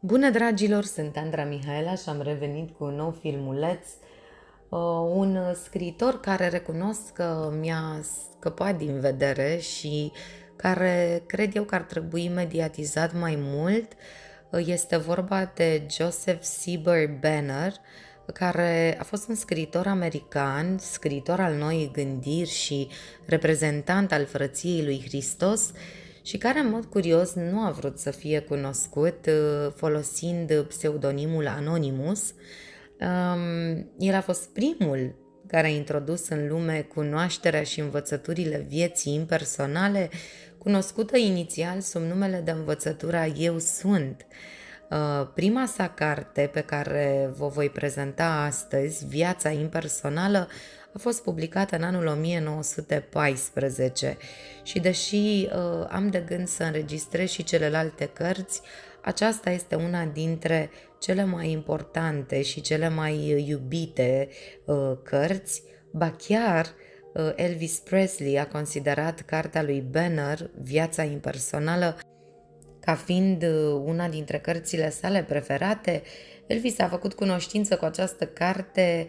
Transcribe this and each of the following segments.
Bună dragilor, sunt Andra Mihaela și am revenit cu un nou filmuleț. Un scriitor care recunosc că mi-a scăpat din vedere și care cred eu că ar trebui mediatizat mai mult. Este vorba de Joseph Seabury Benner, care a fost un scriitor american, scriitor al noii gândiri și reprezentant al Frăției lui Hristos, și care, în mod curios, nu a vrut să fie cunoscut folosind pseudonimul Anonymous. El a fost primul care a introdus în lume cunoașterea și învățăturile vieții impersonale, cunoscută inițial sub numele de învățătura Eu Sunt. Prima sa carte pe care vă voi prezenta astăzi, Viața impersonală, a fost publicată în anul 1914 și deși am de gând să înregistrez și celelalte cărți, aceasta este una dintre cele mai importante și cele mai iubite cărți, ba chiar Elvis Presley a considerat cartea lui Benner, Viața impersonală, ca fiind una dintre cărțile sale preferate. Elvis a făcut cunoștință cu această carte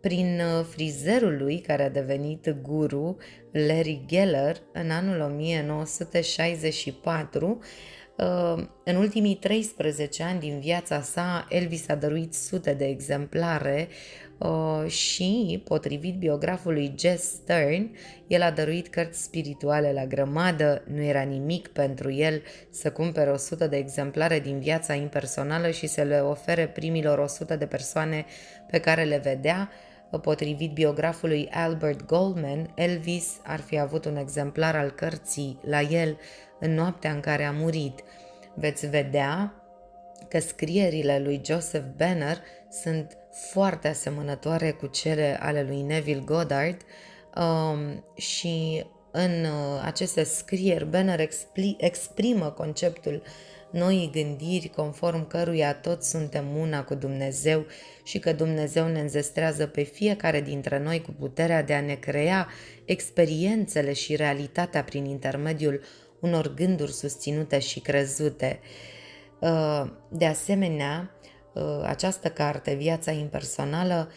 prin frizerul lui, care a devenit guru, Larry Geller, în anul 1964. În ultimii 13 ani din viața sa, Elvis a dăruit sute de exemplare și, potrivit biografului Jess Stern, el a dăruit cărți spirituale la grămadă. Nu era nimic pentru el să cumpere 100 de exemplare din Viața impersonală și să le ofere primilor 100 de persoane pe care le vedea. Potrivit biografului Albert Goldman, Elvis ar fi avut un exemplar al cărții la el în noaptea în care a murit. Veți vedea că scrierile lui Joseph Benner sunt foarte asemănătoare cu cele ale lui Neville Goddard și în aceste scrieri Benner exprimă conceptul noii gândiri conform căruia toți suntem una cu Dumnezeu și că Dumnezeu ne înzestrează pe fiecare dintre noi cu puterea de a ne crea experiențele și realitatea prin intermediul unor gânduri susținute și crezute. De asemenea, această carte, Viața impersonală,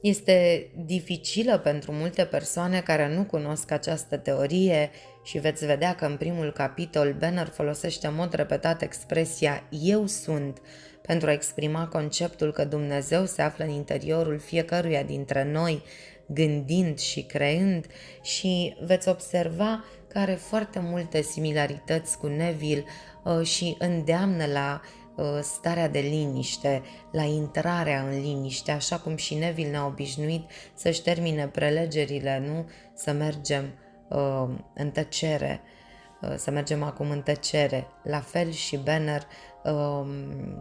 este dificilă pentru multe persoane care nu cunosc această teorie și veți vedea că în primul capitol Benner folosește în mod repetat expresia Eu sunt pentru a exprima conceptul că Dumnezeu se află în interiorul fiecăruia dintre noi, gândind și creând, și veți observa că are foarte multe similarități cu Neville și îndeamnă la starea de liniște, la intrarea în liniște, așa cum și Neville ne-a obișnuit să-și termine prelegerile, nu? Să mergem în tăcere, să mergem acum în tăcere. La fel și Benner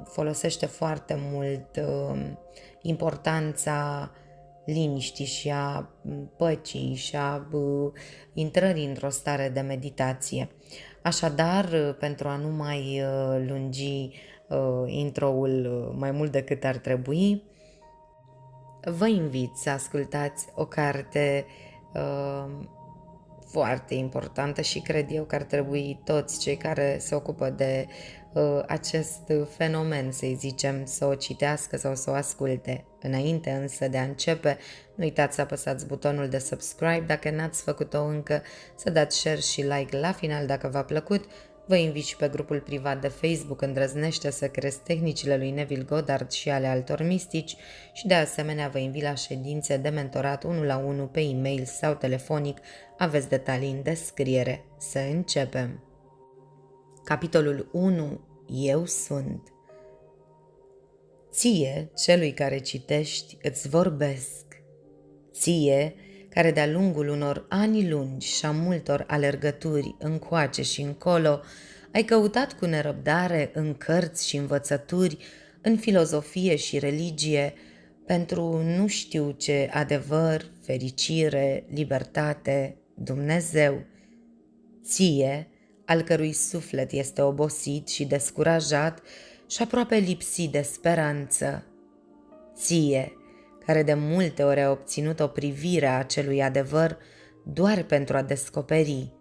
folosește foarte mult importanța liniștii și a păcii și a intrării într-o stare de meditație. Așadar, pentru a nu mai lungi intro-ul mai mult decât ar trebui, vă invit să ascultați o carte foarte importantă și cred eu că ar trebui toți cei care se ocupă de acest fenomen, să-i zicem, să o citească sau să o asculte. Înainte însă de a începe, nu uitați să apăsați butonul de subscribe dacă n-ați făcut-o încă, să dați share și like la final dacă v-a plăcut. Vă invit și pe grupul privat de Facebook Îndrăznește să crezi tehnicile lui Neville Goddard și ale altor mistici și de asemenea vă invit la ședințe de mentorat 1-la-1 pe e-mail sau telefonic. Aveți detalii în descriere. Să începem! Capitolul 1. Eu sunt. Ție, celui care citești, îți vorbesc. Ție, care de-a lungul unor ani lungi și a multor alergături încoace și încolo, ai căutat cu nerăbdare în cărți și învățături, în filozofie și religie, pentru nu știu ce adevăr, fericire, libertate, Dumnezeu. Ție, al cărui suflet este obosit și descurajat și aproape lipsit de speranță. Ție, care de multe ori a obținut o privire a acelui adevăr doar pentru a descoperi.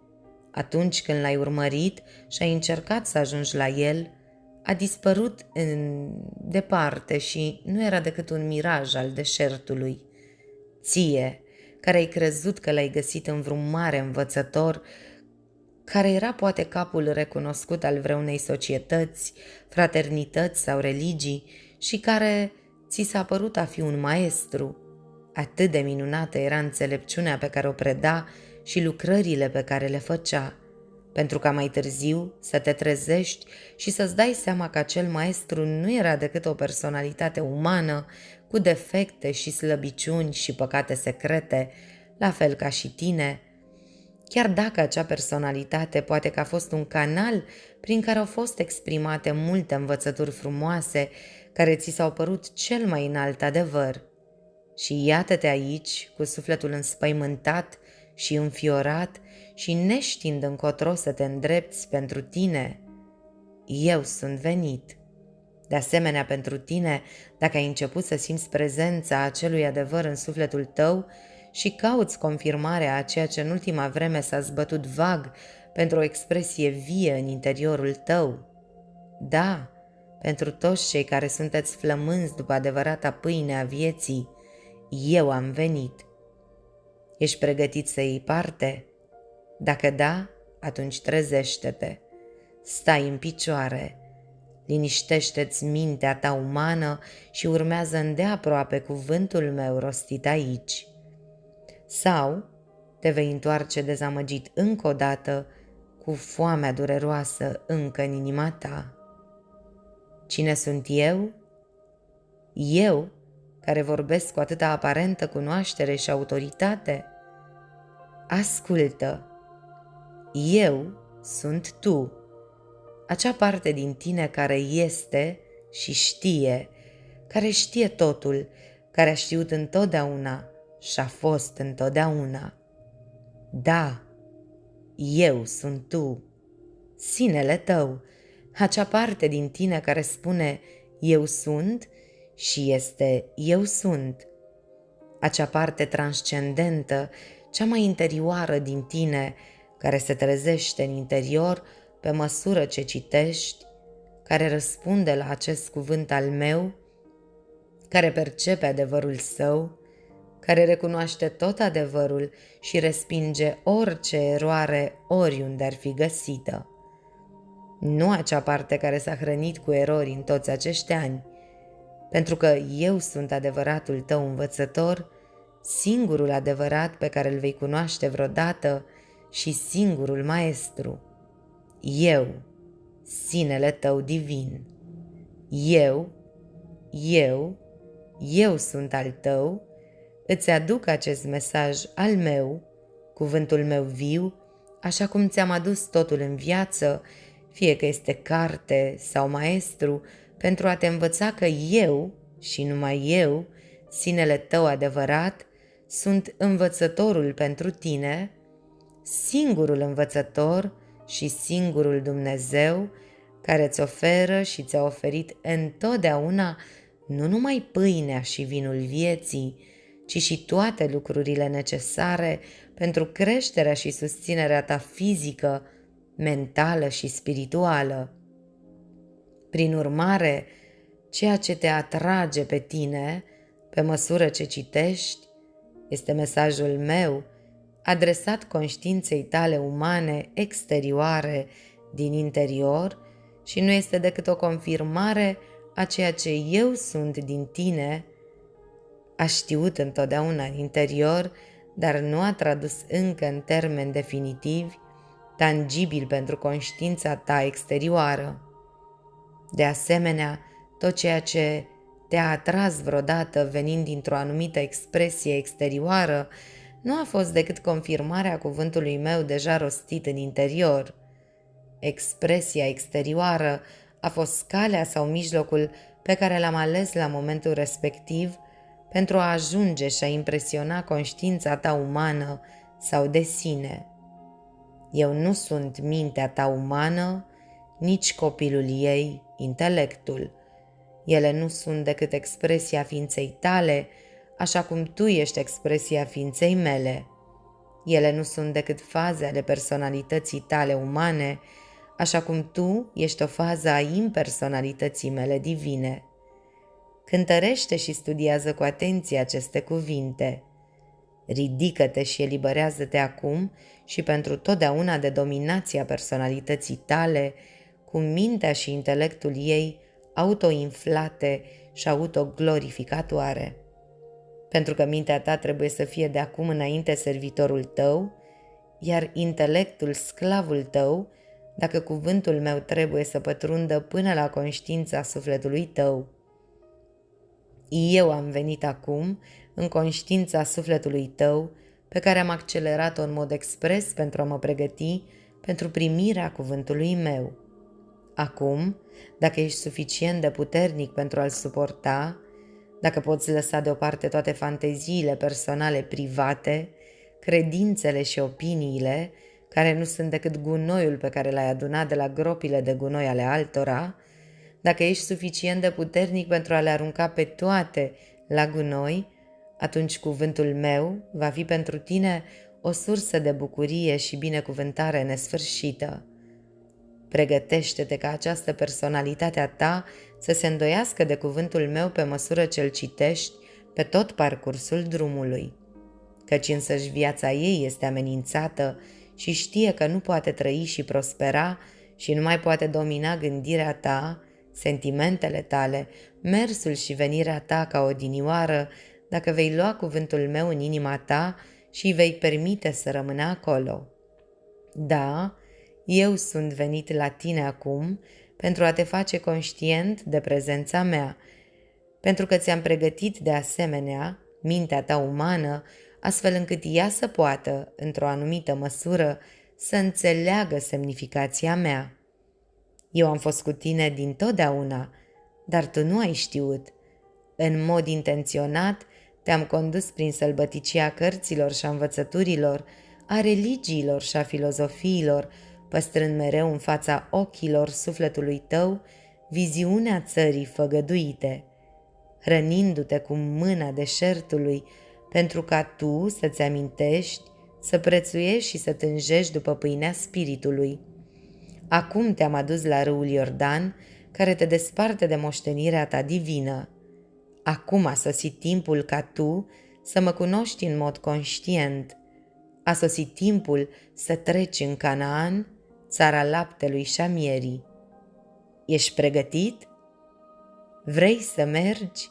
Atunci când l-ai urmărit și ai încercat să ajungi la el, a dispărut în departe și nu era decât un miraj al deșertului. Ție, care ai crezut că l-ai găsit în vreun mare învățător, care era poate capul recunoscut al vreunei societăți, fraternități sau religii și care ți s-a părut a fi un maestru. Atât de minunată era înțelepciunea pe care o preda și lucrările pe care le făcea, pentru ca mai târziu să te trezești și să-ți dai seama că acel maestru nu era decât o personalitate umană cu defecte și slăbiciuni și păcate secrete, la fel ca și tine, chiar dacă acea personalitate poate că a fost un canal prin care au fost exprimate multe învățături frumoase care ți s-au părut cel mai înalt adevăr. Și iată-te aici, cu sufletul înspăimântat și înfiorat și neștiind încotro să te îndrepți pentru tine. Eu sunt venit. De asemenea, pentru tine, dacă ai început să simți prezența acelui adevăr în sufletul tău și cauți confirmarea a ceea ce în ultima vreme s-a zbătut vag pentru o expresie vie în interiorul tău. Da, pentru toți cei care sunteți flămânzi după adevărata pâine a vieții, eu am venit. Ești pregătit să iei parte? Dacă da, atunci trezește-te. Stai în picioare, liniștește-ți mintea ta umană și urmează îndeaproape cuvântul meu rostit aici. Sau te vei întoarce dezamăgit încă o dată cu foamea dureroasă încă în inima ta. Cine sunt eu? Eu, care vorbesc cu atâta aparentă cunoaștere și autoritate? Ascultă! Eu sunt tu, acea parte din tine care este și știe, care știe totul, care a știut întotdeauna și a fost întotdeauna. Da, eu sunt tu, sinele tău, acea parte din tine care spune eu sunt și este eu sunt, acea parte transcendentă, cea mai interioară din tine, care se trezește în interior pe măsură ce citești, care răspunde la acest cuvânt al meu, care percepe adevărul său, care recunoaște tot adevărul și respinge orice eroare oriunde ar fi găsită. Nu acea parte care s-a hrănit cu erori în toți acești ani, pentru că eu sunt adevăratul tău învățător, singurul adevărat pe care îl vei cunoaște vreodată și singurul maestru. Eu, sinele tău divin. Eu sunt al tău, îți aduc acest mesaj al meu, cuvântul meu viu, așa cum ți-am adus totul în viață, fie că este carte sau maestru, pentru a te învăța că eu, și numai eu, sinele tău adevărat, sunt învățătorul pentru tine, singurul învățător și singurul Dumnezeu care îți oferă și ți-a oferit întotdeauna nu numai pâinea și vinul vieții, ci și toate lucrurile necesare pentru creșterea și susținerea ta fizică, mentală și spirituală. Prin urmare, ceea ce te atrage pe tine, pe măsură ce citești, este mesajul meu, adresat conștiinței tale umane exterioare din interior și nu este decât o confirmare a ceea ce eu sunt din tine, a știut întotdeauna în interior, dar nu a tradus încă în termeni definitivi, tangibil pentru conștiința ta exterioară. De asemenea, tot ceea ce te-a atras vreodată venind dintr-o anumită expresie exterioară nu a fost decât confirmarea cuvântului meu deja rostit în interior. Expresia exterioară a fost calea sau mijlocul pe care l-am ales la momentul respectiv pentru a ajunge și a impresiona conștiința ta umană sau de sine. Eu nu sunt mintea ta umană, nici copilul ei, intelectul. Ele nu sunt decât expresia ființei tale, așa cum tu ești expresia ființei mele. Ele nu sunt decât faze ale personalității tale umane, așa cum tu ești o fază a impersonalității mele divine. Cântărește și studiază cu atenție aceste cuvinte. Ridică-te și eliberează-te acum și pentru totdeauna de dominația personalității tale, cu mintea și intelectul ei autoinflate și autoglorificatoare. Pentru că mintea ta trebuie să fie de acum înainte servitorul tău, iar intelectul sclavul tău, dacă cuvântul meu trebuie să pătrundă până la conștiința sufletului tău. Eu am venit acum în conștiința sufletului tău, pe care am accelerat-o în mod expres pentru a mă pregăti pentru primirea cuvântului meu. Acum, dacă ești suficient de puternic pentru a-l suporta, dacă poți lăsa deoparte toate fanteziile personale private, credințele și opiniile, care nu sunt decât gunoiul pe care l-ai adunat de la gropile de gunoi ale altora, dacă ești suficient de puternic pentru a le arunca pe toate la gunoi, atunci cuvântul meu va fi pentru tine o sursă de bucurie și binecuvântare nesfârșită. Pregătește-te ca această personalitate a ta să se îndoiască de cuvântul meu pe măsură ce îl citești pe tot parcursul drumului, căci însăși viața ei este amenințată și știe că nu poate trăi și prospera și nu mai poate domina gândirea ta, sentimentele tale, mersul și venirea ta ca odinioară, dacă vei lua cuvântul meu în inima ta și îi vei permite să rămână acolo. Da, eu sunt venit la tine acum pentru a te face conștient de prezența mea, pentru că ți-am pregătit de asemenea mintea ta umană, astfel încât ea să poată, într-o anumită măsură, să înțeleagă semnificația mea. Eu am fost cu tine dintotdeauna, dar tu nu ai știut. În mod intenționat te-am condus prin sălbăticia cărților și a învățăturilor, a religiilor și a filozofiilor, păstrând mereu în fața ochilor sufletului tău viziunea țării făgăduite, hrănindu-te cu mâna deșertului, pentru ca tu să-ți amintești, să prețuiești și să tânjești după pâinea spiritului. Acum te-am adus la râul Iordan, care te desparte de moștenirea ta divină. Acum a sosit timpul ca tu să mă cunoști în mod conștient. A sosit timpul să treci în Canaan, țara laptelui și a mierii. Ești pregătit? Vrei să mergi?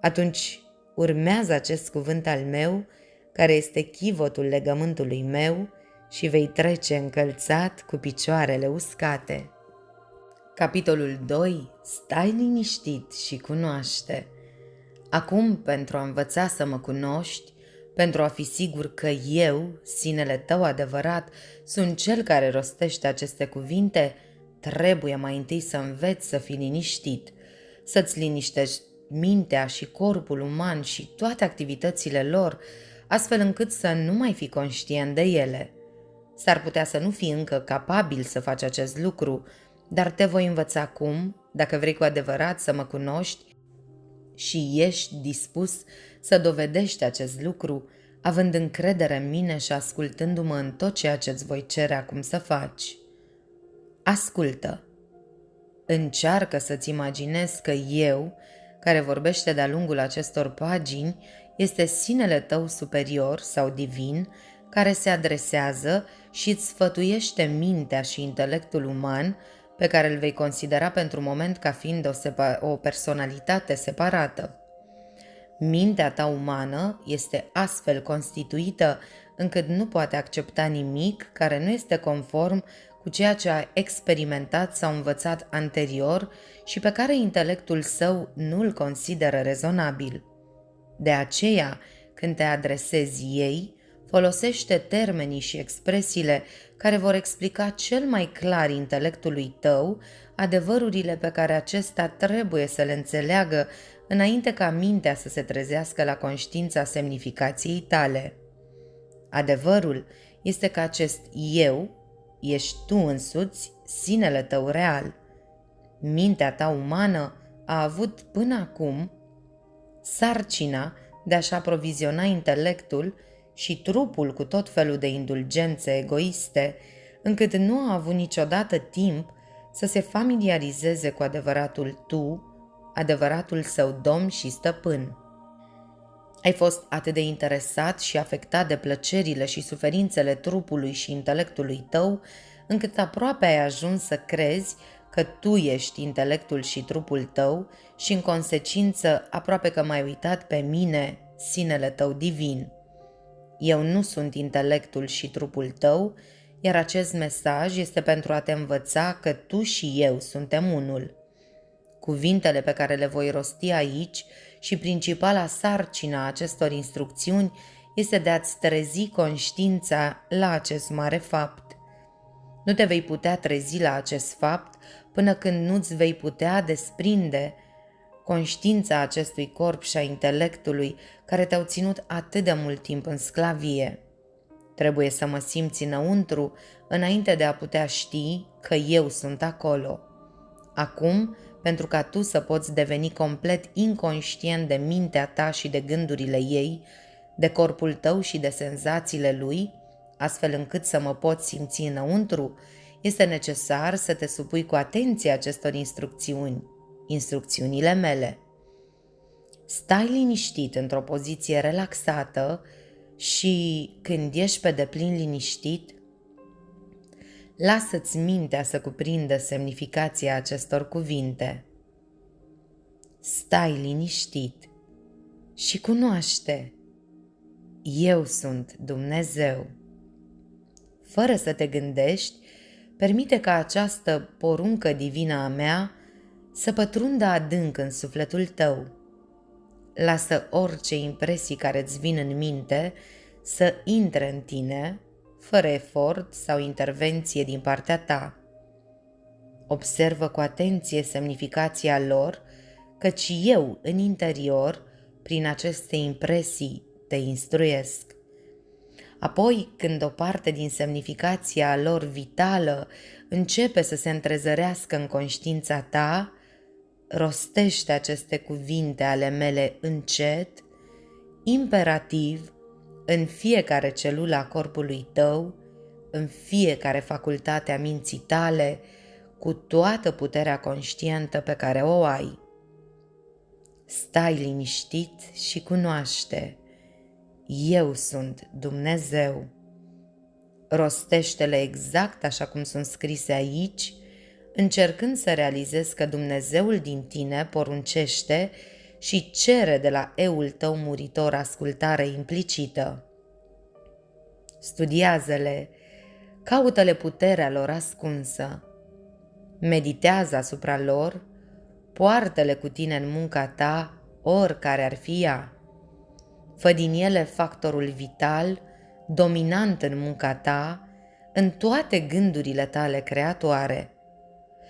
Atunci urmează acest cuvânt al meu, care este chivotul legământului meu, și vei trece încălțat cu picioarele uscate. Capitolul 2. Stai liniștit și cunoaște. Acum, pentru a învăța să mă cunoști, pentru a fi sigur că eu, sinele tău adevărat, sunt cel care rostește aceste cuvinte, trebuie mai întâi să înveți să fii liniștit, să-ți liniștești mintea și corpul uman și toate activitățile lor, astfel încât să nu mai fii conștient de ele. S-ar putea să nu fii încă capabil să faci acest lucru, dar te voi învăța cum, dacă vrei cu adevărat să mă cunoști și ești dispus să dovedești acest lucru, având încredere în mine și ascultându-mă în tot ceea ce îți voi cere acum să faci. Ascultă! Încearcă să-ți imaginezi că eu, care vorbește de-a lungul acestor pagini, este sinele tău superior sau divin, care se adresează și îți sfătuiește mintea și intelectul uman, pe care îl vei considera pentru moment ca fiind o personalitate separată. Mintea ta umană este astfel constituită încât nu poate accepta nimic care nu este conform cu ceea ce a experimentat sau învățat anterior și pe care intelectul său nu îl consideră rezonabil. De aceea, când te adresezi ei, folosește termenii și expresiile care vor explica cel mai clar intelectului tău adevărurile pe care acesta trebuie să le înțeleagă înainte ca mintea să se trezească la conștiința semnificației tale. Adevărul este că acest eu ești tu însuți, sinele tău real. Mintea ta umană a avut până acum sarcina de a-și aproviziona intelectul și trupul cu tot felul de indulgențe egoiste, încât nu a avut niciodată timp să se familiarizeze cu adevăratul tu, adevăratul său domn și stăpân. Ai fost atât de interesat și afectat de plăcerile și suferințele trupului și intelectului tău, încât aproape ai ajuns să crezi că tu ești intelectul și trupul tău și, în consecință, aproape că m-ai uitat pe mine, sinele tău divin. Eu nu sunt intelectul și trupul tău, iar acest mesaj este pentru a te învăța că tu și eu suntem unul. Cuvintele pe care le voi rosti aici și principala sarcină a acestor instrucțiuni este de a-ți trezi conștiința la acest mare fapt. Nu te vei putea trezi la acest fapt până când nu-ți vei putea desprinde conștiința acestui corp și a intelectului care te-au ținut atât de mult timp în sclavie. Trebuie să mă simți înăuntru înainte de a putea ști că eu sunt acolo. Acum, pentru ca tu să poți deveni complet inconștient de mintea ta și de gândurile ei, de corpul tău și de senzațiile lui, astfel încât să mă poți simți înăuntru, este necesar să te supui cu atenție acestor instrucțiuni, instrucțiunile mele. Stai liniștit într-o poziție relaxată și, când ești pe deplin liniștit, lasă-ți mintea să cuprindă semnificația acestor cuvinte. Stai liniștit și cunoaște: eu sunt Dumnezeu. Fără să te gândești, permite ca această poruncă divină a mea să pătrundă adânc în sufletul tău. Lasă orice impresii care îți vin în minte să intre în tine, fără efort sau intervenție din partea ta. Observă cu atenție semnificația lor, căci eu, în interior, prin aceste impresii, te instruiesc. Apoi, când o parte din semnificația lor vitală începe să se întrezărească în conștiința ta, rostește aceste cuvinte ale mele încet, imperativ, în fiecare celulă a corpului tău, în fiecare facultate a minții tale, cu toată puterea conștientă pe care o ai. Stai liniștit și cunoaște: eu sunt Dumnezeu. Rostește-le exact așa cum sunt scrise aici, încercând să realizezi că Dumnezeul din tine poruncește și cere de la eul tău muritor ascultare implicită. Studiază-le, caută-le puterea lor ascunsă, meditează asupra lor, poartă-le cu tine în munca ta, oricare ar fi ea. Fă din ele factorul vital, dominant în munca ta, în toate gândurile tale creatoare.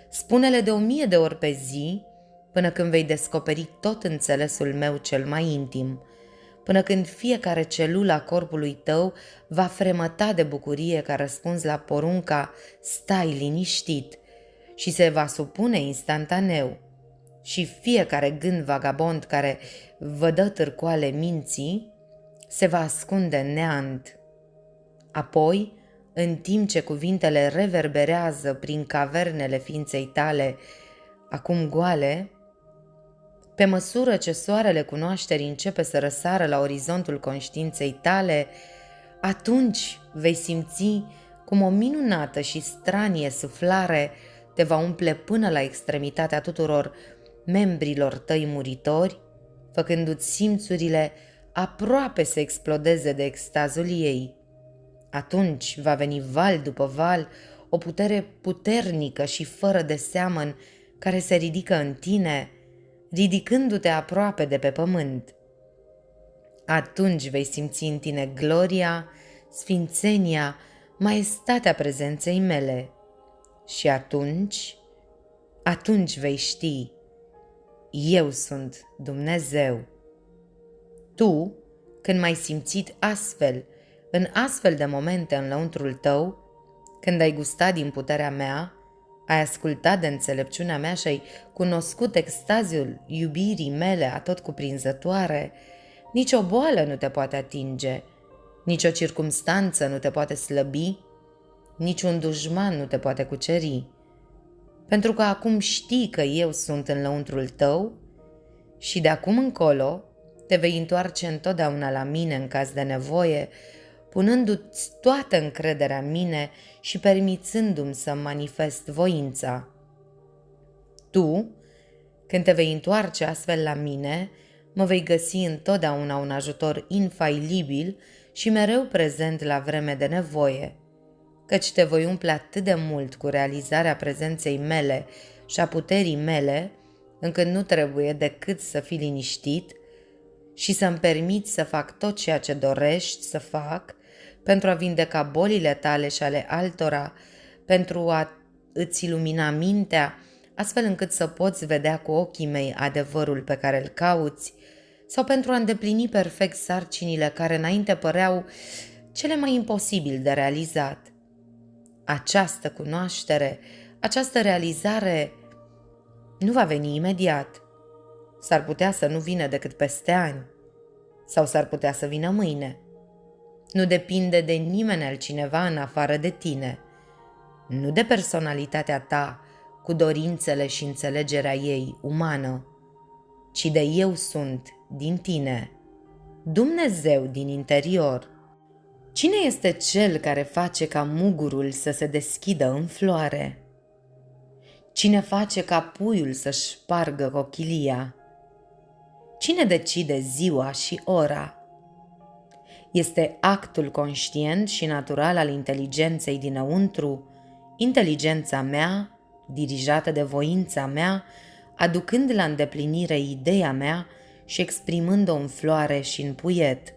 Spune-le de 1000 de ori pe zi, până când vei descoperi tot înțelesul meu cel mai intim, până când fiecare celulă a corpului tău va fremăta de bucurie ca răspuns la porunca stai liniștit și se va supune instantaneu. Și fiecare gând vagabond care vă dă târcoale minții se va ascunde în neant. Apoi, în timp ce cuvintele reverberează prin cavernele ființei tale, acum goale, pe măsură ce soarele cunoașterii începe să răsară la orizontul conștiinței tale, atunci vei simți cum o minunată și stranie suflare te va umple până la extremitatea tuturor membrilor tăi muritori, făcându-ți simțurile aproape să explodeze de extazul ei. Atunci va veni val după val o putere puternică și fără de seamăn care se ridică în tine, ridicându-te aproape de pe pământ. Atunci vei simți în tine gloria, sfințenia, maestatea prezenței mele. Și atunci vei ști: eu sunt Dumnezeu. Tu, când m-ai simțit astfel, în astfel de momente în lăuntrul tău, când ai gustat din puterea mea, ai ascultat de înțelepciunea mea și ai cunoscut extaziul iubirii mele atotcuprinzătoare, nicio boală nu te poate atinge, nicio circumstanță nu te poate slăbi, niciun dușman nu te poate cuceri, pentru că acum știi că eu sunt în lăuntrul tău și de acum încolo te vei întoarce întotdeauna la mine în caz de nevoie, punându-ți toată încrederea în mine și permițându-mi să-mi manifest voința. Tu, când te vei întoarce astfel la mine, mă vei găsi întotdeauna un ajutor infailibil și mereu prezent la vreme de nevoie, căci te voi umple atât de mult cu realizarea prezenței mele și a puterii mele, încât nu trebuie decât să fii liniștit și să-mi permiți să fac tot ceea ce dorești să fac pentru a vindeca bolile tale și ale altora, pentru a îți ilumina mintea, astfel încât să poți vedea cu ochii mei adevărul pe care îl cauți, sau pentru a îndeplini perfect sarcinile care înainte păreau cele mai imposibil de realizat. Această cunoaștere, această realizare nu va veni imediat. S-ar putea să nu vină decât peste ani, sau s-ar putea să vină mâine. Nu depinde de nimeni altcineva în afară de tine, nu de personalitatea ta cu dorințele și înțelegerea ei umană, ci de eu sunt din tine, Dumnezeu din interior. Cine este cel care face ca mugurul să se deschidă în floare? Cine face ca puiul să-și spargă cochilia? Cine decide ziua și ora? Este actul conștient și natural al inteligenței dinăuntru, inteligența mea, dirijată de voința mea, aducând la îndeplinire ideea mea și exprimând-o în floare și în puiet.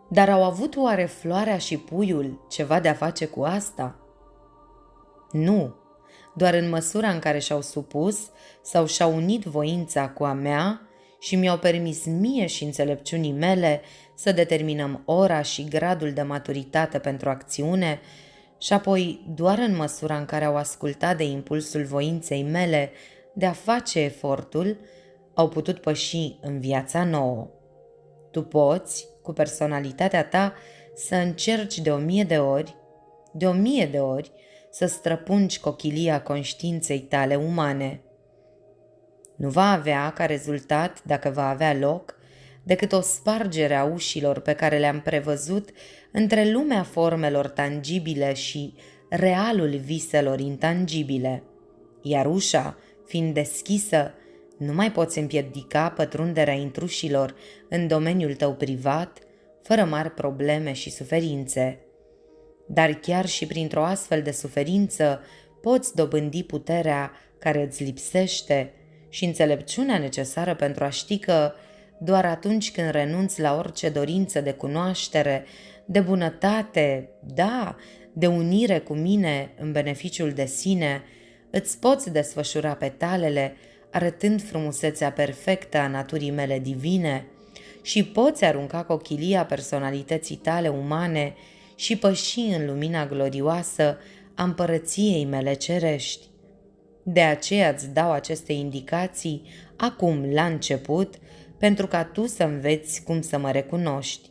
Dar au avut oare floarea și puiul ceva de-a face cu asta? Nu, doar în măsura în care și-au supus sau și-au unit voința cu a mea și mi-au permis mie și înțelepciunii mele să determinăm ora și gradul de maturitate pentru acțiune și apoi doar în măsura în care au ascultat de impulsul voinței mele de a face efortul, au putut păși în viața nouă. Tu poți, cu personalitatea ta, să încerci de 1000 de ori, de 1000 de ori, să străpungi cochilia conștiinței tale umane. Nu va avea ca rezultat, dacă va avea loc, decât o spargere a ușilor pe care le-am prevăzut între lumea formelor tangibile și realul viselor intangibile. Iar ușa, fiind deschisă, nu mai poți împiedica pătrunderea intrușilor în domeniul tău privat, fără mari probleme și suferințe. Dar chiar și printr-o astfel de suferință poți dobândi puterea care îți lipsește și înțelepciunea necesară pentru a ști că doar atunci când renunți la orice dorință de cunoaștere, de bunătate, da, de unire cu mine în beneficiul de sine, îți poți desfășura petalele arătând frumusețea perfectă a naturii mele divine și poți arunca cochilia personalității tale umane și păși în lumina glorioasă a împărăției mele cerești. De aceea îți dau aceste indicații acum la început, pentru ca tu să înveți cum să mă recunoști.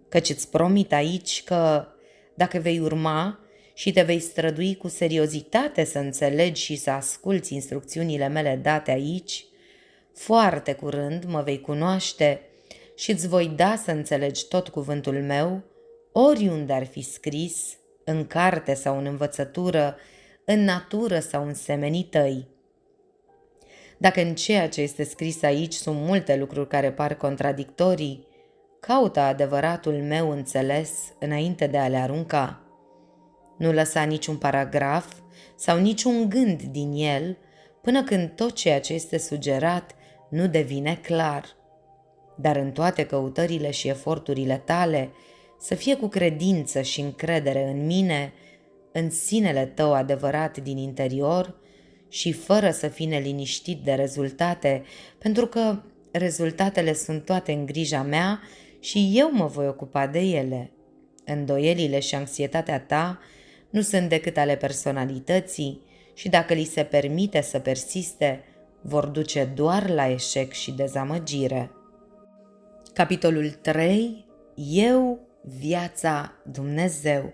Căci îți promit aici că, dacă vei urma și te vei strădui cu seriozitate să înțelegi și să asculți instrucțiunile mele date aici, foarte curând mă vei cunoaște și îți voi da să înțelegi tot cuvântul meu, oriunde ar fi scris, în carte sau în învățătură, în natură sau în semenii tăi. Dacă în ceea ce este scris aici sunt multe lucruri care par contradictorii, caută adevăratul meu înțeles înainte de a le arunca. Nu lăsa niciun paragraf sau niciun gând din el până când tot ceea ce este sugerat nu devine clar. Dar în toate căutările și eforturile tale să fie cu credință și încredere în mine, în sinele tău adevărat din interior și fără să fii neliniștit de rezultate, pentru că rezultatele sunt toate în grija mea și eu mă voi ocupa de ele. Îndoielile și anxietatea ta nu sunt decât ale personalității și dacă li se permite să persiste, vor duce doar la eșec și dezamăgire. Capitolul 3. Eu, viața, Dumnezeu.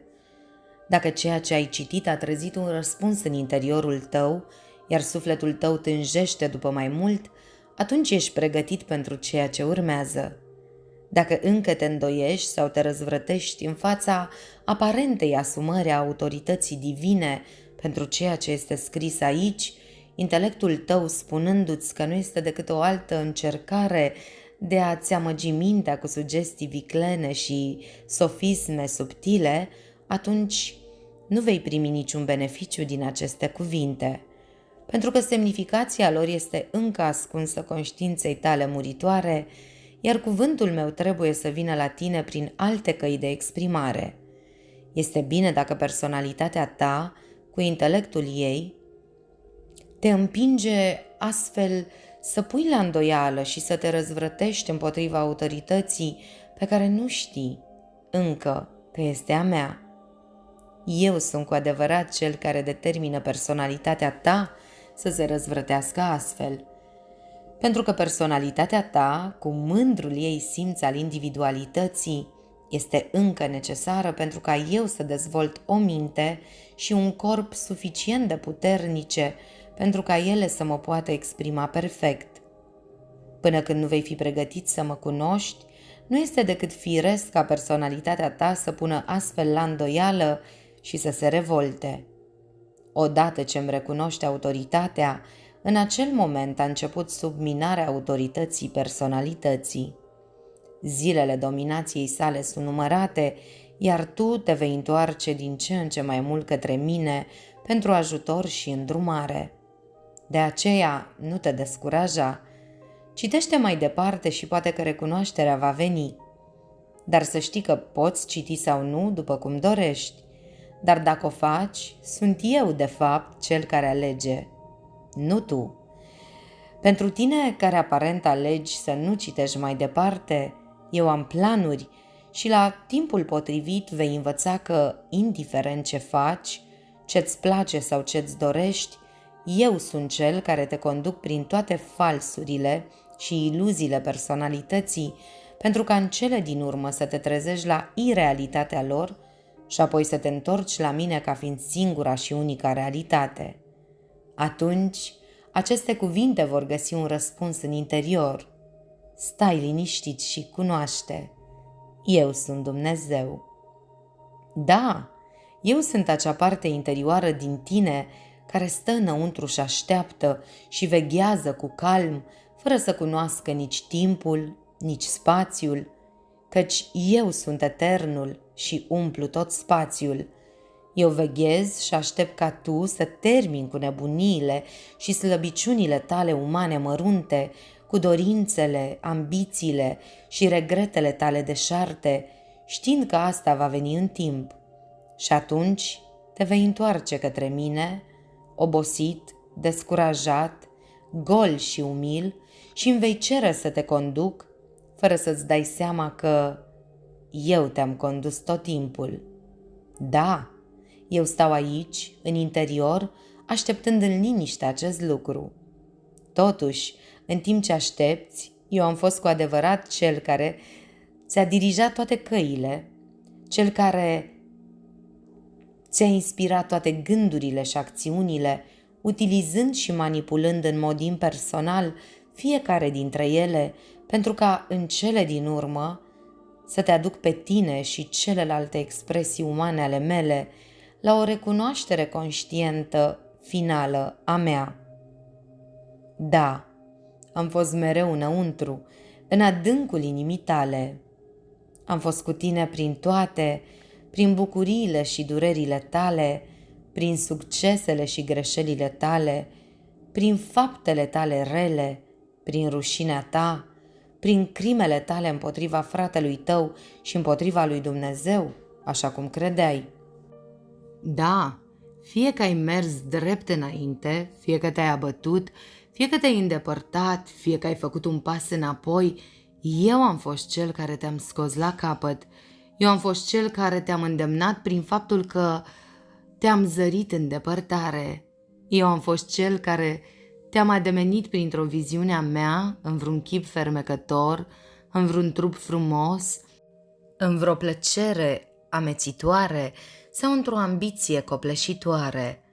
Dacă ceea ce ai citit a trezit un răspuns în interiorul tău, iar sufletul tău tânjește după mai mult, atunci ești pregătit pentru ceea ce urmează. Dacă încă te îndoiești sau te răzvrătești în fața aparentei asumări a autorității divine pentru ceea ce este scris aici, intelectul tău spunându-ți că nu este decât o altă încercare de a-ți amăgi mintea cu sugestii viclene și sofisme subtile, atunci nu vei primi niciun beneficiu din aceste cuvinte, pentru că semnificația lor este încă ascunsă conștiinței tale muritoare, iar cuvântul meu trebuie să vină la tine prin alte căi de exprimare. Este bine dacă personalitatea ta, cu intelectul ei, te împinge astfel să pui la îndoială și să te răzvrătești împotriva autorității pe care nu știi încă că este a mea. Eu sunt cu adevărat cel care determină personalitatea ta să se răzvrătească astfel. Pentru că personalitatea ta, cu mândrul ei simț al individualității, este încă necesară pentru ca eu să dezvolt o minte și un corp suficient de puternice pentru ca ele să mă poată exprima perfect. Până când nu vei fi pregătit să mă cunoști, nu este decât firesc ca personalitatea ta să pună astfel la îndoială și să se revolte. Odată ce îmi recunoști autoritatea, în acel moment a început subminarea autorității personalității. Zilele dominației sale sunt numărate, iar tu te vei întoarce din ce în ce mai mult către mine pentru ajutor și îndrumare. De aceea nu te descuraja. Citește mai departe și poate că recunoașterea va veni. Dar să știi că poți citi sau nu după cum dorești. Dar dacă o faci, sunt eu de fapt cel care alege, nu tu. Pentru tine care aparent alegi să nu citești mai departe, eu am planuri și la timpul potrivit vei învăța că, indiferent ce faci, ce-ți place sau ce-ți dorești, eu sunt cel care te conduc prin toate falsurile și iluziile personalității, pentru ca în cele din urmă să te trezești la irealitatea lor și apoi să te întorci la mine ca fiind singura și unica realitate. Atunci, aceste cuvinte vor găsi un răspuns în interior. Stai liniștit și cunoaște. Eu sunt Dumnezeu. Da, eu sunt acea parte interioară din tine care stă înăuntru și așteaptă și veghează cu calm, fără să cunoască nici timpul, nici spațiul, căci eu sunt eternul și umplu tot spațiul. Eu veghez și aștept ca tu să termini cu nebuniile și slăbiciunile tale umane mărunte, cu dorințele, ambițiile și regretele tale deșarte, știind că asta va veni în timp. Și atunci te vei întoarce către mine, obosit, descurajat, gol și umil, și îmi vei cere să te conduc, fără să-ți dai seama că eu te-am condus tot timpul. Da, eu stau aici, în interior, așteptând în liniște acest lucru. Totuși, în timp ce aștepți, eu am fost cu adevărat cel care ți-a dirijat toate căile, cel care ți-a inspirat toate gândurile și acțiunile, utilizând și manipulând în mod impersonal fiecare dintre ele, pentru ca în cele din urmă să te aduc pe tine și celelalte expresii umane ale mele la o recunoaștere conștientă finală a mea. Da, am fost mereu înăuntru, în adâncul inimii tale. Am fost cu tine prin toate, prin bucuriile și durerile tale, prin succesele și greșelile tale, prin faptele tale rele, prin rușinea ta, prin crimele tale împotriva fratelui tău și împotriva lui Dumnezeu, așa cum credeai. Da, fie că ai mers drept înainte, fie că te-ai abătut, fie că te-ai îndepărtat, fie că ai făcut un pas înapoi, eu am fost cel care te-am scos la capăt. Eu am fost cel care te-am îndemnat prin faptul că te-am zărit în depărtare. Eu am fost cel care te-am ademenit printr-o viziune a mea, în vreun chip fermecător, în vreun trup frumos, în vreo plăcere amețitoare, sau într-o ambiție copleșitoare.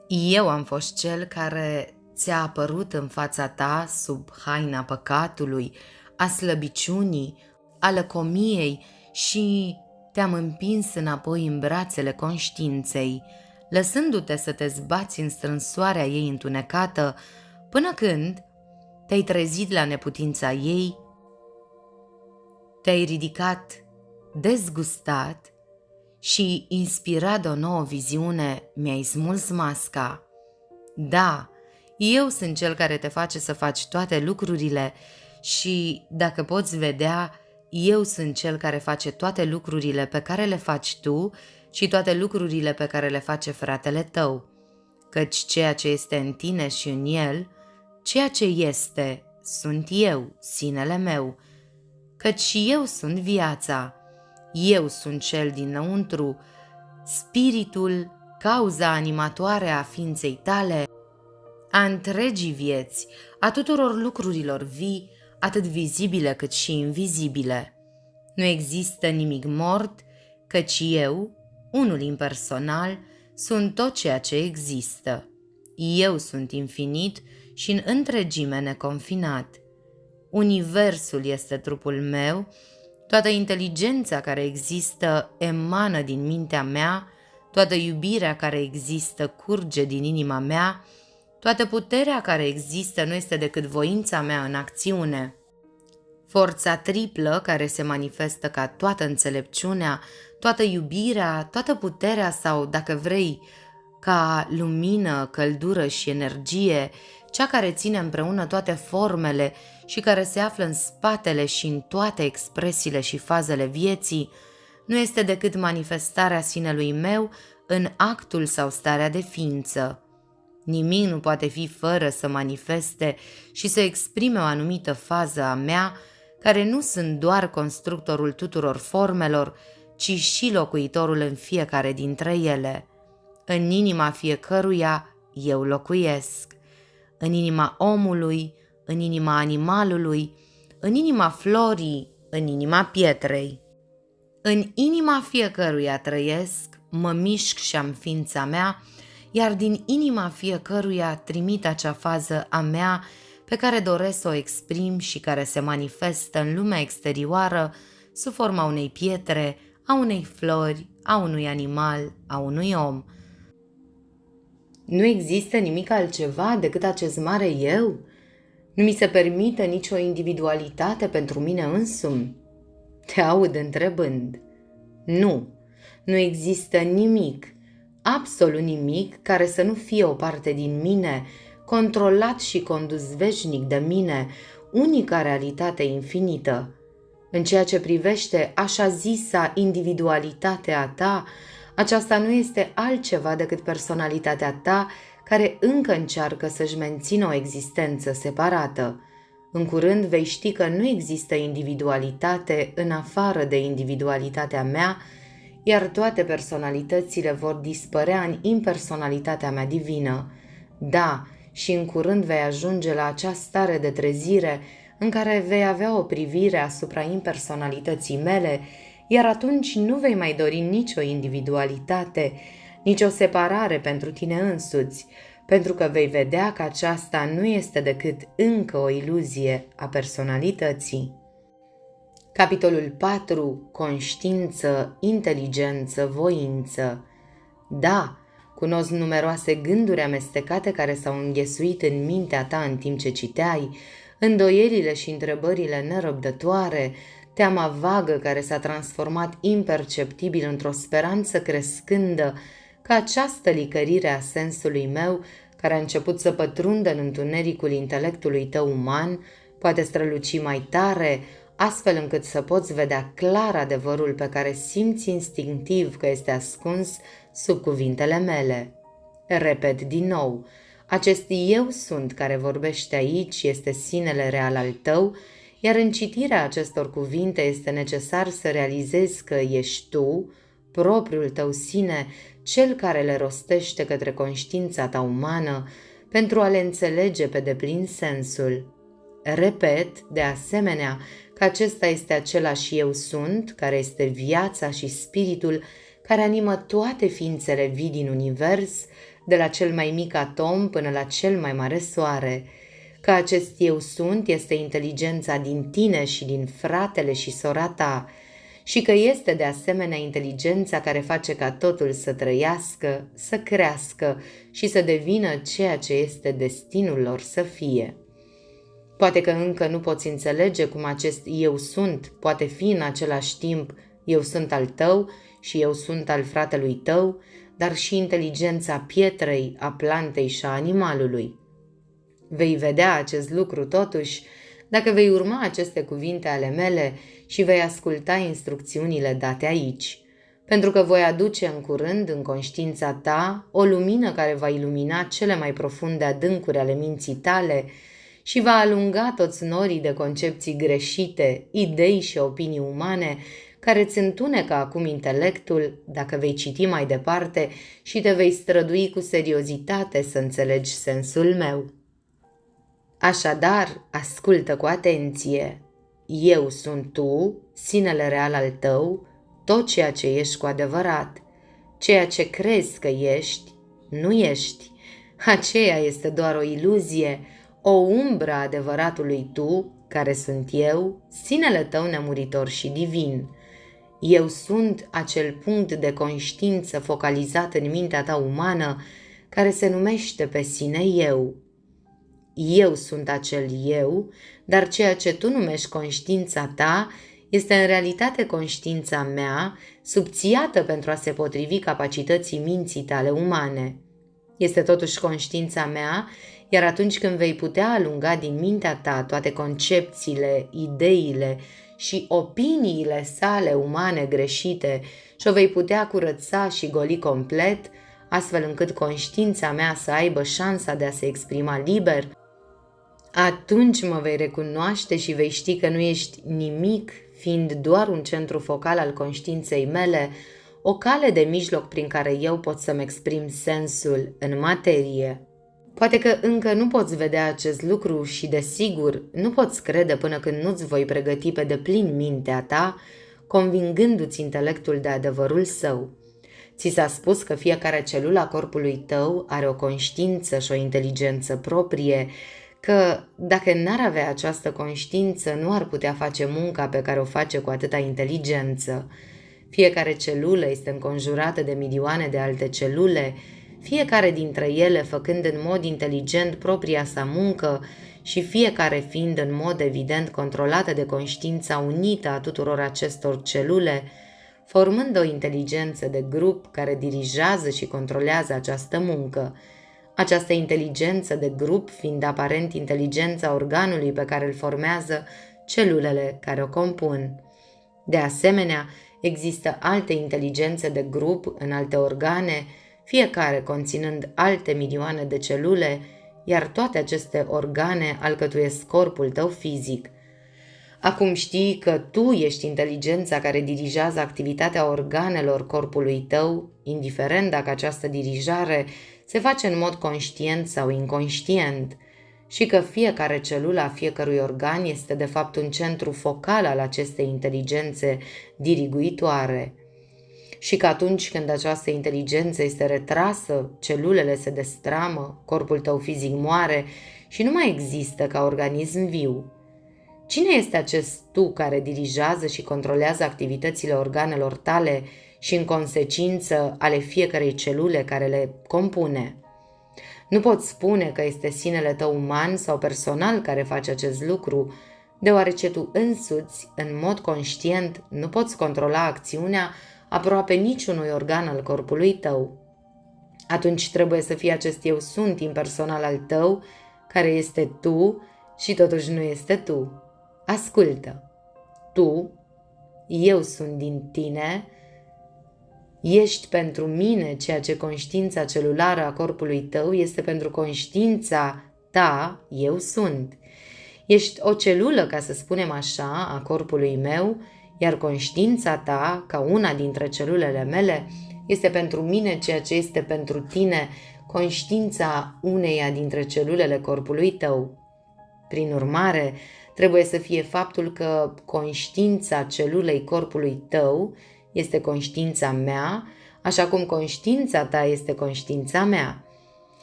Eu am fost cel care ți-a apărut în fața ta sub haina păcatului, a slăbiciunii, a lăcomiei și te-am împins înapoi în brațele conștiinței, lăsându-te să te zbați în strânsoarea ei întunecată, până când te-ai trezit la neputința ei, te-ai ridicat dezgustat și, inspirat de o nouă viziune, mi-ai smuls masca. Da, eu sunt cel care te face să faci toate lucrurile și, dacă poți vedea, eu sunt cel care face toate lucrurile pe care le faci tu și toate lucrurile pe care le face fratele tău, căci ceea ce este în tine și în el, ceea ce este, sunt eu, sinele meu, căci și eu sunt viața, eu sunt cel dinăuntru, spiritul, cauza animatoare a ființei tale, a întregii vieți, a tuturor lucrurilor vii, atât vizibile cât și invizibile. Nu există nimic mort, căci eu, unul impersonal, sunt tot ceea ce există. Eu sunt infinit și în întregime neconfinat. Universul este trupul meu, toată inteligența care există emană din mintea mea, toată iubirea care există curge din inima mea, toată puterea care există nu este decât voința mea în acțiune. Forța triplă care se manifestă ca toată înțelepciunea, toată iubirea, toată puterea sau, dacă vrei, ca lumină, căldură și energie, cea care ține împreună toate formele și care se află în spatele și în toate expresiile și fazele vieții, nu este decât manifestarea sinelui meu în actul sau starea de ființă. Nimic nu poate fi fără să manifeste și să exprime o anumită fază a mea, care nu sunt doar constructorul tuturor formelor, ci și locuitorul în fiecare dintre ele. În inima fiecăruia eu locuiesc. În inima omului, în inima animalului, în inima florii, în inima pietrei. În inima fiecăruia trăiesc, mă mișc și am ființa mea, iar din inima fiecăruia trimit acea fază a mea pe care doresc să o exprim și care se manifestă în lumea exterioară sub forma unei pietre, a unei flori, a unui animal, a unui om. Nu există nimic altceva decât acest mare eu? Nu mi se permite nicio individualitate pentru mine însumi? Te aud întrebând. Nu, nu există nimic, absolut nimic care să nu fie o parte din mine, controlat și condus veșnic de mine, unica realitate infinită. În ceea ce privește așa zisa individualitate a ta, aceasta nu este altceva decât personalitatea ta care încă încearcă să-și mențină o existență separată. În curând vei ști că nu există individualitate în afară de individualitatea mea, iar toate personalitățile vor dispărea în impersonalitatea mea divină. Da, și în curând vei ajunge la acea stare de trezire în care vei avea o privire asupra impersonalității mele, iar atunci nu vei mai dori nicio individualitate, nicio separare pentru tine însuți, pentru că vei vedea că aceasta nu este decât încă o iluzie a personalității. Capitolul 4. Conștiință, inteligență, voință. Da, cunosc numeroase gânduri amestecate care s-au înghesuit în mintea ta în timp ce citeai, îndoielile și întrebările nerăbdătoare, teama vagă care s-a transformat imperceptibil într-o speranță crescândă, că această licărire a sensului meu, care a început să pătrundă în întunericul intelectului tău uman, poate străluci mai tare, astfel încât să poți vedea clar adevărul pe care simți instinctiv că este ascuns sub cuvintele mele. Repet din nou, acest eu sunt care vorbește aici este sinele real al tău, iar în citirea acestor cuvinte este necesar să realizezi că ești tu, propriul tău sine, cel care le rostește către conștiința ta umană pentru a le înțelege pe deplin sensul. Repet, de asemenea, că acesta este același eu sunt, care este viața și spiritul care animă toate ființele vii din univers, de la cel mai mic atom până la cel mai mare soare, că acest eu sunt este inteligența din tine și din fratele și sora ta, și că este de asemenea inteligența care face ca totul să trăiască, să crească și să devină ceea ce este destinul lor să fie. Poate că încă nu poți înțelege cum acest eu sunt poate fi în același timp eu sunt al tău și eu sunt al fratelui tău, dar și inteligența pietrei, a plantei și a animalului. Vei vedea acest lucru totuși dacă vei urma aceste cuvinte ale mele și vei asculta instrucțiunile date aici, pentru că voi aduce în curând în conștiința ta o lumină care va ilumina cele mai profunde adâncuri ale minții tale și va alunga toți norii de concepții greșite, idei și opinii umane care îți întunecă acum intelectul dacă vei citi mai departe și te vei strădui cu seriozitate să înțelegi sensul meu. Așadar, ascultă cu atenție. Eu sunt tu, sinele real al tău, tot ceea ce ești cu adevărat. Ceea ce crezi că ești, nu ești. Aceea este doar o iluzie, o umbră a adevăratului tu, care sunt eu, sinele tău nemuritor și divin. Eu sunt acel punct de conștiință focalizat în mintea ta umană, care se numește pe sine eu. Eu sunt acel eu, dar ceea ce tu numești conștiința ta este în realitate conștiința mea, subțiată pentru a se potrivi capacității minții tale umane. Este totuși conștiința mea, iar atunci când vei putea alunga din mintea ta toate concepțiile, ideile și opiniile sale umane greșite și o vei putea curăța și goli complet, astfel încât conștiința mea să aibă șansa de a se exprima liber, atunci mă vei recunoaște și vei ști că nu ești nimic, fiind doar un centru focal al conștiinței mele, o cale de mijloc prin care eu pot să-mi exprim sensul în materie. Poate că încă nu poți vedea acest lucru și, desigur, nu poți crede până când nu-ți voi pregăti pe deplin mintea ta, convingându-ți intelectul de adevărul său. Ți s-a spus că fiecare celulă a corpului tău are o conștiință și o inteligență proprie, că dacă n-ar avea această conștiință, nu ar putea face munca pe care o face cu atâta inteligență. Fiecare celulă este înconjurată de milioane de alte celule, fiecare dintre ele făcând în mod inteligent propria sa muncă și fiecare fiind în mod evident controlată de conștiința unită a tuturor acestor celule, formând o inteligență de grup care dirigează și controlează această muncă. Această inteligență de grup fiind aparent inteligența organului pe care îl formează celulele care o compun. De asemenea, există alte inteligențe de grup în alte organe, fiecare conținând alte milioane de celule, iar toate aceste organe alcătuiesc corpul tău fizic. Acum știi că tu ești inteligența care dirigează activitatea organelor corpului tău, indiferent dacă această dirijare se face în mod conștient sau inconștient, și că fiecare celulă a fiecărui organ este de fapt un centru focal al acestei inteligențe diriguitoare. Și că atunci când această inteligență este retrasă, celulele se destramă, corpul tău fizic moare și nu mai există ca organism viu. Cine este acest tu care dirigează și controlează activitățile organelor tale și în consecință ale fiecărei celule care le compune? Nu poți spune că este sinele tău uman sau personal care face acest lucru, deoarece tu însuți, în mod conștient, nu poți controla acțiunea aproape niciunui organ al corpului tău. Atunci trebuie să fie acest eu sunt impersonal al tău, care este tu și totuși nu este tu. Ascultă! Tu, eu sunt din tine, ești pentru mine ceea ce conștiința celulară a corpului tău este pentru conștiința ta, eu sunt. Ești o celulă, ca să spunem așa, a corpului meu, iar conștiința ta, ca una dintre celulele mele, este pentru mine ceea ce este pentru tine conștiința uneia dintre celulele corpului tău. Prin urmare, trebuie să fie faptul că conștiința celulei corpului tău este conștiința mea, așa cum conștiința ta este conștiința mea.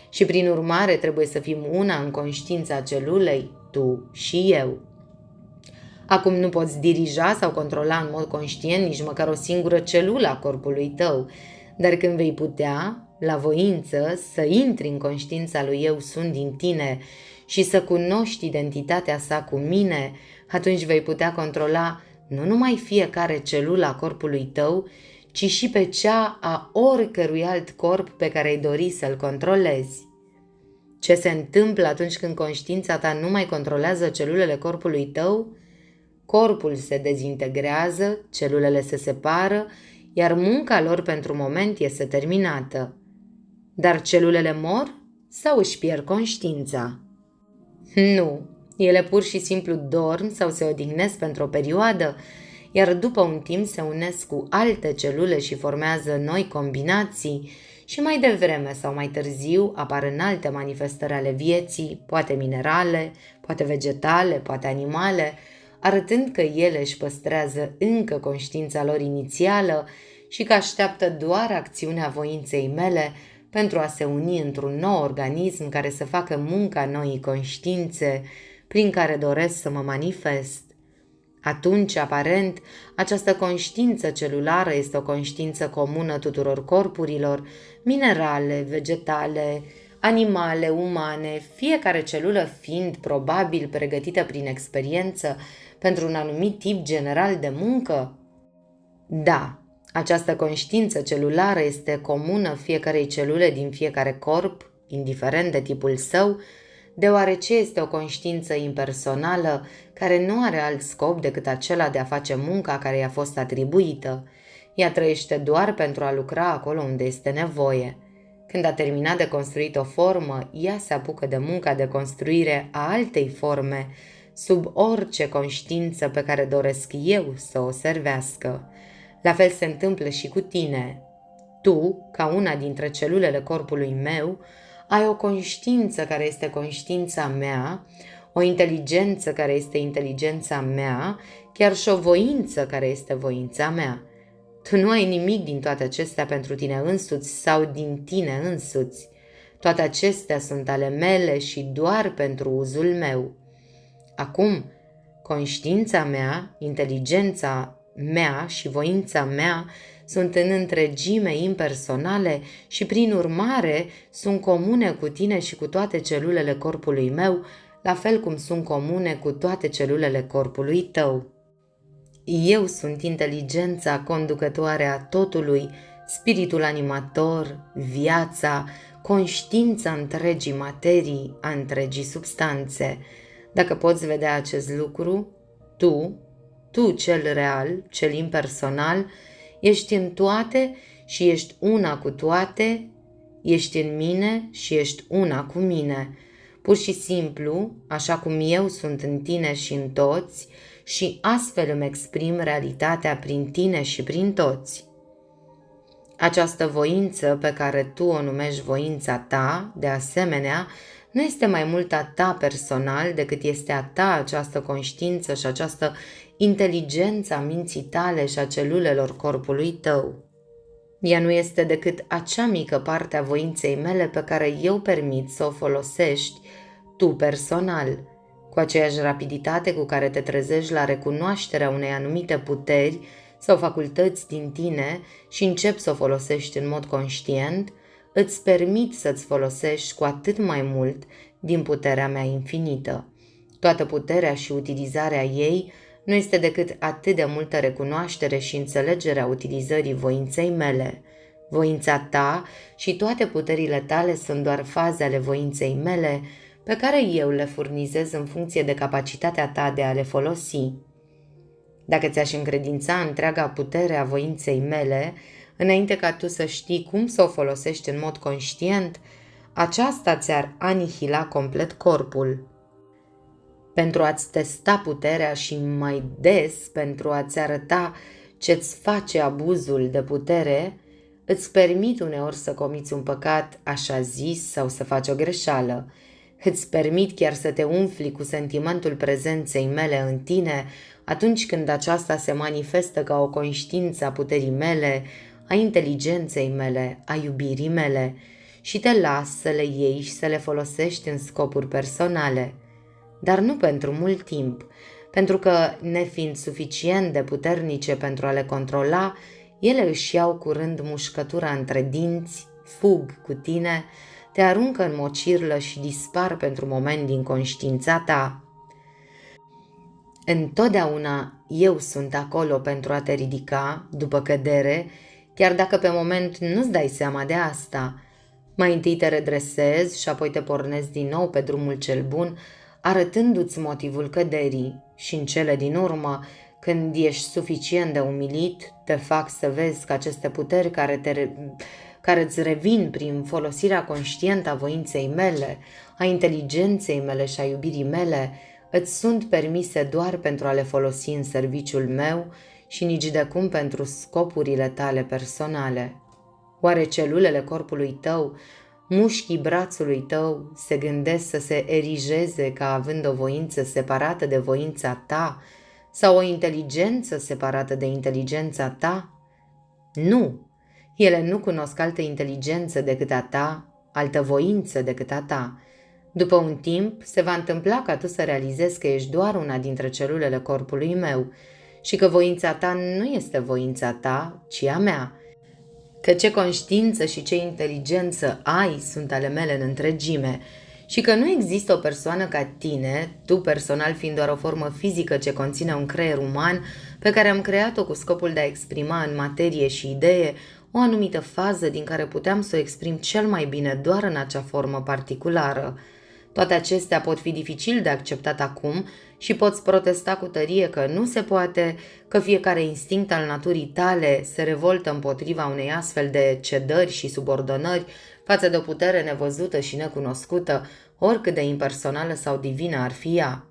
Și prin urmare trebuie să fim una în conștiința celulei, tu și eu. Acum nu poți dirija sau controla în mod conștient nici măcar o singură celulă a corpului tău, dar când vei putea, la voință, să intri în conștiința lui Eu Sunt din tine și să cunoști identitatea sa cu mine, atunci vei putea controla nu numai fiecare celulă a corpului tău, ci și pe cea a oricărui alt corp pe care ai dori să-l controlezi. Ce se întâmplă atunci când conștiința ta nu mai controlează celulele corpului tău? Corpul se dezintegrează, celulele se separă, iar munca lor pentru moment este terminată. Dar celulele mor sau își pierd conștiința? Nu, ele pur și simplu dorm sau se odihnesc pentru o perioadă, iar după un timp se unesc cu alte celule și formează noi combinații și mai devreme sau mai târziu apar în alte manifestări ale vieții, poate minerale, poate vegetale, poate animale, arătând că ele își păstrează încă conștiința lor inițială și că așteaptă doar acțiunea voinței mele pentru a se uni într-un nou organism care să facă munca noii conștiințe prin care doresc să mă manifest. Atunci, aparent, această conștiință celulară este o conștiință comună tuturor corpurilor, minerale, vegetale, animale, umane, fiecare celulă fiind probabil pregătită prin experiență pentru un anumit tip general de muncă? Da, această conștiință celulară este comună fiecarei celule din fiecare corp, indiferent de tipul său, deoarece este o conștiință impersonală care nu are alt scop decât acela de a face munca care i-a fost atribuită. Ea trăiește doar pentru a lucra acolo unde este nevoie. Când a terminat de construit o formă, ea se apucă de munca de construire a altei forme, sub orice conștiință pe care doresc eu să o servească. La fel se întâmplă și cu tine. Tu, ca una dintre celulele corpului meu, ai o conștiință care este conștiința mea, o inteligență care este inteligența mea, chiar și o voință care este voința mea. Tu nu ai nimic din toate acestea pentru tine însuți sau din tine însuți. Toate acestea sunt ale mele și doar pentru uzul meu. Acum, conștiința mea, inteligența mea și voința mea sunt în întregime impersonale și prin urmare sunt comune cu tine și cu toate celulele corpului meu, la fel cum sunt comune cu toate celulele corpului tău. Eu sunt inteligența conducătoare a totului, spiritul animator, viața, conștiința întregii materii, a întregii substanțe. Dacă poți vedea acest lucru, tu cel real, cel impersonal, ești în toate și ești una cu toate, ești în mine și ești una cu mine. Pur și simplu, așa cum eu sunt în tine și în toți, și astfel îmi exprim realitatea prin tine și prin toți. Această voință pe care tu o numești voința ta, de asemenea, nu este mai mult a ta personal decât este a ta această conștiință și această inteligență a minții tale și a celulelor corpului tău. Ea nu este decât acea mică parte a voinței mele pe care eu permit să o folosești tu personal, cu aceeași rapiditate cu care te trezești la recunoașterea unei anumite puteri sau facultăți din tine și începi să o folosești în mod conștient, îți permit să-ți folosești cu atât mai mult din puterea mea infinită. Toată puterea și utilizarea ei nu este decât atât de multă recunoaștere și înțelegerea utilizării voinței mele. Voința ta și toate puterile tale sunt doar faze ale voinței mele pe care eu le furnizez în funcție de capacitatea ta de a le folosi. Dacă ți-aș încredința întreaga putere a voinței mele, înainte ca tu să știi cum să o folosești în mod conștient, aceasta ți-ar anihila complet corpul. Pentru a-ți testa puterea și mai des pentru a-ți arăta ce-ți face abuzul de putere, îți permit uneori să comiți un păcat așa zis sau să faci o greșeală. Îți permit chiar să te umfli cu sentimentul prezenței mele în tine atunci când aceasta se manifestă ca o conștiință a puterii mele, a inteligenței mele, a iubirii mele și te las să le iei și să le folosești în scopuri personale. Dar nu pentru mult timp, pentru că, nefiind suficient de puternice pentru a le controla, ele își iau curând mușcătura între dinți, fug cu tine, te aruncă în mocirlă și dispar pentru moment din conștiința ta. Întotdeauna eu sunt acolo pentru a te ridica după cădere, chiar dacă pe moment nu-ți dai seama de asta. Mai întâi te redresezi și apoi te pornezi din nou pe drumul cel bun, arătându-ți motivul căderii și în cele din urmă, când ești suficient de umilit, te fac să vezi că aceste puteri care îți revin prin folosirea conștientă a voinței mele, a inteligenței mele și a iubirii mele, îți sunt permise doar pentru a le folosi în serviciul meu și nici de cum pentru scopurile tale personale. Oare celulele corpului tău, mușchii brațului tău se gândesc să se erigeze ca având o voință separată de voința ta sau o inteligență separată de inteligența ta? Nu! Ele nu cunosc altă inteligență decât a ta, altă voință decât a ta. După un timp, se va întâmpla ca tu să realizezi că ești doar una dintre celulele corpului meu și că voința ta nu este voința ta, ci a mea, că ce conștiință și ce inteligență ai sunt ale mele în întregime și că nu există o persoană ca tine, tu personal fiind doar o formă fizică ce conține un creier uman pe care am creat-o cu scopul de a exprima în materie și idee o anumită fază din care puteam să o exprim cel mai bine doar în acea formă particulară. Toate acestea pot fi dificil de acceptat acum și poți protesta cu tărie că nu se poate, că fiecare instinct al naturii tale se revoltă împotriva unei astfel de cedări și subordonări față de o putere nevăzută și necunoscută, oricât de impersonală sau divină ar fi ea.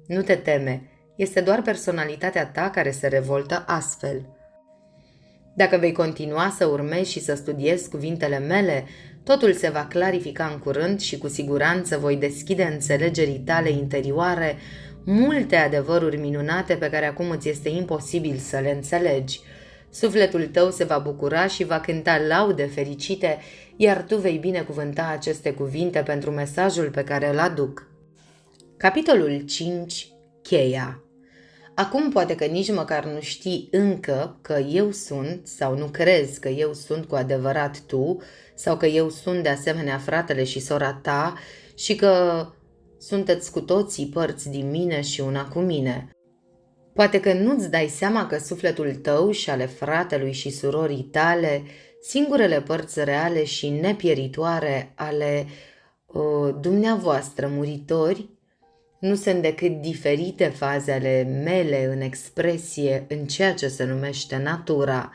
Nu te teme, este doar personalitatea ta care se revoltă astfel. Dacă vei continua să urmezi și să studiezi cuvintele mele, totul se va clarifica în curând și cu siguranță voi deschide înțelegerii tale interioare multe adevăruri minunate pe care acum îți este imposibil să le înțelegi. Sufletul tău se va bucura și va cânta laude fericite, iar tu vei binecuvânta aceste cuvinte pentru mesajul pe care îl aduc. Capitolul 5. Cheia. Acum poate că nici măcar nu știi încă că eu sunt sau nu crezi că eu sunt cu adevărat tu sau că eu sunt de asemenea fratele și sora ta și că sunteți cu toții părți din mine și una cu mine. Poate că nu-ți dai seama că sufletul tău și ale fratelui și surorii tale, singurele părți reale și nepieritoare ale dumneavoastră muritori, nu sunt decât diferite faze ale mele în expresie în ceea ce se numește natura.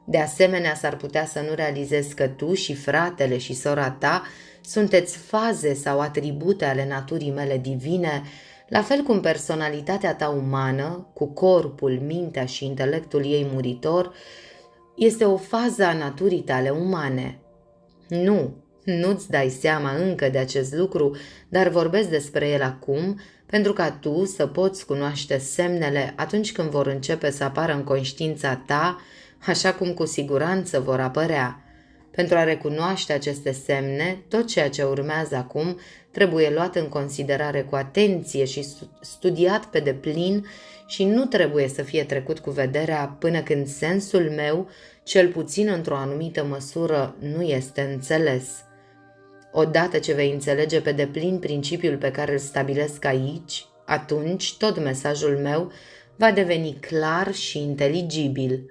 De asemenea, s-ar putea să nu realizezi că tu și fratele și sora ta sunteți faze sau atribute ale naturii mele divine, la fel cum personalitatea ta umană, cu corpul, mintea și intelectul ei muritor, este o fază a naturii tale umane. Nu-ți dai seama încă de acest lucru, dar vorbesc despre el acum, pentru ca tu să poți cunoaște semnele atunci când vor începe să apară în conștiința ta, așa cum cu siguranță vor apărea. Pentru a recunoaște aceste semne, tot ceea ce urmează acum trebuie luat în considerare cu atenție și studiat pe deplin și nu trebuie să fie trecut cu vederea până când sensul meu, cel puțin într-o anumită măsură, nu este înțeles. Odată ce vei înțelege pe deplin principiul pe care îl stabilesc aici, atunci tot mesajul meu va deveni clar și inteligibil.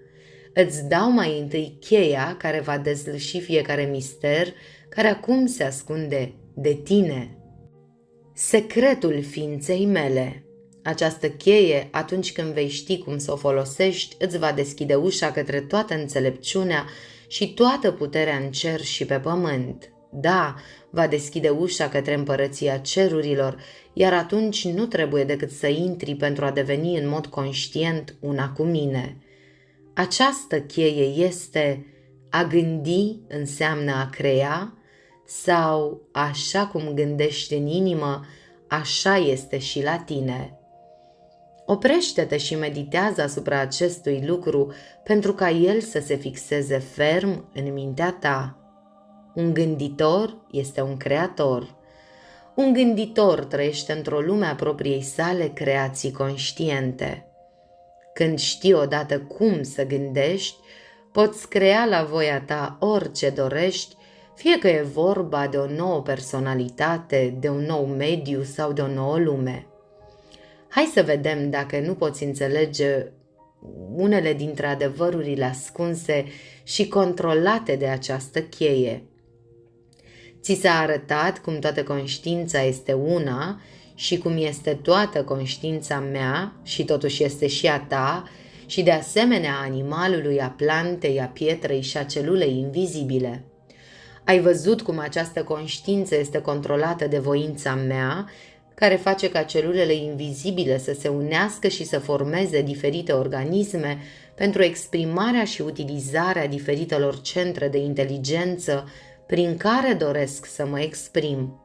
Îți dau mai întâi cheia care va dezluși fiecare mister care acum se ascunde de tine. Secretul ființei mele. Această cheie, atunci când vei ști cum să o folosești, îți va deschide ușa către toată înțelepciunea și toată puterea în cer și pe pământ. Da, va deschide ușa către împărăția cerurilor, iar atunci nu trebuie decât să intri pentru a deveni în mod conștient una cu mine. Această cheie este: a gândi înseamnă a crea, sau așa cum gândești în inimă, așa este și la tine. Oprește-te și meditează asupra acestui lucru pentru ca el să se fixeze ferm în mintea ta. Un gânditor este un creator. Un gânditor trăiește într-o lume a propriei sale creații conștiente. Când știi odată cum să gândești, poți crea la voia ta orice dorești, fie că e vorba de o nouă personalitate, de un nou mediu sau de o nouă lume. Hai să vedem dacă nu poți înțelege unele dintre adevărurile ascunse și controlate de această cheie. Ți s-a arătat cum toată conștiința este una și cum este toată conștiința mea și totuși este și a ta și de asemenea a animalului, a plantei, a pietrei și a celulei invizibile. Ai văzut cum această conștiință este controlată de voința mea, care face ca celulele invizibile să se unească și să formeze diferite organisme pentru exprimarea și utilizarea diferitelor centre de inteligență prin care doresc să mă exprim.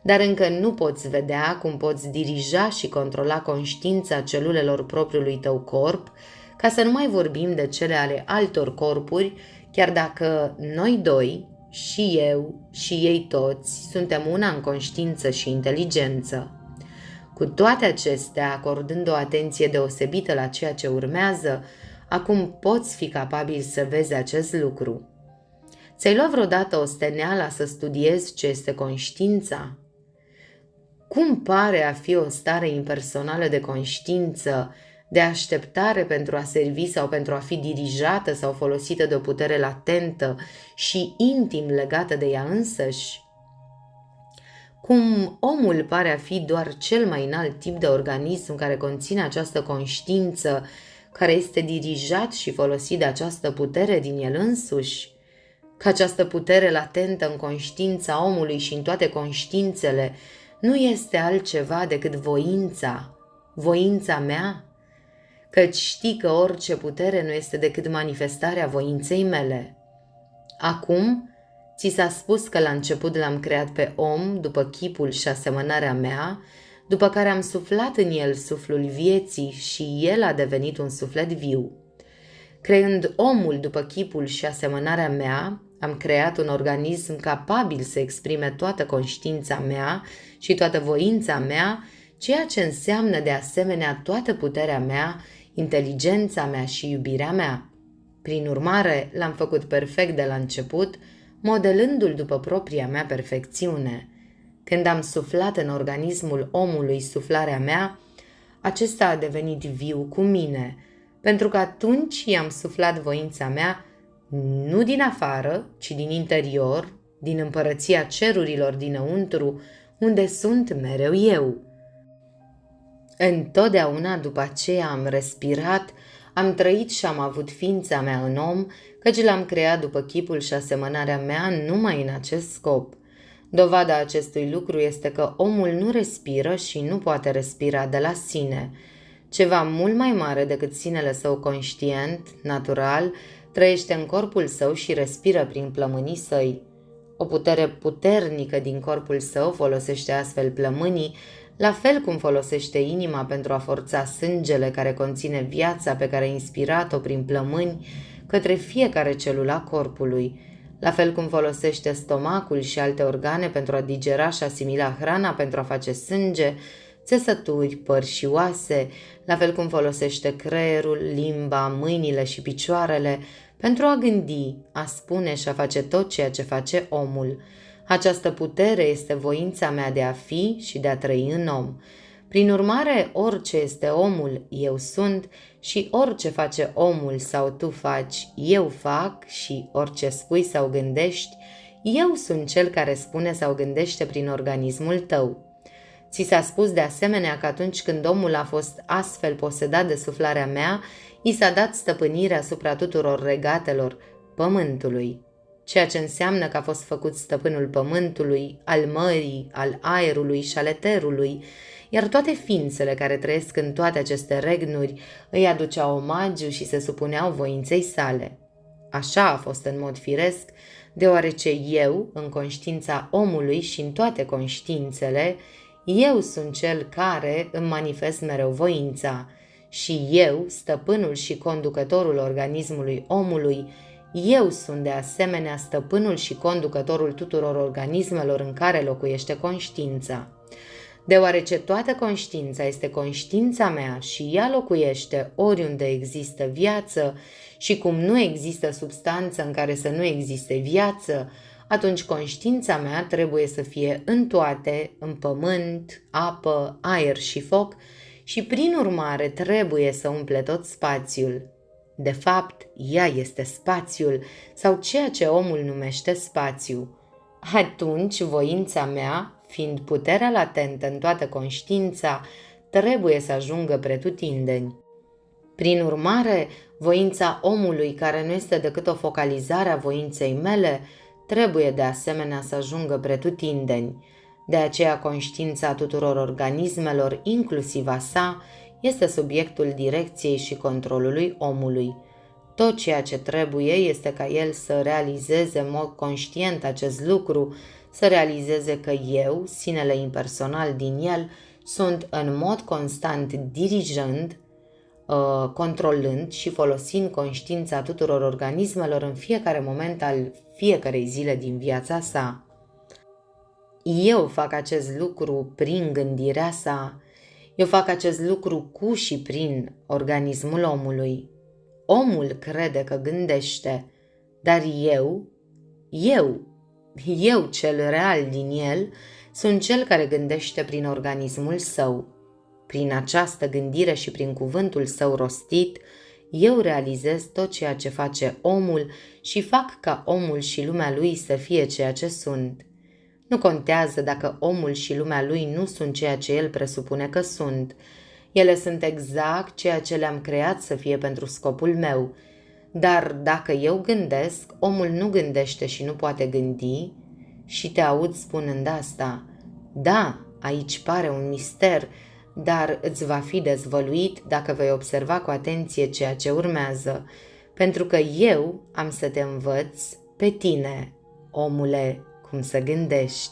Dar încă nu poți vedea cum poți dirija și controla conștiința celulelor propriului tău corp, ca să nu mai vorbim de cele ale altor corpuri, chiar dacă noi doi, și eu și ei toți, suntem una în conștiință și inteligență. Cu toate acestea, acordând o atenție deosebită la ceea ce urmează, acum poți fi capabil să vezi acest lucru. Ți-ai luat vreodată o steneală să studiezi ce este conștiința? Cum pare a fi o stare impersonală de conștiință, de așteptare pentru a servi sau pentru a fi dirijată sau folosită de o putere latentă și intim legată de ea însăși? Cum omul pare a fi doar cel mai înalt tip de organism care conține această conștiință, care este dirijat și folosit de această putere din el însuși? Că această putere latentă în conștiința omului și în toate conștiințele nu este altceva decât voința mea? Căci știi că orice putere nu este decât manifestarea voinței mele. Acum, ți s-a spus că la început l-am creat pe om după chipul și asemănarea mea, după care am suflat în el suflul vieții și el a devenit un suflet viu. Creând omul după chipul și asemănarea mea, am creat un organism capabil să exprime toată conștiința mea și toată voința mea, ceea ce înseamnă de asemenea toată puterea mea, inteligența mea și iubirea mea. Prin urmare, l-am făcut perfect de la început, modelându-l după propria mea perfecțiune. Când am suflat în organismul omului suflarea mea, acesta a devenit viu cu mine, pentru că atunci i-am suflat voința mea, nu din afară, ci din interior, din împărăția cerurilor dinăuntru, unde sunt mereu eu. Întotdeauna după aceea am respirat, am trăit și am avut ființa mea în om, căci l-am creat după chipul și asemănarea mea numai în acest scop. Dovada acestui lucru este că omul nu respiră și nu poate respira de la sine. Ceva mult mai mare decât sinele său conștient, natural, trăiește în corpul său și respiră prin plămânii săi. O putere puternică din corpul său folosește astfel plămânii, la fel cum folosește inima pentru a forța sângele care conține viața pe care a inspirat-o prin plămâni către fiecare celulă a corpului, la fel cum folosește stomacul și alte organe pentru a digera și asimila hrana pentru a face sânge, țesături, păr și oase, la fel cum folosește creierul, limba, mâinile și picioarele pentru a gândi, a spune și a face tot ceea ce face omul. Această putere este voința mea de a fi și de a trăi în om. Prin urmare, orice este omul, eu sunt, și orice face omul sau tu faci, eu fac, și orice spui sau gândești, eu sunt cel care spune sau gândește prin organismul tău. Ți s-a spus de asemenea că atunci când omul a fost astfel posedat de suflarea mea, i s-a dat stăpânirea asupra tuturor regatelor pământului, ceea ce înseamnă că a fost făcut stăpânul pământului, al mării, al aerului și al eterului, iar toate ființele care trăiesc în toate aceste regnuri îi aduceau omagiu și se supuneau voinței sale. Așa a fost în mod firesc, deoarece eu, în conștiința omului și în toate conștiințele, Eu sunt cel care îmi manifest mereu voința și eu, stăpânul și conducătorul organismului omului, eu sunt de asemenea stăpânul și conducătorul tuturor organismelor în care locuiește conștiința. Deoarece toată conștiința este conștiința mea și ea locuiește oriunde există viață și cum nu există substanță în care să nu existe viață, atunci conștiința mea trebuie să fie în toate, în pământ, apă, aer și foc și prin urmare trebuie să umple tot spațiul. De fapt, ea este spațiul sau ceea ce omul numește spațiu. Atunci, voința mea, fiind puterea latentă în toată conștiința, trebuie să ajungă pretutindeni. Prin urmare, voința omului, care nu este decât o focalizare a voinței mele, trebuie de asemenea să ajungă pretutindeni. De aceea conștiința tuturor organismelor, inclusiv a sa, este subiectul direcției și controlului omului. Tot ceea ce trebuie este ca el să realizeze în mod conștient acest lucru, să realizeze că eu, sinele impersonal din el, sunt în mod constant dirijând, controlând și folosind conștiința tuturor organismelor în fiecare moment al fiecarei zile din viața sa. Eu fac acest lucru prin gândirea sa, eu fac acest lucru cu și prin organismul omului. Omul crede că gândește, dar eu cel real din el, sunt cel care gândește prin organismul său. Prin această gândire și prin cuvântul său rostit, eu realizez tot ceea ce face omul și fac ca omul și lumea lui să fie ceea ce sunt. Nu contează dacă omul și lumea lui nu sunt ceea ce el presupune că sunt. Ele sunt exact ceea ce le-am creat să fie pentru scopul meu. Dar dacă eu gândesc, omul nu gândește și nu poate gândi, și te aud spunând asta. Da, aici pare un mister, dar îți va fi dezvăluit dacă vei observa cu atenție ceea ce urmează, pentru că eu am să te învăț pe tine, omule, cum să gândești.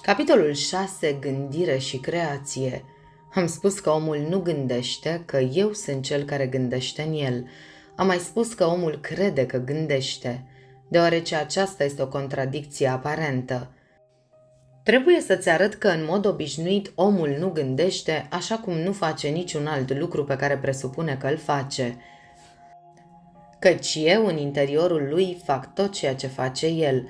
Capitolul 6. Gândire și creație. Am spus că omul nu gândește, că eu sunt cel care gândește în el. Am mai spus că omul crede că gândește, deoarece aceasta este o contradicție aparentă. Trebuie să-ți arăt că în mod obișnuit omul nu gândește, așa cum nu face niciun alt lucru pe care presupune că îl face. Căci eu în interiorul lui fac tot ceea ce face el,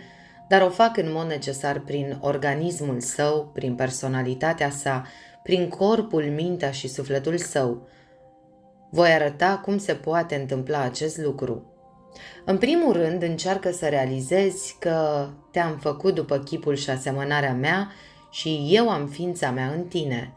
dar o fac în mod necesar prin organismul său, prin personalitatea sa, prin corpul, mintea și sufletul său. Voi arăta cum se poate întâmpla acest lucru. În primul rând, încearcă să realizezi că te-am făcut după chipul și asemănarea mea și eu am ființa mea în tine.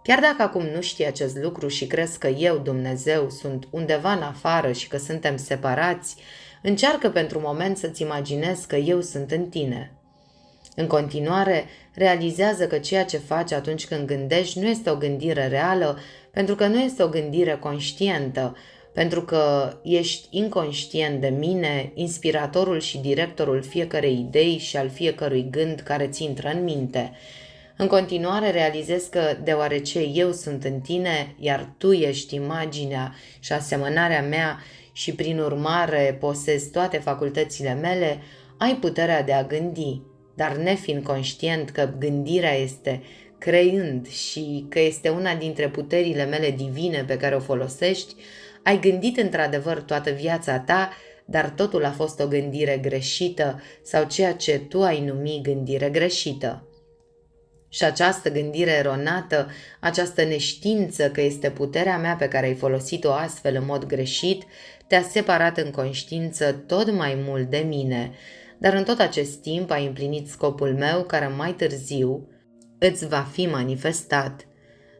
Chiar dacă acum nu știi acest lucru și crezi că eu, Dumnezeu, sunt undeva în afară și că suntem separați, încearcă pentru moment să-ți imaginezi că eu sunt în tine. În continuare, realizează că ceea ce faci atunci când gândești nu este o gândire reală, pentru că nu este o gândire conștientă, pentru că ești inconștient de mine, inspiratorul și directorul fiecărei idei și al fiecărui gând care ți intră în minte. În continuare, realizezi că deoarece eu sunt în tine, iar tu ești imaginea și asemănarea mea și prin urmare posezi toate facultățile mele, ai puterea de a gândi, dar nefiind conștient că gândirea este creând și că este una dintre puterile mele divine pe care o folosești, ai gândit într-adevăr toată viața ta, dar totul a fost o gândire greșită sau ceea ce tu ai numit gândire greșită. Și această gândire eronată, această neștiință că este puterea mea pe care ai folosit-o astfel în mod greșit, te-a separat în conștiință tot mai mult de mine, dar în tot acest timp ai împlinit scopul meu care mai târziu îți va fi manifestat.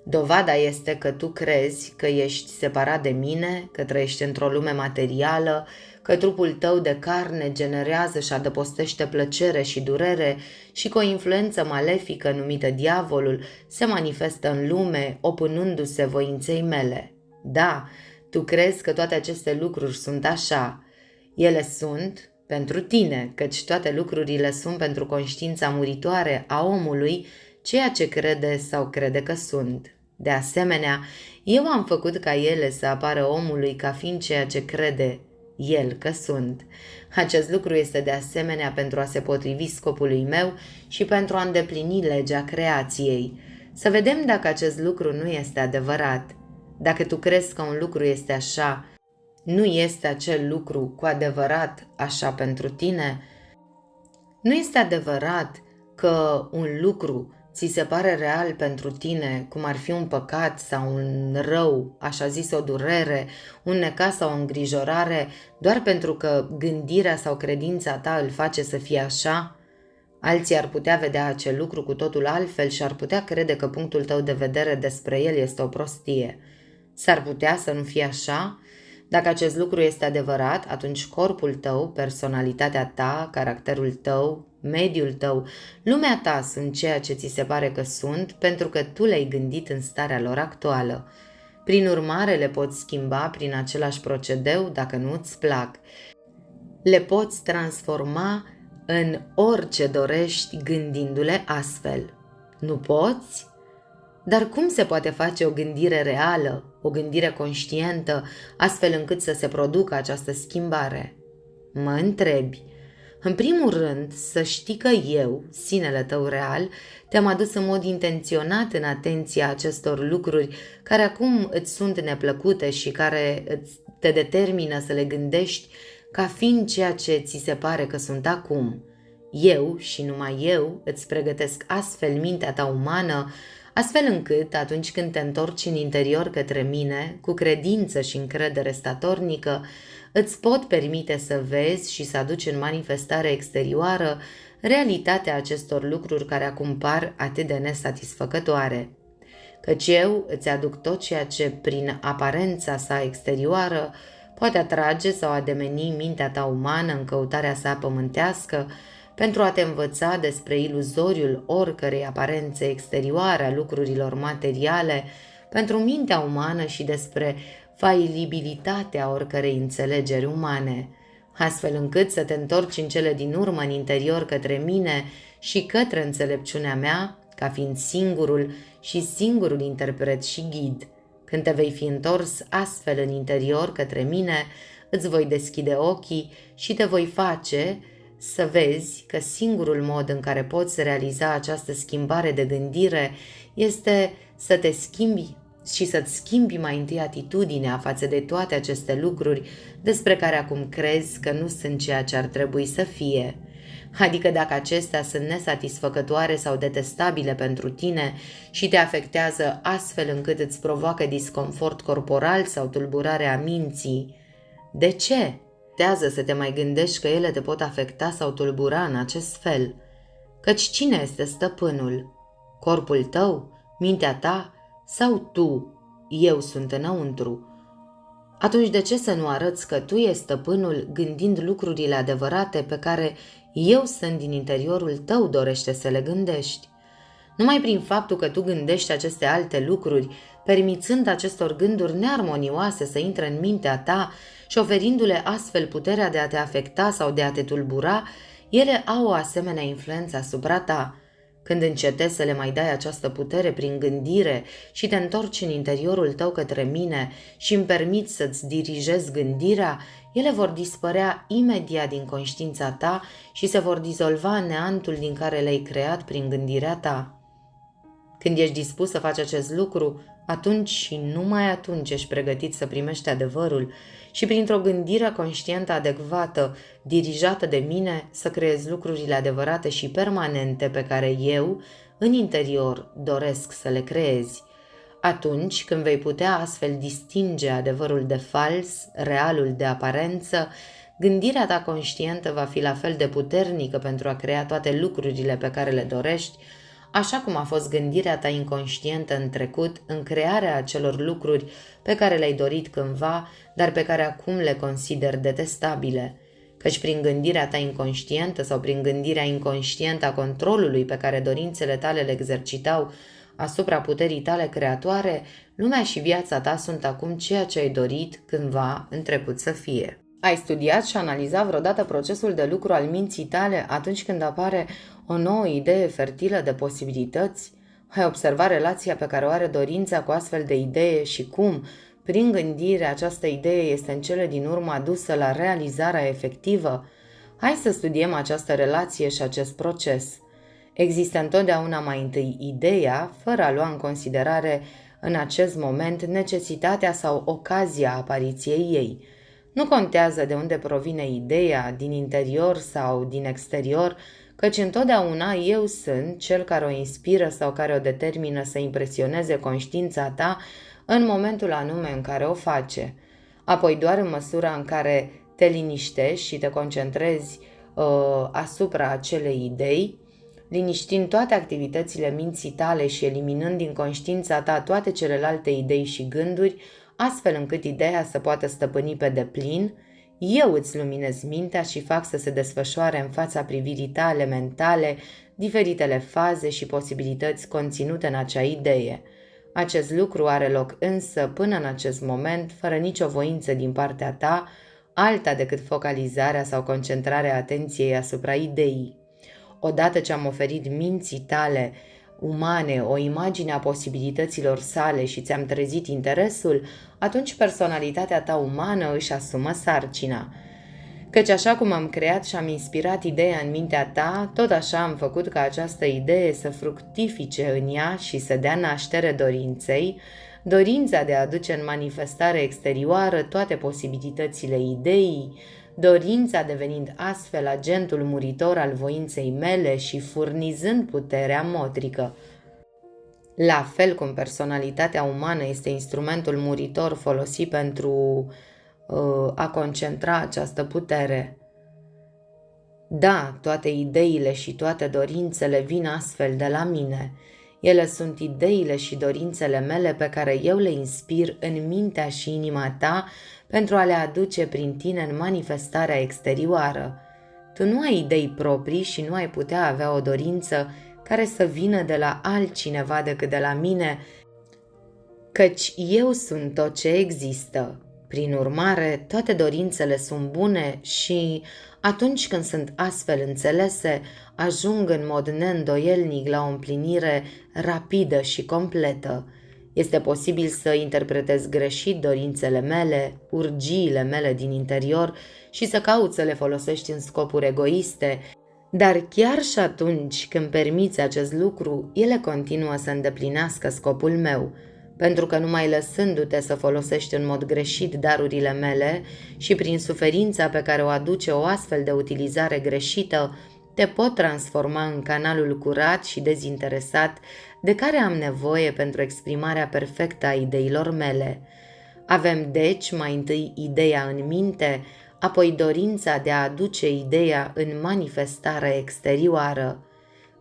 Dovada este că tu crezi că ești separat de mine, că trăiești într-o lume materială, că trupul tău de carne generează și adăpostește plăcere și durere și că o influență malefică numită diavolul se manifestă în lume, opunându-se voinței mele. Da, tu crezi că toate aceste lucruri sunt așa. Ele sunt pentru tine, căci toate lucrurile sunt pentru conștiința muritoare a omului, ceea ce crede sau crede că sunt. De asemenea, eu am făcut ca ele să apară omului ca fiind ceea ce crede el că sunt. Acest lucru este de asemenea pentru a se potrivi scopului meu și pentru a îndeplini legea creației. Să vedem dacă acest lucru nu este adevărat. Dacă tu crezi că un lucru este așa, nu este acel lucru cu adevărat așa pentru tine? Nu este adevărat că un lucru ți se pare real pentru tine, cum ar fi un păcat sau un rău, așa zis o durere, un necaz sau o îngrijorare, doar pentru că gândirea sau credința ta îl face să fie așa? Alții ar putea vedea acel lucru cu totul altfel și ar putea crede că punctul tău de vedere despre el este o prostie. S-ar putea să nu fie așa? Dacă acest lucru este adevărat, atunci corpul tău, personalitatea ta, caracterul tău, mediul tău, lumea ta sunt ceea ce ți se pare că sunt pentru că tu le-ai gândit în starea lor actuală. Prin urmare, le poți schimba prin același procedeu dacă nu îți plac. Le poți transforma în orice dorești gândindu-le astfel. Nu poți? Dar cum se poate face o gândire reală, o gândire conștientă, astfel încât să se producă această schimbare? Mă întrebi. În primul rând, să știi că eu, sinele tău real, te-am adus în mod intenționat în atenția acestor lucruri care acum îți sunt neplăcute și care te determină să le gândești ca fiind ceea ce ți se pare că sunt acum. Eu și numai eu îți pregătesc astfel mintea ta umană, astfel încât, atunci când te întorci în interior către mine, cu credință și încredere statornică, îți pot permite să vezi și să aduci în manifestare exterioară realitatea acestor lucruri care acum par atât de nesatisfăcătoare. Căci eu îți aduc tot ceea ce, prin aparența sa exterioară, poate atrage sau ademeni mintea ta umană în căutarea sa pământească, pentru a te învăța despre iluzoriul oricărei aparențe exterioare a lucrurilor materiale pentru mintea umană și despre failibilitatea oricărei înțelegeri umane, astfel încât să te întorci în cele din urmă în interior către mine și către înțelepciunea mea, ca fiind singurul și singurul interpret și ghid. Când te vei fi întors astfel în interior către mine, îți voi deschide ochii și te voi face să vezi că singurul mod în care poți realiza această schimbare de gândire este să te schimbi și să-ți schimbi mai întâi atitudinea față de toate aceste lucruri despre care acum crezi că nu sunt ceea ce ar trebui să fie. Adică dacă acestea sunt nesatisfăcătoare sau detestabile pentru tine și te afectează astfel încât îți provoacă disconfort corporal sau tulburare a minții, de ce? Tează să te mai gândești că ele te pot afecta sau tulbura în acest fel. Căci cine este stăpânul? Corpul tău? Mintea ta? Sau tu? Eu sunt înăuntru. Atunci de ce să nu arăți că tu ești stăpânul gândind lucrurile adevărate pe care eu sunt din interiorul tău dorește să le gândești? Numai prin faptul că tu gândești aceste alte lucruri, permițând acestor gânduri nearmonioase să intre în mintea ta și oferindu-le astfel puterea de a te afecta sau de a te tulbura, ele au o asemenea influență asupra ta. Când încetezi să le mai dai această putere prin gândire și te întorci în interiorul tău către mine și îmi permiți să-ți dirigezi gândirea, ele vor dispărea imediat din conștiința ta și se vor dizolva în neantul din care le-ai creat prin gândirea ta. Când ești dispus să faci acest lucru, atunci și numai atunci ești pregătit să primești adevărul și printr-o gândire conștientă adecvată, dirijată de mine, să creezi lucrurile adevărate și permanente pe care eu, în interior, doresc să le creezi. Atunci când vei putea astfel distinge adevărul de fals, realul de aparență, gândirea ta conștientă va fi la fel de puternică pentru a crea toate lucrurile pe care le dorești, așa cum a fost gândirea ta inconștientă în trecut în crearea acelor lucruri pe care le-ai dorit cândva, dar pe care acum le consideri detestabile. Căci prin gândirea ta inconștientă sau prin gândirea inconștientă a controlului pe care dorințele tale le exercitau asupra puterii tale creatoare, lumea și viața ta sunt acum ceea ce ai dorit cândva în trecut să fie. Ai studiat și analizat vreodată procesul de lucru al minții tale atunci când apare o nouă idee fertilă de posibilități? Ai observat relația pe care o are dorința cu astfel de idee și cum, prin gândire, această idee este în cele din urmă adusă la realizarea efectivă? Hai să studiem această relație și acest proces. Există întotdeauna mai întâi ideea, fără a lua în considerare în acest moment necesitatea sau ocazia apariției ei. Nu contează de unde provine ideea, din interior sau din exterior, căci întotdeauna eu sunt cel care o inspiră sau care o determină să impresioneze conștiința ta în momentul anume în care o face. Apoi doar în măsura în care te liniștești și te concentrezi asupra acelei idei, liniștind toate activitățile minții tale și eliminând din conștiința ta toate celelalte idei și gânduri, astfel încât ideea să poată stăpâni pe deplin, eu îți luminez mintea și fac să se desfășoare în fața privirii tale mentale diferitele faze și posibilități conținute în acea idee. Acest lucru are loc însă până în acest moment, fără nicio voință din partea ta, alta decât focalizarea sau concentrarea atenției asupra ideii. Odată ce am oferit minții tale umane o imagine a posibilităților sale și ți-am trezit interesul, atunci personalitatea ta umană își asumă sarcina. Căci așa cum am creat și am inspirat ideea în mintea ta, tot așa am făcut ca această idee să fructifice în ea și să dea naștere dorinței, dorința de a aduce în manifestare exterioară toate posibilitățile ideii, dorința devenind astfel agentul muritor al voinței mele și furnizând puterea motrică. La fel cum personalitatea umană este instrumentul muritor folosit pentru a concentra această putere. Da, toate ideile și toate dorințele vin astfel de la mine. Ele sunt ideile și dorințele mele pe care eu le inspir în mintea și inima ta pentru a le aduce prin tine în manifestarea exterioară. Tu nu ai idei proprii și nu ai putea avea o dorință care să vină de la altcineva decât de la mine, căci eu sunt tot ce există. Prin urmare, toate dorințele sunt bune și, atunci când sunt astfel înțelese, ajung în mod neîndoielnic la o împlinire rapidă și completă. Este posibil să interpretez greșit dorințele mele, urgiile mele din interior și să cauți să le folosești în scopuri egoiste, dar chiar și atunci când permiți acest lucru, ele continuă să îndeplinească scopul meu, pentru că numai lăsându-te să folosești în mod greșit darurile mele și prin suferința pe care o aduce o astfel de utilizare greșită, te pot transforma în canalul curat și dezinteresat de care am nevoie pentru exprimarea perfectă a ideilor mele. Avem deci mai întâi ideea în minte, apoi dorința de a aduce ideea în manifestare exterioară.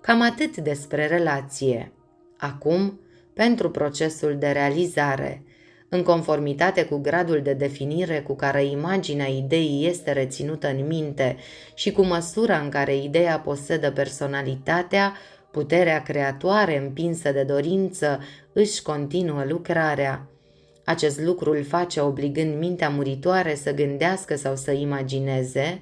Cam atât despre relație. Acum, pentru procesul de realizare, în conformitate cu gradul de definire cu care imaginea ideii este reținută în minte și cu măsura în care ideea posedă personalitatea, puterea creatoare împinsă de dorință își continuă lucrarea. Acest lucru îl face obligând mintea muritoare să gândească sau să imagineze,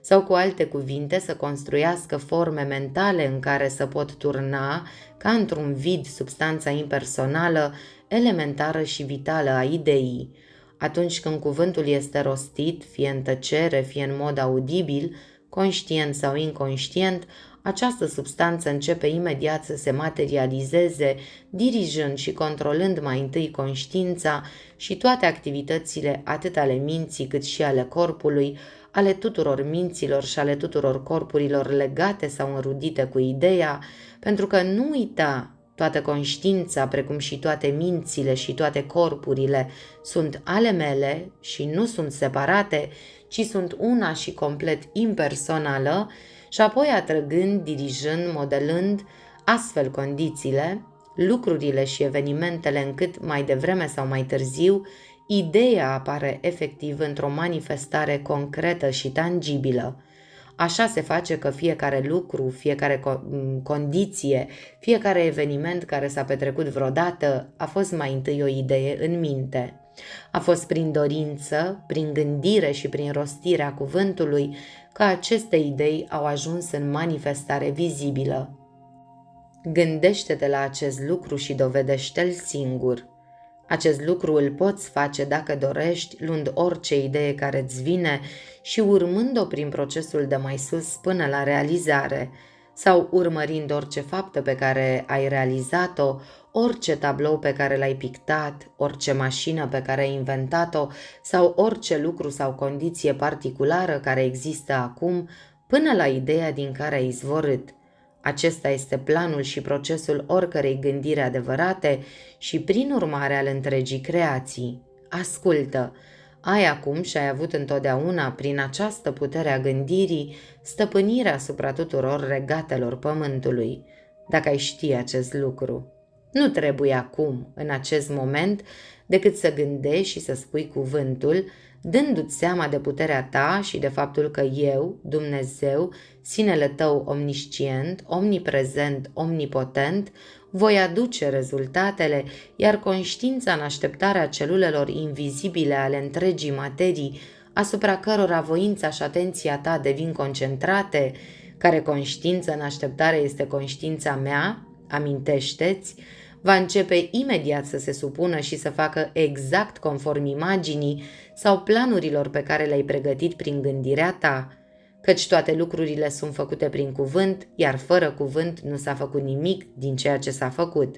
sau cu alte cuvinte să construiască forme mentale în care să pot turna, ca într-un vid, substanța impersonală, elementară și vitală a ideii. Atunci când cuvântul este rostit, fie în tăcere, fie în mod audibil, conștient sau inconștient, această substanță începe imediat să se materializeze, dirijând și controlând mai întâi conștiința și toate activitățile atât ale minții cât și ale corpului, ale tuturor minților și ale tuturor corpurilor legate sau înrudite cu ideea, pentru că nu uita, toată conștiința, precum și toate mințile și toate corpurile, sunt ale mele și nu sunt separate, ci sunt una și complet impersonală, și apoi atrăgând, dirijând, modelând astfel condițiile, lucrurile și evenimentele încât mai devreme sau mai târziu, ideea apare efectiv într-o manifestare concretă și tangibilă. Așa se face că fiecare lucru, fiecare condiție, fiecare eveniment care s-a petrecut vreodată a fost mai întâi o idee în minte. A fost prin dorință, prin gândire și prin rostirea cuvântului că aceste idei au ajuns în manifestare vizibilă. Gândește-te la acest lucru și dovedește-l singur. Acest lucru îl poți face dacă dorești, luând orice idee care îți vine și urmând-o prin procesul de mai sus până la realizare, sau urmărind orice faptă pe care ai realizat-o, orice tablou pe care l-ai pictat, orice mașină pe care ai inventat-o sau orice lucru sau condiție particulară care există acum, până la ideea din care ai izvorât. Acesta este planul și procesul oricărei gândiri adevărate și prin urmare al întregii creații. Ascultă! Ai acum și ai avut întotdeauna, prin această putere a gândirii, stăpânirea asupra tuturor regatelor pământului. Dacă ai ști acest lucru, nu trebuie acum, în acest moment, decât să gândești și să spui cuvântul, dându-ți seama de puterea ta și de faptul că eu, Dumnezeu, sinele tău omniscient, omniprezent, omnipotent, voi aduce rezultatele, iar conștiința în așteptarea celulelor invizibile ale întregii materii, asupra cărora voința și atenția ta devin concentrate, care conștiință în așteptare este conștiința mea, amintește-ți, va începe imediat să se supună și să facă exact conform imaginii sau planurilor pe care le-ai pregătit prin gândirea ta, căci toate lucrurile sunt făcute prin cuvânt, iar fără cuvânt nu s-a făcut nimic din ceea ce s-a făcut.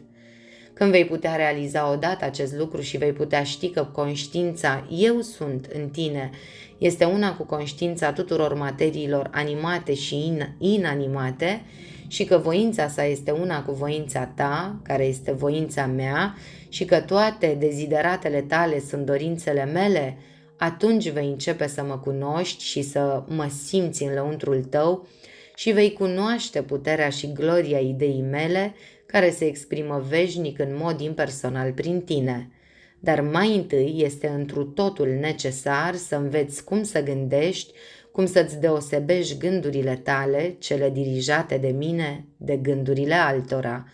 Când vei putea realiza odată acest lucru și vei putea ști că conștiința eu sunt în tine este una cu conștiința tuturor materiilor animate și inanimate și că voința sa este una cu voința ta, care este voința mea, și că toate dezideratele tale sunt dorințele mele, atunci vei începe să mă cunoști și să mă simți în lăuntrul tău și vei cunoaște puterea și gloria ideii mele, care se exprimă veșnic în mod impersonal prin tine. Dar mai întâi este întru totul necesar să înveți cum să gândești, cum să-ți deosebești gândurile tale, cele dirijate de mine, de gândurile altora,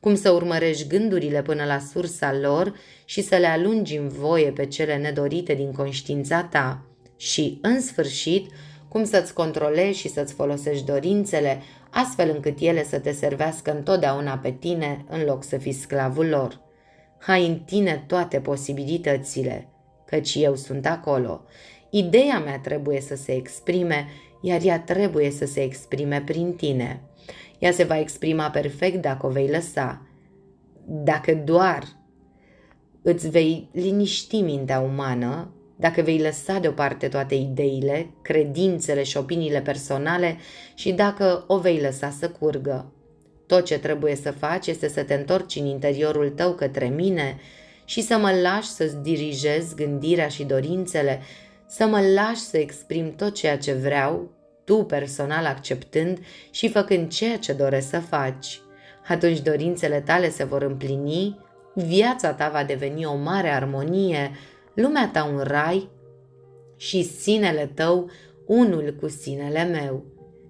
cum să urmărești gândurile până la sursa lor și să le alungi în voie pe cele nedorite din conștiința ta și, în sfârșit, cum să-ți controlezi și să-ți folosești dorințele, astfel încât ele să te servească întotdeauna pe tine în loc să fii sclavul lor. Ai în tine toate posibilitățile, căci eu sunt acolo. Ideea mea trebuie să se exprime, iar ea trebuie să se exprime prin tine. Ea se va exprima perfect dacă o vei lăsa. Dacă doar îți vei liniști mintea umană, dacă vei lăsa deoparte toate ideile, credințele și opiniile personale și dacă o vei lăsa să curgă. Tot ce trebuie să faci este să te întorci în interiorul tău către mine și să mă lași să-ți dirijez gândirea și dorințele, să mă lași să exprim tot ceea ce vreau, tu personal acceptând și făcând ceea ce doresc să faci. Atunci dorințele tale se vor împlini, viața ta va deveni o mare armonie, lumea ta un rai și sinele tău unul cu sinele meu.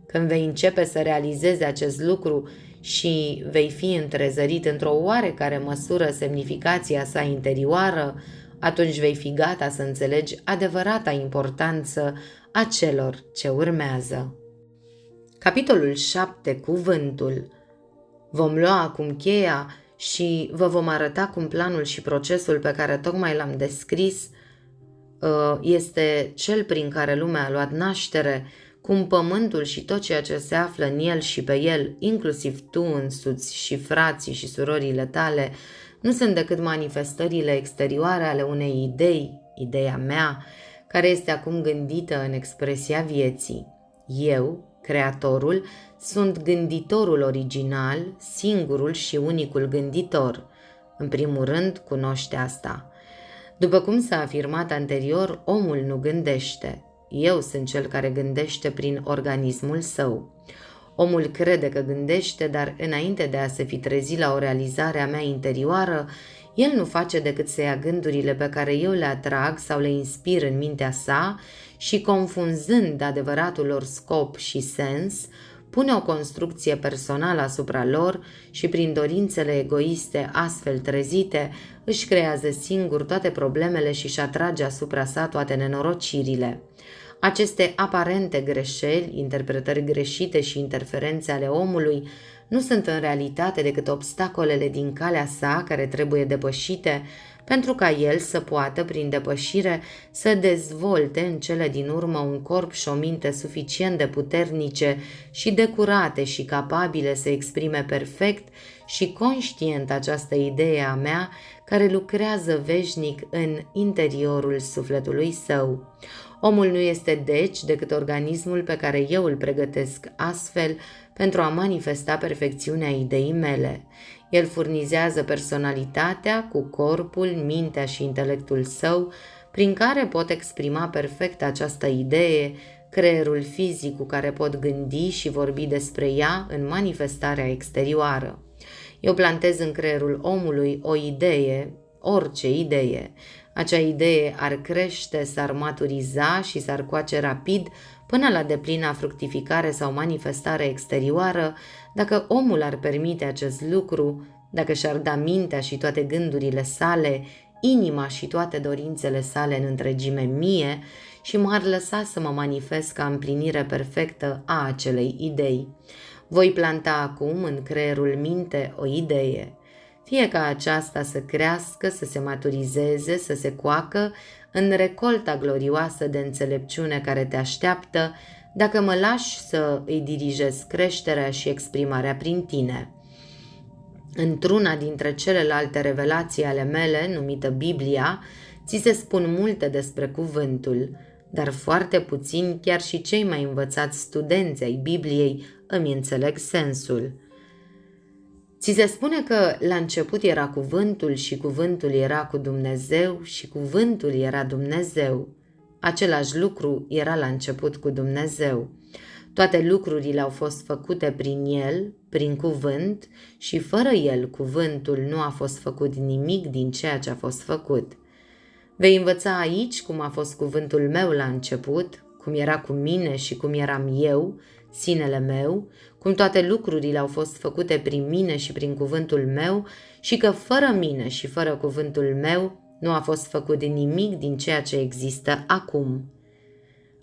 Când vei începe să realizezi acest lucru și vei fi întrezărit într-o oarecare măsură semnificația sa interioară, atunci vei fi gata să înțelegi adevărata importanță a celor ce urmează. Capitolul 7. Cuvântul. Vom lua acum cheia și vă vom arăta cum planul și procesul pe care tocmai l-am descris este cel prin care lumea a luat naștere, cum pământul și tot ceea ce se află în el și pe el, inclusiv tu însuți și frații și surorile tale, nu sunt decât manifestările exterioare ale unei idei, ideea mea, care este acum gândită în expresia vieții. Eu, Creatorul, sunt gânditorul original, singurul și unicul gânditor. În primul rând, cunoște asta. După cum s-a afirmat anterior, omul nu gândește. Eu sunt cel care gândește prin organismul său. Omul crede că gândește, dar înainte de a se fi trezit la o realizare a mea interioară, el nu face decât să ia gândurile pe care eu le atrag sau le inspir în mintea sa și, confunzând adevăratul lor scop și sens, pune o construcție personală asupra lor și prin dorințele egoiste astfel trezite, își creează singur toate problemele și își atrage asupra sa toate nenorocirile. Aceste aparente greșeli, interpretări greșite și interferențe ale omului nu sunt în realitate decât obstacolele din calea sa care trebuie depășite pentru ca el să poată, prin depășire, să dezvolte în cele din urmă un corp și o minte suficient de puternice și de curate și capabile să exprime perfect și conștient această idee a mea care lucrează veșnic în interiorul sufletului său. Omul nu este deci decât organismul pe care eu îl pregătesc astfel pentru a manifesta perfecțiunea ideii mele. El furnizează personalitatea cu corpul, mintea și intelectul său, prin care pot exprima perfect această idee, creierul fizic cu care pot gândi și vorbi despre ea în manifestarea exterioară. Eu plantez în creierul omului o idee, orice idee. Acea idee ar crește, s-ar maturiza și s-ar coace rapid până la deplina fructificare sau manifestare exterioară, dacă omul ar permite acest lucru, dacă și-ar da mintea și toate gândurile sale, inima și toate dorințele sale în întregime mie și m-ar lăsa să mă manifest ca împlinire perfectă a acelei idei. Voi planta acum în creierul minte o idee, fie ca aceasta să crească, să se maturizeze, să se coacă în recolta glorioasă de înțelepciune care te așteaptă dacă mă lași să îi dirigez creșterea și exprimarea prin tine. Într-una dintre celelalte revelații ale mele, numită Biblia, ți se spun multe despre cuvântul, dar foarte puțini, chiar și cei mai învățați studenți ai Bibliei, îmi înțeleg sensul. Ți se spune că la început era cuvântul și cuvântul era cu Dumnezeu și cuvântul era Dumnezeu. Același lucru era la început cu Dumnezeu. Toate lucrurile au fost făcute prin El, prin cuvânt, și fără El cuvântul nu a fost făcut nimic din ceea ce a fost făcut. Vei învăța aici cum a fost cuvântul meu la început, cum era cu mine și cum eram eu, sinele meu, cum toate lucrurile au fost făcute prin mine și prin cuvântul meu și că fără mine și fără cuvântul meu nu a fost făcut nimic din ceea ce există acum.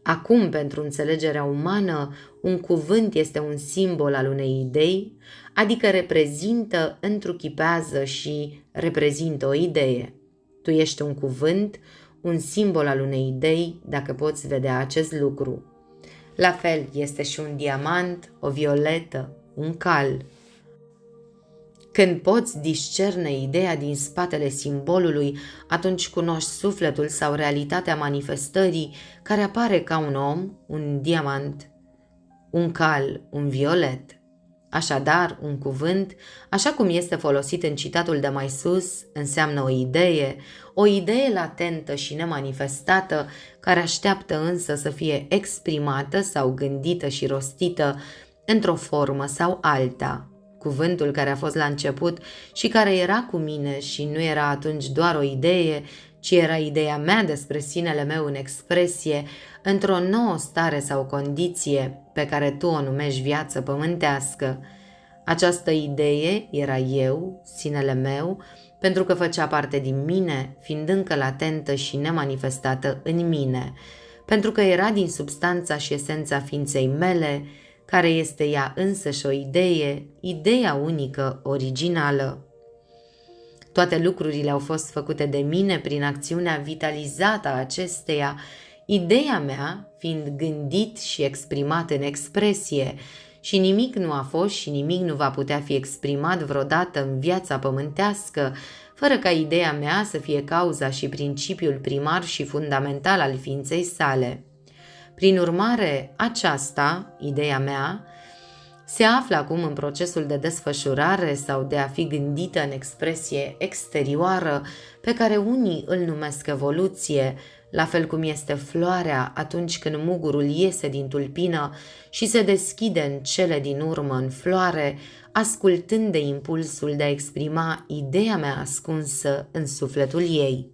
Acum, pentru înțelegerea umană, un cuvânt este un simbol al unei idei, adică reprezintă, întruchipează și reprezintă o idee. Tu ești un cuvânt, un simbol al unei idei, dacă poți vedea acest lucru. La fel este și un diamant, o violetă, un cal. Când poți discerne ideea din spatele simbolului, atunci cunoști sufletul sau realitatea manifestării care apare ca un om, un diamant, un cal, un violet. Așadar, un cuvânt, așa cum este folosit în citatul de mai sus, înseamnă o idee latentă și nemanifestată, care așteaptă însă să fie exprimată sau gândită și rostită într-o formă sau alta. Cuvântul care a fost la început și care era cu mine și nu era atunci doar o idee, ci era ideea mea despre sinele meu în expresie, într-o nouă stare sau condiție pe care tu o numești viață pământească. Această idee era eu, sinele meu, pentru că făcea parte din mine, fiind încă latentă și nemanifestată în mine, pentru că era din substanța și esența ființei mele, care este ea însăși o idee, ideea unică, originală. Toate lucrurile au fost făcute de mine prin acțiunea vitalizată a acesteia, ideea mea fiind gândit și exprimat în expresie, și nimic nu a fost și nimic nu va putea fi exprimat vreodată în viața pământească, fără ca ideea mea să fie cauza și principiul primar și fundamental al ființei sale. Prin urmare, aceasta, ideea mea, se află acum în procesul de desfășurare sau de a fi gândită în expresie exterioară, pe care unii îl numesc evoluție, la fel cum este floarea atunci când mugurul iese din tulpină și se deschide în cele din urmă în floare, ascultând de impulsul de a exprima ideea mea ascunsă în sufletul ei.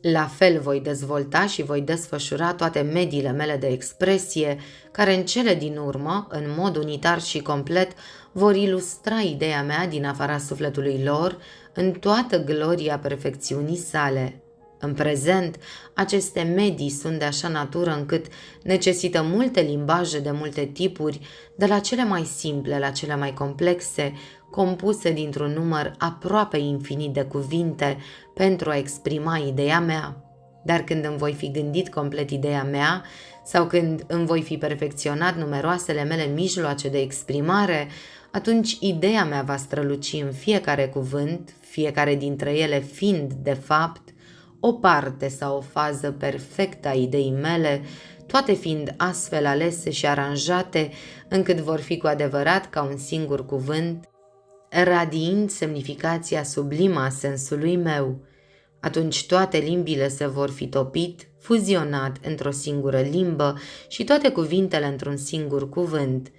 La fel voi dezvolta și voi desfășura toate mediile mele de expresie, care în cele din urmă, în mod unitar și complet, vor ilustra ideea mea din afara sufletului lor, în toată gloria perfecțiunii sale. În prezent, aceste medii sunt de așa natură încât necesită multe limbaje de multe tipuri, de la cele mai simple la cele mai complexe, compuse dintr-un număr aproape infinit de cuvinte pentru a exprima ideea mea. Dar când îmi voi fi gândit complet ideea mea sau când îmi voi fi perfecționat numeroasele mele mijloace de exprimare, atunci ideea mea va străluci în fiecare cuvânt, fiecare dintre ele fiind, de fapt, o parte sau o fază perfectă a ideii mele, toate fiind astfel alese și aranjate încât vor fi cu adevărat ca un singur cuvânt, radiind semnificația sublimă a sensului meu. Atunci toate limbile se vor fi topit, fuzionat într-o singură limbă și toate cuvintele într-un singur cuvânt,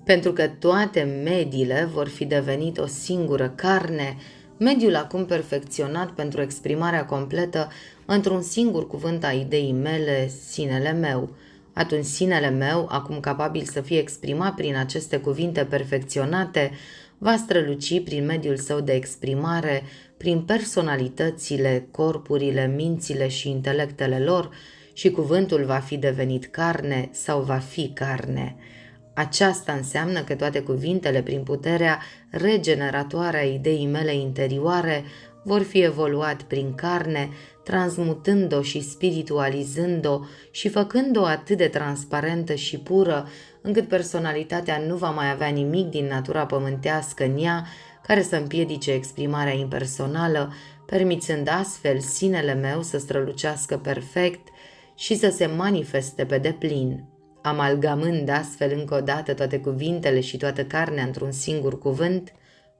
pentru că toate mediile vor fi devenit o singură carne, mediul acum perfecționat pentru exprimarea completă într-un singur cuvânt a ideii mele, sinele meu. Atunci sinele meu, acum capabil să fie exprimat prin aceste cuvinte perfecționate, va străluci prin mediul său de exprimare, prin personalitățile, corpurile, mințile și intelectele lor și cuvântul va fi devenit carne sau va fi carne. Aceasta înseamnă că toate cuvintele, prin puterea regeneratoare a ideii mele interioare, vor fi evoluat prin carne, transmutând-o și spiritualizând-o și făcând-o atât de transparentă și pură, încât personalitatea nu va mai avea nimic din natura pământească în ea care să împiedice exprimarea impersonală, permițând astfel sinele meu să strălucească perfect și să se manifeste pe deplin. Amalgamând astfel încă o dată toate cuvintele și toată carnea într-un singur cuvânt,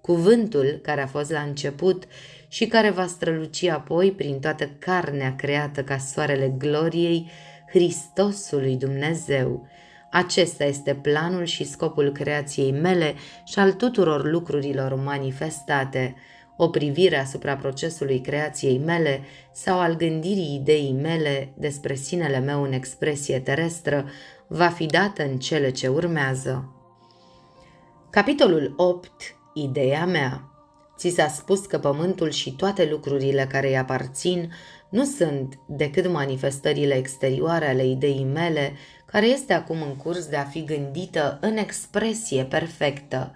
cuvântul care a fost la început și care va străluci apoi prin toată carnea creată ca soarele gloriei, Hristosul lui Dumnezeu. Acesta este planul și scopul creației mele și al tuturor lucrurilor manifestate. O privire asupra procesului creației mele sau al gândirii ideii mele despre sinele meu în expresie terestră va fi dată în cele ce urmează. Capitolul 8. Ideea mea. Ți s-a spus că pământul și toate lucrurile care îi aparțin nu sunt decât manifestările exterioare ale ideii mele, care este acum în curs de a fi gândită în expresie perfectă.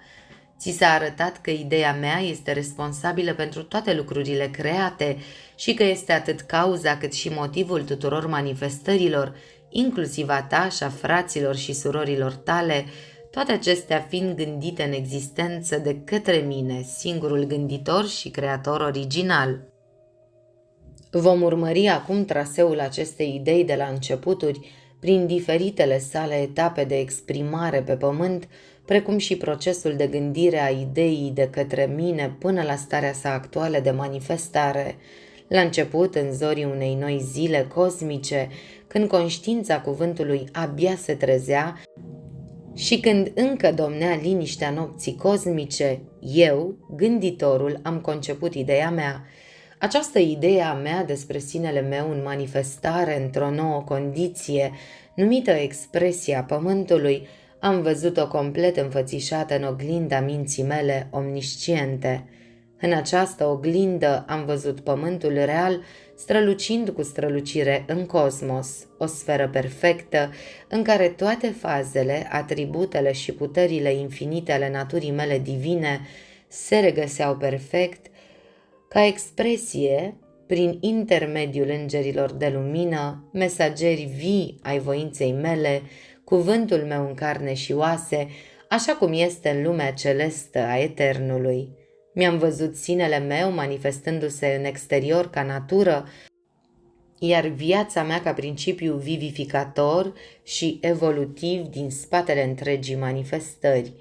Ți s-a arătat că ideea mea este responsabilă pentru toate lucrurile create și că este atât cauza cât și motivul tuturor manifestărilor, inclusiv a ta și a fraților și surorilor tale, toate acestea fiind gândite în existență de către mine, singurul gânditor și creator original. Vom urmări acum traseul acestei idei de la începuturi, prin diferitele sale etape de exprimare pe pământ, precum și procesul de gândire a ideii de către mine până la starea sa actuală de manifestare. La început, în zorii unei noi zile cosmice, când conștiința cuvântului abia se trezea și când încă domnea liniștea nopții cosmice, eu, gânditorul, am conceput ideea mea. Această idee a mea despre sinele meu în manifestare într-o nouă condiție, numită expresia pământului, am văzut-o complet înfățișată în oglinda minții mele omnisciente. În această oglindă am văzut pământul real strălucind cu strălucire în cosmos, o sferă perfectă în care toate fazele, atributele și puterile infinite ale naturii mele divine se regăseau perfect, ca expresie, prin intermediul îngerilor de lumină, mesageri vii ai voinței mele, cuvântul meu în carne și oase, așa cum este în lumea celestă a Eternului. Mi-am văzut sinele meu manifestându-se în exterior ca natură, iar viața mea ca principiu vivificator și evolutiv din spatele întregii manifestări.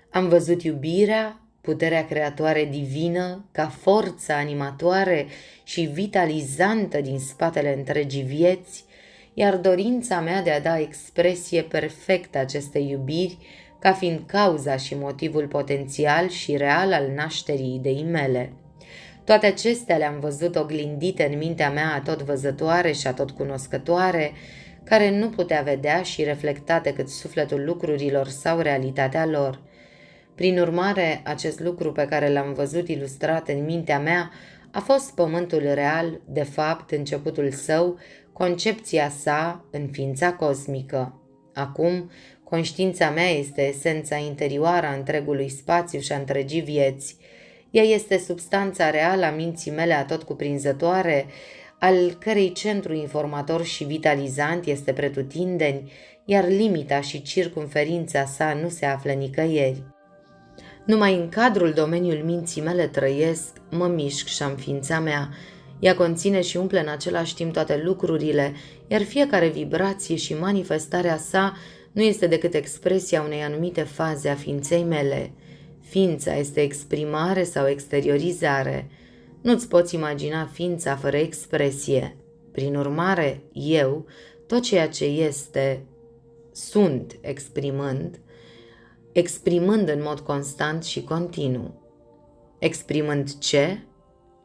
Am văzut iubirea, puterea creatoare divină, ca forță animatoare și vitalizantă din spatele întregii vieți, iar dorința mea de a da expresie perfectă acestei iubiri, ca fiind cauza și motivul potențial și real al nașterii ideii mele. Toate acestea le-am văzut oglindite în mintea mea atotvăzătoare și atotcunoscătoare, care nu putea vedea și reflecta decât sufletul lucrurilor sau realitatea lor. Prin urmare, acest lucru pe care l-am văzut ilustrat în mintea mea a fost pământul real, de fapt, începutul său, concepția sa în ființa cosmică. Acum, conștiința mea este esența interioară a întregului spațiu și a întregii vieți. Ea este substanța reală a minții mele atotcuprinzătoare, al cărei centru informator și vitalizant este pretutindeni, iar limita și circumferința sa nu se află nicăieri. Numai în cadrul domeniului minții mele trăiesc, mă mișc și am ființa mea. Ea conține și umple în același timp toate lucrurile, iar fiecare vibrație și manifestarea sa nu este decât expresia unei anumite faze a ființei mele. Ființa este exprimare sau exteriorizare. Nu-ți poți imagina ființa fără expresie. Prin urmare, eu, tot ceea ce este, sunt exprimând în mod constant și continuu. Exprimând ce?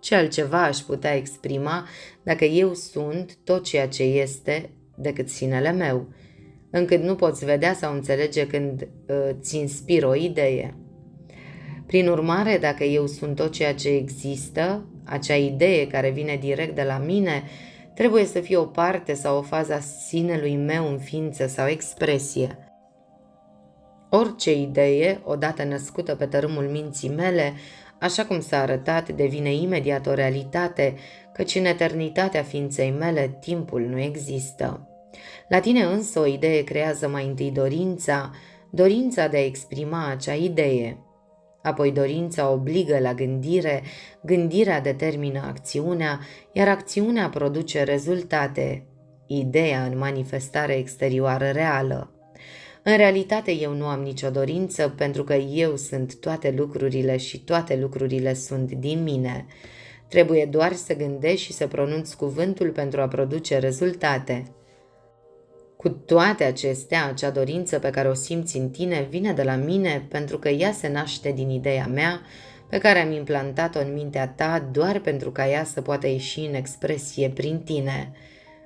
Ce altceva aș putea exprima dacă eu sunt tot ceea ce este decât sinele meu, încât nu poți vedea sau înțelege când îți inspir o idee. Prin urmare, dacă eu sunt tot ceea ce există, acea idee care vine direct de la mine trebuie să fie o parte sau o fază a sinelui meu în ființă sau expresie. Orice idee, odată născută pe tărâmul minții mele, așa cum s-a arătat, devine imediat o realitate, căci în eternitatea ființei mele timpul nu există. La tine însă o idee creează mai întâi dorința de a exprima acea idee. Apoi dorința obligă la gândire, gândirea determină acțiunea, iar acțiunea produce rezultate, ideea în manifestare exterioară reală. În realitate eu nu am nicio dorință pentru că eu sunt toate lucrurile și toate lucrurile sunt din mine. Trebuie doar să gândești și să pronunți cuvântul pentru a produce rezultate. Cu toate acestea, acea dorință pe care o simți în tine vine de la mine pentru că ea se naște din ideea mea pe care am implantat-o în mintea ta doar pentru ca ea să poată ieși în expresie prin tine.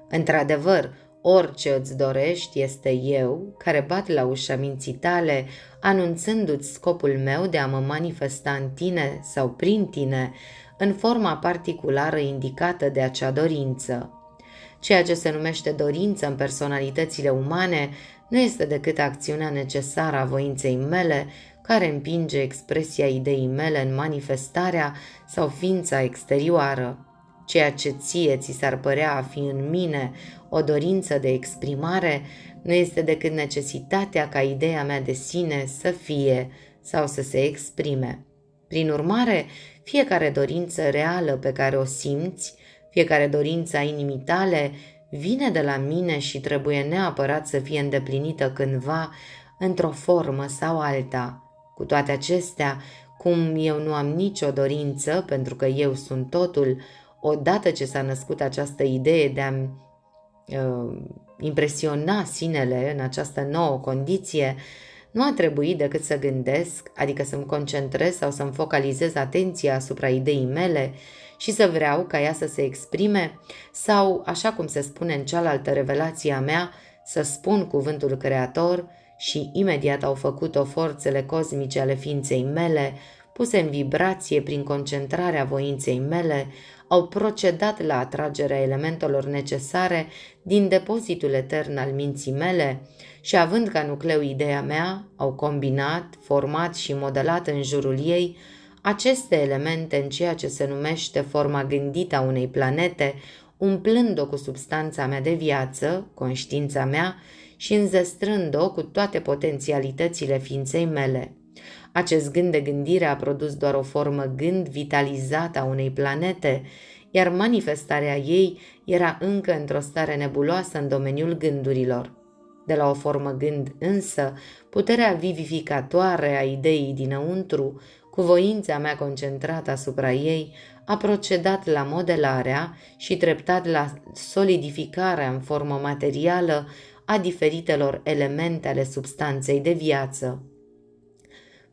Într-adevăr, orice îți dorești este eu care bat la ușa minții tale, anunțându-ți scopul meu de a mă manifesta în tine sau prin tine, în forma particulară indicată de acea dorință. Ceea ce se numește dorință în personalitățile umane nu este decât acțiunea necesară a voinței mele care împinge expresia ideii mele în manifestarea sau ființa exterioară. Ceea ce ție ți s-ar părea a fi în mine o dorință de exprimare nu este decât necesitatea ca ideea mea de sine să fie sau să se exprime. Prin urmare, fiecare dorință reală pe care o simți, fiecare dorință a inimii tale vine de la mine și trebuie neapărat să fie îndeplinită cândva într-o formă sau alta. Cu toate acestea, cum eu nu am nicio dorință pentru că eu sunt totul, odată ce s-a născut această idee de a-mi impresiona sinele în această nouă condiție, nu a trebuit decât să gândesc, adică să-mi concentrez sau să-mi focalizez atenția asupra ideii mele și să vreau ca ea să se exprime sau, așa cum se spune în cealaltă revelație a mea, să spun cuvântul creator și imediat au făcut-o forțele cosmice ale ființei mele, puse în vibrație prin concentrarea voinței mele, au procedat la atragerea elementelor necesare din depozitul etern al minții mele și, având ca nucleu ideea mea, au combinat, format și modelat în jurul ei aceste elemente în ceea ce se numește forma gândită a unei planete, umplând-o cu substanța mea de viață, conștiința mea, și înzestrând-o cu toate potențialitățile ființei mele. Acest gând de gândire a produs doar o formă gând vitalizată a unei planete, iar manifestarea ei era încă într-o stare nebuloasă în domeniul gândurilor. De la o formă gând însă, puterea vivificatoare a ideii dinăuntru, cu voința mea concentrată asupra ei, a procedat la modelarea și treptat la solidificarea în formă materială a diferitelor elemente ale substanței de viață.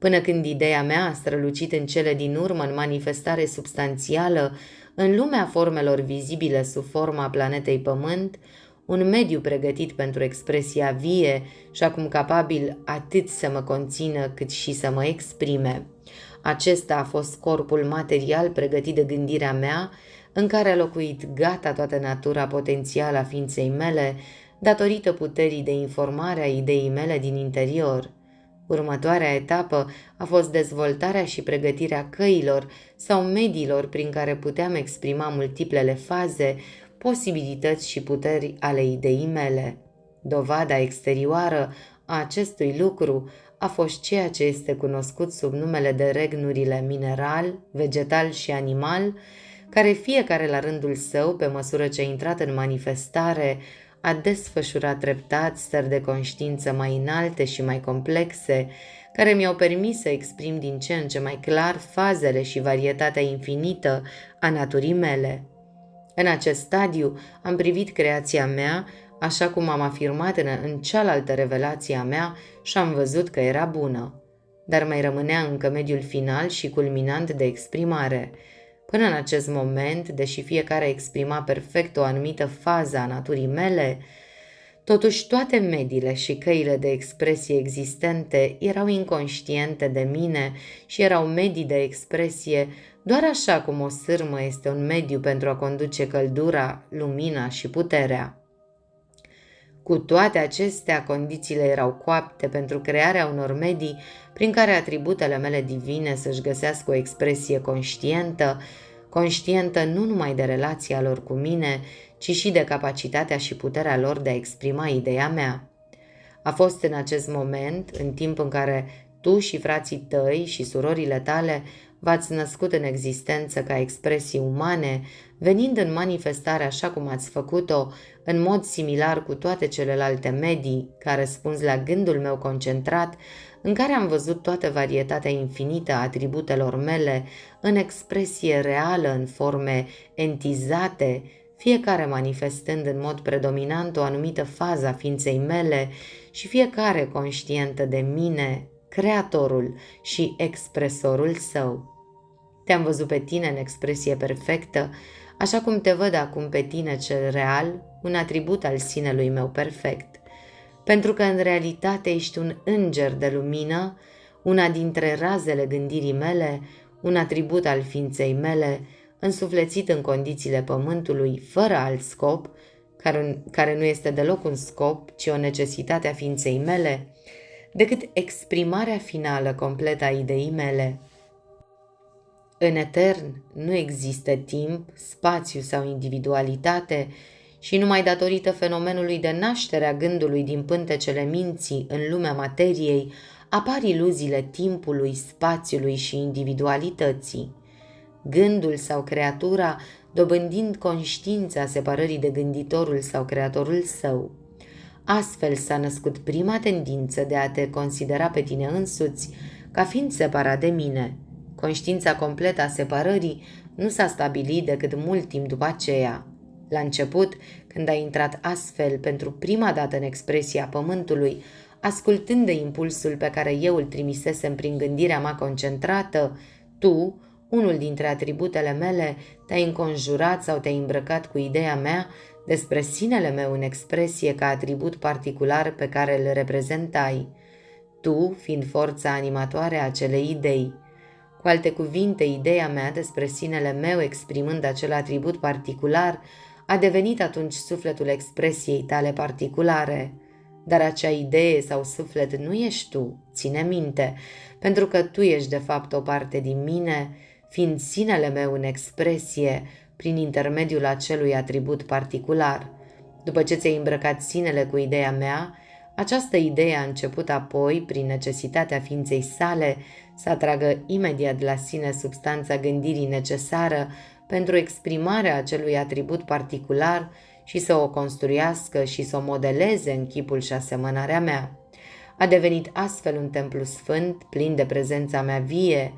până când ideea mea a strălucit în cele din urmă în manifestare substanțială în lumea formelor vizibile sub forma planetei Pământ, un mediu pregătit pentru expresia vie și acum capabil atât să mă conțină cât și să mă exprime. Acesta a fost corpul material pregătit de gândirea mea, în care a locuit gata toată natura potențială a ființei mele, datorită puterii de informare a ideii mele din interior. Următoarea etapă a fost dezvoltarea și pregătirea căilor sau mediilor prin care puteam exprima multiplele faze, posibilități și puteri ale ideii mele. Dovada exterioară a acestui lucru a fost ceea ce este cunoscut sub numele de regnurile mineral, vegetal și animal, care fiecare la rândul său, pe măsură ce a intrat în manifestare, a desfășurat treptat stări de conștiință mai înalte și mai complexe, care mi-au permis să exprim din ce în ce mai clar fazele și varietatea infinită a naturii mele. În acest stadiu am privit creația mea, așa cum am afirmat în cealaltă revelație a mea, și am văzut că era bună. Dar mai rămânea încă mediul final și culminant de exprimare. Până în acest moment, deși fiecare exprima perfect o anumită fază a naturii mele, totuși toate mediile și căile de expresie existente erau inconștiente de mine și erau medii de expresie, doar așa cum o sârmă este un mediu pentru a conduce căldura, lumina și puterea. Cu toate acestea, condițiile erau coapte pentru crearea unor medii prin care atributele mele divine să-și găsească o expresie conștientă nu numai de relația lor cu mine, ci și de capacitatea și puterea lor de a exprima ideea mea. A fost în acest moment, în timp în care tu și frații tăi și surorile tale v-ați născut în existență ca expresii umane, venind în manifestare așa cum ați făcut-o, în mod similar cu toate celelalte medii, ca răspuns la gândul meu concentrat, în care am văzut toată varietatea infinită a atributelor mele în expresie reală, în forme entizate, fiecare manifestând în mod predominant o anumită fază a ființei mele și fiecare conștientă de mine, creatorul și expresorul său. Te-am văzut pe tine în expresie perfectă, așa cum te văd acum pe tine cel real, un atribut al sinelui meu perfect. Pentru că în realitate ești un înger de lumină, una dintre razele gândirii mele, un atribut al ființei mele, însuflețit în condițiile pământului, fără alt scop, care nu este deloc un scop, ci o necesitate a ființei mele, decât exprimarea finală completă a ideii mele. În etern nu există timp, spațiu sau individualitate și numai datorită fenomenului de naștere a gândului din pântecele minții în lumea materiei apar iluziile timpului, spațiului și individualității. Gândul sau creatura dobândind conștiința separării de gânditorul sau creatorul său. Astfel s-a născut prima tendință de a te considera pe tine însuți ca fiind separat de mine. Conștiința completă a separării nu s-a stabilit decât mult timp după aceea. La început, când ai intrat astfel pentru prima dată în expresia pământului, ascultând de impulsul pe care eu îl trimisesem prin gândirea mea concentrată, tu, unul dintre atributele mele, te-ai înconjurat sau te-ai îmbrăcat cu ideea mea despre sinele meu în expresie ca atribut particular pe care îl reprezentai, tu fiind forța animatoare a acelei idei. Cu alte cuvinte, ideea mea despre sinele meu exprimând acel atribut particular a devenit atunci sufletul expresiei tale particulare. Dar acea idee sau suflet nu ești tu, ține minte, pentru că tu ești de fapt o parte din mine, fiind sinele meu în expresie prin intermediul acelui atribut particular. După ce ți-ai îmbrăcat sinele cu ideea mea, această idee a început apoi, prin necesitatea ființei sale, să atragă imediat la sine substanța gândirii necesară pentru exprimarea acelui atribut particular și să o construiască și să o modeleze în chipul și asemănarea mea. A devenit astfel un templu sfânt, plin de prezența mea vie,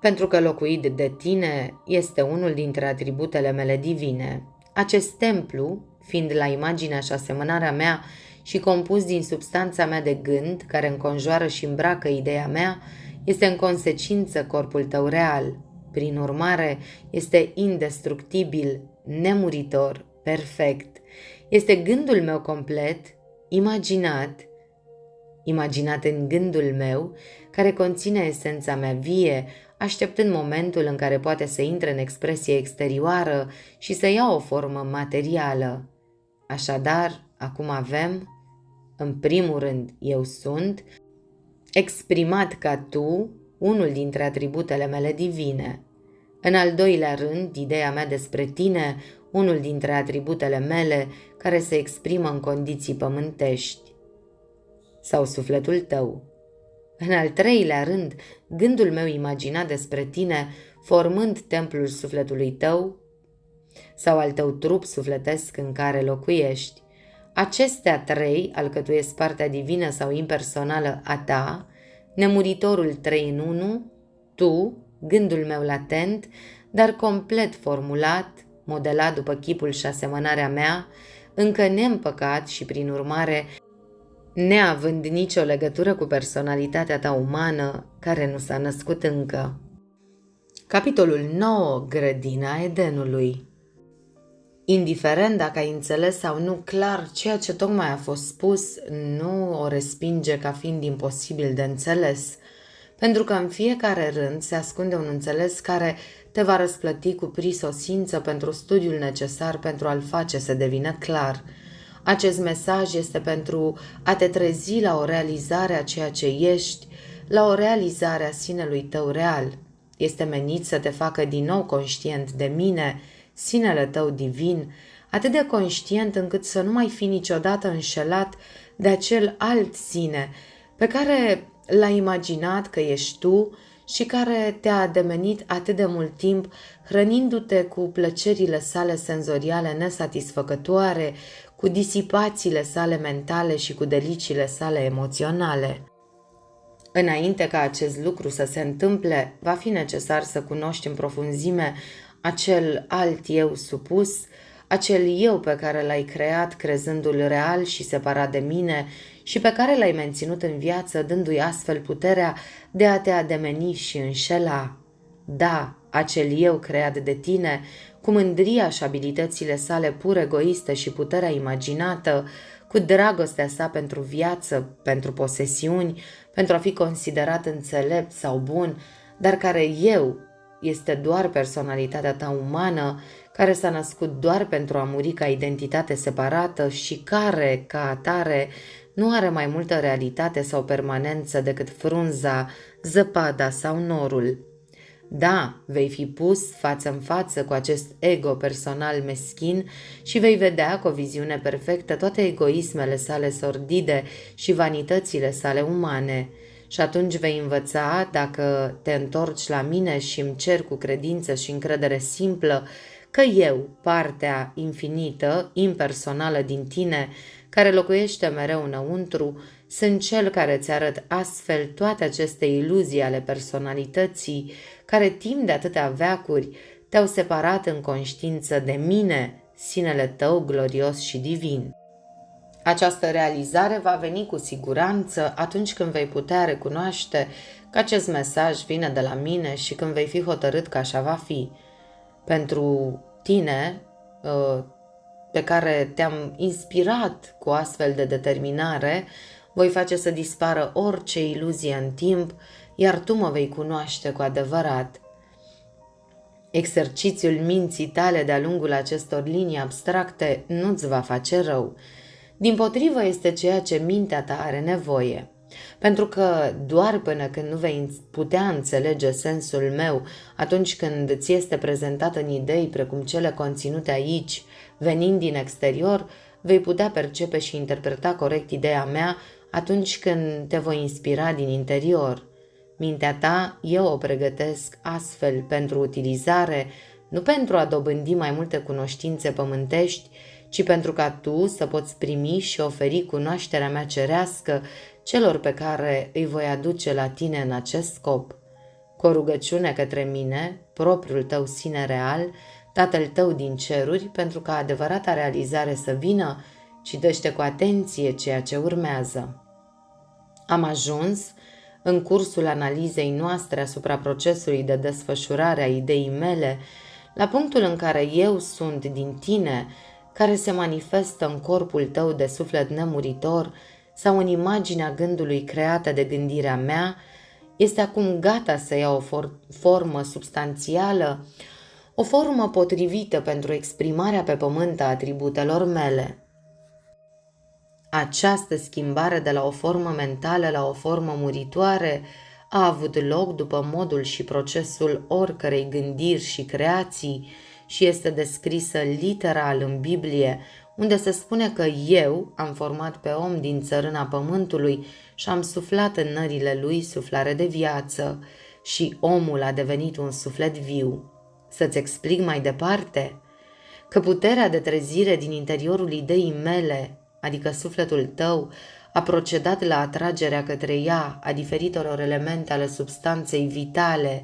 pentru că locuit de tine este unul dintre atributele mele divine. Acest templu, fiind la imaginea și asemănarea mea și compus din substanța mea de gând, care înconjoară și îmbracă ideea mea, Este în consecință corpul tău real. Prin urmare, este indestructibil, nemuritor, perfect. Este gândul meu complet, imaginat în gândul meu, care conține esența mea vie, așteptând momentul în care poate să intre în expresie exterioară și să ia o formă materială. Așadar, acum avem, în primul rând, eu sunt, exprimat ca tu, unul dintre atributele mele divine. În al doilea rând, ideea mea despre tine, unul dintre atributele mele care se exprimă în condiții pământești. Sau sufletul tău. În al treilea rând, gândul meu imaginat despre tine, formând templul sufletului tău sau al tău trup sufletesc în care locuiești. Acestea trei alcătuiesc partea divină sau impersonală a ta, nemuritorul 3 în 1, tu, gândul meu latent, dar complet formulat, modelat după chipul și asemănarea mea, încă neîmpăcat și prin urmare neavând nicio legătură cu personalitatea ta umană care nu s-a născut încă. Capitolul 9. Grădina Edenului. Indiferent dacă ai înțeles sau nu clar ceea ce tocmai a fost spus, nu o respinge ca fiind imposibil de înțeles, pentru că în fiecare rând se ascunde un înțeles care te va răsplăti cu prisosință pentru studiul necesar pentru a-l face să devină clar. Acest mesaj este pentru a te trezi la o realizare a ceea ce ești, la o realizare a sinelui tău real. Este menit să te facă din nou conștient de mine, sinele tău divin, atât de conștient încât să nu mai fii niciodată înșelat de acel alt sine pe care l-ai imaginat că ești tu și care te-a ademenit atât de mult timp, hrănindu-te cu plăcerile sale senzoriale nesatisfăcătoare, cu disipațiile sale mentale și cu deliciile sale emoționale. Înainte ca acest lucru să se întâmple, va fi necesar să cunoști în profunzime acel alt eu supus, acel eu pe care l-ai creat crezându-l real și separat de mine și pe care l-ai menținut în viață dându-i astfel puterea de a te ademeni și înșela. Da, acel eu creat de tine, cu mândria și abilitățile sale pur egoiste și puterea imaginată, cu dragostea sa pentru viață, pentru posesiuni, pentru a fi considerat înțelept sau bun, dar care eu este doar personalitatea ta umană, care s-a născut doar pentru a muri ca identitate separată și care, ca atare, nu are mai multă realitate sau permanență decât frunza, zăpada sau norul. Da, vei fi pus față în față cu acest ego personal meschin și vei vedea cu o viziune perfectă toate egoismele sale sordide și vanitățile sale umane. Și atunci vei învăța, dacă te întorci la mine și îmi cer cu credință și încredere simplă, că eu, partea infinită, impersonală din tine, care locuiește mereu înăuntru, sunt cel care îți arăt astfel toate aceste iluzii ale personalității, care timp de atâtea veacuri te-au separat în conștiință de mine, sinele tău glorios și divin. Această realizare va veni cu siguranță atunci când vei putea recunoaște că acest mesaj vine de la mine și când vei fi hotărât că așa va fi. Pentru tine, pe care te-am inspirat cu astfel de determinare, voi face să dispară orice iluzie în timp, iar tu mă vei cunoaște cu adevărat. Exercițiul minții tale de-a lungul acestor linii abstracte nu-ți va face rău. Dimpotrivă, este ceea ce mintea ta are nevoie. Pentru că doar până când nu vei putea înțelege sensul meu, atunci când ți este prezentat în idei precum cele conținute aici, venind din exterior, vei putea percepe și interpreta corect ideea mea atunci când te voi inspira din interior. Mintea ta eu o pregătesc astfel pentru utilizare, nu pentru a dobândi mai multe cunoștințe pământești, ci pentru ca tu să poți primi și oferi cunoașterea mea cerească celor pe care îi voi aduce la tine în acest scop. Cu o rugăciune către mine, propriul tău sine real, Tatăl tău din ceruri, pentru ca adevărata realizare să vină, citește cu atenție ceea ce urmează. Am ajuns În cursul analizei noastre asupra procesului de desfășurare a ideii mele, la punctul în care eu sunt din tine, care se manifestă în corpul tău de suflet nemuritor sau în imaginea gândului creată de gândirea mea, este acum gata să ia o formă substanțială, o formă potrivită pentru exprimarea pe pământ a atributelor mele. Această schimbare de la o formă mentală la o formă muritoare a avut loc după modul și procesul oricărei gândiri și creații și este descrisă literal în Biblie, unde se spune că eu am format pe om din țărâna pământului și am suflat în nările lui suflare de viață și omul a devenit un suflet viu. Să-ți explic mai departe că puterea de trezire din interiorul ideii mele, adică sufletul tău, a procedat la atragerea către ea a diferitelor elemente ale substanței vitale,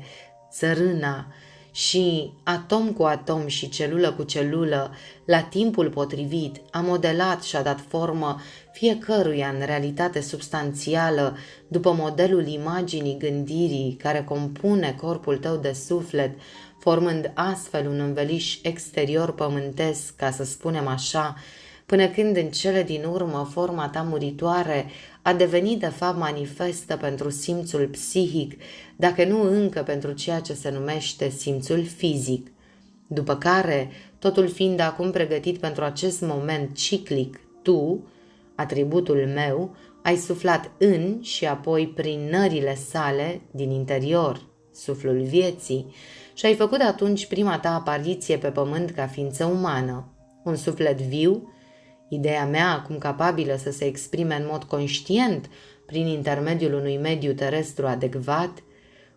țărâna, și atom cu atom și celulă cu celulă, la timpul potrivit, a modelat și a dat formă fiecăruia în realitate substanțială, după modelul imaginii gândirii care compune corpul tău de suflet, formând astfel un înveliș exterior pământesc, ca să spunem așa, până când în cele din urmă forma ta muritoare a devenit de fapt manifestă pentru simțul psihic, dacă nu încă pentru ceea ce se numește simțul fizic. După care, totul fiind acum pregătit pentru acest moment ciclic, tu, atributul meu, ai suflat în și apoi prin nările sale din interior, suflul vieții, și ai făcut atunci prima ta apariție pe pământ ca ființă umană, un suflet viu, ideea mea acum capabilă să se exprime în mod conștient prin intermediul unui mediu terestru adecvat,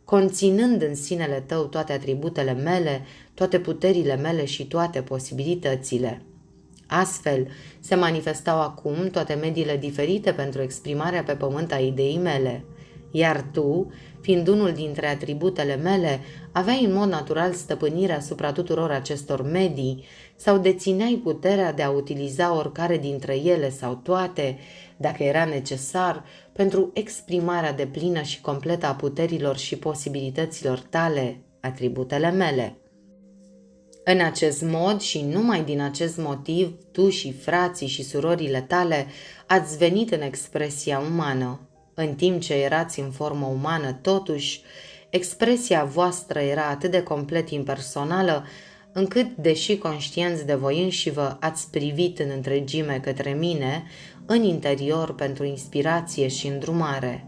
conținând în sinele tău toate atributele mele, toate puterile mele și toate posibilitățile. Astfel, se manifestau acum toate mediile diferite pentru exprimarea pe pământ a ideii mele, iar tu, fiind unul dintre atributele mele, aveai în mod natural stăpânirea asupra tuturor acestor medii sau dețineai puterea de a utiliza oricare dintre ele sau toate, dacă era necesar, pentru exprimarea deplină și completă a puterilor și posibilităților tale, atributele mele. În acest mod și numai din acest motiv, tu și frații și surorile tale ați venit în expresia umană. În timp ce erați în formă umană, totuși, expresia voastră era atât de complet impersonală, încât, deși conștienți de voi înșivă, ați privit în întregime către mine, în interior pentru inspirație și îndrumare.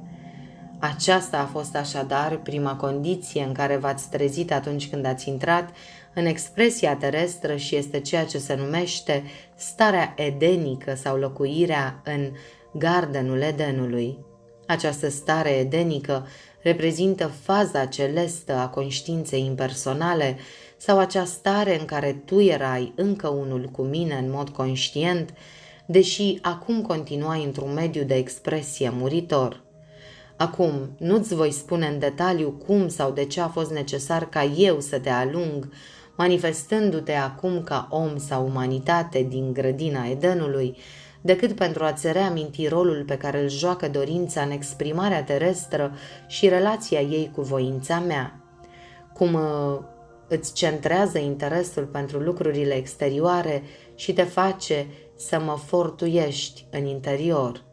Aceasta a fost așadar prima condiție în care v-ați trezit atunci când ați intrat în expresia terestră și este ceea ce se numește starea edenică sau locuirea în Gardenul Edenului. Această stare edenică reprezintă faza celestă a conștiinței impersonale sau acea stare în care tu erai încă unul cu mine în mod conștient, deși acum continuai într-un mediu de expresie muritor. Acum, nu-ți voi spune în detaliu cum sau de ce a fost necesar ca eu să te alung, manifestându-te acum ca om sau umanitate din grădina Edenului, decât pentru a-ți reaminti rolul pe care îl joacă dorința în exprimarea terestră și relația ei cu voința mea. Cum îți centrează interesul pentru lucrurile exterioare și te face să mă fortuiești în interior.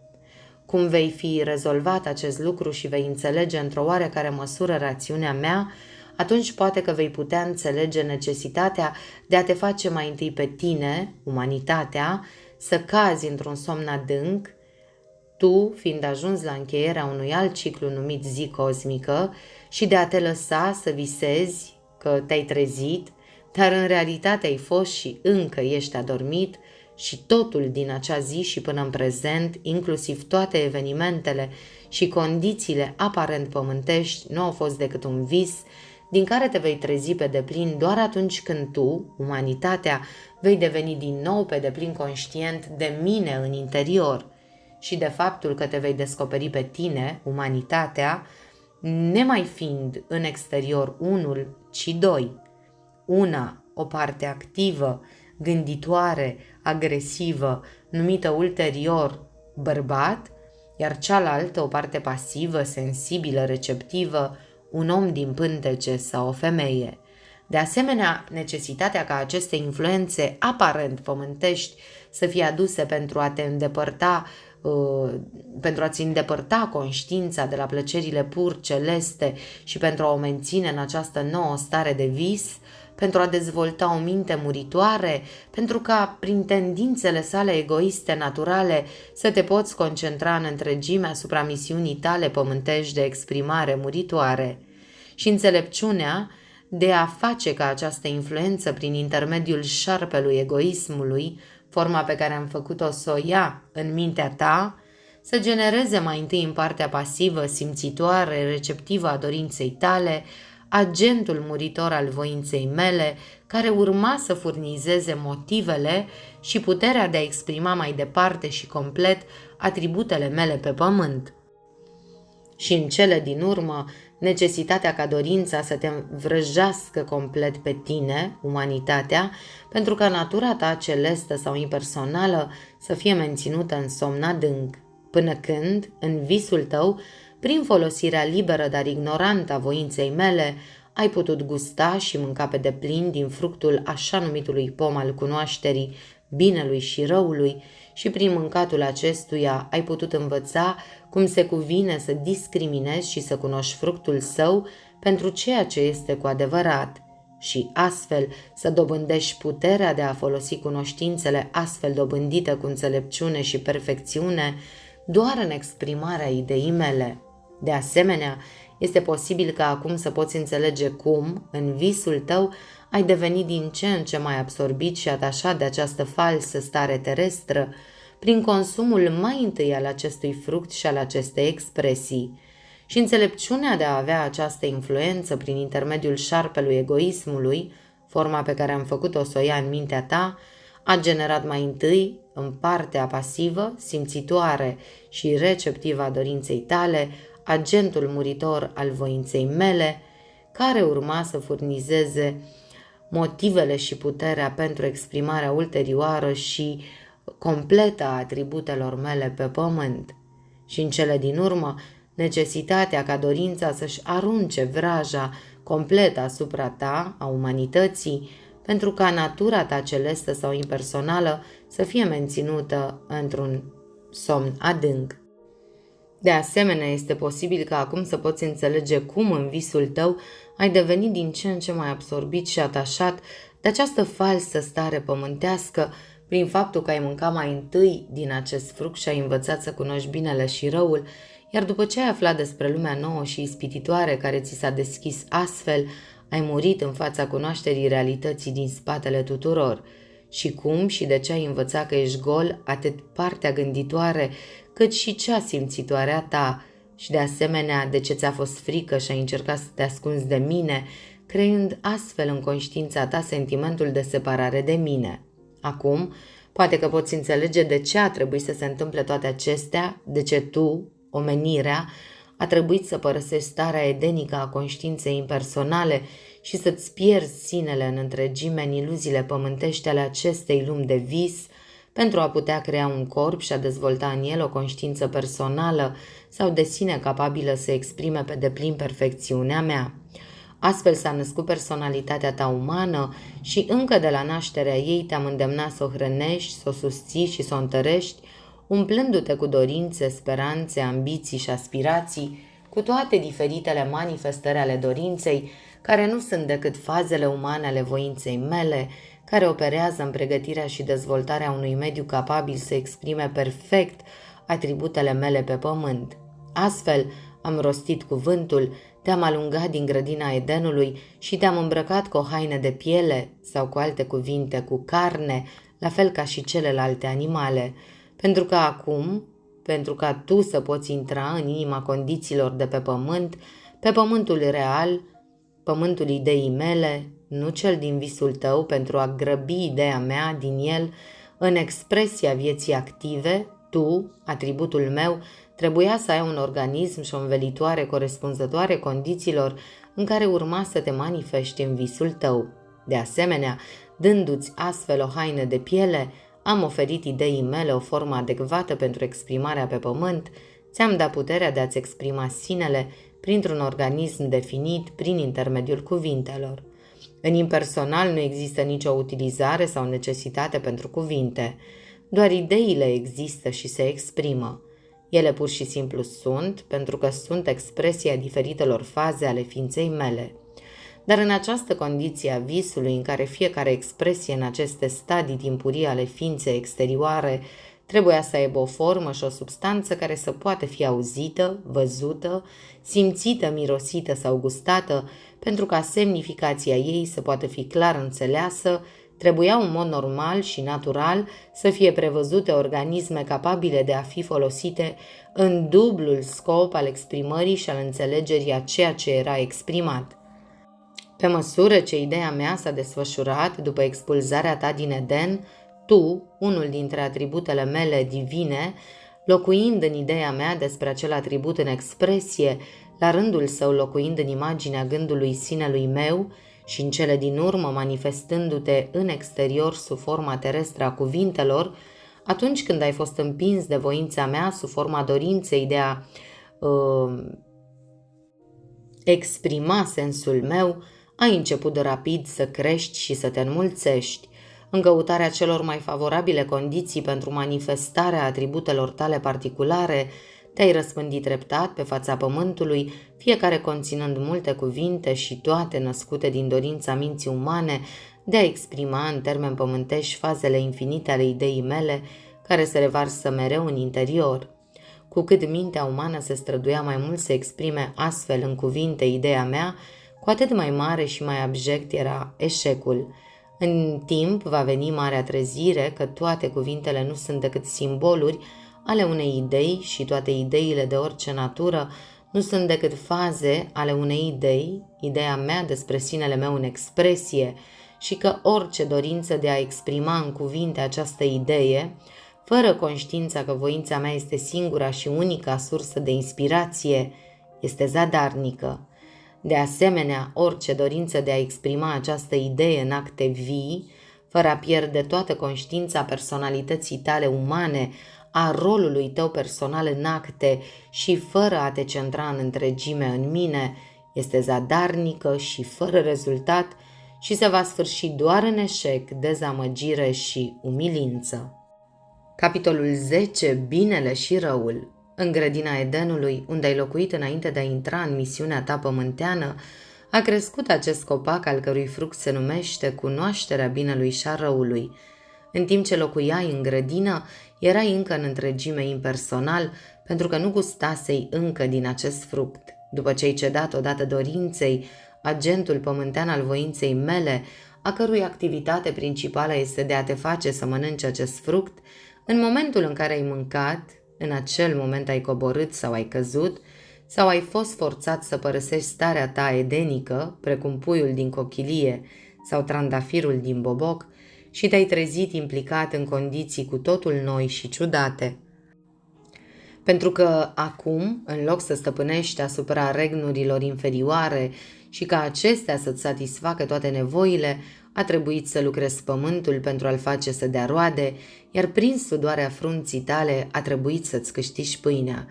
Cum vei fi rezolvat acest lucru și vei înțelege într-o oarecare măsură rațiunea mea, atunci poate că vei putea înțelege necesitatea de a te face mai întâi pe tine, umanitatea, să cazi într-un somn adânc, tu fiind ajuns la încheierea unui alt ciclu numit zi cosmică, și de a te lăsa să visezi că te-ai trezit, dar în realitate ai fost și încă ești adormit și totul din acea zi și până în prezent, inclusiv toate evenimentele și condițiile aparent pământești, nu au fost decât un vis din care te vei trezi pe deplin doar atunci când tu, umanitatea, vei deveni din nou pe deplin conștient de mine în interior și de faptul că te vei descoperi pe tine, umanitatea, nemai fiind în exterior unul, ci doi. Una, o parte activă, gânditoare, agresivă, numită ulterior bărbat, iar cealaltă, o parte pasivă, sensibilă, receptivă, un om din pântece sau o femeie. De asemenea, necesitatea ca aceste influențe aparent pământești să fie aduse pentru a te îndepărta, pentru a-ți îndepărta conștiința de la plăcerile pur celeste și pentru a o menține în această nouă stare de vis, pentru a dezvolta o minte muritoare, pentru ca, prin tendințele sale egoiste naturale, să te poți concentra în întregime asupra misiunii tale pământești de exprimare muritoare. Și înțelepciunea de a face ca această influență, prin intermediul șarpelui egoismului, forma pe care am făcut-o să o ia în mintea ta, să genereze mai întâi în partea pasivă, simțitoare, receptivă a dorinței tale, agentul muritor al voinței mele, care urma să furnizeze motivele și puterea de a exprima mai departe și complet atributele mele pe pământ. Și în cele din urmă, necesitatea ca dorința să te vrăjească complet pe tine, umanitatea, pentru ca natura ta celestă sau impersonală să fie menținută în somn adânc, până când, în visul tău, prin folosirea liberă, dar ignorantă a voinței mele, ai putut gusta și mânca pe deplin din fructul așa numitului pom al cunoașterii, binelui și răului, și prin mâncatul acestuia ai putut învăța cum se cuvine să discriminezi și să cunoști fructul său pentru ceea ce este cu adevărat și astfel să dobândești puterea de a folosi cunoștințele astfel dobândite cu înțelepciune și perfecțiune doar în exprimarea ideii mele. De asemenea, este posibil ca acum să poți înțelege cum, în visul tău, ai devenit din ce în ce mai absorbit și atașat de această falsă stare terestră, prin consumul mai întâi al acestui fruct și al acestei expresii. Și înțelepciunea de a avea această influență prin intermediul șarpelui egoismului, forma pe care am făcut-o să o ia în mintea ta, a generat mai întâi, în partea pasivă, simțitoare și receptivă a dorinței tale, agentul muritor al voinței mele, care urma să furnizeze motivele și puterea pentru exprimarea ulterioară și completă a atributelor mele pe pământ. Și în cele din urmă, necesitatea ca dorința să-și arunce vraja completă asupra ta, a umanității, pentru ca natura ta celestă sau impersonală să fie menținută într-un somn adânc. De asemenea, este posibil ca acum să poți înțelege cum în visul tău ai devenit din ce în ce mai absorbit și atașat de această falsă stare pământească prin faptul că ai mâncat mai întâi din acest fruct și ai învățat să cunoști binele și răul, iar după ce ai aflat despre lumea nouă și ispititoare care ți s-a deschis astfel, ai murit în fața cunoașterii realității din spatele tuturor. Și cum și de ce ai învățat că ești gol atât partea gânditoare cât și cea simțitoare a ta și de asemenea de ce ți-a fost frică și ai încercat să te ascunzi de mine, creând astfel în conștiința ta sentimentul de separare de mine. Acum, poate că poți înțelege de ce a trebuit să se întâmple toate acestea, de ce tu, omenirea, a trebuit să părăsești starea edenică a conștiinței impersonale și să-ți pierzi sinele în întregime în iluziile pământești ale acestei lumi de vis, pentru a putea crea un corp și a dezvolta în el o conștiință personală sau de sine capabilă să exprime pe deplin perfecțiunea mea. Astfel s-a născut personalitatea ta umană și încă de la nașterea ei te-am îndemnat să o hrănești, să o susții și să o întărești, umplându-te cu dorințe, speranțe, ambiții și aspirații, cu toate diferitele manifestări ale dorinței, care nu sunt decât fazele umane ale voinței mele, care operează în pregătirea și dezvoltarea unui mediu capabil să exprime perfect atributele mele pe pământ. Astfel, am rostit cuvântul, te-am alungat din grădina Edenului și te-am îmbrăcat cu o haină de piele, sau cu alte cuvinte, cu carne, la fel ca și celelalte animale, pentru că acum, pentru ca tu să poți intra în inima condițiilor de pe pământul real, pământul ideii mele, nu cel din visul tău, pentru a grăbi ideea mea din el în expresia vieții active, tu, atributul meu, trebuia să ai un organism și o învelitoare corespunzătoare condițiilor în care urma să te manifesti în visul tău. De asemenea, dându-ți astfel o haină de piele, am oferit ideii mele o formă adecvată pentru exprimarea pe pământ, Ți-am dat puterea de a-ți exprima sinele printr-un organism definit prin intermediul cuvintelor. În impersonal nu există nicio utilizare sau necesitate pentru cuvinte. Doar ideile există și se exprimă. Ele pur și simplu sunt, pentru că sunt expresia diferitelor faze ale ființei mele. Dar în această condiție a visului, în care fiecare expresie în aceste stadii timpurii ale ființei exterioare trebuia să aibă o formă și o substanță care să poată fi auzită, văzută, simțită, mirosită sau gustată, pentru ca semnificația ei să poată fi clar înțeleasă, trebuia în mod normal și natural să fie prevăzute organisme capabile de a fi folosite în dublul scop al exprimării și al înțelegerii a ceea ce era exprimat. Pe măsură ce ideea mea s-a desfășurat după expulzarea ta din Eden, tu, unul dintre atributele mele divine, locuind în ideea mea despre acel atribut în expresie, la rândul său locuind în imaginea gândului sinelui meu și în cele din urmă manifestându-te în exterior sub forma terestră a cuvintelor, atunci când ai fost împins de voința mea sub forma dorinței de a exprima sensul meu, ai început de rapid să crești și să te înmulțești. În căutarea celor mai favorabile condiții pentru manifestarea atributelor tale particulare, te-ai răspândit treptat pe fața pământului, fiecare conținând multe cuvinte și toate născute din dorința minții umane de a exprima în termeni pământești fazele infinite ale ideii mele, care se revarsă mereu în interior. Cu cât mintea umană se străduia mai mult să exprime astfel în cuvinte ideea mea, cu atât mai mare și mai abject era eșecul. În timp va veni marea trezire că toate cuvintele nu sunt decât simboluri ale unei idei și toate ideile de orice natură nu sunt decât faze ale unei idei, ideea mea despre sinele meu în expresie, și că orice dorință de a exprima în cuvinte această idee, fără conștiința că voința mea este singura și unica sursă de inspirație, este zadarnică. De asemenea, orice dorință de a exprima această idee în acte vii, fără a pierde toată conștiința personalității tale umane, a rolului tău personal în acte și fără a te centra în întregime în mine, este zadarnică și fără rezultat și se va sfârși doar în eșec, dezamăgire și umilință. Capitolul 10. Binele și răul. În grădina Edenului, unde ai locuit înainte de a intra în misiunea ta pământeană, a crescut acest copac al cărui fruct se numește cunoașterea binelui și a răului. În timp ce locuiai în grădină, erai încă în întregime impersonal, pentru că nu gustasei încă din acest fruct. După ce ai cedat odată dorinței, agentul pământean al voinței mele, a cărui activitate principală este de a te face să mănânci acest fruct, în momentul în care ai mâncat, în acel moment ai coborât sau ai căzut, sau ai fost forțat să părăsești starea ta edenică, precum puiul din cochilie sau trandafirul din boboc, și te-ai trezit implicat în condiții cu totul noi și ciudate. Pentru că acum, în loc să stăpânești asupra regnurilor inferioare și ca acestea să-ți satisfacă toate nevoile, a trebuit să lucrezi pământul pentru a-l face să dea roade, iar prin sudoarea frunții tale a trebuit să-ți câștigi pâinea.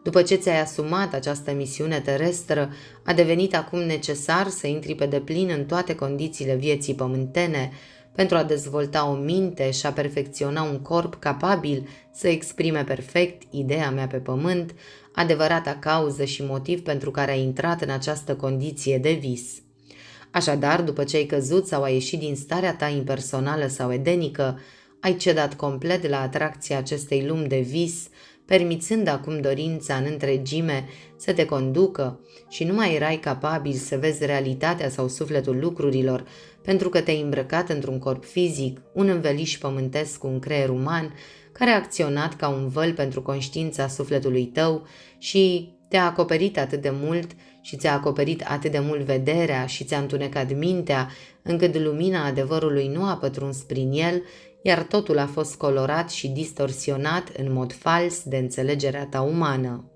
După ce ți-ai asumat această misiune terestră, a devenit acum necesar să intri pe deplin în toate condițiile vieții pământene, pentru a dezvolta o minte și a perfecționa un corp capabil să exprime perfect ideea mea pe pământ, adevărata cauză și motiv pentru care ai intrat în această condiție de vis. Așadar, după ce ai căzut sau ai ieșit din starea ta impersonală sau edenică, ai cedat complet la atracția acestei lumi de vis, permițând acum dorința în întregime să te conducă și nu mai erai capabil să vezi realitatea sau sufletul lucrurilor, pentru că te-ai îmbrăcat într-un corp fizic, un înveliș pământesc cu un creier uman, care a acționat ca un văl pentru conștiința sufletului tău și te-a acoperit atât de mult și ți-a acoperit atât de mult vederea și ți-a întunecat mintea, încât lumina adevărului nu a pătruns prin el, iar totul a fost colorat și distorsionat în mod fals de înțelegerea ta umană.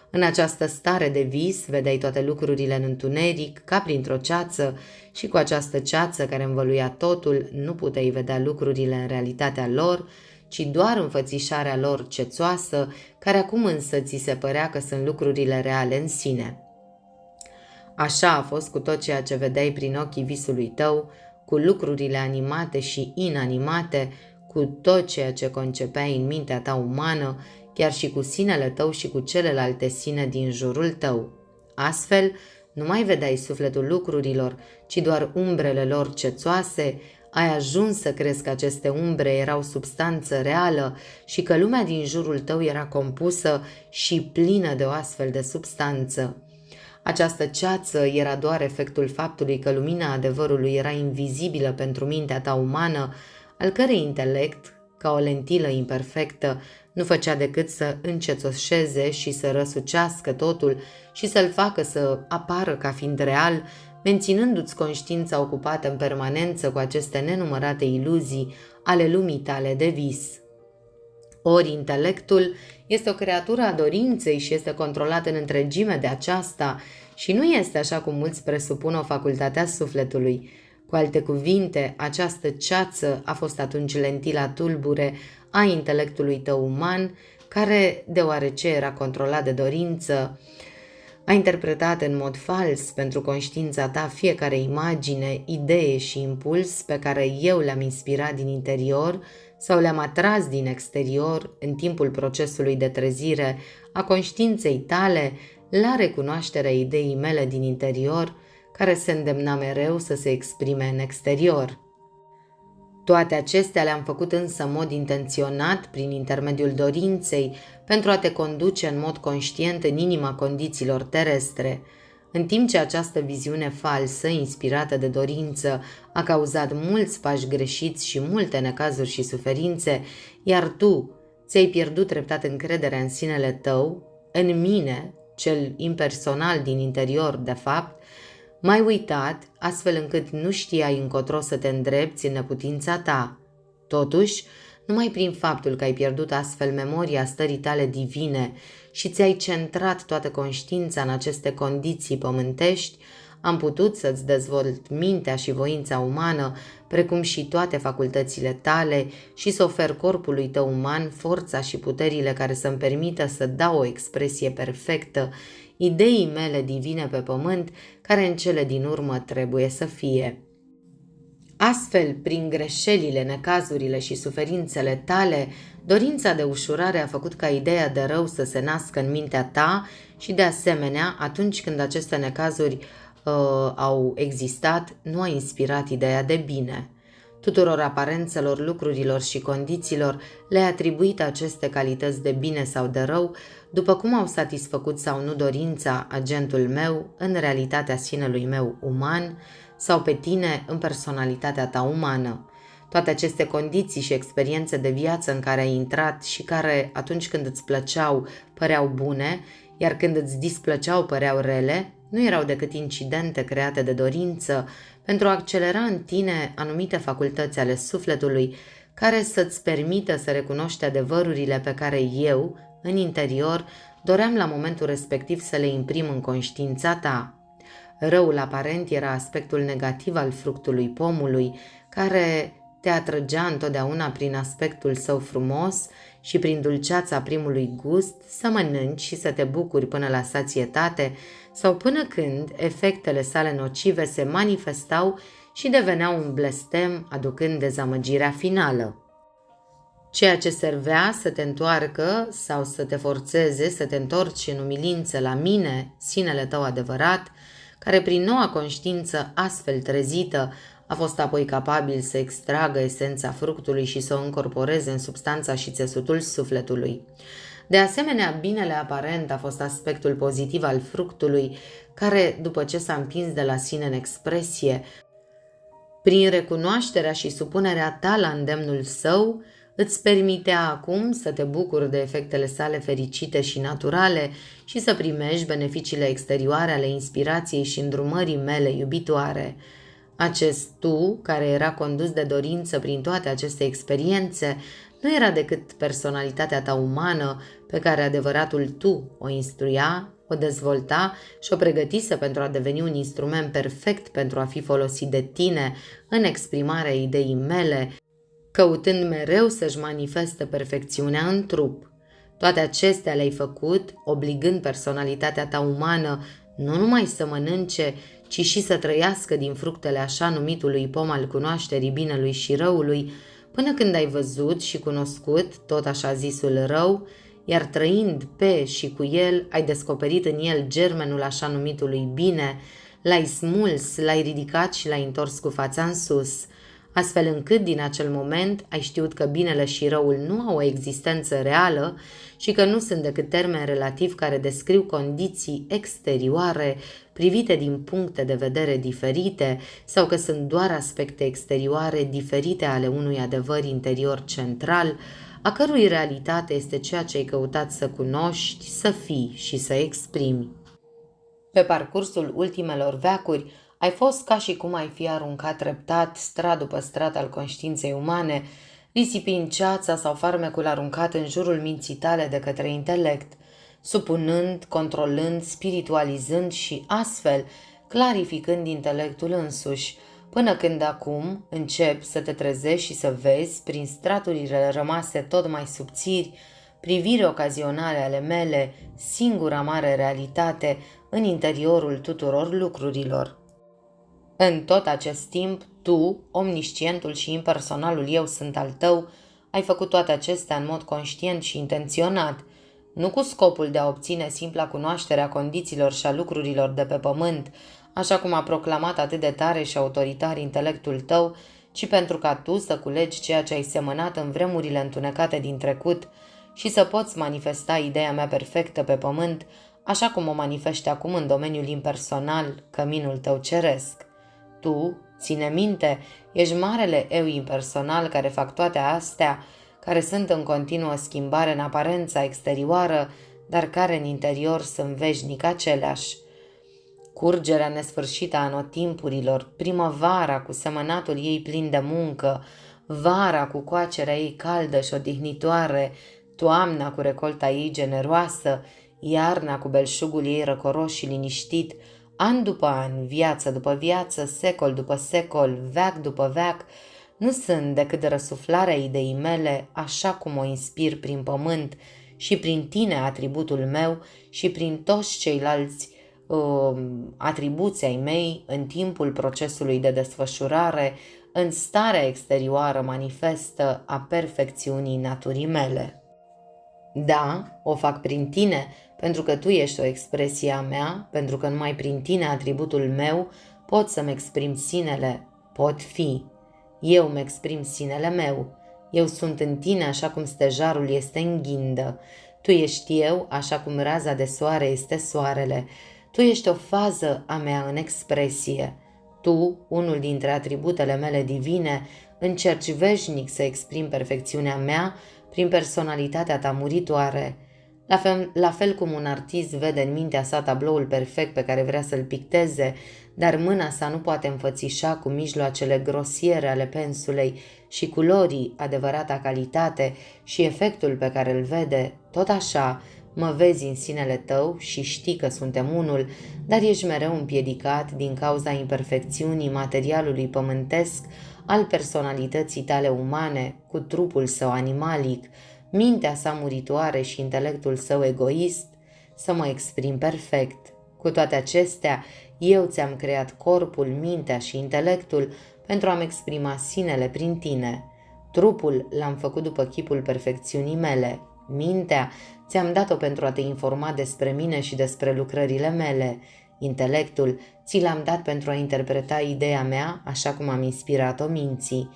În această stare de vis vedeai toate lucrurile în întuneric, ca printr-o ceață, și cu această ceață care învăluia totul nu puteai vedea lucrurile în realitatea lor, ci doar înfățișarea lor cețoasă, care acum însă ți se părea că sunt lucrurile reale în sine. Așa a fost cu tot ceea ce vedeai prin ochii visului tău, cu lucrurile animate și inanimate, cu tot ceea ce concepeai în mintea ta umană, chiar și cu sinele tău și cu celelalte sine din jurul tău. Astfel, nu mai vedeai sufletul lucrurilor, ci doar umbrele lor cețoase. Ai ajuns să crezi că aceste umbre erau substanță reală și că lumea din jurul tău era compusă și plină de o astfel de substanță. Această ceață era doar efectul faptului că lumina adevărului era invizibilă pentru mintea ta umană, al cărei intelect, ca o lentilă imperfectă, nu făcea decât să încețoșeze și să răsucească totul și să-l facă să apară ca fiind real, menținându-ți conștiința ocupată în permanență cu aceste nenumărate iluzii ale lumii tale de vis. Ori intelectul este o creatură a dorinței și este controlat în întregime de aceasta și nu este, așa cum mulți presupun, o facultate a sufletului. Cu alte cuvinte, această ceață a fost atunci lentila tulbure a intelectului tău uman, care, deoarece era controlat de dorință, a interpretat în mod fals pentru conștiința ta fiecare imagine, idee și impuls pe care eu le-am inspirat din interior sau le-am atras din exterior în timpul procesului de trezire a conștiinței tale la recunoașterea ideii mele din interior, care se îndemna mereu să se exprime în exterior. Toate acestea le-am făcut însă în mod intenționat prin intermediul dorinței pentru a te conduce în mod conștient în inima condițiilor terestre, în timp ce această viziune falsă, inspirată de dorință, a cauzat mulți pași greșiți și multe necazuri și suferințe, iar tu ți-ai pierdut treptat încrederea în sinele tău, în mine, cel impersonal din interior de fapt, m-ai uitat, astfel încât nu știai încotro să te îndrepți în neputința ta. Totuși, numai prin faptul că ai pierdut astfel memoria stării tale divine și ți-ai centrat toată conștiința în aceste condiții pământești, am putut să-ți dezvolt mintea și voința umană, precum și toate facultățile tale și să ofer corpului tău uman forța și puterile care să-mi permită să dau o expresie perfectă ideii mele divine pe pământ, care în cele din urmă trebuie să fie. Astfel, prin greșelile, necazurile și suferințele tale, dorința de ușurare a făcut ca ideea de rău să se nască în mintea ta și, de asemenea, atunci când aceste necazuri au existat, nu a inspirat ideea de bine. Tuturor aparențelor, lucrurilor și condițiilor le-ai atribuit aceste calități de bine sau de rău, după cum au satisfăcut sau nu dorința agentul meu în realitatea sinelui meu uman sau pe tine în personalitatea ta umană. Toate aceste condiții și experiențe de viață în care ai intrat și care, atunci când îți plăceau, păreau bune, iar când îți displăceau, păreau rele, nu erau decât incidente create de dorință pentru a accelera în tine anumite facultăți ale sufletului care să-ți permită să recunoști adevărurile pe care eu, în interior, doream la momentul respectiv să le imprim în conștiința ta. Răul aparent era aspectul negativ al fructului pomului, care te atrăgea întotdeauna prin aspectul său frumos și prin dulceața primului gust să mănânci și să te bucuri până la sațietate sau până când efectele sale nocive se manifestau și deveneau un blestem, aducând dezamăgirea finală. Ceea ce servea să te întoarcă sau să te forțeze să te întorci în umilință la mine, sinele tău adevărat, care prin noua conștiință astfel trezită a fost apoi capabil să extragă esența fructului și să o încorporeze în substanța și țesutul sufletului. De asemenea, binele aparent a fost aspectul pozitiv al fructului, care, după ce s-a împins de la sine în expresie, prin recunoașterea și supunerea ta la îndemnul său, îți permitea acum să te bucuri de efectele sale fericite și naturale și să primești beneficiile exterioare ale inspirației și îndrumării mele iubitoare. Acest tu, care era condus de dorință prin toate aceste experiențe, nu era decât personalitatea ta umană pe care adevăratul tu o instruia, o dezvolta și o pregătise pentru a deveni un instrument perfect pentru a fi folosit de tine în exprimarea ideii mele căutând mereu să-și manifeste perfecțiunea în trup. Toate acestea le-ai făcut, obligând personalitatea ta umană nu numai să mănânce, ci și să trăiască din fructele așa numitului pom al cunoașterii binelui și răului, până când ai văzut și cunoscut tot așa zisul rău, iar trăind pe și cu el, ai descoperit în el germenul așa numitului bine, l-ai smuls, l-ai ridicat și l-ai întors cu fața în sus, astfel încât din acel moment ai știut că binele și răul nu au o existență reală și că nu sunt decât termeni relativi care descriu condiții exterioare privite din puncte de vedere diferite sau că sunt doar aspecte exterioare diferite ale unui adevăr interior central, a cărui realitate este ceea ce ai căutat să cunoști, să fii și să exprimi. Pe parcursul ultimelor veacuri, ai fost ca și cum ai fi aruncat treptat strat după strat al conștiinței umane, risipind ceața sau farmecul aruncat în jurul minții tale de către intelect, supunând, controlând, spiritualizând și astfel clarificând intelectul însuși, până când acum începi să te trezești și să vezi, prin straturile rămase tot mai subțiri, priviri ocazionale ale mele, singura mare realitate în interiorul tuturor lucrurilor. În tot acest timp, tu, omniscientul și impersonalul eu sunt al tău, ai făcut toate acestea în mod conștient și intenționat, nu cu scopul de a obține simpla cunoaștere a condițiilor și a lucrurilor de pe pământ, așa cum a proclamat atât de tare și autoritar intelectul tău, ci pentru ca tu să culegi ceea ce ai semănat în vremurile întunecate din trecut și să poți manifesta ideea mea perfectă pe pământ, așa cum o manifesti acum în domeniul impersonal, căminul tău ceresc. Tu, ține minte, ești marele eu impersonal care fac toate astea, care sunt în continuă schimbare în aparența exterioară, dar care în interior sunt veșnic aceleași. Curgerea nesfârșită a anotimpurilor, primăvara cu semănatul ei plin de muncă, vara cu coacerea ei caldă și odihnitoare, toamna cu recolta ei generoasă, iarna cu belșugul ei răcoros și liniștit, an după an, viață după viață, secol după secol, veac după veac, nu sunt decât răsuflarea ideii mele, așa cum o inspir prin pământ și prin tine, atributul meu, și prin toți ceilalți atribuții ai mei în timpul procesului de desfășurare, în starea exterioară manifestă a perfecțiunii naturii mele. Da, o fac prin tine, pentru că tu ești o expresie a mea, pentru că numai prin tine, atributul meu, pot să-mi exprim sinele, pot fi. Eu îmi exprim sinele meu. Eu sunt în tine așa cum stejarul este în ghindă. Tu ești eu așa cum raza de soare este soarele. Tu ești o fază a mea în expresie. Tu, unul dintre atributele mele divine, încerci veșnic să exprimi perfecțiunea mea prin personalitatea ta muritoare. La fel cum un artist vede în mintea sa tabloul perfect pe care vrea să-l picteze, dar mâna sa nu poate înfățișa cu mijloacele grosiere ale pensulei și culorii adevărata calitate și efectul pe care îl vede, tot așa mă vezi în sinele tău și știi că suntem unul, dar ești mereu împiedicat din cauza imperfecțiunii materialului pământesc al personalității tale umane cu trupul său animalic, mintea sa muritoare și intelectul său egoist, să mă exprim perfect. Cu toate acestea, eu ți-am creat corpul, mintea și intelectul pentru a-mi exprima sinele prin tine. Trupul l-am făcut după chipul perfecțiunii mele. Mintea ți-am dat-o pentru a te informa despre mine și despre lucrările mele. Intelectul ți l-am dat pentru a interpreta ideea mea așa cum am inspirat-o minții.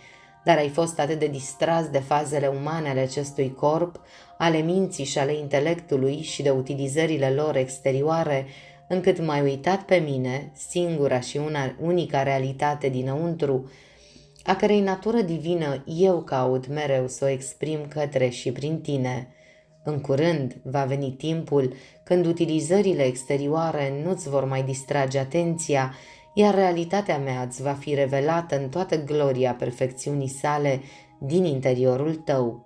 Dar ai fost atât de distras de fazele umane ale acestui corp, ale minții și ale intelectului și de utilizările lor exterioare, încât m-ai uitat pe mine, singura și unica realitate dinăuntru, a cărei natură divină eu caut mereu să o exprim către și prin tine. În curând va veni timpul când utilizările exterioare nu-ți vor mai distrage atenția, iar realitatea mea îți va fi revelată în toată gloria perfecțiunii sale din interiorul tău.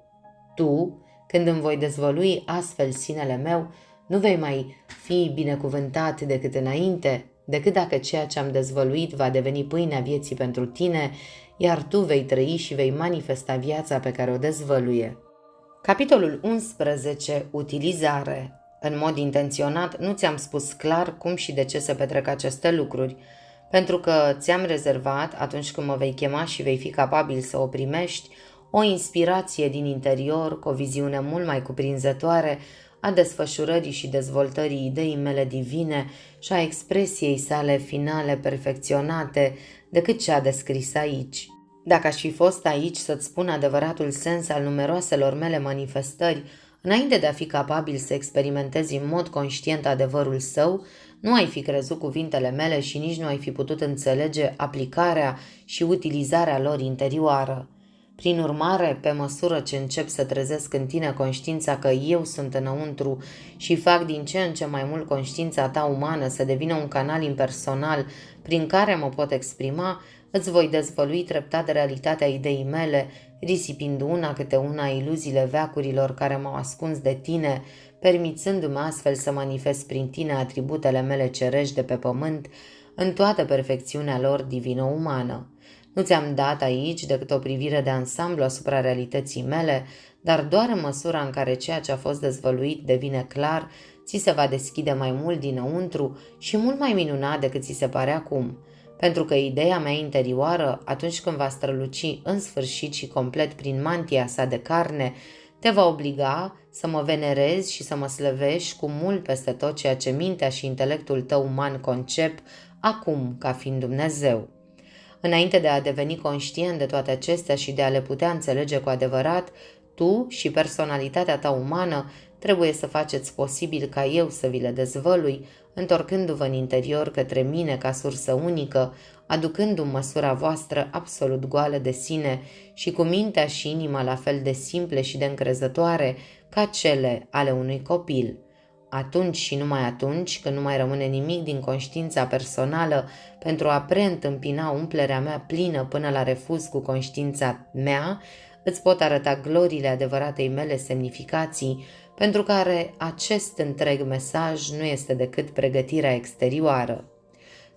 Tu, când îmi voi dezvălui astfel sinele meu, nu vei mai fi binecuvântat decât înainte, decât dacă ceea ce am dezvăluit va deveni pâinea vieții pentru tine, iar tu vei trăi și vei manifesta viața pe care o dezvăluie. Capitolul 11. Utilizare. În mod intenționat nu ți-am spus clar cum și de ce se petrec aceste lucruri, pentru că ți-am rezervat, atunci când mă vei chema și vei fi capabil să o primești, o inspirație din interior, cu o viziune mult mai cuprinzătoare a desfășurării și dezvoltării ideii mele divine și a expresiei sale finale perfecționate decât cea descrisă aici. Dacă aș fi fost aici să-ți spun adevăratul sens al numeroaselor mele manifestări, înainte de a fi capabil să experimentezi în mod conștient adevărul său, nu ai fi crezut cuvintele mele și nici nu ai fi putut înțelege aplicarea și utilizarea lor interioară. Prin urmare, pe măsură ce încep să trezesc în tine conștiința că eu sunt înăuntru și fac din ce în ce mai mult conștiința ta umană să devină un canal impersonal prin care mă pot exprima, îți voi dezvălui treptat realitatea ideii mele, risipind una câte una iluziile veacurilor care m-au ascuns de tine, permițându-mi astfel să manifest prin tine atributele mele cerești de pe pământ în toată perfecțiunea lor divino-umană. Nu ți-am dat aici decât o privire de ansamblu asupra realității mele, dar doar în măsura în care ceea ce a fost dezvăluit devine clar, ți se va deschide mai mult dinăuntru și mult mai minunat decât ți se pare acum. Pentru că ideea mea interioară, atunci când va străluci în sfârșit și complet prin mantia sa de carne, te va obliga să mă venerezi și să mă slăvești cu mult peste tot ceea ce mintea și intelectul tău uman concep acum ca fiind Dumnezeu. Înainte de a deveni conștient de toate acestea și de a le putea înțelege cu adevărat, tu și personalitatea ta umană trebuie să faceți posibil ca eu să vi le dezvălui, întorcându-vă în interior către mine ca sursă unică, aducându-mi măsura voastră absolut goală de sine și cu mintea și inima la fel de simple și de încrezătoare ca cele ale unui copil. Atunci și numai atunci, când nu mai rămâne nimic din conștiința personală pentru a preîntâmpina umplerea mea plină până la refuz cu conștiința mea, îți pot arăta gloriile adevăratei mele semnificații, pentru care acest întreg mesaj nu este decât pregătirea exterioară.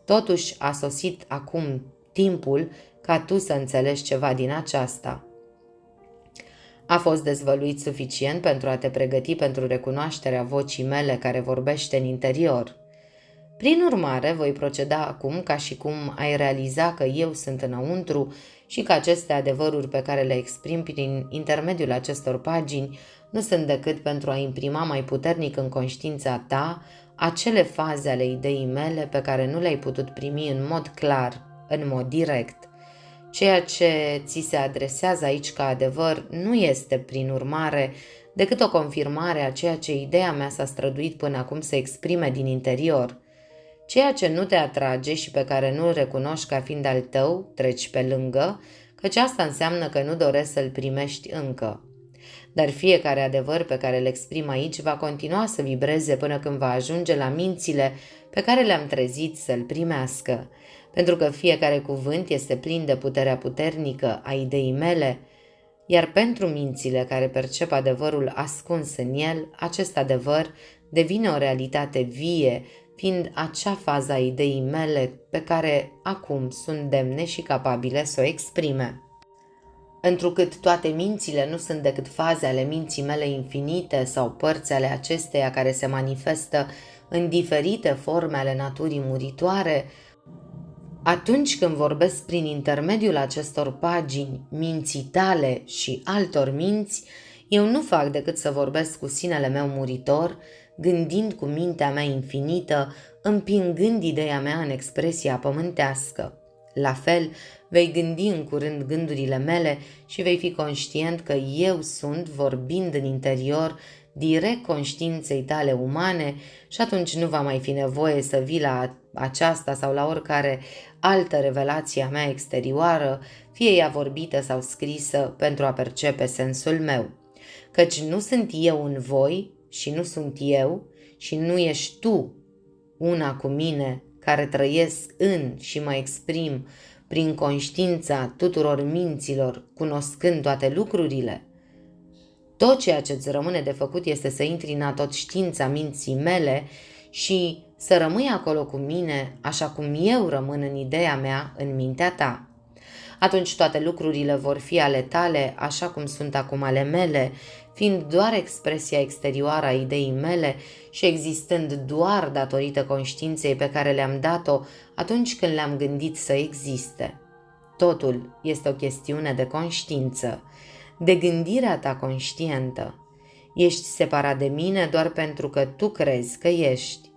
Totuși a sosit acum timpul ca tu să înțelegi ceva din aceasta. A fost dezvăluit suficient pentru a te pregăti pentru recunoașterea vocii mele care vorbește în interior. Prin urmare, voi proceda acum ca și cum ai realiza că eu sunt înăuntru și că aceste adevăruri pe care le exprim prin intermediul acestor pagini nu sunt decât pentru a imprima mai puternic în conștiința ta acele faze ale ideii mele pe care nu le-ai putut primi în mod clar, în mod direct. Ceea ce ți se adresează aici ca adevăr nu este, prin urmare, decât o confirmare a ceea ce ideea mea s-a străduit până acum să exprime din interior. Ceea ce nu te atrage și pe care nu-l recunoști ca fiind al tău, treci pe lângă, căci asta înseamnă că nu dorești să-l primești încă. Dar fiecare adevăr pe care îl exprim aici va continua să vibreze până când va ajunge la mințile pe care le-am trezit să-l primească, pentru că fiecare cuvânt este plin de puterea puternică a ideii mele, iar pentru mințile care percep adevărul ascuns în el, acest adevăr devine o realitate vie, fiind acea fază a ideii mele pe care acum sunt demne și capabile să o exprime. Întrucât toate mințile nu sunt decât faze ale minții mele infinite sau părți ale acesteia care se manifestă în diferite forme ale naturii muritoare, atunci când vorbesc prin intermediul acestor pagini minții tale și altor minți, eu nu fac decât să vorbesc cu sinele meu muritor, gândind cu mintea mea infinită, împingând ideea mea în expresia pământească. La fel, vei gândi în curând gândurile mele și vei fi conștient că eu sunt, vorbind în interior, direct conștiinței tale umane și atunci nu va mai fi nevoie să vii la aceasta sau la oricare altă revelație a mea exterioară, fie ea vorbită sau scrisă, pentru a percepe sensul meu. Căci nu sunt eu în voi și nu sunt eu și nu ești tu una cu mine care trăiesc în și mă exprim prin conștiința tuturor minților, cunoscând toate lucrurile. Tot ceea ce îți rămâne de făcut este să intri în atotștiința minții mele și să rămâi acolo cu mine așa cum eu rămân în ideea mea în mintea ta. Atunci toate lucrurile vor fi ale tale, așa cum sunt acum ale mele, fiind doar expresia exterioară a ideii mele și existând doar datorită conștiinței pe care le-am dat-o atunci când le-am gândit să existe. Totul este o chestiune de conștiință, de gândirea ta conștientă. Ești separat de mine doar pentru că tu crezi că ești.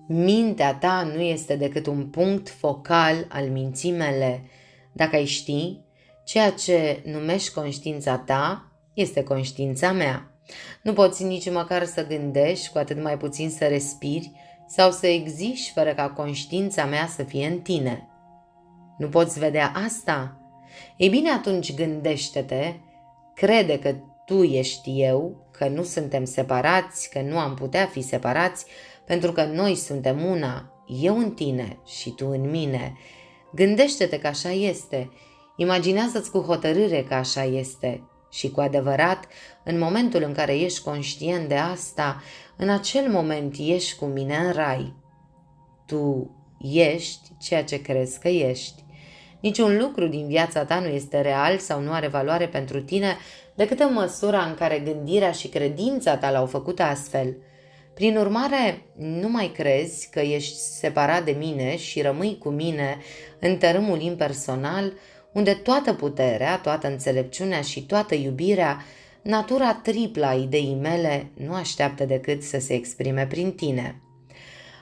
Mintea ta nu este decât un punct focal al minții mele. Dacă ai ști, ceea ce numești conștiința ta este conștiința mea. Nu poți nici măcar să gândești, cu atât mai puțin să respiri sau să existi fără ca conștiința mea să fie în tine. Nu poți vedea asta? Ei bine, atunci gândește-te, crede că tu ești eu, că nu suntem separați, că nu am putea fi separați, pentru că noi suntem una, eu în tine și tu în mine. Gândește-te că așa este, imaginează-ți cu hotărâre că așa este și cu adevărat, în momentul în care ești conștient de asta, în acel moment ești cu mine în rai. Tu ești ceea ce crezi că ești. Niciun lucru din viața ta nu este real sau nu are valoare pentru tine decât în măsura în care gândirea și credința ta l-au făcut astfel. Prin urmare, nu mai crezi că ești separat de mine și rămâi cu mine în tărâmul impersonal, unde toată puterea, toată înțelepciunea și toată iubirea, natura triplă a ideii mele, nu așteaptă decât să se exprime prin tine.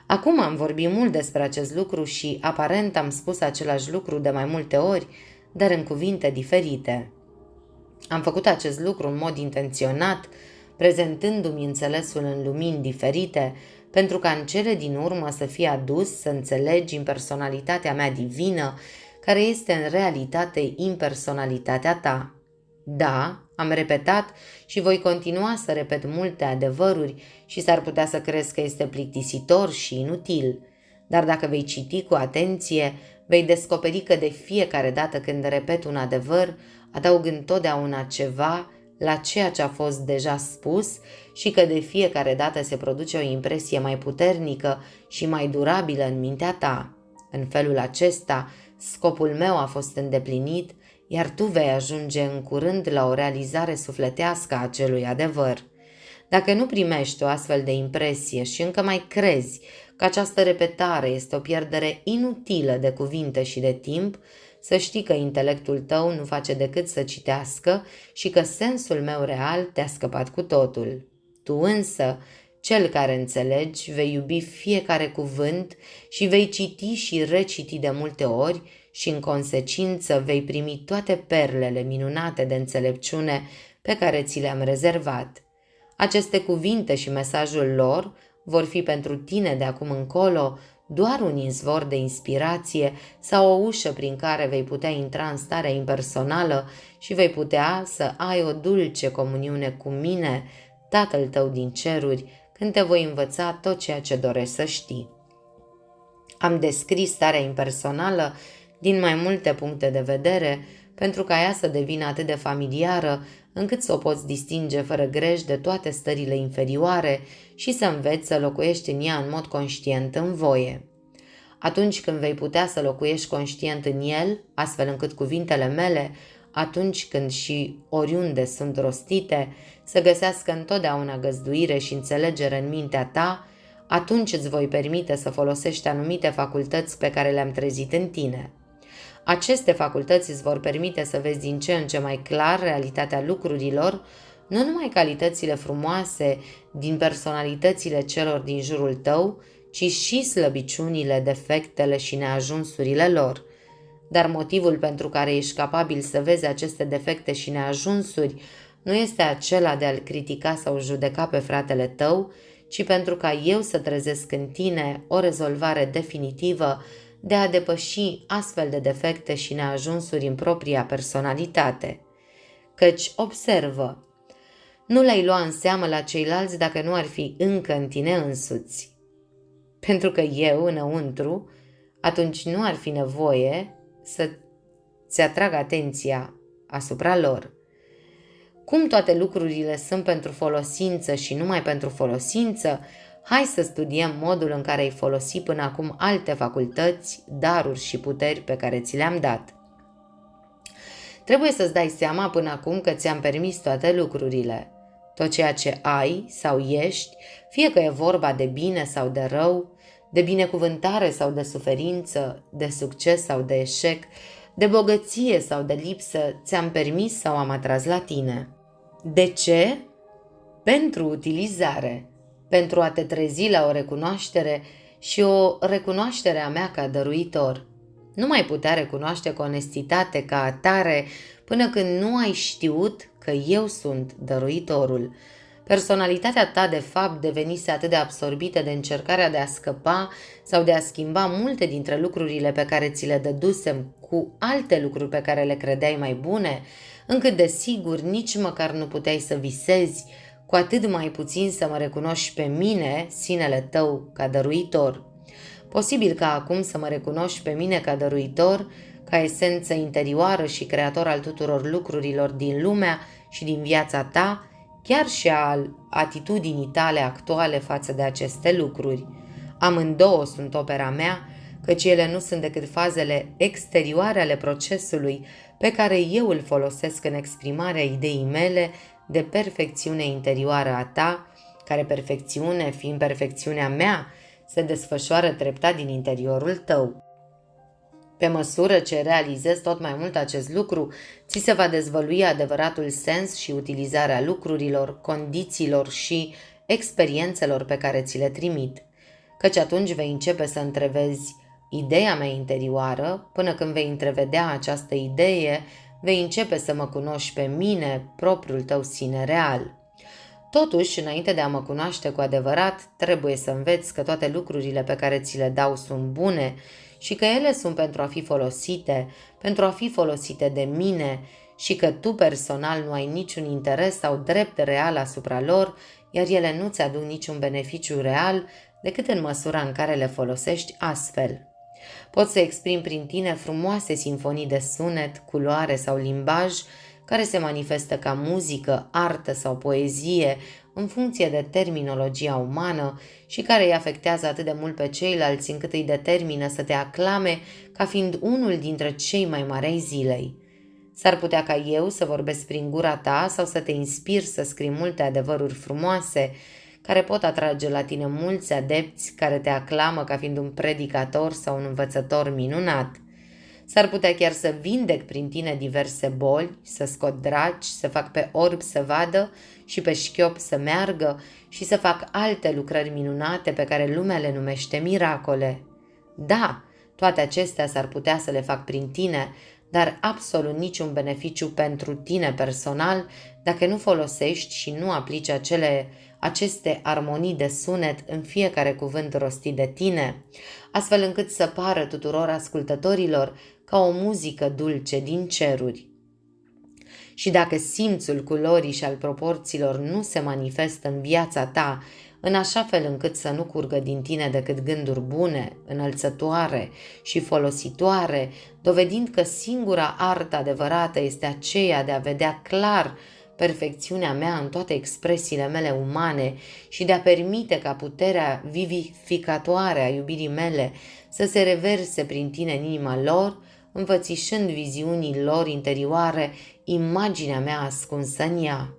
Acum am vorbit mult despre acest lucru și aparent am spus același lucru de mai multe ori, dar în cuvinte diferite. Am făcut acest lucru în mod intenționat, prezentându-mi înțelesul în lumini diferite, pentru ca în cele din urmă să fie adus să înțelegi impersonalitatea mea divină, care este în realitate impersonalitatea ta. Da, am repetat și voi continua să repet multe adevăruri și s-ar putea să crezi că este plictisitor și inutil, dar dacă vei citi cu atenție, vei descoperi că de fiecare dată când repet un adevăr, adaug întotdeauna ceva la ceea ce a fost deja spus și că de fiecare dată se produce o impresie mai puternică și mai durabilă în mintea ta. În felul acesta, scopul meu a fost îndeplinit, iar tu vei ajunge în curând la o realizare sufletească a acelui adevăr. Dacă nu primești o astfel de impresie și încă mai crezi că această repetare este o pierdere inutilă de cuvinte și de timp, să știi că intelectul tău nu face decât să citească și că sensul meu real te-a scăpat cu totul. Tu însă, cel care înțelegi, vei iubi fiecare cuvânt și vei citi și reciti de multe ori și în consecință vei primi toate perlele minunate de înțelepciune pe care ți le-am rezervat. Aceste cuvinte și mesajul lor vor fi pentru tine de acum încolo doar un izvor de inspirație sau o ușă prin care vei putea intra în starea impersonală și vei putea să ai o dulce comuniune cu mine, Tatăl tău din ceruri, când te voi învăța tot ceea ce dorești să știi. Am descris starea impersonală din mai multe puncte de vedere, pentru ca ea să devină atât de familiară, încât să o poți distinge fără greș de toate stările inferioare și să înveți să locuiești în ea în mod conștient în voie. Atunci când vei putea să locuiești conștient în el, astfel încât cuvintele mele, atunci când și oriunde sunt rostite, să găsească întotdeauna găzduire și înțelegere în mintea ta, atunci îți voi permite să folosești anumite facultăți pe care le-am trezit în tine. Aceste facultăți îți vor permite să vezi din ce în ce mai clar realitatea lucrurilor, nu numai calitățile frumoase din personalitățile celor din jurul tău, ci și slăbiciunile, defectele și neajunsurile lor. Dar motivul pentru care ești capabil să vezi aceste defecte și neajunsuri nu este acela de a-l critica sau judeca pe fratele tău, ci pentru ca eu să trezesc în tine o rezolvare definitivă de a depăși astfel de defecte și neajunsuri în propria personalitate. Căci, observă, nu le-ai lua în seamă la ceilalți dacă nu ar fi încă în tine însuți. Pentru că eu, înăuntru, atunci nu ar fi nevoie să-ți atrag atenția asupra lor. Cum toate lucrurile sunt pentru folosință și numai pentru folosință, hai să studiem modul în care ai folosit până acum alte facultăți, daruri și puteri pe care ți le-am dat. Trebuie să-ți dai seama până acum că ți-am permis toate lucrurile. Tot ceea ce ai sau ești, fie că e vorba de bine sau de rău, de binecuvântare sau de suferință, de succes sau de eșec, de bogăție sau de lipsă, ți-am permis sau am atras la tine. De ce? Pentru utilizare, pentru a te trezi la o recunoaștere și o recunoaștere a mea ca dăruitor. Nu mai putea recunoaște cu onestitate ca atare până când nu ai știut că eu sunt dăruitorul. Personalitatea ta, de fapt, devenise atât de absorbită de încercarea de a scăpa sau de a schimba multe dintre lucrurile pe care ți le dădusem cu alte lucruri pe care le credeai mai bune, încât, desigur, nici măcar nu puteai să visezi, cu atât mai puțin să mă recunoști pe mine, sinele tău, ca dăruitor. Posibil ca acum să mă recunoști pe mine ca dăruitor, ca esență interioară și creator al tuturor lucrurilor din lumea și din viața ta, chiar și al atitudinii tale actuale față de aceste lucruri. Amândouă sunt opera mea, căci ele nu sunt decât fazele exterioare ale procesului pe care eu îl folosesc în exprimarea ideii mele de perfecțiune interioară a ta, care perfecțiune, fiind perfecțiunea mea, se desfășoară treptat din interiorul tău. Pe măsură ce realizezi tot mai mult acest lucru, ți se va dezvălui adevăratul sens și utilizarea lucrurilor, condițiilor și experiențelor pe care ți le trimit, căci atunci vei începe să întrevezi ideea mea interioară. Până când vei întrevedea această idee, vei începe să mă cunoști pe mine, propriul tău sine real. Totuși, înainte de a mă cunoaște cu adevărat, trebuie să înveți că toate lucrurile pe care ți le dau sunt bune și că ele sunt pentru a fi folosite de mine și că tu personal nu ai niciun interes sau drept real asupra lor, iar ele nu ți aduc niciun beneficiu real decât în măsura în care le folosești astfel. Poți să exprimi prin tine frumoase sinfonii de sunet, culoare sau limbaj care se manifestă ca muzică, artă sau poezie în funcție de terminologia umană și care îi afectează atât de mult pe ceilalți încât îi determină să te aclame ca fiind unul dintre cei mai mari ai zilei. S-ar putea ca eu să vorbesc prin gura ta sau să te inspir să scrii multe adevăruri frumoase care pot atrage la tine mulți adepți care te aclamă ca fiind un predicator sau un învățător minunat. S-ar putea chiar să vindec prin tine diverse boli, să scot draci, să fac pe orb să vadă și pe șchiop să meargă și să fac alte lucrări minunate pe care lumea le numește miracole. Da, toate acestea s-ar putea să le fac prin tine, dar absolut niciun beneficiu pentru tine personal dacă nu folosești și nu aplici aceste armonii de sunet în fiecare cuvânt rostit de tine, astfel încât să pară tuturor ascultătorilor ca o muzică dulce din ceruri. Și dacă simțul culorii și al proporțiilor nu se manifestă în viața ta, în așa fel încât să nu curgă din tine decât gânduri bune, înălțătoare și folositoare, dovedind că singura artă adevărată este aceea de a vedea clar perfecțiunea mea în toate expresiile mele umane și de a permite ca puterea vivificatoare a iubirii mele să se reverse prin tine în inima lor, înfățișând viziunii lor interioare imaginea mea ascunsă în ea.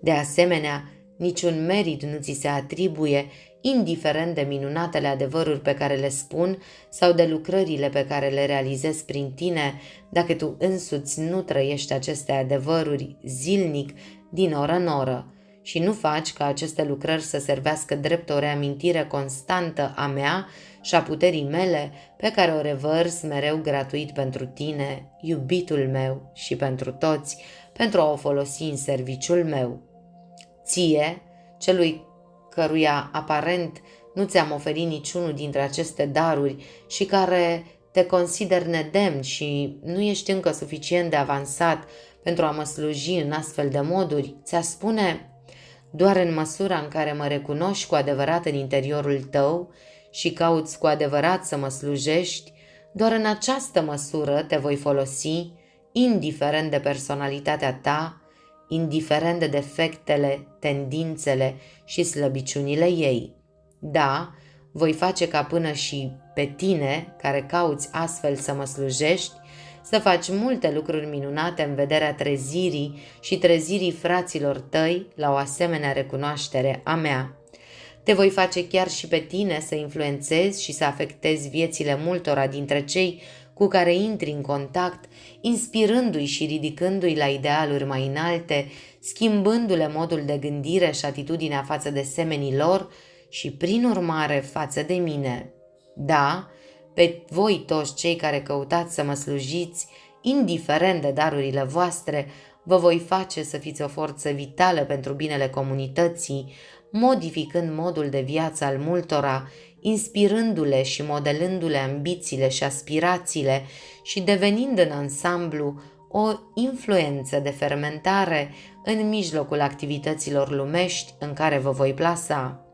De asemenea, niciun merit nu ți se atribuie, indiferent de minunatele adevăruri pe care le spun sau de lucrările pe care le realizez prin tine, dacă tu însuți nu trăiești aceste adevăruri zilnic, din oră în oră, și nu faci ca aceste lucrări să servească drept o reamintire constantă a mea și a puterii mele, pe care o revărs mereu gratuit pentru tine, iubitul meu, și pentru toți, pentru a o folosi în serviciul meu. Ție, celui căruia aparent nu ți-am oferit niciunul dintre aceste daruri și care te consider nedemn și nu ești încă suficient de avansat pentru a mă sluji în astfel de moduri, ți-a spune: doar în măsura în care mă recunoști cu adevărat în interiorul tău și cauți cu adevărat să mă slujești, doar în această măsură te voi folosi, indiferent de personalitatea ta, indiferent de defectele, tendințele și slăbiciunile ei. Da, voi face ca până și pe tine, care cauți astfel să mă slujești, să faci multe lucruri minunate în vederea trezirii și trezirii fraților tăi la o asemenea recunoaștere a mea. Te voi face chiar și pe tine să influențezi și să afectezi viețile multora dintre cei cu care intri în contact, inspirându-i și ridicându-i la idealuri mai înalte, schimbându-le modul de gândire și atitudinea față de semenii lor și, prin urmare, față de mine. Da, pe voi toți cei care căutați să mă slujiți, indiferent de darurile voastre, vă voi face să fiți o forță vitală pentru binele comunității, modificând modul de viață al multora, inspirându-le și modelându-le ambițiile și aspirațiile și devenind în ansamblu o influență de fermentare în mijlocul activităților lumești în care vă voi plasa.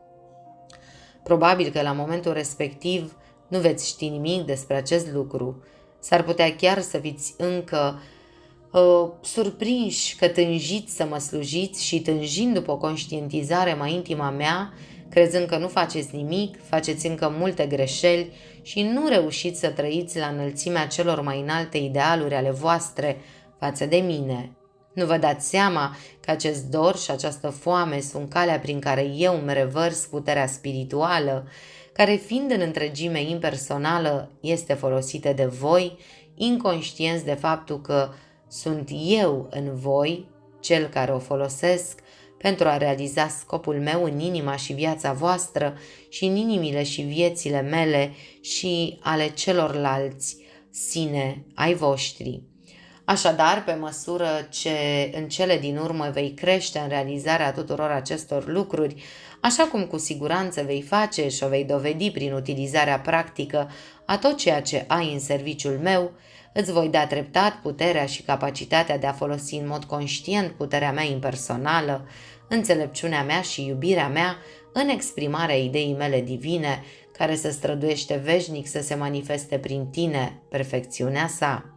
Probabil că la momentul respectiv nu veți ști nimic despre acest lucru. S-ar putea chiar să fiți încă surprinși că tânjiți să mă slujiți și tânjind după o conștientizare mai intimă a mea, crezând că nu faceți nimic, faceți încă multe greșeli și nu reușiți să trăiți la înălțimea celor mai înalte idealuri ale voastre față de mine. Nu vă dați seama că acest dor și această foame sunt calea prin care eu îmi revărs puterea spirituală, care fiind în întregime impersonală, este folosită de voi, inconștienți de faptul că sunt eu în voi, cel care o folosesc, pentru a realiza scopul meu în inima și viața voastră și în inimile și viețile mele și ale celorlalți sine ai voștri. Așadar, pe măsură ce în cele din urmă vei crește în realizarea tuturor acestor lucruri, așa cum cu siguranță vei face și o vei dovedi prin utilizarea practică a tot ceea ce ai în serviciul meu, îți voi da treptat puterea și capacitatea de a folosi în mod conștient puterea mea impersonală, înțelepciunea mea și iubirea mea în exprimarea ideii mele divine, care se străduiește veșnic să se manifeste prin tine, perfecțiunea sa.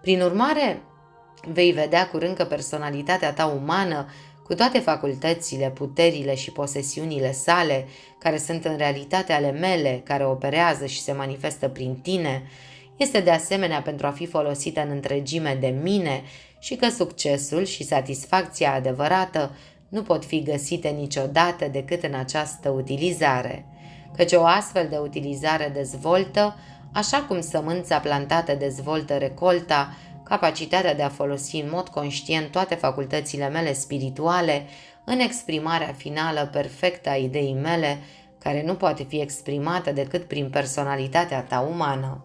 Prin urmare, vei vedea curând că personalitatea ta umană, cu toate facultățile, puterile și posesiunile sale, care sunt în realitate ale mele, care operează și se manifestă prin tine, este de asemenea pentru a fi folosită în întregime de mine și că succesul și satisfacția adevărată nu pot fi găsite niciodată decât în această utilizare, căci o astfel de utilizare dezvoltă, așa cum sămânța plantată dezvoltă recolta, capacitatea de a folosi în mod conștient toate facultățile mele spirituale în exprimarea finală perfectă a ideii mele, care nu poate fi exprimată decât prin personalitatea ta umană.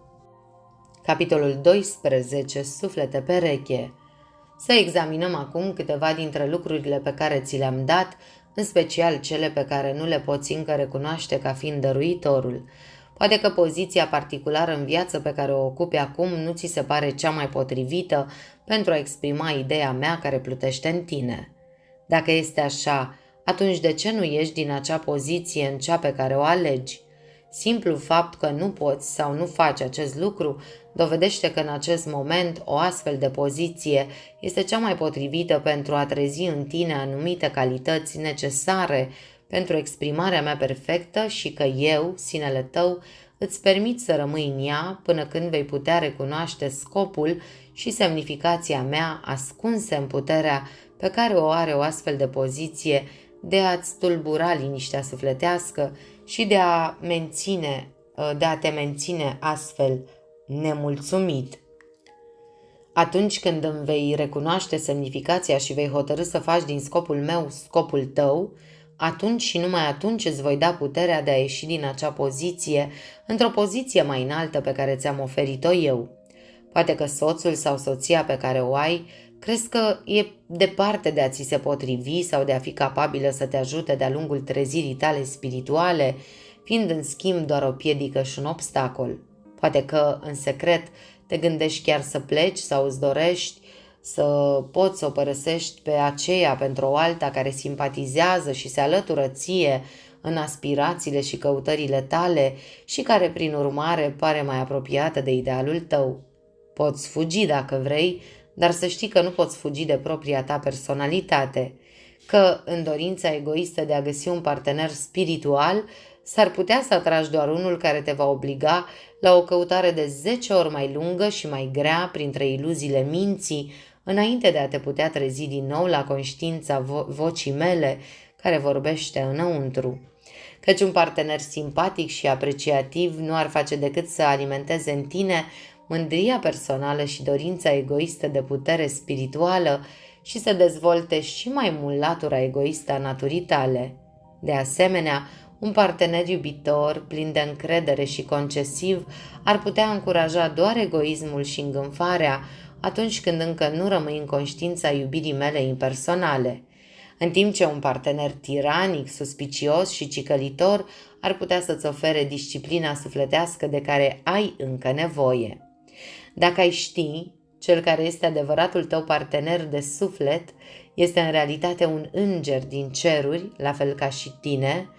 Capitolul 12. Suflete pereche. Să examinăm acum câteva dintre lucrurile pe care ți le-am dat, în special cele pe care nu le poți încă recunoaște ca fiind dăruitorul. Poate că poziția particulară în viață pe care o ocupi acum nu ți se pare cea mai potrivită pentru a exprima ideea mea care plutește în tine. Dacă este așa, atunci de ce nu ieși din acea poziție în cea pe care o alegi? Simplu fapt că nu poți sau nu faci acest lucru dovedește că în acest moment o astfel de poziție este cea mai potrivită pentru a trezi în tine anumite calități necesare pentru exprimarea mea perfectă și că eu, sinele tău, îți permit să rămâi în ea până când vei putea recunoaște scopul și semnificația mea ascunse în puterea pe care o are o astfel de poziție de a-ți tulbura liniștea sufletească și de a te menține astfel nemulțumit. Atunci când îmi vei recunoaște semnificația și vei hotărî să faci din scopul meu scopul tău, atunci și numai atunci îți voi da puterea de a ieși din acea poziție într-o poziție mai înaltă pe care ți-am oferit-o eu. Poate că soțul sau soția pe care o ai crezi că e departe de a ți se potrivi sau de a fi capabilă să te ajute de-a lungul trezirii tale spirituale, fiind în schimb doar o piedică și un obstacol. Poate că, în secret, te gândești chiar să pleci sau îți dorești să poți să o părăsești pe aceea pentru o alta care simpatizează și se alătură ție în aspirațiile și căutările tale și care, prin urmare, pare mai apropiată de idealul tău. Poți fugi dacă vrei, dar să știi că nu poți fugi de propria ta personalitate, că în dorința egoistă de a găsi un partener spiritual s-ar putea să atragi doar unul care te va obliga la o căutare de 10 ori mai lungă și mai grea printre iluziile minții, înainte de a te putea trezi din nou la conștiința vocii mele care vorbește înăuntru. Căci un partener simpatic și apreciativ nu ar face decât să alimenteze în tine mândria personală și dorința egoistă de putere spirituală și să dezvolte și mai mult latura egoistă a naturii tale. De asemenea, un partener iubitor, plin de încredere și concesiv, ar putea încuraja doar egoismul și îngânfarea atunci când încă nu rămâi în conștiința iubirii mele impersonale, în timp ce un partener tiranic, suspicios și cicălitor ar putea să-ți ofere disciplina sufletească de care ai încă nevoie. Dacă ai ști, cel care este adevăratul tău partener de suflet este în realitate un înger din ceruri, la fel ca și tine,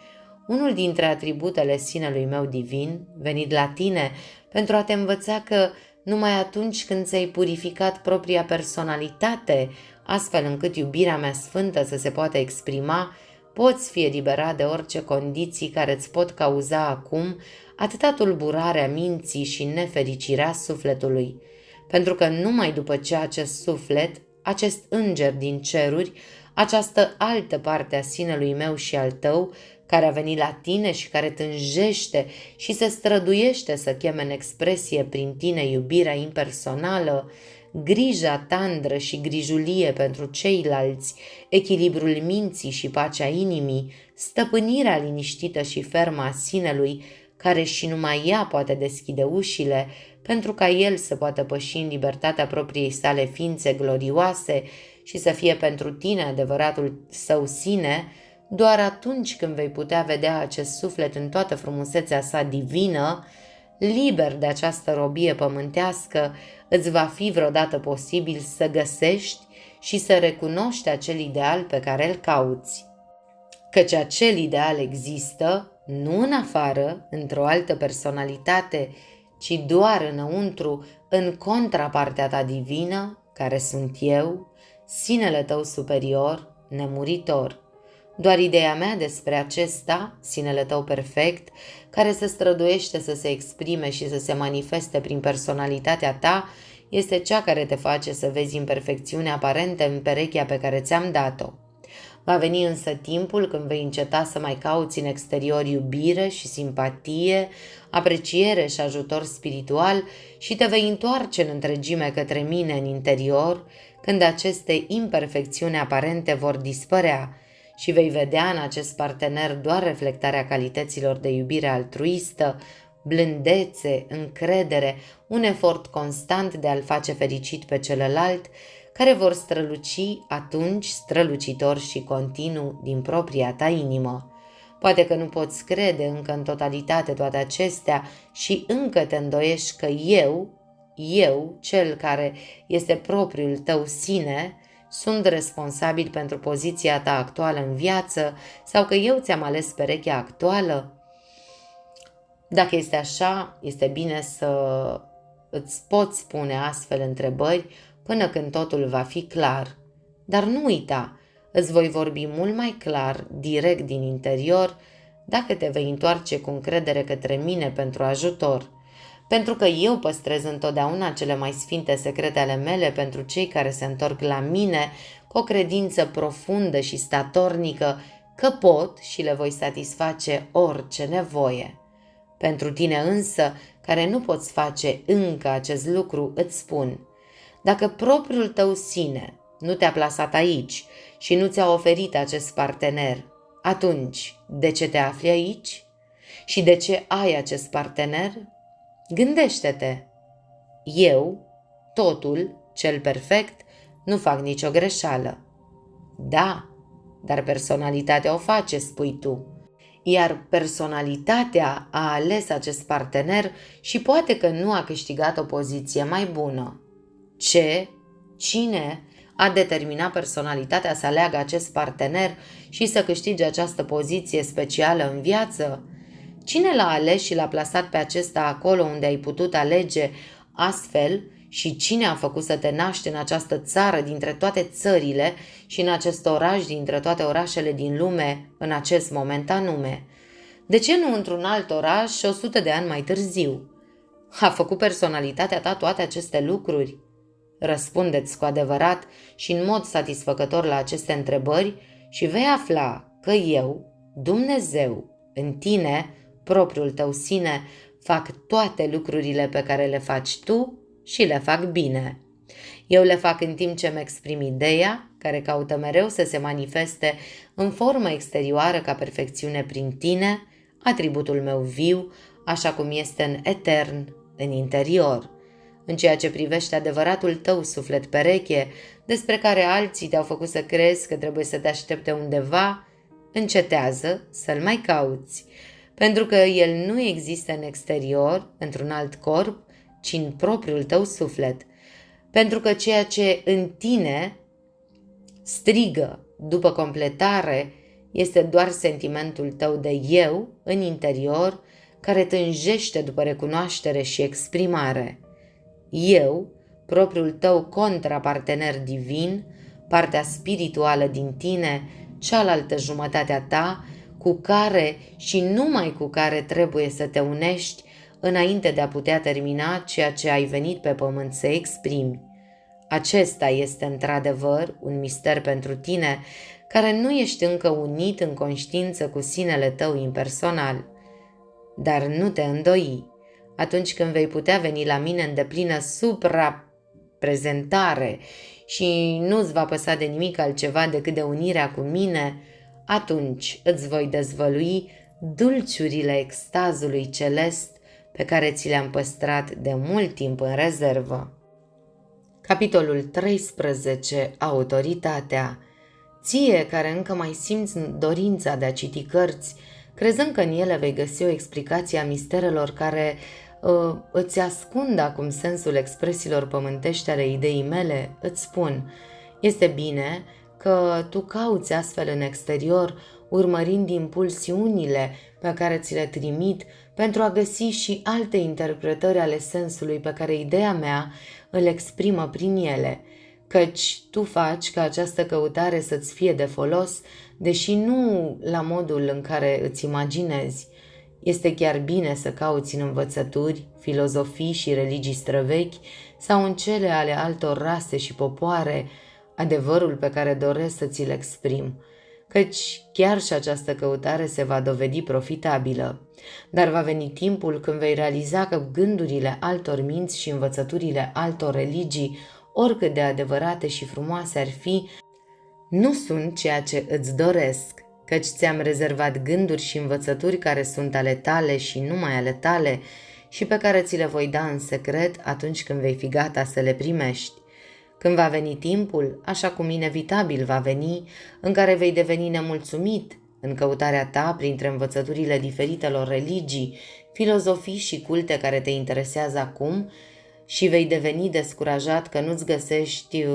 unul dintre atributele sinelui meu divin, venit la tine pentru a te învăța că numai atunci când ți-ai purificat propria personalitate, astfel încât iubirea mea sfântă să se poată exprima, poți fi eliberat de orice condiții care îți pot cauza acum atâta tulburare a minții și nefericirea sufletului. Pentru că numai după ce acest suflet, acest înger din ceruri, această altă parte a sinelui meu și al tău, care a venit la tine și care tânjește și se străduiește să cheme în expresie prin tine iubirea impersonală, grija tandră și grijulie pentru ceilalți, echilibrul minții și pacea inimii, stăpânirea liniștită și fermă a sinelui, care și numai ea poate deschide ușile, pentru ca el să poată păși în libertatea propriei sale ființe glorioase și să fie pentru tine adevăratul său sine, doar atunci când vei putea vedea acest suflet în toată frumusețea sa divină, liber de această robie pământească, îți va fi vreodată posibil să găsești și să recunoști acel ideal pe care îl cauți. Căci acel ideal există, nu în afară, într-o altă personalitate, ci doar înăuntru, în contrapartea ta divină, care sunt eu, sinele tău superior, nemuritor. Doar ideea mea despre acesta, sinele tău perfect, care se străduiește să se exprime și să se manifeste prin personalitatea ta, este cea care te face să vezi imperfecțiunea aparente în perechea pe care ți-am dat-o. Va veni însă timpul când vei înceta să mai cauți în exterior iubire și simpatie, apreciere și ajutor spiritual și te vei întoarce în întregime către mine în interior, când aceste imperfecțiuni aparente vor dispărea și vei vedea în acest partener doar reflectarea calităților de iubire altruistă, blândețe, încredere, un efort constant de a-l face fericit pe celălalt, care vor străluci atunci strălucitor și continuu din propria ta inimă. Poate că nu poți crede încă în totalitate toate acestea și încă te îndoiești că eu, cel care este propriul tău sine, sunt responsabil pentru poziția ta actuală în viață sau că eu ți-am ales perechea actuală? Dacă este așa, este bine să îți poți pune astfel întrebări până când totul va fi clar. Dar nu uita, îți voi vorbi mult mai clar, direct din interior, dacă te vei întoarce cu încredere către mine pentru ajutor. Pentru că eu păstrez întotdeauna cele mai sfinte secrete ale mele pentru cei care se întorc la mine cu o credință profundă și statornică că pot și le voi satisface orice nevoie. Pentru tine însă, care nu poți face încă acest lucru, îți spun: dacă propriul tău sine nu te-a plasat aici și nu ți-a oferit acest partener, atunci de ce te afli aici? Și de ce ai acest partener? Gândește-te! Eu, totul, cel perfect, nu fac nicio greșeală. Da, dar personalitatea o face, spui tu. Iar personalitatea a ales acest partener și poate că nu a câștigat o poziție mai bună. Cine a determinat personalitatea să aleagă acest partener și să câștige această poziție specială în viață? Cine l-a ales și l-a plasat pe acesta acolo unde ai putut alege astfel și cine a făcut să te naști în această țară dintre toate țările și în acest oraș dintre toate orașele din lume în acest moment anume? De ce nu într-un alt oraș 100 de ani mai târziu? A făcut personalitatea ta toate aceste lucruri? Răspundeți cu adevărat și în mod satisfăcător la aceste întrebări și vei afla că eu, Dumnezeu, în tine, propriul tău sine, fac toate lucrurile pe care le faci tu și le fac bine. Eu le fac în timp ce îmi exprim ideea, care caută mereu să se manifeste în formă exterioară ca perfecțiune prin tine, atributul meu viu, așa cum este în etern, în interior. În ceea ce privește adevăratul tău suflet pereche, despre care alții te-au făcut să crezi că trebuie să te aștepte undeva, încetează să-l mai cauți, pentru că el nu există în exterior, într-un alt corp, ci în propriul tău suflet. Pentru că ceea ce în tine strigă după completare este doar sentimentul tău de eu în interior, care tânjește după recunoaștere și exprimare. Eu, propriul tău contrapartener divin, partea spirituală din tine, cealaltă jumătate a ta, cu care și numai cu care trebuie să te unești înainte de a putea termina ceea ce ai venit pe pământ să exprimi. Acesta este într-adevăr un mister pentru tine, care nu ești încă unit în conștiință cu sinele tău impersonal. Dar nu te îndoi. Atunci când vei putea veni la mine în deplină supraprezentare și nu-ți va păsa de nimic altceva decât de unirea cu mine, atunci îți voi dezvălui dulciurile extazului celest pe care ți le-am păstrat de mult timp în rezervă. Capitolul 13. Autoritatea. Ție care încă mai simți dorința de a citi cărți, crezând că în ele vei găsi o explicație a misterelor care îți ascund acum sensul expresiilor pământești ale ideii mele, îți spun, este bine că tu cauți astfel în exterior, urmărind impulsiunile pe care ți le trimit pentru a găsi și alte interpretări ale sensului pe care ideea mea îl exprimă prin ele, căci tu faci ca această căutare să-ți fie de folos, deși nu la modul în care îți imaginezi. Este chiar bine să cauți în învățături, filozofii și religii străvechi sau în cele ale altor rase și popoare adevărul pe care doresc să ți-l exprim, căci chiar și această căutare se va dovedi profitabilă. Dar va veni timpul când vei realiza că gândurile altor minți și învățăturile altor religii, oricât de adevărate și frumoase ar fi, nu sunt ceea ce îți doresc, căci ți-am rezervat gânduri și învățături care sunt ale tale și numai ale tale și pe care ți le voi da în secret atunci când vei fi gata să le primești. Când va veni timpul, așa cum inevitabil va veni, în care vei deveni nemulțumit în căutarea ta printre învățăturile diferitelor religii, filozofii și culte care te interesează acum și vei deveni descurajat că nu-ți găsești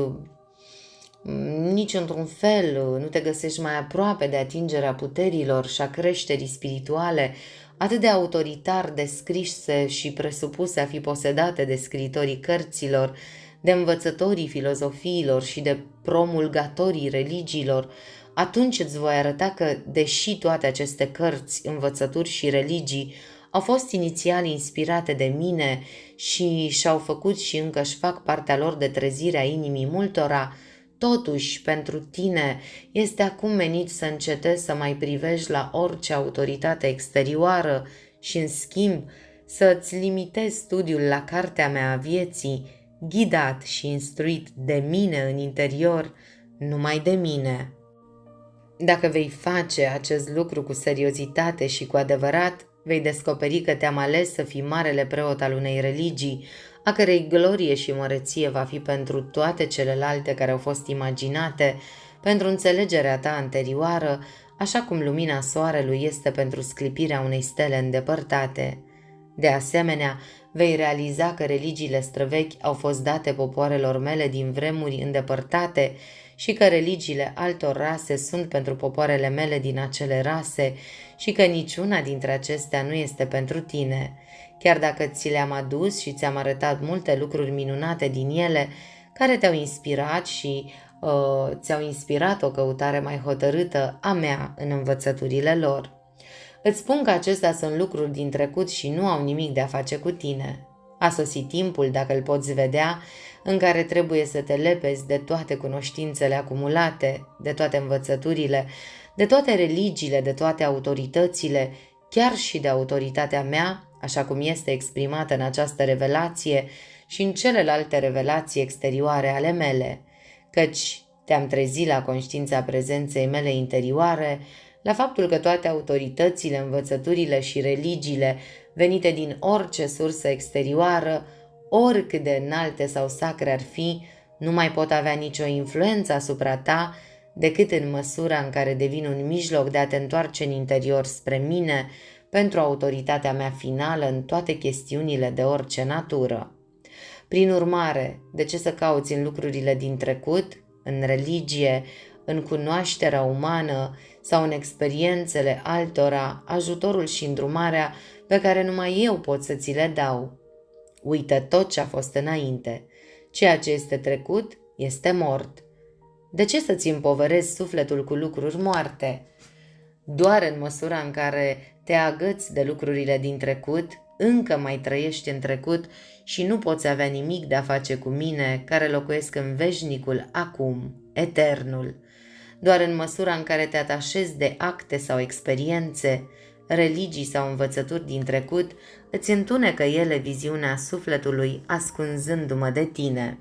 nici într-un fel, nu te găsești mai aproape de atingerea puterilor și a creșterii spirituale, atât de autoritar descrise și presupuse a fi posedate de scriitorii cărților, de învățătorii filozofiilor și de promulgatorii religiilor, atunci îți voi arăta că, deși toate aceste cărți, învățături și religii au fost inițial inspirate de mine și și-au făcut și încă își fac partea lor de trezirea inimii multora, totuși, pentru tine este acum menit să încetezi să mai privești la orice autoritate exterioară și, în schimb, să-ți limitezi studiul la cartea mea a vieții, ghidat și instruit de mine în interior, numai de mine. Dacă vei face acest lucru cu seriozitate și cu adevărat, vei descoperi că te-am ales să fii marele preot al unei religii, a cărei glorie și măreție va fi pentru toate celelalte care au fost imaginate, pentru înțelegerea ta anterioară, așa cum lumina soarelui este pentru sclipirea unei stele îndepărtate. De asemenea, vei realiza că religiile străvechi au fost date popoarelor mele din vremuri îndepărtate și că religiile altor rase sunt pentru popoarele mele din acele rase și că niciuna dintre acestea nu este pentru tine. Chiar dacă ți le-am adus și ți-am arătat multe lucruri minunate din ele, care te-au inspirat și ți-au inspirat o căutare mai hotărâtă a mea în învățăturile lor. Îți spun că acestea sunt lucruri din trecut și nu au nimic de a face cu tine. A sosit timpul, dacă îl poți vedea, în care trebuie să te lepezi de toate cunoștințele acumulate, de toate învățăturile, de toate religiile, de toate autoritățile, chiar și de autoritatea mea, așa cum este exprimată în această revelație și în celelalte revelații exterioare ale mele, căci te-am trezit la conștiința prezenței mele interioare, la faptul că toate autoritățile, învățăturile și religiile venite din orice sursă exterioară, oricât de înalte sau sacre ar fi, nu mai pot avea nicio influență asupra ta decât în măsura în care devin un mijloc de a te întoarce în interior spre mine pentru autoritatea mea finală în toate chestiunile de orice natură. Prin urmare, de ce să cauți în lucrurile din trecut, în religie, în cunoașterea umană sau în experiențele altora, ajutorul și îndrumarea pe care numai eu pot să ți le dau? Uită tot ce a fost înainte. Ceea ce este trecut este mort. De ce să-ți împovărezi sufletul cu lucruri moarte? Doar în măsura în care te agăți de lucrurile din trecut, încă mai trăiești în trecut și nu poți avea nimic de a face cu mine, care locuiesc în veșnicul acum, eternul. Doar în măsura în care te atașezi de acte sau experiențe, religii sau învățături din trecut, îți întunecă ele viziunea sufletului ascunzându-mă de tine.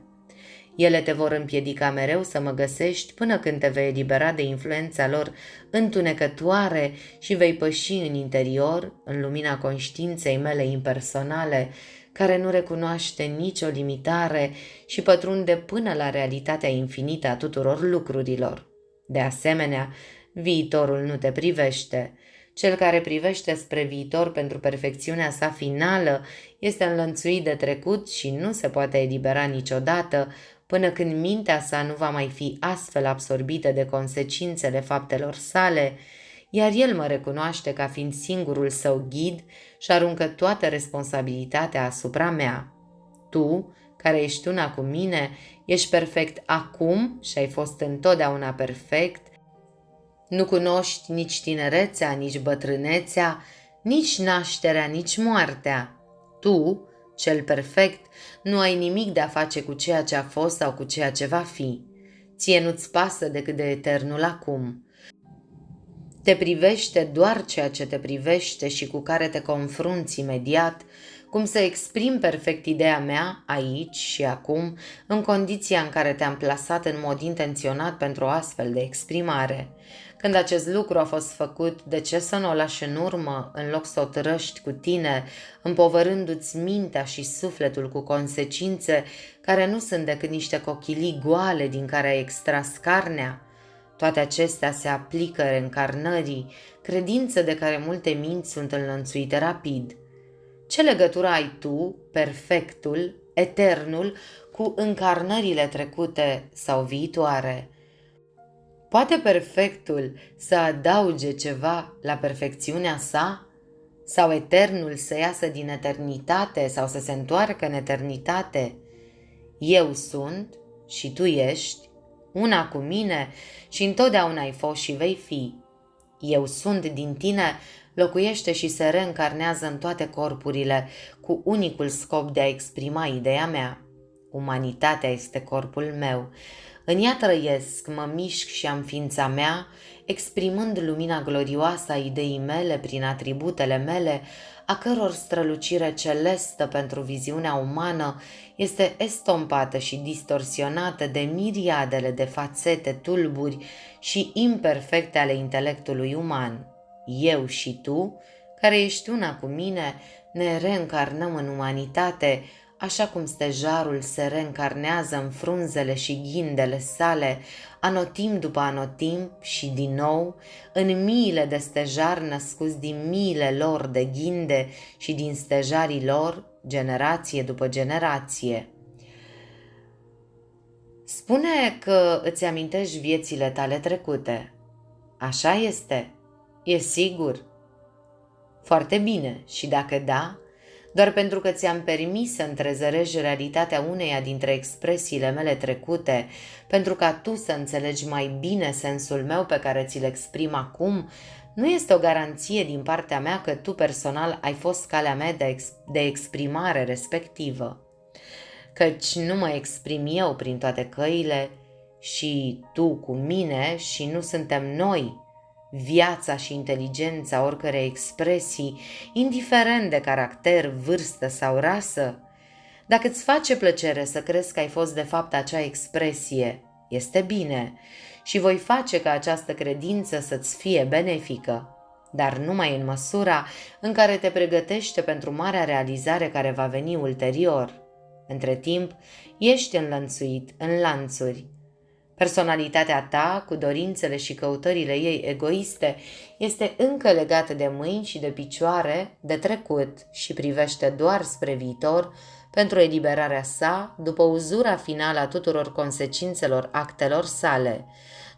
Ele te vor împiedica mereu să mă găsești până când te vei elibera de influența lor întunecătoare și vei păși în interior, în lumina conștiinței mele impersonale, care nu recunoaște nicio limitare și pătrunde până la realitatea infinită a tuturor lucrurilor. De asemenea, viitorul nu te privește. Cel care privește spre viitor pentru perfecțiunea sa finală este înlănțuit de trecut și nu se poate elibera niciodată până când mintea sa nu va mai fi astfel absorbită de consecințele faptelor sale, iar el mă recunoaște ca fiind singurul său ghid și aruncă toată responsabilitatea asupra mea. Tu, care ești una cu mine, ești perfect acum și ai fost întotdeauna perfect. Nu cunoști nici tinerețea, nici bătrânețea, nici nașterea, nici moartea. Tu, cel perfect, nu ai nimic de a face cu ceea ce a fost sau cu ceea ce va fi. Ție nu-ți pasă decât de eternul acum. Te privește doar ceea ce te privește și cu care te confrunți imediat, cum să exprim perfect ideea mea aici și acum, în condiția în care te-am plasat în mod intenționat pentru o astfel de exprimare. Când acest lucru a fost făcut, de ce să nu o lași în urmă, în loc să o tărăști cu tine, împovărându-ți mintea și sufletul cu consecințe care nu sunt decât niște cochilii goale din care ai extras carnea? Toate acestea se aplică reîncarnării, credință de care multe minți sunt înlănțuite rapid. Ce legătură ai tu, perfectul, eternul, cu încarnările trecute sau viitoare? Poate perfectul să adauge ceva la perfecțiunea sa? Sau eternul să iasă din eternitate sau să se întoarcă în eternitate? Eu sunt și tu ești, una cu mine și întotdeauna ai fost și vei fi. Eu sunt din tine locuiește și se reîncarnează în toate corpurile cu unicul scop de a exprima ideea mea. Umanitatea este corpul meu. În ea trăiesc, mă mișc și am ființa mea, exprimând lumina glorioasă a ideii mele prin atributele mele, a căror strălucire celestă pentru viziunea umană este estompată și distorsionată de miriadele de fațete tulburi și imperfecte ale intelectului uman. Eu și tu, care ești una cu mine, ne reîncarnăm în umanitate, așa cum stejarul se reîncarnează în frunzele și ghindele sale, anotimp după anotimp și din nou, în miile de stejari născuți din miile lor de ghinde și din stejarii lor, generație după generație. Spune că îți amintești viețile tale trecute. Așa este? E sigur? Foarte bine, și dacă da, doar pentru că ți-am permis să întrezărești realitatea uneia dintre expresiile mele trecute, pentru ca tu să înțelegi mai bine sensul meu pe care ți-l exprim acum, Nu este o garanție din partea mea că tu personal ai fost calea mea de exprimare respectivă, căci nu mă exprim eu prin toate căile și tu cu mine și nu suntem noi viața și inteligența oricărei expresii, indiferent de caracter, vârstă sau rasă. Dacă îți face plăcere să crezi că ai fost de fapt acea expresie, este bine și voi face ca această credință să-ți fie benefică, dar numai în măsura în care te pregătește pentru marea realizare care va veni ulterior. Între timp, ești înlănțuit în lanțuri. Personalitatea ta, cu dorințele și căutările ei egoiste, este încă legată de mâini și de picioare, de trecut și privește doar spre viitor pentru eliberarea sa după uzura finală a tuturor consecințelor actelor sale,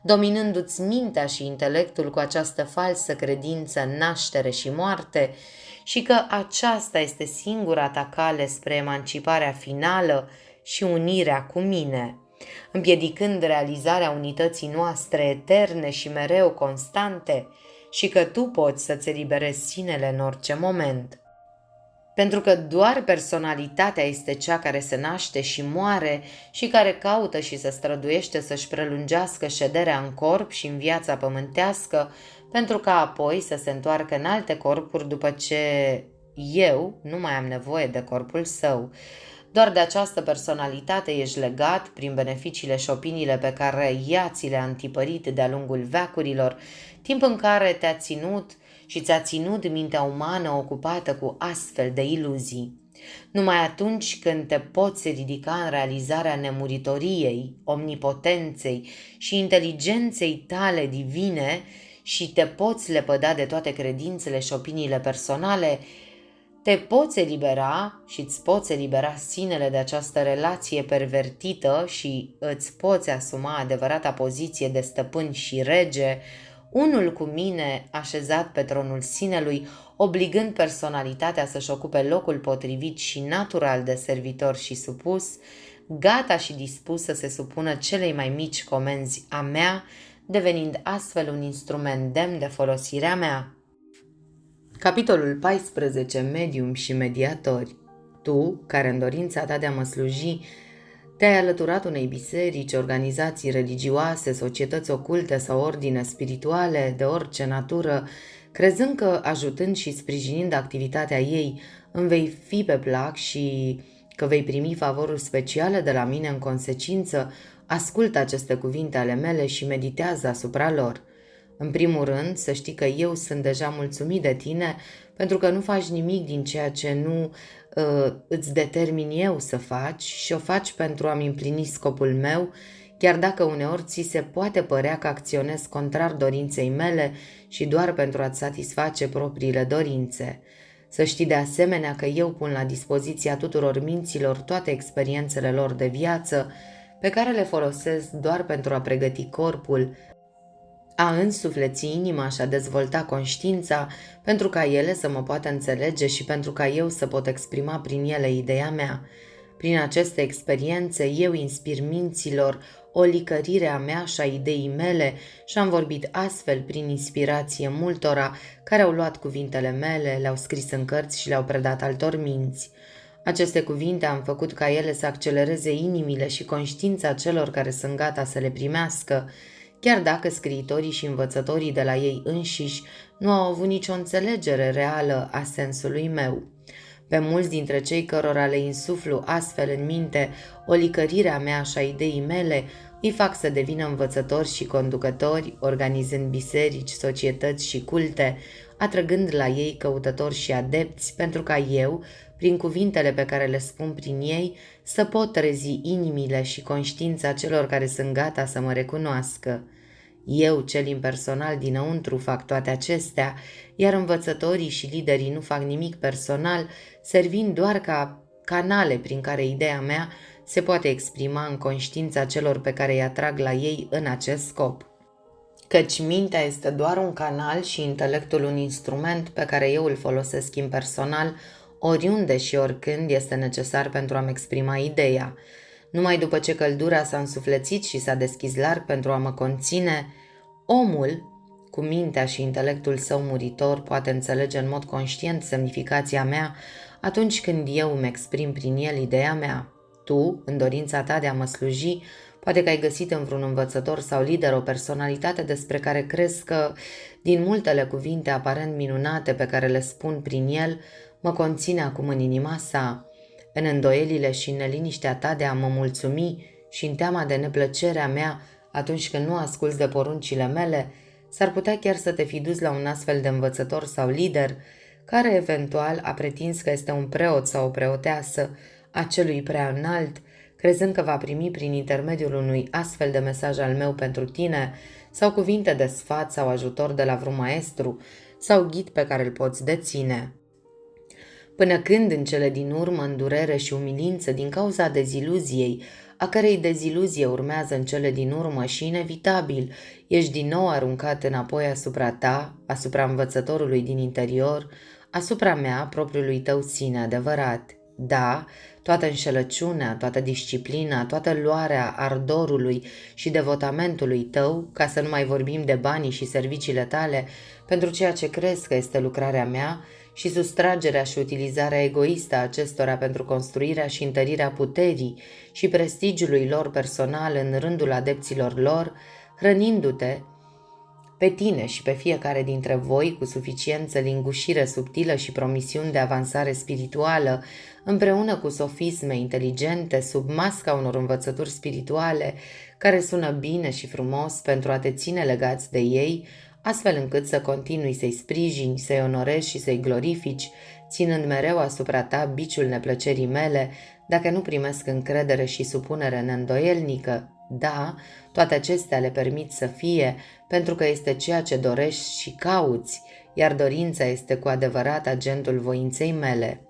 dominându-ți mintea și intelectul cu această falsă credință în naștere și moarte și că aceasta este singura ta cale spre emanciparea finală și unirea cu mine, împiedicând realizarea unității noastre eterne și mereu constante și că tu poți să-ți eliberezi sinele în orice moment. Pentru că doar personalitatea este cea care se naște și moare și care caută și se străduiește să-și prelungească șederea în corp și în viața pământească, pentru ca apoi să se întoarcă în alte corpuri după ce eu nu mai am nevoie de corpul său. Doar de această personalitate ești legat prin beneficiile și opiniile pe care ea ți le-a întipărit de-a lungul veacurilor, timp în care te-a ținut și ți-a ținut mintea umană ocupată cu astfel de iluzii. Numai atunci când te poți ridica în realizarea nemuritoriei, omnipotenței și inteligenței tale divine și te poți lepăda de toate credințele și opiniile personale, te poți elibera și îți poți elibera sinele de această relație pervertită și îți poți asuma adevărata poziție de stăpân și rege, unul cu mine așezat pe tronul sinelui, obligând personalitatea să-și ocupe locul potrivit și natural de servitor și supus, gata și dispus să se supună celei mai mici comenzi a mea, devenind astfel un instrument demn de folosirea mea. Capitolul 14. Medium și mediatori. Tu, care în dorința ta de a mă sluji, te-ai alăturat unei biserici, organizații religioase, societăți oculte sau ordine spirituale de orice natură, crezând că, ajutând și sprijinind activitatea ei, îmi vei fi pe plac și că vei primi favoruri speciale de la mine în consecință, ascultă aceste cuvinte ale mele și meditează asupra lor. În primul rând, să știi că eu sunt deja mulțumit de tine pentru că nu faci nimic din ceea ce nu îți determin eu să faci și o faci pentru a-mi împlini scopul meu, chiar dacă uneori ți se poate părea că acționez contrar dorinței mele și doar pentru a-ți satisface propriile dorințe. Să știi de asemenea că eu pun la dispoziția tuturor minților toate experiențele lor de viață, pe care le folosesc doar pentru a pregăti corpul, a însufleți inima și a dezvolta conștiința, pentru ca ele să mă poată înțelege și pentru ca eu să pot exprima prin ele ideea mea. Prin aceste experiențe eu inspir minților o licărire a mea și a ideii mele și am vorbit astfel prin inspirație multora care au luat cuvintele mele, le-au scris în cărți și le-au predat altor minți. Aceste cuvinte am făcut ca ele să accelereze inimile și conștiința celor care sunt gata să le primească, chiar dacă scriitorii și învățătorii de la ei înșiși nu au avut nicio înțelegere reală a sensului meu. Pe mulți dintre cei cărora le insuflu astfel în minte o licărire a mea și a ideii mele, îi fac să devină învățători și conducători, organizând biserici, societăți și culte, atrăgând la ei căutători și adepți, pentru ca eu, prin cuvintele pe care le spun prin ei, să pot trezi inimile și conștiința celor care sunt gata să mă recunoască. Eu, cel impersonal dinăuntru, fac toate acestea, iar învățătorii și liderii nu fac nimic personal, servind doar ca canale prin care ideea mea se poate exprima în conștiința celor pe care îi atrag la ei în acest scop. Căci mintea este doar un canal și intelectul un instrument pe care eu îl folosesc impersonal oriunde și oricând este necesar pentru a-mi exprima ideea. Numai după ce căldura s-a însuflețit și s-a deschis larg pentru a mă conține, omul, cu mintea și intelectul său muritor, poate înțelege în mod conștient semnificația mea atunci când eu îmi exprim prin el ideea mea. Tu, în dorința ta de a mă sluji, poate că ai găsit în vreun învățător sau lider o personalitate despre care crezi că, din multele cuvinte aparent minunate pe care le spun prin el, mă conține acum în inima sa. În îndoielile și în neliniștea ta de a mă mulțumi și în teama de neplăcerea mea atunci când nu asculți de poruncile mele, s-ar putea chiar să te fi dus la un astfel de învățător sau lider, care eventual a pretins că este un preot sau o preoteasă a celui prea înalt, crezând că va primi prin intermediul unui astfel de mesaj al meu pentru tine, sau cuvinte de sfat sau ajutor de la vreun maestru, sau ghid pe care îl poți deține. Până când, în cele din urmă, în durere și umilință din cauza deziluziei, a cărei deziluzie urmează în cele din urmă și inevitabil, ești din nou aruncat înapoi asupra ta, asupra învățătorului din interior, asupra mea, propriului tău sine adevărat. Da, toată înșelăciunea, toată disciplina, toată luarea ardorului și devotamentului tău, ca să nu mai vorbim de banii și serviciile tale, pentru ceea ce crezi că este lucrarea mea, și sustragerea și utilizarea egoistă a acestora pentru construirea și întărirea puterii și prestigiului lor personal în rândul adepților lor, hrănindu-te pe tine și pe fiecare dintre voi cu suficiență lingușire subtilă și promisiuni de avansare spirituală, împreună cu sofisme inteligente sub masca unor învățături spirituale care sună bine și frumos pentru a te ține legați de ei, astfel încât să continui să-i sprijini, să-i onorezi și să-i glorifici, ținând mereu asupra ta biciul neplăcerii mele, dacă nu primesc încredere și supunere neîndoielnică. Da, toate acestea le permit să fie, pentru că este ceea ce dorești și cauți, iar dorința este cu adevărat agentul voinței mele.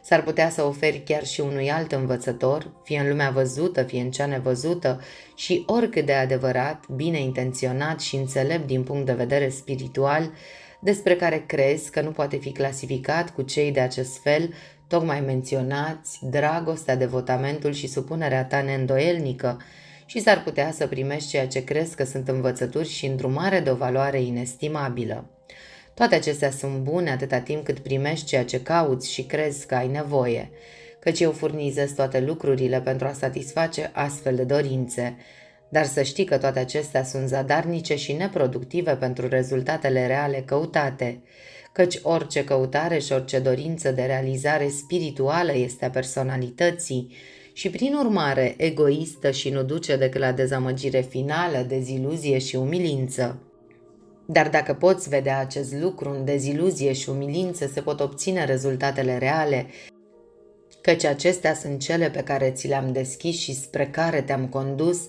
S-ar putea să oferi chiar și unui alt învățător, fie în lumea văzută, fie în cea nevăzută, și oricât de adevărat, bine intenționat și înțelept din punct de vedere spiritual, despre care crezi că nu poate fi clasificat cu cei de acest fel, tocmai menționați, dragostea, devotamentul și supunerea ta neîndoielnică, și s-ar putea să primești ceea ce crezi că sunt învățături și îndrumare de o valoare inestimabilă. Toate acestea sunt bune atâta timp cât primești ceea ce cauți și crezi că ai nevoie, căci eu furnizez toate lucrurile pentru a satisface astfel de dorințe, dar să știi că toate acestea sunt zadarnice și neproductive pentru rezultatele reale căutate, căci orice căutare și orice dorință de realizare spirituală este a personalității și, prin urmare, egoistă și nu duce decât la dezamăgire finală, deziluzie și umilință. Dar dacă poți vedea acest lucru, în deziluzie și umilință se pot obține rezultatele reale, căci acestea sunt cele pe care ți le-am deschis și spre care te-am condus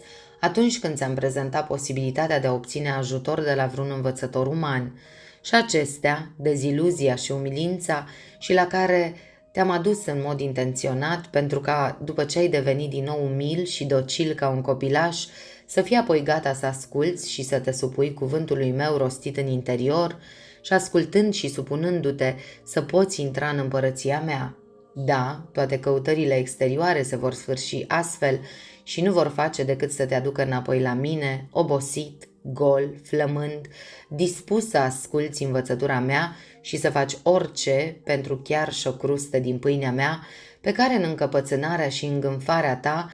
atunci când ți-am prezentat posibilitatea de a obține ajutor de la vreun învățător uman. Și acestea, deziluzia și umilința, și la care te-am adus în mod intenționat pentru ca, după ce ai devenit din nou umil și docil ca un copilaș, să fii apoi gata să asculți și să te supui cuvântului meu rostit în interior și, ascultând și supunându-te, să poți intra în împărăția mea. Da, toate căutările exterioare se vor sfârși astfel și nu vor face decât să te aducă înapoi la mine, obosit, gol, flămând, dispus să asculți învățătura mea și să faci orice pentru chiar și o crustă din pâinea mea, pe care în încăpățânarea și îngânfarea ta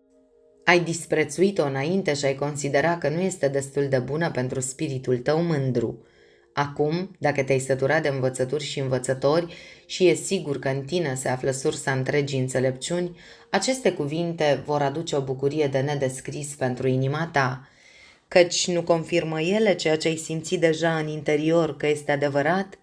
ai disprețuit-o înainte și ai considera că nu este destul de bună pentru spiritul tău mândru. Acum, dacă te-ai săturat de învățături și învățători și e sigur că în tine se află sursa întregii înțelepciuni, aceste cuvinte vor aduce o bucurie de nedescris pentru inima ta, căci nu confirmă ele ceea ce ai simțit deja în interior că este adevărat?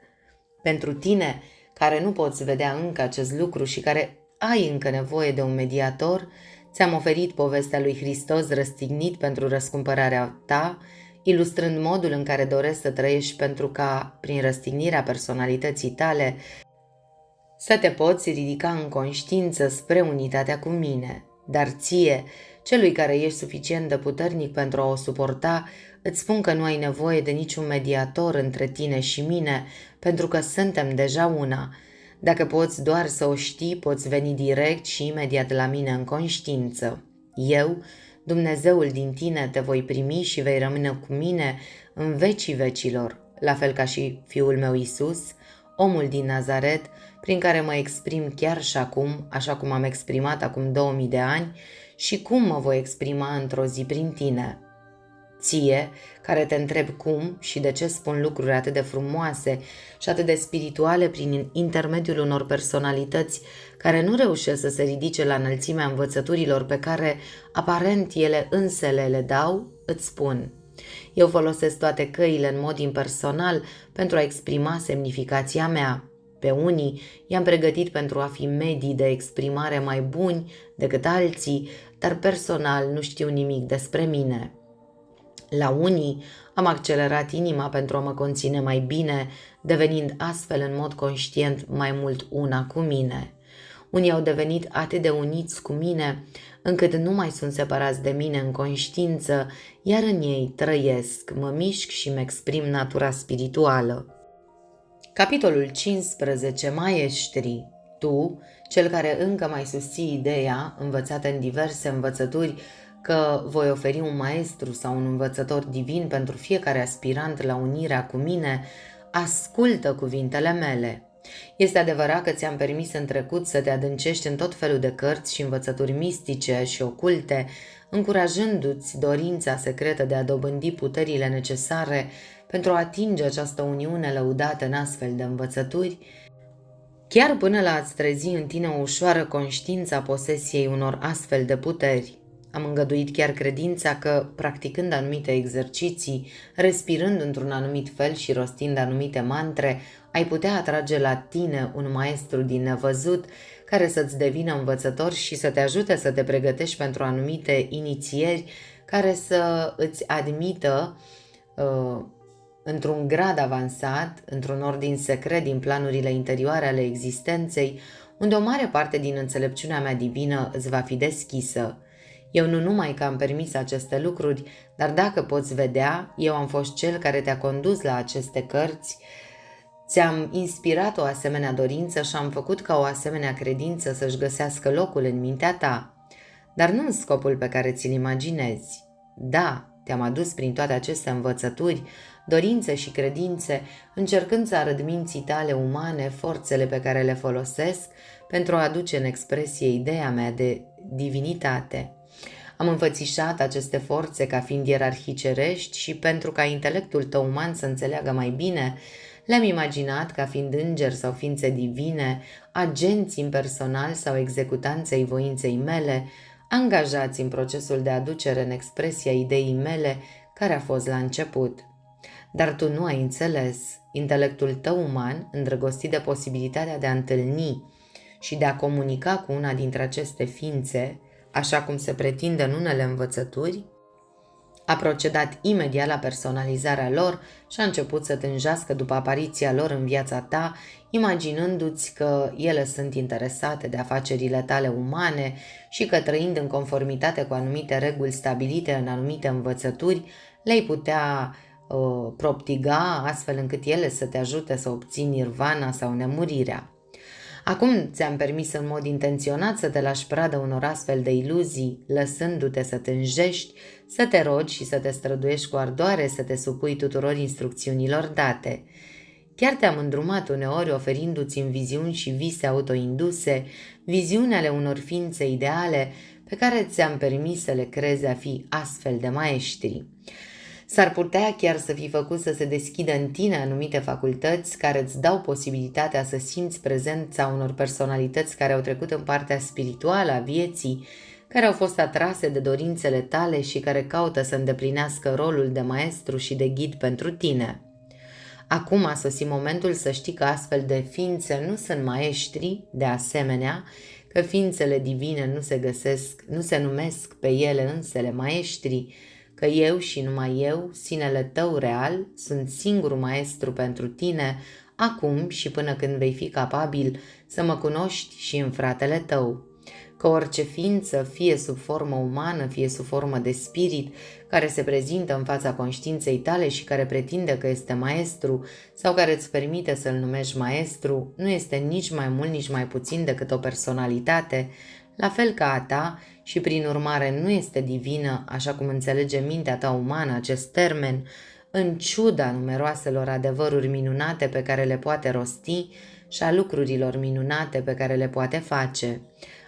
Pentru tine, care nu poți vedea încă acest lucru și care ai încă nevoie de un mediator, ți-am oferit povestea lui Hristos răstignit pentru răscumpărarea ta, ilustrând modul în care doresc să trăiești pentru ca, prin răstignirea personalității tale, să te poți ridica în conștiință spre unitatea cu mine. Dar ție, celui care ești suficient de puternic pentru a o suporta, îți spun că nu ai nevoie de niciun mediator între tine și mine, pentru că suntem deja una. Dacă poți doar să o știi, poți veni direct și imediat la mine în conștiință. Eu, Dumnezeul din tine, te voi primi și vei rămâne cu mine în vecii vecilor. la fel ca și Fiul meu Isus, omul din Nazaret, prin care mă exprim chiar și acum, așa cum am exprimat acum 2000 de ani, și cum mă voi exprima într-o zi prin tine. Ție, care te întreb cum și de ce spun lucruri atât de frumoase și atât de spirituale prin intermediul unor personalități care nu reușesc să se ridice la înălțimea învățăturilor pe care aparent ele însele le dau, îți spun: eu folosesc toate căile în mod impersonal pentru a exprima semnificația mea. Pe unii i-am pregătit pentru a fi medii de exprimare mai buni decât alții, dar personal nu știu nimic despre mine. La unii am accelerat inima pentru a mă conține mai bine, devenind astfel în mod conștient mai mult una cu mine. Unii au devenit atât de uniți cu mine, încât nu mai sunt separați de mine în conștiință, iar în ei trăiesc, mă mișc și îmi exprim natura spirituală. Capitolul 15. Maestri. Tu, cel care încă mai susții ideea, învățată în diverse învățături, că voi oferi un maestru sau un învățător divin pentru fiecare aspirant la unirea cu mine, ascultă cuvintele mele. Este adevărat că ți-am permis în trecut să te adâncești în tot felul de cărți și învățături mistice și oculte, încurajându-ți dorința secretă de a dobândi puterile necesare pentru a atinge această uniune lăudată în astfel de învățături, chiar până la a-ți trezi în tine o ușoară conștiință a posesiei unor astfel de puteri. Am îngăduit chiar credința că, practicând anumite exerciții, respirând într-un anumit fel și rostind anumite mantre, ai putea atrage la tine un maestru din nevăzut care să-ți devină învățător și să te ajute să te pregătești pentru anumite inițieri care să îți admită într-un grad avansat, într-un ordin secret din planurile interioare ale existenței, unde o mare parte din înțelepciunea mea divină îți va fi deschisă. Eu nu numai că am permis aceste lucruri, dar dacă poți vedea, eu am fost cel care te-a condus la aceste cărți, ți-am inspirat o asemenea dorință și am făcut ca o asemenea credință să-și găsească locul în mintea ta, dar nu în scopul pe care ți-l imaginezi. Da, te-am adus prin toate aceste învățături, dorințe și credințe, încercând să arăt minții tale umane forțele pe care le folosesc pentru a aduce în expresie ideea mea de divinitate. Am înfățișat aceste forțe ca fiind ierarhii cerești și pentru ca intelectul tău uman să înțeleagă mai bine, le-am imaginat ca fiind îngeri sau ființe divine, agenți impersonali sau executanți ai voinței mele, angajați în procesul de aducere în expresia ideii mele care a fost la început. Dar tu nu ai înțeles. Intelectul tău uman, îndrăgostit de posibilitatea de a întâlni și de a comunica cu una dintre aceste ființe, așa cum se pretinde în unele învățături, a procedat imediat la personalizarea lor și a început să tânjească după apariția lor în viața ta, imaginându-ți că ele sunt interesate de afacerile tale umane și că, trăind în conformitate cu anumite reguli stabilite în anumite învățături, le-ai putea proptiga astfel încât ele să te ajute să obții nirvana sau nemurirea. Acum ți-am permis în mod intenționat să te lași pradă unor astfel de iluzii, lăsându-te să tânjești, să te rogi și să te străduiești cu ardoare să te supui tuturor instrucțiunilor date. Chiar te-am îndrumat uneori oferindu-ți în viziuni și vise autoinduse, viziuni ale unor ființe ideale pe care ți-am permis să le crezi a fi astfel de maestri. S-ar putea chiar să fi făcut să se deschidă în tine anumite facultăți care îți dau posibilitatea să simți prezența unor personalități care au trecut în partea spirituală a vieții, care au fost atrase de dorințele tale și care caută să îndeplinească rolul de maestru și de ghid pentru tine. Acum a sosit momentul să știi că astfel de ființe nu sunt maestri, de asemenea, că ființele divine nu se numesc pe ele însele maestri, că eu și numai eu, sinele tău real, sunt singurul maestru pentru tine, acum și până când vei fi capabil să mă cunoști și în fratele tău. Că orice ființă, fie sub formă umană, fie sub formă de spirit, care se prezintă în fața conștiinței tale și care pretinde că este maestru sau care îți permite să-l numești maestru, nu este nici mai mult, nici mai puțin decât o personalitate, la fel ca a ta, și prin urmare nu este divină, așa cum înțelege mintea ta umană acest termen, în ciuda numeroaselor adevăruri minunate pe care le poate rosti și a lucrurilor minunate pe care le poate face.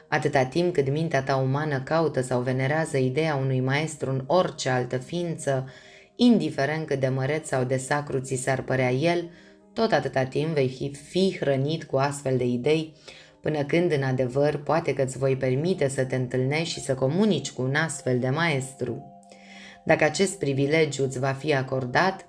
Atâta timp cât mintea ta umană caută sau venerează ideea unui maestru în orice altă ființă, indiferent cât de măreț sau de sacru ți s-ar părea el, tot atâta timp vei fi hrănit cu astfel de idei, până când, în adevăr, poate că îți voi permite să te întâlnești și să comunici cu un astfel de maestru. Dacă acest privilegiu îți va fi acordat,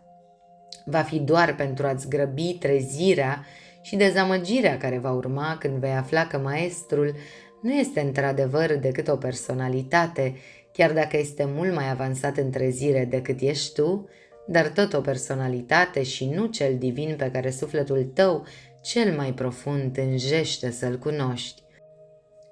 va fi doar pentru a-ți grăbi trezirea și dezamăgirea care va urma când vei afla că maestrul nu este într-adevăr decât o personalitate, chiar dacă este mult mai avansat în trezire decât ești tu, dar tot o personalitate și nu cel divin pe care sufletul tău cel mai profund tânjește să-l cunoști.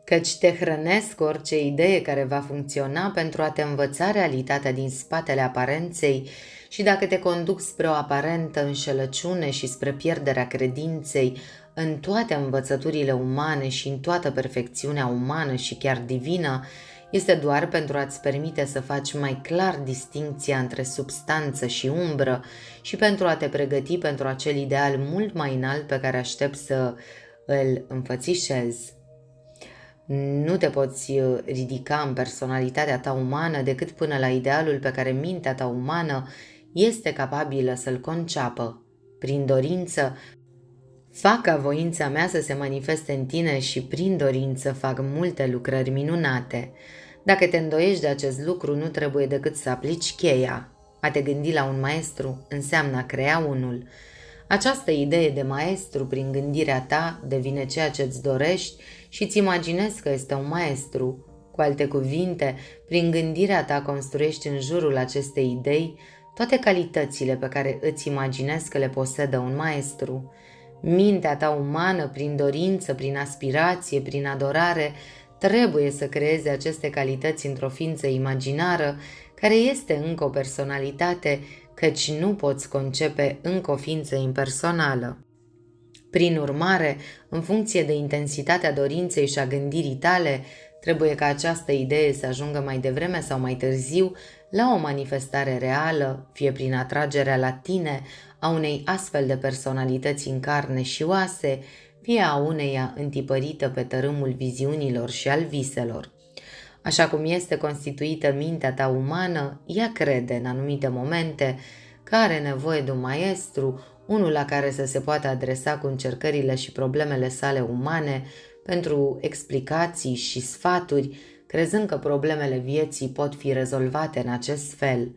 Căci te hrănesc cu orice idee care va funcționa pentru a te învăța realitatea din spatele aparenței și dacă te conduc spre o aparentă înșelăciune și spre pierderea credinței în toate învățăturile umane și în toată perfecțiunea umană și chiar divină, este doar pentru a-ți permite să faci mai clar distincția între substanță și umbră și pentru a te pregăti pentru acel ideal mult mai înalt pe care aștepți să îl înfățișezi. Nu te poți ridica în personalitatea ta umană decât până la idealul pe care mintea ta umană este capabilă să-l conceapă. Prin dorință, fac ca voința mea să se manifeste în tine și prin dorință fac multe lucrări minunate. Dacă te îndoiești de acest lucru, nu trebuie decât să aplici cheia. A te gândi la un maestru înseamnă a crea unul. Această idee de maestru prin gândirea ta devine ceea ce îți dorești și îți imaginezi că este un maestru. Cu alte cuvinte, prin gândirea ta construiești în jurul acestei idei toate calitățile pe care îți imaginezi că le posedă un maestru. Mintea ta umană, prin dorință, prin aspirație, prin adorare, trebuie să creeze aceste calități într-o ființă imaginară care este încă o personalitate, căci nu poți concepe încă o ființă impersonală. Prin urmare, în funcție de intensitatea dorinței și a gândirii tale, trebuie ca această idee să ajungă mai devreme sau mai târziu la o manifestare reală, fie prin atragerea la tine a unei astfel de personalități în carne și oase, fie a uneia întipărită pe tărâmul viziunilor și al viselor. Așa cum este constituită mintea ta umană, ea crede în anumite momente că are nevoie de un maestru, unul la care să se poată adresa cu încercările și problemele sale umane pentru explicații și sfaturi, crezând că problemele vieții pot fi rezolvate în acest fel.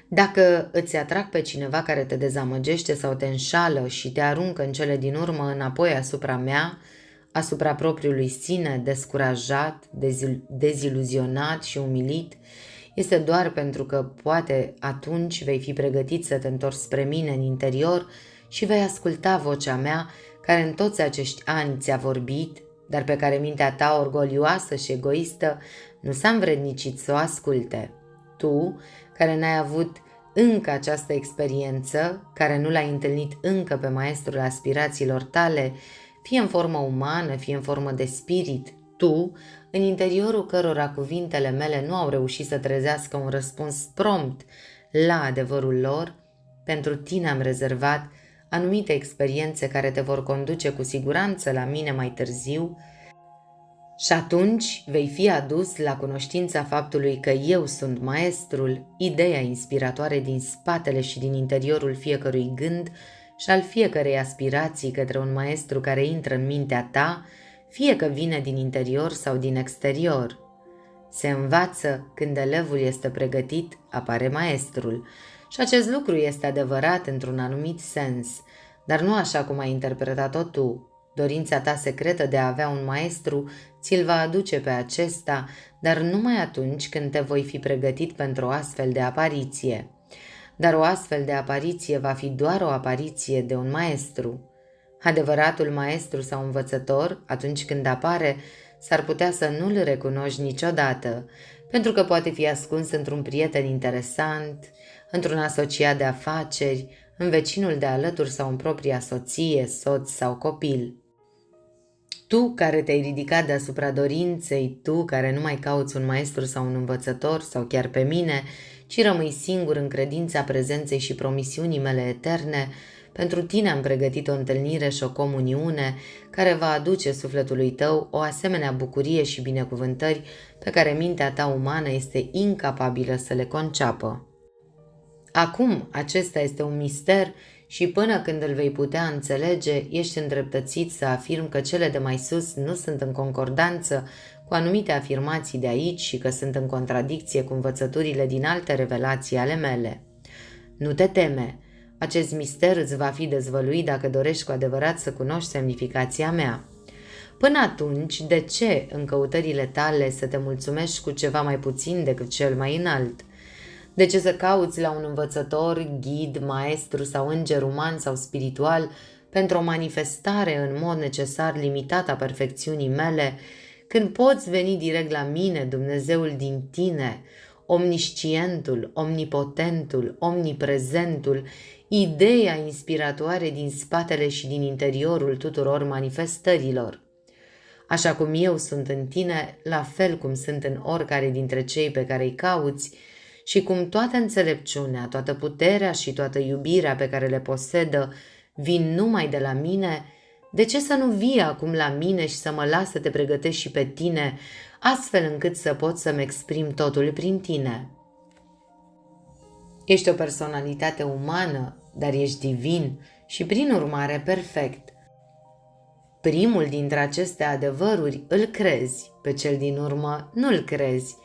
Dacă îți atrag pe cineva care te dezamăgește sau te înșală și te aruncă în cele din urmă înapoi asupra mea, asupra propriului sine, descurajat, deziluzionat și umilit, este doar pentru că poate atunci vei fi pregătit să te întorci spre mine în interior și vei asculta vocea mea care în toți acești ani ți-a vorbit, dar pe care mintea ta orgolioasă și egoistă nu s-a învrednicit să o asculte. Tu, care n-ai avut încă această experiență, care nu l-ai întâlnit încă pe maestrul aspirațiilor tale, fie în formă umană, fie în formă de spirit, tu, în interiorul cărora cuvintele mele nu au reușit să trezească un răspuns prompt la adevărul lor, pentru tine am rezervat anumite experiențe care te vor conduce cu siguranță la mine mai târziu și atunci vei fi adus la cunoștința faptului că eu sunt maestrul, ideea inspiratoare din spatele și din interiorul fiecărui gând și al fiecărei aspirații către un maestru care intră în mintea ta, fie că vine din interior sau din exterior. Se învață când elevul este pregătit, apare maestrul. Și acest lucru este adevărat într-un anumit sens, dar nu așa cum ai interpretat-o tu. Dorința ta secretă de a avea un maestru ți-l va aduce pe acesta, dar numai atunci când te voi fi pregătit pentru o astfel de apariție. Dar o astfel de apariție va fi doar o apariție de un maestru. Adevăratul maestru sau învățător, atunci când apare, s-ar putea să nu-l recunoști niciodată, pentru că poate fi ascuns într-un prieten interesant, într-un asociat de afaceri, în vecinul de alături sau în propria soție, soț sau copil. Tu care te-ai ridicat deasupra dorinței, tu care nu mai cauți un maestru sau un învățător sau chiar pe mine, ci rămâi singur în credința prezenței și promisiunii mele eterne. Pentru tine am pregătit o întâlnire și o comuniune care va aduce sufletului tău o asemenea bucurie și binecuvântări pe care mintea ta umană este incapabilă să le conceapă. Acum acesta este un mister și până când îl vei putea înțelege, ești îndreptățit să afirm că cele de mai sus nu sunt în concordanță cu anumite afirmații de aici și că sunt în contradicție cu învățăturile din alte revelații ale mele. Nu te teme, acest mister îți va fi dezvăluit dacă dorești cu adevărat să cunoști semnificația mea. Până atunci, de ce în căutările tale să te mulțumești cu ceva mai puțin decât cel mai înalt? De ce să cauți la un învățător, ghid, maestru sau înger uman sau spiritual pentru o manifestare în mod necesar limitată a perfecțiunii mele, când poți veni direct la mine, Dumnezeul din tine, omniscientul, omnipotentul, omniprezentul, ideea inspiratoare din spatele și din interiorul tuturor manifestărilor? Așa cum eu sunt în tine, la fel cum sunt în oricare dintre cei pe care îi cauți, și cum toată înțelepciunea, toată puterea și toată iubirea pe care le posedă vin numai de la mine, de ce să nu vii acum la mine și să mă las să te pregătești și pe tine, astfel încât să pot să-mi exprim totul prin tine? Ești o personalitate umană, dar ești divin și prin urmare perfect. Primul dintre aceste adevăruri îl crezi, pe cel din urmă nu îl crezi.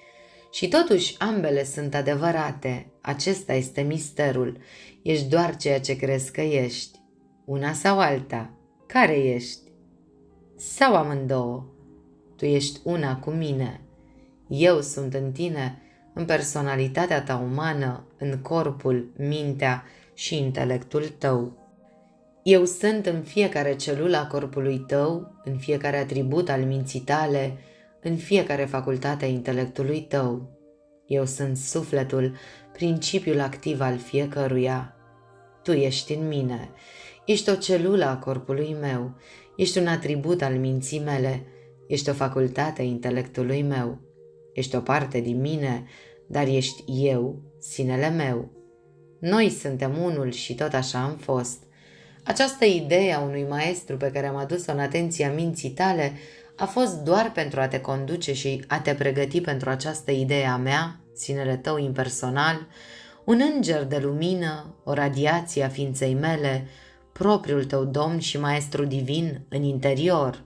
Și totuși ambele sunt adevărate. Acesta este misterul. Ești doar ceea ce crezi că ești. Una sau alta. Care ești? Sau amândouă? Tu ești una cu mine. Eu sunt în tine, în personalitatea ta umană, în corpul, mintea și intelectul tău. Eu sunt în fiecare celulă a corpului tău, în fiecare atribut al minții tale, în fiecare facultate a intelectului tău. Eu sunt sufletul, principiul activ al fiecăruia. Tu ești în mine, ești o celulă a corpului meu, ești un atribut al minții mele, ești o facultate a intelectului meu, ești o parte din mine, dar ești eu, sinele meu. Noi suntem unul și tot așa am fost. Această idee a unui maestru pe care am adus-o în atenția minții tale a fost doar pentru a te conduce și a te pregăti pentru această idee a mea, sinele tău impersonal, un înger de lumină, o radiație a ființei mele, propriul tău domn și maestru divin în interior.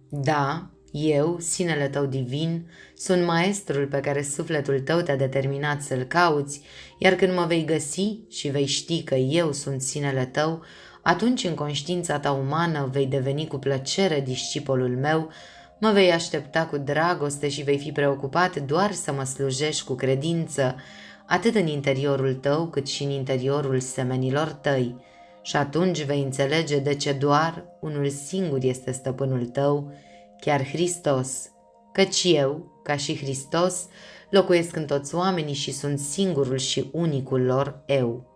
Da, eu, sinele tău divin, sunt maestrul pe care sufletul tău te-a determinat să-l cauți, iar când mă vei găsi și vei ști că eu sunt sinele tău, atunci în conștiința ta umană vei deveni cu plăcere discipolul meu, mă vei aștepta cu dragoste și vei fi preocupat doar să mă slujești cu credință, atât în interiorul tău cât și în interiorul semenilor tăi. Și atunci vei înțelege de ce doar unul singur este stăpânul tău, chiar Hristos, căci eu, ca și Hristos, locuiesc în toți oamenii și sunt singurul și unicul lor eu.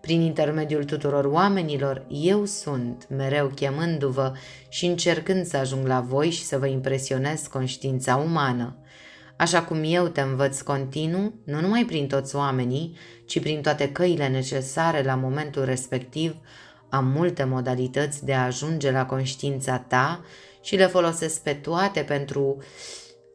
Prin intermediul tuturor oamenilor, eu sunt, mereu chemându-vă și încercând să ajung la voi și să vă impresionez conștiința umană. Așa cum eu te învăț continuu, nu numai prin toți oamenii, ci prin toate căile necesare la momentul respectiv, am multe modalități de a ajunge la conștiința ta și le folosesc pe toate pentru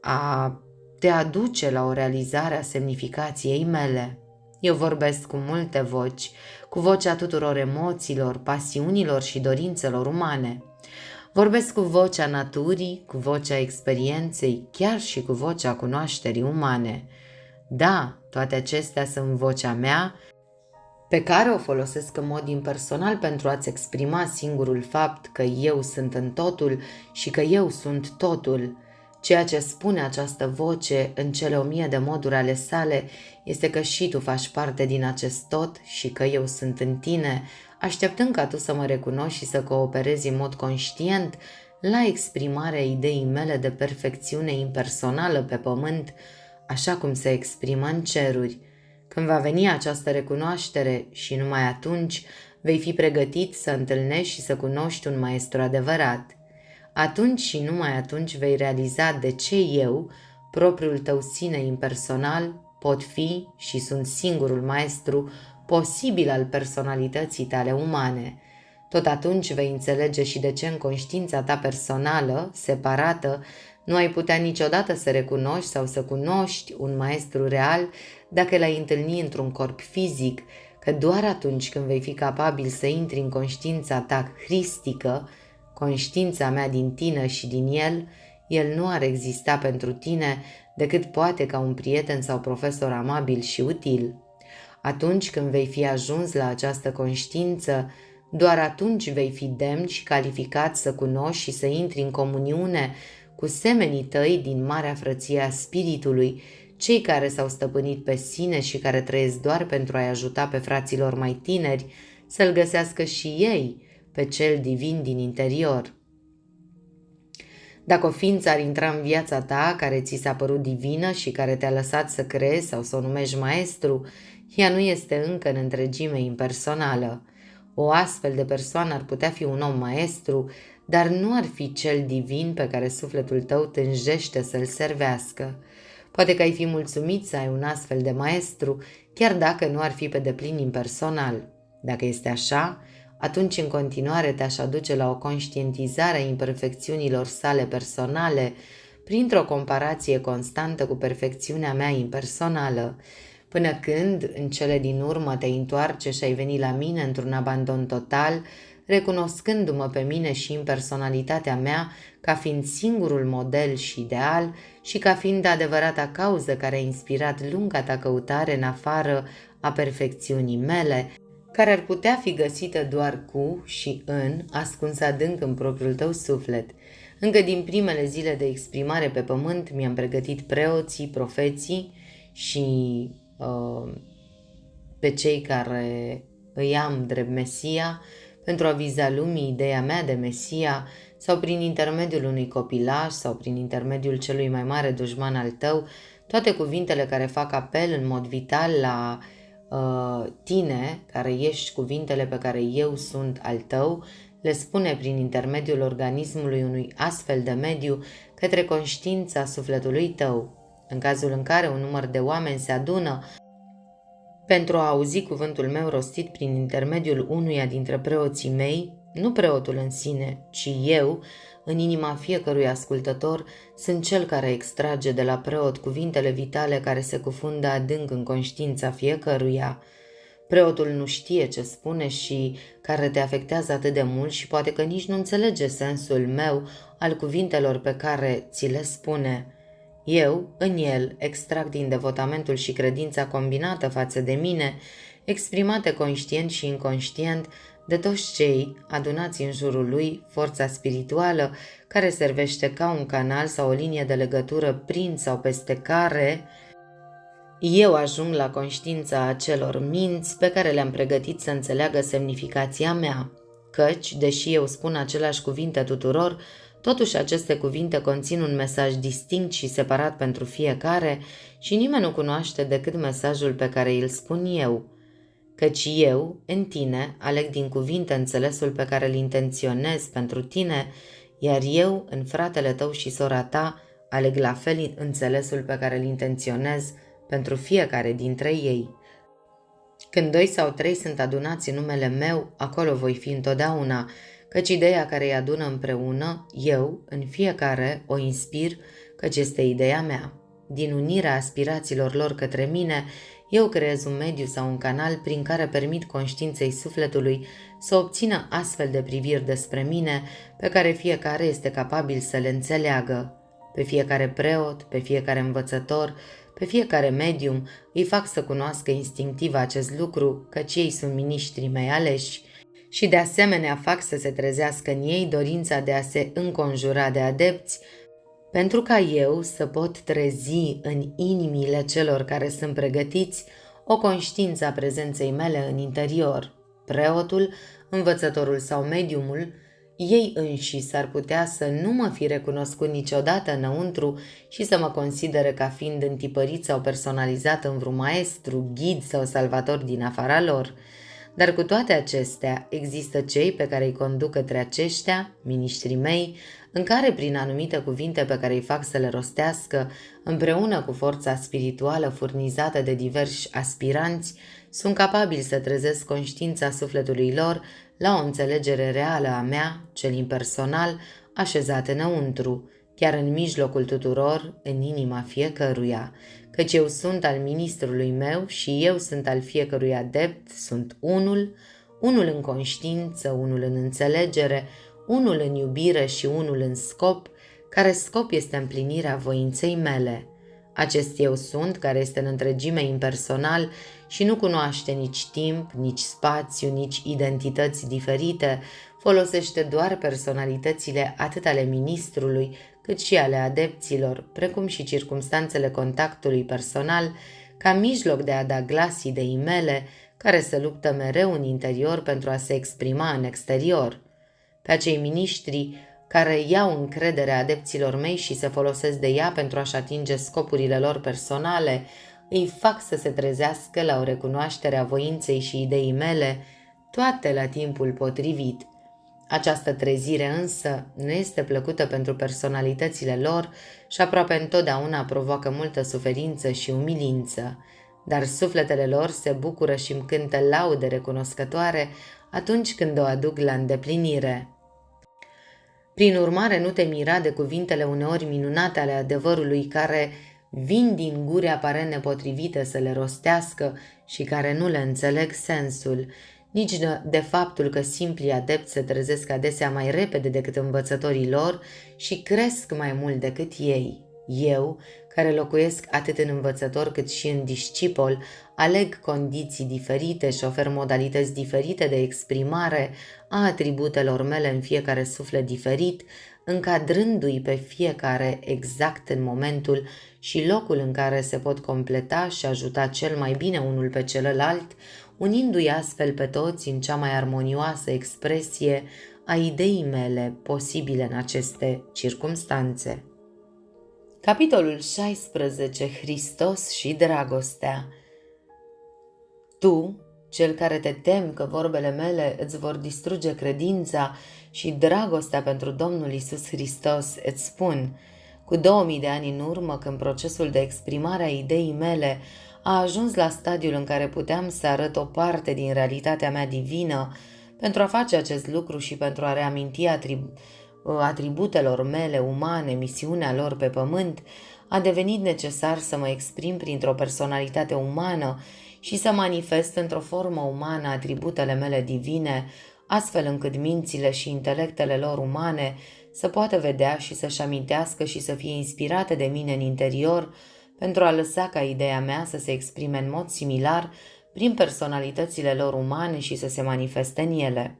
a te aduce la o realizare a semnificației mele. Eu vorbesc cu multe voci, cu vocea tuturor emoțiilor, pasiunilor și dorințelor umane. Vorbesc cu vocea naturii, cu vocea experienței, chiar și cu vocea cunoașterii umane. Da, toate acestea sunt vocea mea, pe care o folosesc în mod impersonal pentru a-ți exprima singurul fapt că eu sunt în totul și că eu sunt totul. Ceea ce spune această voce în cele 1000 de moduri ale sale este că și tu faci parte din acest tot și că eu sunt în tine, așteptând ca tu să mă recunoști și să cooperezi în mod conștient la exprimarea ideii mele de perfecțiune impersonală pe pământ, așa cum se exprimă în ceruri. Când va veni această recunoaștere și numai atunci vei fi pregătit să întâlnești și să cunoști un maestru adevărat. Atunci și numai atunci vei realiza de ce eu, propriul tău sine impersonal, pot fi și sunt singurul maestru posibil al personalității tale umane. Tot atunci vei înțelege și de ce în conștiința ta personală, separată, nu ai putea niciodată să recunoști sau să cunoști un maestru real dacă l-ai întâlni într-un corp fizic, că doar atunci când vei fi capabil să intri în conștiința ta cristică, conștiința mea din tine și din el nu ar exista pentru tine decât poate ca un prieten sau profesor amabil și util. Atunci când vei fi ajuns la această conștiință, doar atunci vei fi demn și calificat să cunoști și să intri în comuniune cu semenii tăi din Marea Frăție a Spiritului, cei care s-au stăpânit pe sine și care trăiesc doar pentru a-i ajuta pe fraților mai tineri să-L găsească și ei pe cel divin din interior. Dacă o ființă ar intra în viața ta care ți s-a părut divină și care te-a lăsat să crezi sau să o numești maestru, ea nu este încă în întregime impersonală. O astfel de persoană ar putea fi un om maestru, dar nu ar fi cel divin pe care sufletul tău tânjește să-l servească. Poate că ai fi mulțumit să ai un astfel de maestru, chiar dacă nu ar fi pe deplin impersonal. Dacă este așa, atunci în continuare te-aș aduce la o conștientizare a imperfecțiunilor sale personale, printr-o comparație constantă cu perfecțiunea mea impersonală, până când, în cele din urmă, te întoarce și ai venit la mine într-un abandon total, recunoscându-mă pe mine și impersonalitatea mea ca fiind singurul model și ideal și ca fiind adevărata cauză care a inspirat lunga ta căutare în afară a perfecțiunii mele, care ar putea fi găsită doar cu și ascuns adânc în propriul tău suflet. Încă din primele zile de exprimare pe pământ mi-am pregătit preoții, profeții și pe cei care îi am drept Mesia pentru a viza lumii ideea mea de Mesia sau prin intermediul unui copilaj sau prin intermediul celui mai mare dușman al tău, toate cuvintele care fac apel în mod vital la tine, care ești cuvintele pe care eu sunt al tău, le spune prin intermediul organismului unui astfel de mediu către conștiința sufletului tău. În cazul în care un număr de oameni se adună pentru a auzi cuvântul meu rostit prin intermediul unuia dintre preoții mei, nu preotul în sine, ci eu, în inima fiecărui ascultător, sunt cel care extrage de la preot cuvintele vitale care se cufundă adânc în conștiința fiecăruia. Preotul nu știe ce spune și care te afectează atât de mult și poate că nici nu înțelege sensul meu al cuvintelor pe care ți le spune. Eu, în el, extrag din devotamentul și credința combinată față de mine, exprimate conștient și inconștient, de toți cei adunați în jurul lui, forța spirituală care servește ca un canal sau o linie de legătură prin sau peste care eu ajung la conștiința acelor minți pe care le-am pregătit să înțeleagă semnificația mea. Căci, deși eu spun aceleași cuvinte tuturor, totuși aceste cuvinte conțin un mesaj distinct și separat pentru fiecare și nimeni nu cunoaște decât mesajul pe care îl spun eu. Căci eu, în tine, aleg din cuvinte înțelesul pe care îl intenționez pentru tine, iar eu, în fratele tău și sora ta, aleg la fel înțelesul pe care îl intenționez pentru fiecare dintre ei. Când 2 sau 3 sunt adunați în numele meu, acolo voi fi întotdeauna, căci ideea care îi adună împreună, eu, în fiecare, o inspir, căci este ideea mea. Din unirea aspirațiilor lor către mine, eu creez un mediu sau un canal prin care permit conștiinței sufletului să obțină astfel de priviri despre mine pe care fiecare este capabil să le înțeleagă. Pe fiecare preot, pe fiecare învățător, pe fiecare medium îi fac să cunoască instinctiv acest lucru, căci ei sunt miniștrii mei aleși. Și de asemenea fac să se trezească în ei dorința de a se înconjura de adepți, pentru ca eu să pot trezi în inimile celor care sunt pregătiți o conștiință a prezenței mele în interior. Preotul, învățătorul sau mediumul, ei înși s-ar putea să nu mă fi recunoscut niciodată înăuntru și să mă considere ca fiind întipărit sau personalizat în vreun maestru, ghid sau salvator din afara lor. Dar cu toate acestea, există cei pe care îi conduc către aceștia, miniștrii mei, în care, prin anumite cuvinte pe care îi fac să le rostească, împreună cu forța spirituală furnizată de diversi aspiranți, sunt capabili să trezesc conștiința sufletului lor la o înțelegere reală a mea, cel impersonal, așezat înăuntru, chiar în mijlocul tuturor, în inima fiecăruia, căci eu sunt al ministrului meu și eu sunt al fiecărui adept, sunt unul în conștiință, unul în înțelegere, unul în iubire și unul în scop, care scop este împlinirea voinței mele. Acest eu sunt, care este în întregime impersonal și nu cunoaște nici timp, nici spațiu, nici identități diferite, folosește doar personalitățile atât ale ministrului, cât și ale adepților, precum și circumstanțele contactului personal, ca mijloc de a da glas ideii mele, care se luptă mereu în interior pentru a se exprima în exterior. Pe acei miniștri care iau încrederea adepților mei și se folosesc de ea pentru a-și atinge scopurile lor personale, îi fac să se trezească la o recunoaștere a voinței și ideii mele, toate la timpul potrivit. Această trezire însă nu este plăcută pentru personalitățile lor și aproape întotdeauna provoacă multă suferință și umilință, dar sufletele lor se bucură și îmi cântă laude recunoscătoare atunci când o aduc la îndeplinire. Prin urmare, nu te mira de cuvintele uneori minunate ale adevărului care vin din guri aparent nepotrivite să le rostească și care nu le înțeleg sensul, nici de faptul că simplii adepți se trezesc adesea mai repede decât învățătorii lor și cresc mai mult decât ei. Eu, care locuiesc atât în învățător cât și în discipol, aleg condiții diferite și ofer modalități diferite de exprimare a atributelor mele în fiecare suflet diferit, încadrându-i pe fiecare exact în momentul și locul în care se pot completa și ajuta cel mai bine unul pe celălalt, unindu-i astfel pe toți în cea mai armonioasă expresie a ideii mele posibile în aceste circumstanțe. Capitolul 16. Hristos și dragostea. Tu, cel care te temi că vorbele mele îți vor distruge credința și dragostea pentru Domnul Iisus Hristos, îți spun, cu 2000 de ani în urmă, când procesul de exprimare a ideii mele a ajuns la stadiul în care puteam să arăt o parte din realitatea mea divină, pentru a face acest lucru și pentru a reaminti atributelor mele umane, misiunea lor pe pământ, a devenit necesar să mă exprim printr-o personalitate umană și să manifest într-o formă umană atributele mele divine, astfel încât mințile și intelectele lor umane să poată vedea și să-și amintească și să fie inspirate de mine în interior, pentru a lăsa ca ideea mea să se exprime în mod similar prin personalitățile lor umane și să se manifeste în ele.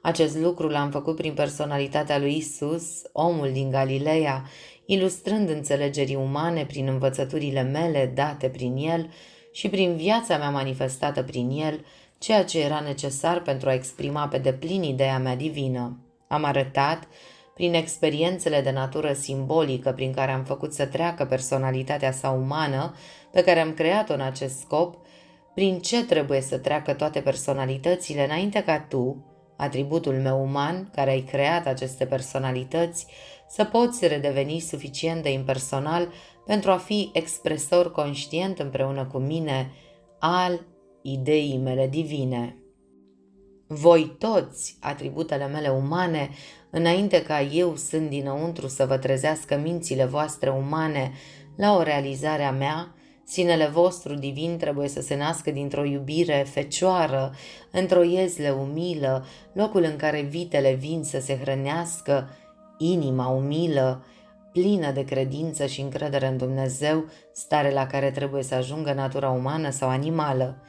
Acest lucru l-am făcut prin personalitatea lui Isus, omul din Galileea, ilustrând înțelegerii umane prin învățăturile mele date prin el și prin viața mea manifestată prin el, ceea ce era necesar pentru a exprima pe deplin ideea mea divină. Am arătat, prin experiențele de natură simbolică prin care am făcut să treacă personalitatea sa umană, pe care am creat-o în acest scop, prin ce trebuie să treacă toate personalitățile înainte ca tu, atributul meu uman, care ai creat aceste personalități, să poți redeveni suficient de impersonal pentru a fi expresor conștient împreună cu mine al ideii mele divine. Voi toți, atributele mele umane, înainte ca eu sunt dinăuntru să vă trezească mințile voastre umane la o realizare a mea, sinele vostru divin trebuie să se nască dintr-o iubire fecioară, într-o iezle umilă, locul în care vitele vin să se hrănească, inima umilă, plină de credință și încredere în Dumnezeu, stare la care trebuie să ajungă natura umană sau animală.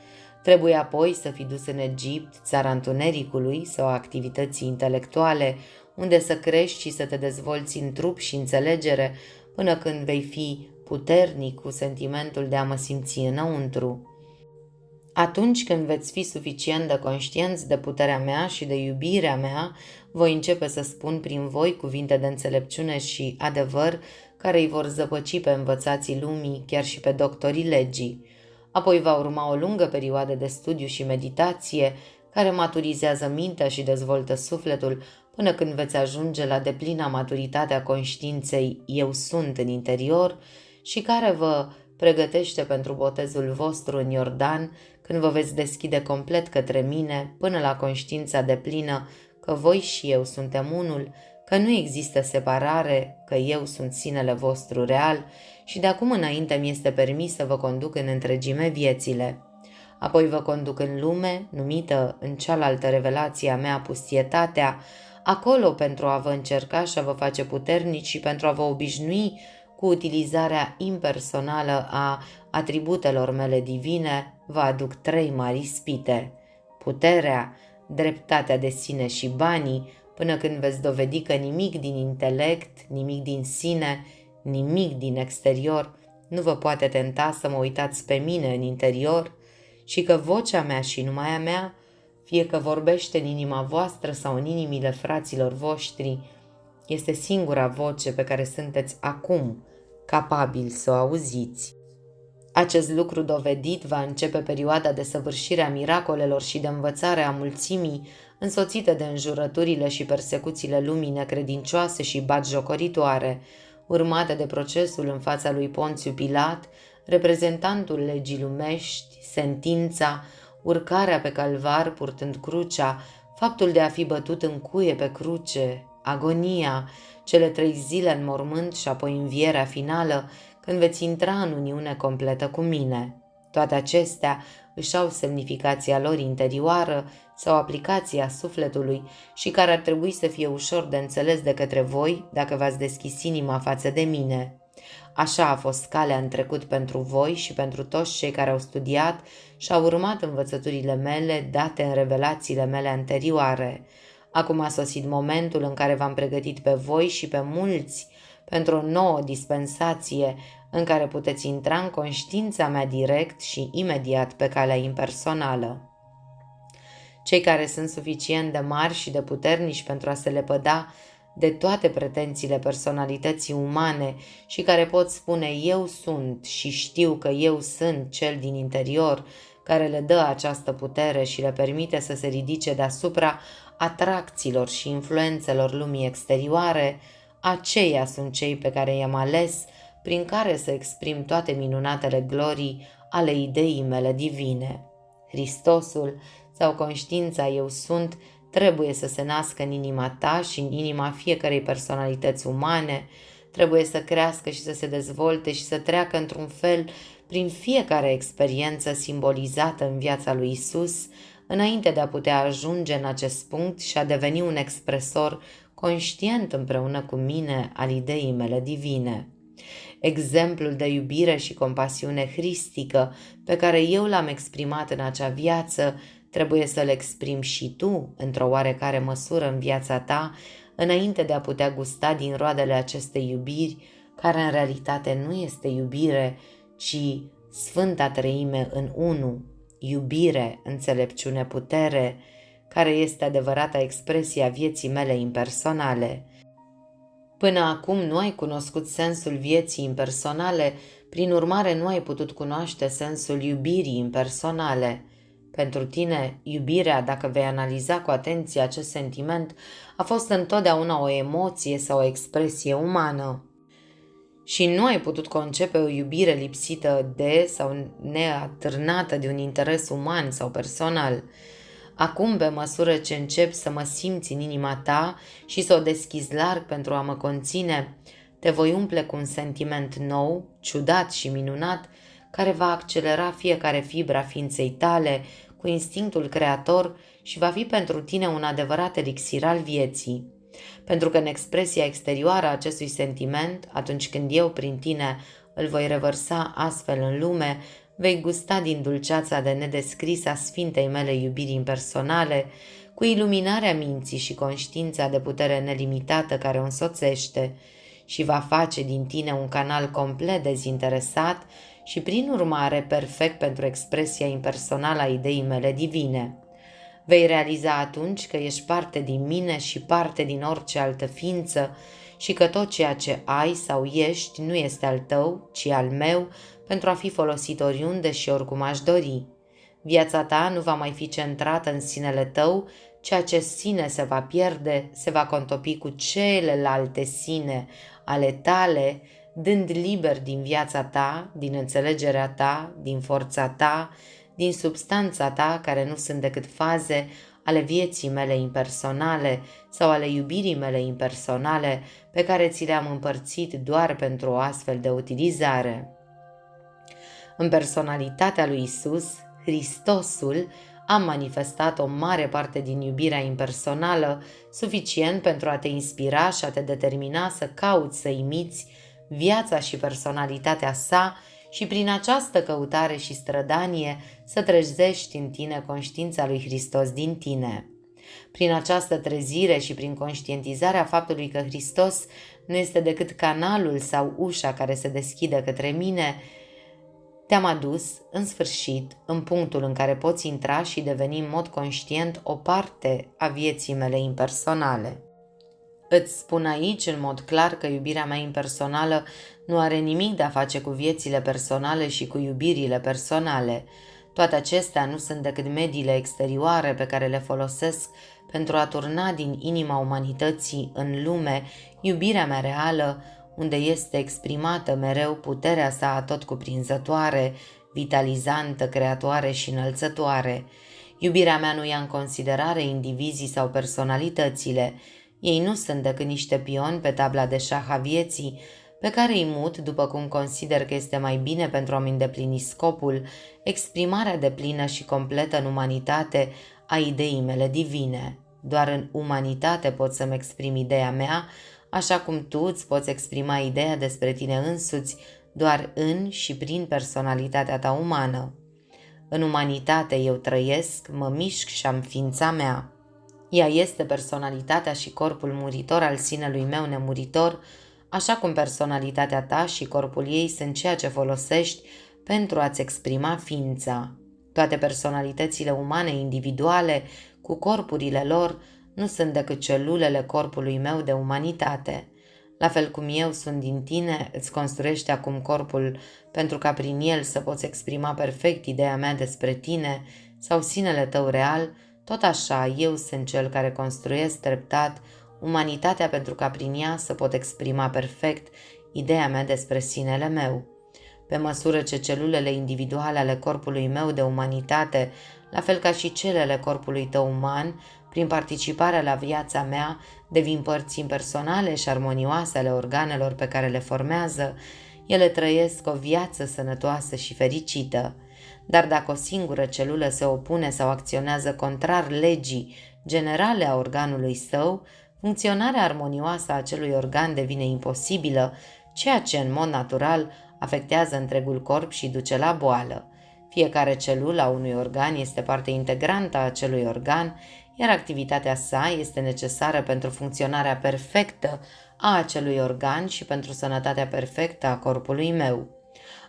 Trebuie apoi să fii dus în Egipt, țara întunericului sau activității intelectuale, unde să crești și să te dezvolți în trup și înțelegere, până când vei fi puternic cu sentimentul de a mă simți înăuntru. Atunci când veți fi suficient de conștienți de puterea mea și de iubirea mea, voi începe să spun prin voi cuvinte de înțelepciune și adevăr care îi vor zăpăci pe învățații lumii, chiar și pe doctorii legii. Apoi va urma o lungă perioadă de studiu și meditație, care maturizează mintea și dezvoltă sufletul până când veți ajunge la deplina maturitate a conștiinței Eu Sunt în interior și care vă pregătește pentru botezul vostru în Iordan, când vă veți deschide complet către mine până la conștiința deplină că voi și eu suntem unul, că nu există separare, că eu sunt sinele vostru real și de acum înainte mi este permis să vă conduc în întregime viețile. Apoi vă conduc în lume, numită în cealaltă revelație a mea pustietatea, acolo pentru a vă încerca și a vă face puternici și pentru a vă obișnui cu utilizarea impersonală a atributelor mele divine, vă aduc 3 mari ispite: puterea, dreptatea de sine și banii, până când veți dovedi că nimic din intelect, nimic din sine, nimic din exterior nu vă poate tenta să mă uitați pe mine în interior și că vocea mea și numai a mea, fie că vorbește în inima voastră sau în inimile fraților voștri, este singura voce pe care sunteți acum capabili să o auziți. Acest lucru dovedit va începe perioada de săvârșire a miracolelor și de învățare a mulțimii, însoțită de înjurăturile și persecuțiile lumii necredincioase și batjocoritoare, urmate de procesul în fața lui Ponțiu Pilat, reprezentantul legii lumești, sentința, urcarea pe calvar purtând crucea, faptul de a fi bătut în cuie pe cruce, agonia, cele 3 zile în mormânt și apoi învierea finală, când veți intra în uniune completă cu mine. Toate acestea își au semnificația lor interioară sau aplicația sufletului și care ar trebui să fie ușor de înțeles de către voi dacă v-ați deschis inima față de mine. Așa a fost calea în trecut pentru voi și pentru toți cei care au studiat și au urmat învățăturile mele date în revelațiile mele anterioare. Acum a sosit momentul în care v-am pregătit pe voi și pe mulți pentru o nouă dispensație în care puteți intra în conștiința mea direct și imediat pe calea impersonală. Cei care sunt suficient de mari și de puternici pentru a se lepăda de toate pretențiile personalității umane și care pot spune eu sunt și știu că eu sunt cel din interior care le dă această putere și le permite să se ridice deasupra atracțiilor și influențelor lumii exterioare, aceia sunt cei pe care i-am ales prin care să exprim toate minunatele glorii ale ideii mele divine. Hristosul sau conștiința eu sunt trebuie să se nască în inima ta și în inima fiecărei personalități umane, trebuie să crească și să se dezvolte și să treacă într-un fel prin fiecare experiență simbolizată în viața lui Isus, înainte de a putea ajunge în acest punct și a deveni un expresor conștient împreună cu mine al ideii mele divine. Exemplul de iubire și compasiune hristică pe care eu l-am exprimat în acea viață, trebuie să-l exprimi și tu într-o oarecare măsură în viața ta, înainte de a putea gusta din roadele acestei iubiri, care în realitate nu este iubire, ci Sfânta Treime în unu, iubire, înțelepciune, putere, care este adevărata expresie a vieții mele impersonale. Până acum nu ai cunoscut sensul vieții impersonale, prin urmare nu ai putut cunoaște sensul iubirii impersonale. Pentru tine, iubirea, dacă vei analiza cu atenție acest sentiment, a fost întotdeauna o emoție sau o expresie umană. Și nu ai putut concepe o iubire lipsită de sau neatârnată de un interes uman sau personal. Acum, pe măsură ce încep să mă simți în inima ta și să o deschizi larg pentru a mă conține, te voi umple cu un sentiment nou, ciudat și minunat, care va accelera fiecare fibra ființei tale cu instinctul creator și va fi pentru tine un adevărat elixir al vieții. Pentru că în expresia exterioară a acestui sentiment, atunci când eu prin tine îl voi revărsa astfel în lume, vei gusta din dulceața de nedescris a sfintei mele iubiri impersonale, cu iluminarea minții și conștiința de putere nelimitată care o însoțește și va face din tine un canal complet dezinteresat și prin urmare perfect pentru expresia impersonală a ideii mele divine. Vei realiza atunci că ești parte din mine și parte din orice altă ființă și că tot ceea ce ai sau ești nu este al tău, ci al meu, pentru a fi folosit oriunde și oricum aș dori. Viața ta nu va mai fi centrată în sinele tău, ceea ce sine se va pierde, se va contopi cu celelalte sine ale tale, dând liber din viața ta, din înțelegerea ta, din forța ta, din substanța ta, care nu sunt decât faze ale vieții mele impersonale sau ale iubirii mele impersonale, pe care ți le-am împărțit doar pentru o astfel de utilizare. În personalitatea lui Isus, Hristosul a manifestat o mare parte din iubirea impersonală, suficient pentru a te inspira și a te determina să cauți să imiți viața și personalitatea sa și prin această căutare și strădanie să trezești în tine conștiința lui Hristos din tine. Prin această trezire și prin conștientizarea faptului că Hristos nu este decât canalul sau ușa care se deschide către mine, te-am adus, în sfârșit, în punctul în care poți intra și deveni în mod conștient o parte a vieții mele impersonale. Îți spun aici în mod clar că iubirea mea impersonală nu are nimic de a face cu viețile personale și cu iubirile personale. Toate acestea nu sunt decât mediile exterioare pe care le folosesc pentru a turna din inima umanității în lume iubirea mea reală, unde este exprimată mereu puterea sa atotcuprinzătoare, vitalizantă, creatoare și înălțătoare. Iubirea mea nu ia în considerare indivizii sau personalitățile. Ei nu sunt decât niște pioni pe tabla de șah a vieții, pe care îi mut după cum consider că este mai bine pentru a-mi îndeplini scopul, exprimarea deplină și completă în umanitate a ideii mele divine. Doar în umanitate pot să-mi exprim ideea mea, așa cum tu îți poți exprima ideea despre tine însuți doar în și prin personalitatea ta umană. În umanitate eu trăiesc, mă mișc și am ființa mea. Ea este personalitatea și corpul muritor al sinelui meu nemuritor, așa cum personalitatea ta și corpul ei sunt ceea ce folosești pentru a-ți exprima ființa. Toate personalitățile umane individuale, cu corpurile lor, nu sunt decât celulele corpului meu de umanitate. La fel cum eu sunt din tine, îți construiești acum corpul pentru ca prin el să poți exprima perfect ideea mea despre tine sau sinele tău real, tot așa eu sunt cel care construiesc treptat umanitatea pentru ca prin ea să pot exprima perfect ideea mea despre sinele meu. Pe măsură ce celulele individuale ale corpului meu de umanitate, la fel ca și celele corpului tău uman, prin participarea la viața mea, devin părți impersonale și armonioase ale organelor pe care le formează, ele trăiesc o viață sănătoasă și fericită. Dar dacă o singură celulă se opune sau acționează contrar legii generale a organului său, funcționarea armonioasă a acelui organ devine imposibilă, ceea ce în mod natural afectează întregul corp și duce la boală. Fiecare celulă a unui organ este parte integrantă a acelui organ, iar activitatea sa este necesară pentru funcționarea perfectă a acelui organ și pentru sănătatea perfectă a corpului meu.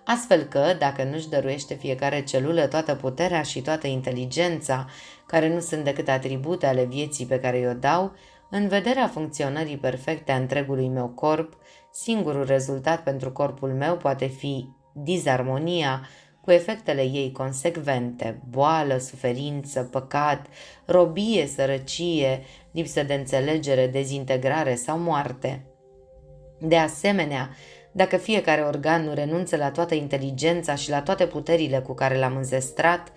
Astfel că, dacă nu-și dăruiește fiecare celulă toată puterea și toată inteligența, care nu sunt decât atribute ale vieții pe care i-o dau, în vederea funcționării perfecte a întregului meu corp, singurul rezultat pentru corpul meu poate fi dizarmonia, cu efectele ei consecvente: boală, suferință, păcat, robie, sărăcie, lipsă de înțelegere, dezintegrare sau moarte. De asemenea, dacă fiecare organ nu renunță la toată inteligența și la toate puterile cu care l-am înzestrat,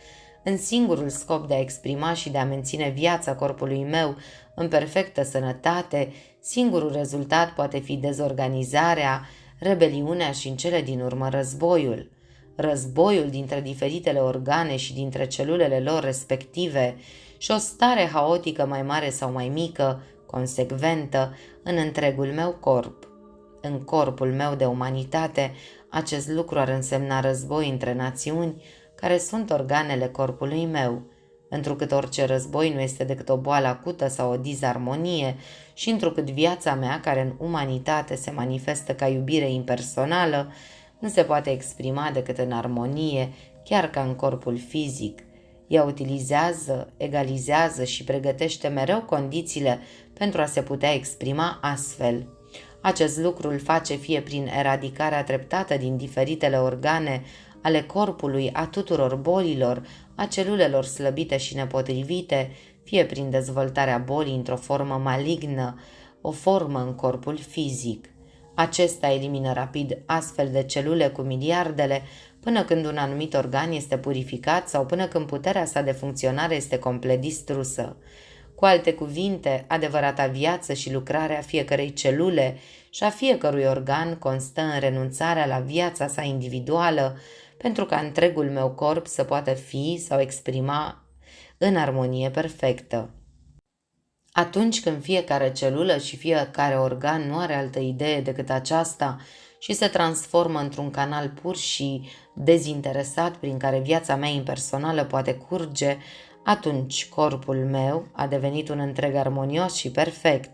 în singurul scop de a exprima și de a menține viața corpului meu în perfectă sănătate, singurul rezultat poate fi dezorganizarea, rebeliunea și în cele din urmă războiul. Războiul dintre diferitele organe și dintre celulele lor respective și o stare haotică mai mare sau mai mică, consecventă, în întregul meu corp. În corpul meu de umanitate, acest lucru ar însemna război între națiuni, care sunt organele corpului meu. Întrucât orice război nu este decât o boală acută sau o dizarmonie și întrucât viața mea, care în umanitate se manifestă ca iubire impersonală, nu se poate exprima decât în armonie, chiar ca în corpul fizic. Ea utilizează, egalizează și pregătește mereu condițiile pentru a se putea exprima astfel. Acest lucru îl face fie prin eradicarea treptată din diferitele organe ale corpului a tuturor bolilor, a celulelor slăbite și nepotrivite, fie prin dezvoltarea bolii într-o formă malignă, o formă în corpul fizic. Acesta elimină rapid astfel de celule cu miliardele până când un anumit organ este purificat sau până când puterea sa de funcționare este complet distrusă. Cu alte cuvinte, adevărata viață și lucrarea fiecărei celule și a fiecărui organ constă în renunțarea la viața sa individuală pentru ca întregul meu corp să poată fi sau exprima în armonie perfectă. Atunci când fiecare celulă și fiecare organ nu are altă idee decât aceasta și se transformă într-un canal pur și dezinteresat prin care viața mea impersonală poate curge, atunci corpul meu a devenit un întreg armonios și perfect.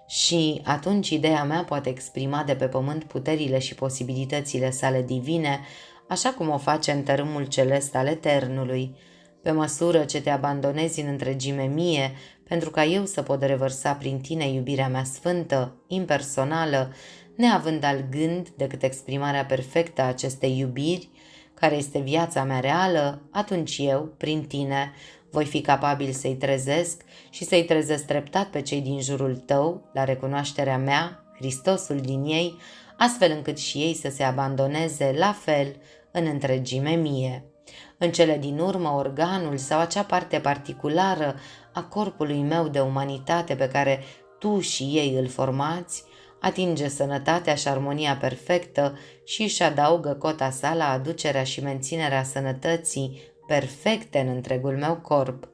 Și atunci ideea mea poate exprima de pe pământ puterile și posibilitățile sale divine, așa cum o face în tărâmul celest al Eternului. Pe măsură ce te abandonezi în întregime mie, pentru ca eu să pot revărsa prin tine iubirea mea sfântă, impersonală, neavând alt gând decât exprimarea perfectă a acestei iubiri, care este viața mea reală, atunci eu, prin tine, voi fi capabil să-i trezesc și să-i trezesc treptat pe cei din jurul tău, la recunoașterea mea, Hristosul din ei, astfel încât și ei să se abandoneze la fel în întregime mie. În cele din urmă, organul sau acea parte particulară a corpului meu de umanitate pe care tu și ei îl formați, atinge sănătatea și armonia perfectă și își adaugă cota sa la aducerea și menținerea sănătății perfecte în întregul meu corp.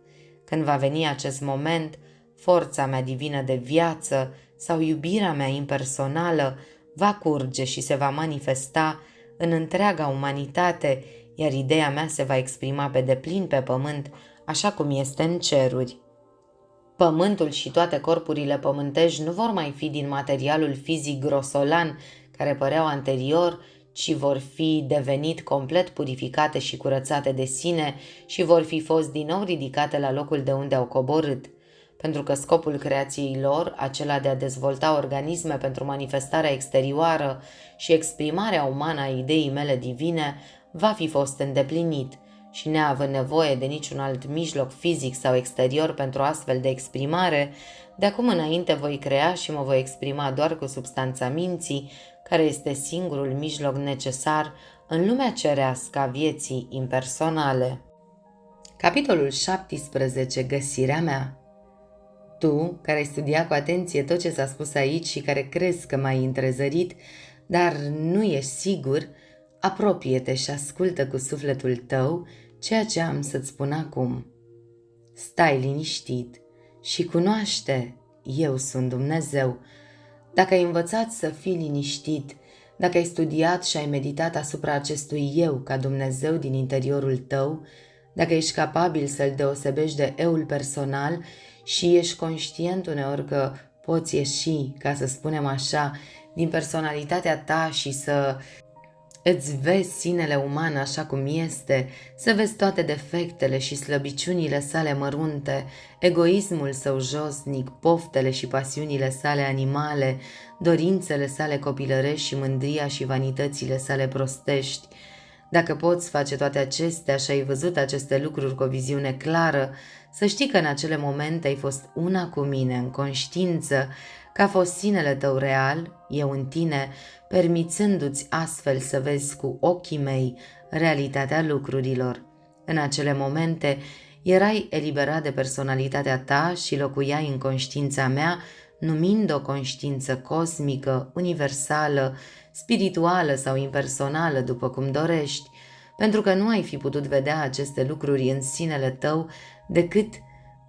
Când va veni acest moment, forța mea divină de viață sau iubirea mea impersonală va curge și se va manifesta în întreaga umanitate, iar ideea mea se va exprima pe deplin pe pământ, așa cum este în ceruri. Pământul și toate corpurile pământești nu vor mai fi din materialul fizic grosolan care păreau anterior, ci vor fi devenit complet purificate și curățate de sine și vor fi fost din nou ridicate la locul de unde au coborât. Pentru că scopul creației lor, acela de a dezvolta organisme pentru manifestarea exterioară și exprimarea umană a ideii mele divine, va fi fost îndeplinit și neavând nevoie de niciun alt mijloc fizic sau exterior pentru astfel de exprimare, de acum înainte voi crea și mă voi exprima doar cu substanța minții, care este singurul mijloc necesar în lumea cerească a vieții impersonale. Capitolul 17. Găsirea mea. Tu, care ai studiat cu atenție tot ce s-a spus aici și care crezi că m-ai întrezărit, dar nu ești sigur, apropie-te și ascultă cu sufletul tău ceea ce am să-ți spun acum. Stai liniștit și cunoaște, eu sunt Dumnezeu. Dacă ai învățat să fii liniștit, dacă ai studiat și ai meditat asupra acestui eu ca Dumnezeu din interiorul tău, dacă ești capabil să-l deosebești de eul personal și ești conștient uneori că poți ieși, ca să spunem așa, din personalitatea ta și să îți vezi sinele uman așa cum este, să vezi toate defectele și slăbiciunile sale mărunte, egoismul său josnic, poftele și pasiunile sale animale, dorințele sale copilărești și mândria și vanitățile sale prostești. Dacă poți face toate acestea și ai văzut aceste lucruri cu o viziune clară, să știi că în acele momente ai fost una cu mine, în conștiință, că a fost sinele tău real, eu în tine, permițându-ți astfel să vezi cu ochii mei realitatea lucrurilor. În acele momente erai eliberat de personalitatea ta și locuiai în conștiința mea, numind o conștiință cosmică, universală, spirituală sau impersonală, după cum dorești, pentru că nu ai fi putut vedea aceste lucruri în sinele tău decât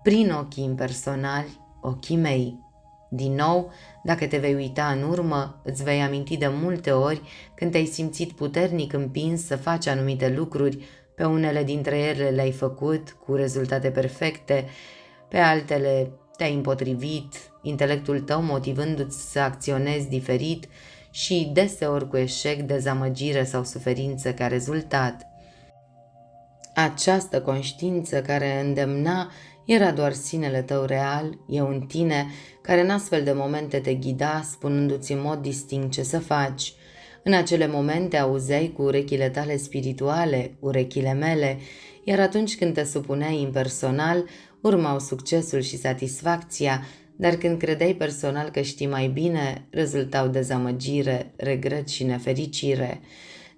prin ochii impersonali, ochii mei. Din nou, dacă te vei uita în urmă, îți vei aminti de multe ori când te-ai simțit puternic împins să faci anumite lucruri, pe unele dintre ele le-ai făcut cu rezultate perfecte, pe altele te-ai împotrivit, intelectul tău motivându-ți să acționezi diferit și deseori cu eșec, dezamăgire sau suferință ca rezultat. Această conștiință care îndemna era doar sinele tău real, eu în tine, care în astfel de momente te ghida, spunându-ți în mod distinct ce să faci. În acele momente auzeai cu urechile tale spirituale, urechile mele, iar atunci când te supuneai impersonal, urmau succesul și satisfacția, dar când credeai personal că știi mai bine, rezultau dezamăgire, regret și nefericire.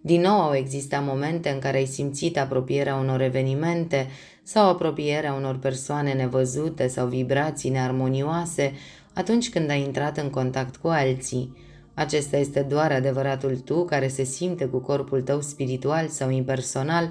Din nou au existat momente în care ai simțit apropierea unor evenimente sau apropierea unor persoane nevăzute sau vibrații nearmonioase atunci când ai intrat în contact cu alții. Acesta este doar adevăratul tu care se simte cu corpul tău spiritual sau impersonal,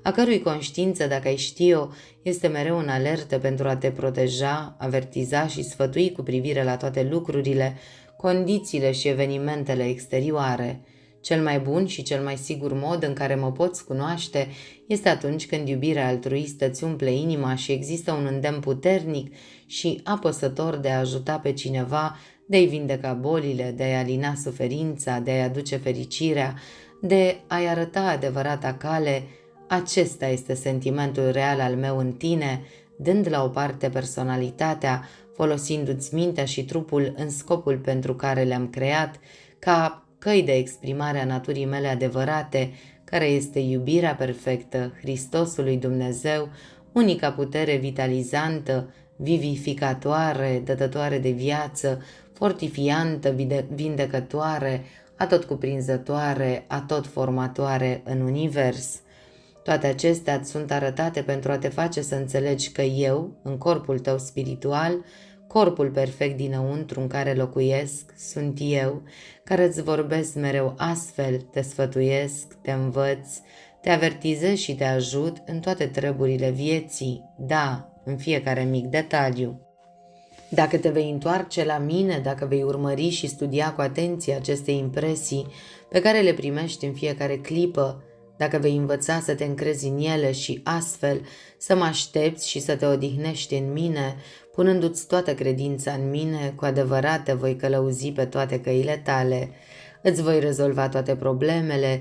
a cărui conștiință, dacă ai ști-o, este mereu în alertă pentru a te proteja, avertiza și sfătui cu privire la toate lucrurile, condițiile și evenimentele exterioare. Cel mai bun și cel mai sigur mod în care mă poți cunoaște este atunci când iubirea altruistă îți umple inima și există un îndemn puternic și apăsător de a ajuta pe cineva, de a-i vindeca bolile, de a-i alina suferința, de a-i aduce fericirea, de a-i arăta adevărata cale. Acesta este sentimentul real al meu în tine, dând la o parte personalitatea, folosindu-ți mintea și trupul în scopul pentru care le-am creat, ca căi de exprimare a naturii mele adevărate, care este iubirea perfectă, Hristosul lui Dumnezeu, unica putere vitalizantă, vivificatoare, dătătoare de viață, fortifiantă, vindecătoare, atotcuprinzătoare, atotformatoare în univers. Toate acestea îți sunt arătate pentru a te face să înțelegi că eu, în corpul tău spiritual, corpul perfect dinăuntru în care locuiesc, sunt eu, care îți vorbesc mereu astfel, te sfătuiesc, te învăț, te avertizez și te ajut în toate treburile vieții, da, în fiecare mic detaliu. Dacă te vei întoarce la mine, dacă vei urmări și studia cu atenție aceste impresii pe care le primești în fiecare clipă, dacă vei învăța să te încrezi în ele și astfel să mă aștepți și să te odihnești în mine, punându-ți toată credința în mine, cu adevărat te voi călăuzi pe toate căile tale, îți voi rezolva toate problemele,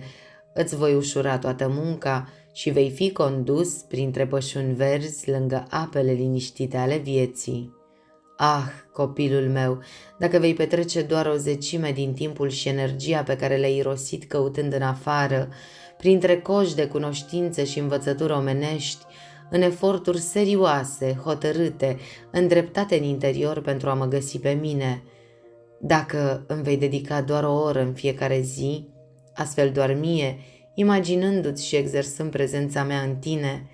îți voi ușura toată munca și vei fi condus printre pășuni verzi lângă apele liniștite ale vieții. Ah, copilul meu, dacă vei petrece doar o zecime din timpul și energia pe care le-ai irosit căutând în afară, printre coși de cunoștințe și învățături omenești, în eforturi serioase, hotărâte, îndreptate în interior pentru a mă găsi pe mine, dacă îmi vei dedica doar o oră în fiecare zi, astfel doar mie, imaginându-ți și exersând prezența mea în tine,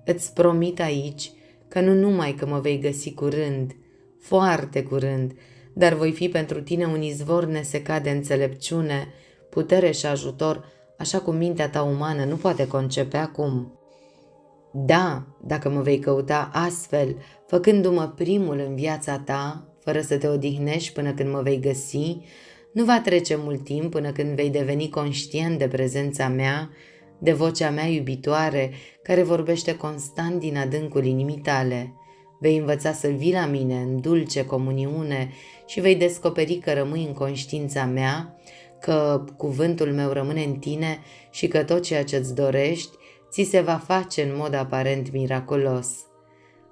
îți promit aici că nu numai că mă vei găsi curând, foarte curând, dar voi fi pentru tine un izvor nesecat de înțelepciune, putere și ajutor, așa cum mintea ta umană nu poate concepe acum. Da, dacă mă vei căuta astfel, făcându-mă primul în viața ta, fără să te odihnești până când mă vei găsi, nu va trece mult timp până când vei deveni conștient de prezența mea, de vocea mea iubitoare, care vorbește constant din adâncul inimii tale. Vei învăța să vii la mine în dulce comuniune și vei descoperi că rămâi în conștiința mea, că cuvântul meu rămâne în tine și că tot ceea ce îți dorești ți se va face în mod aparent miraculos.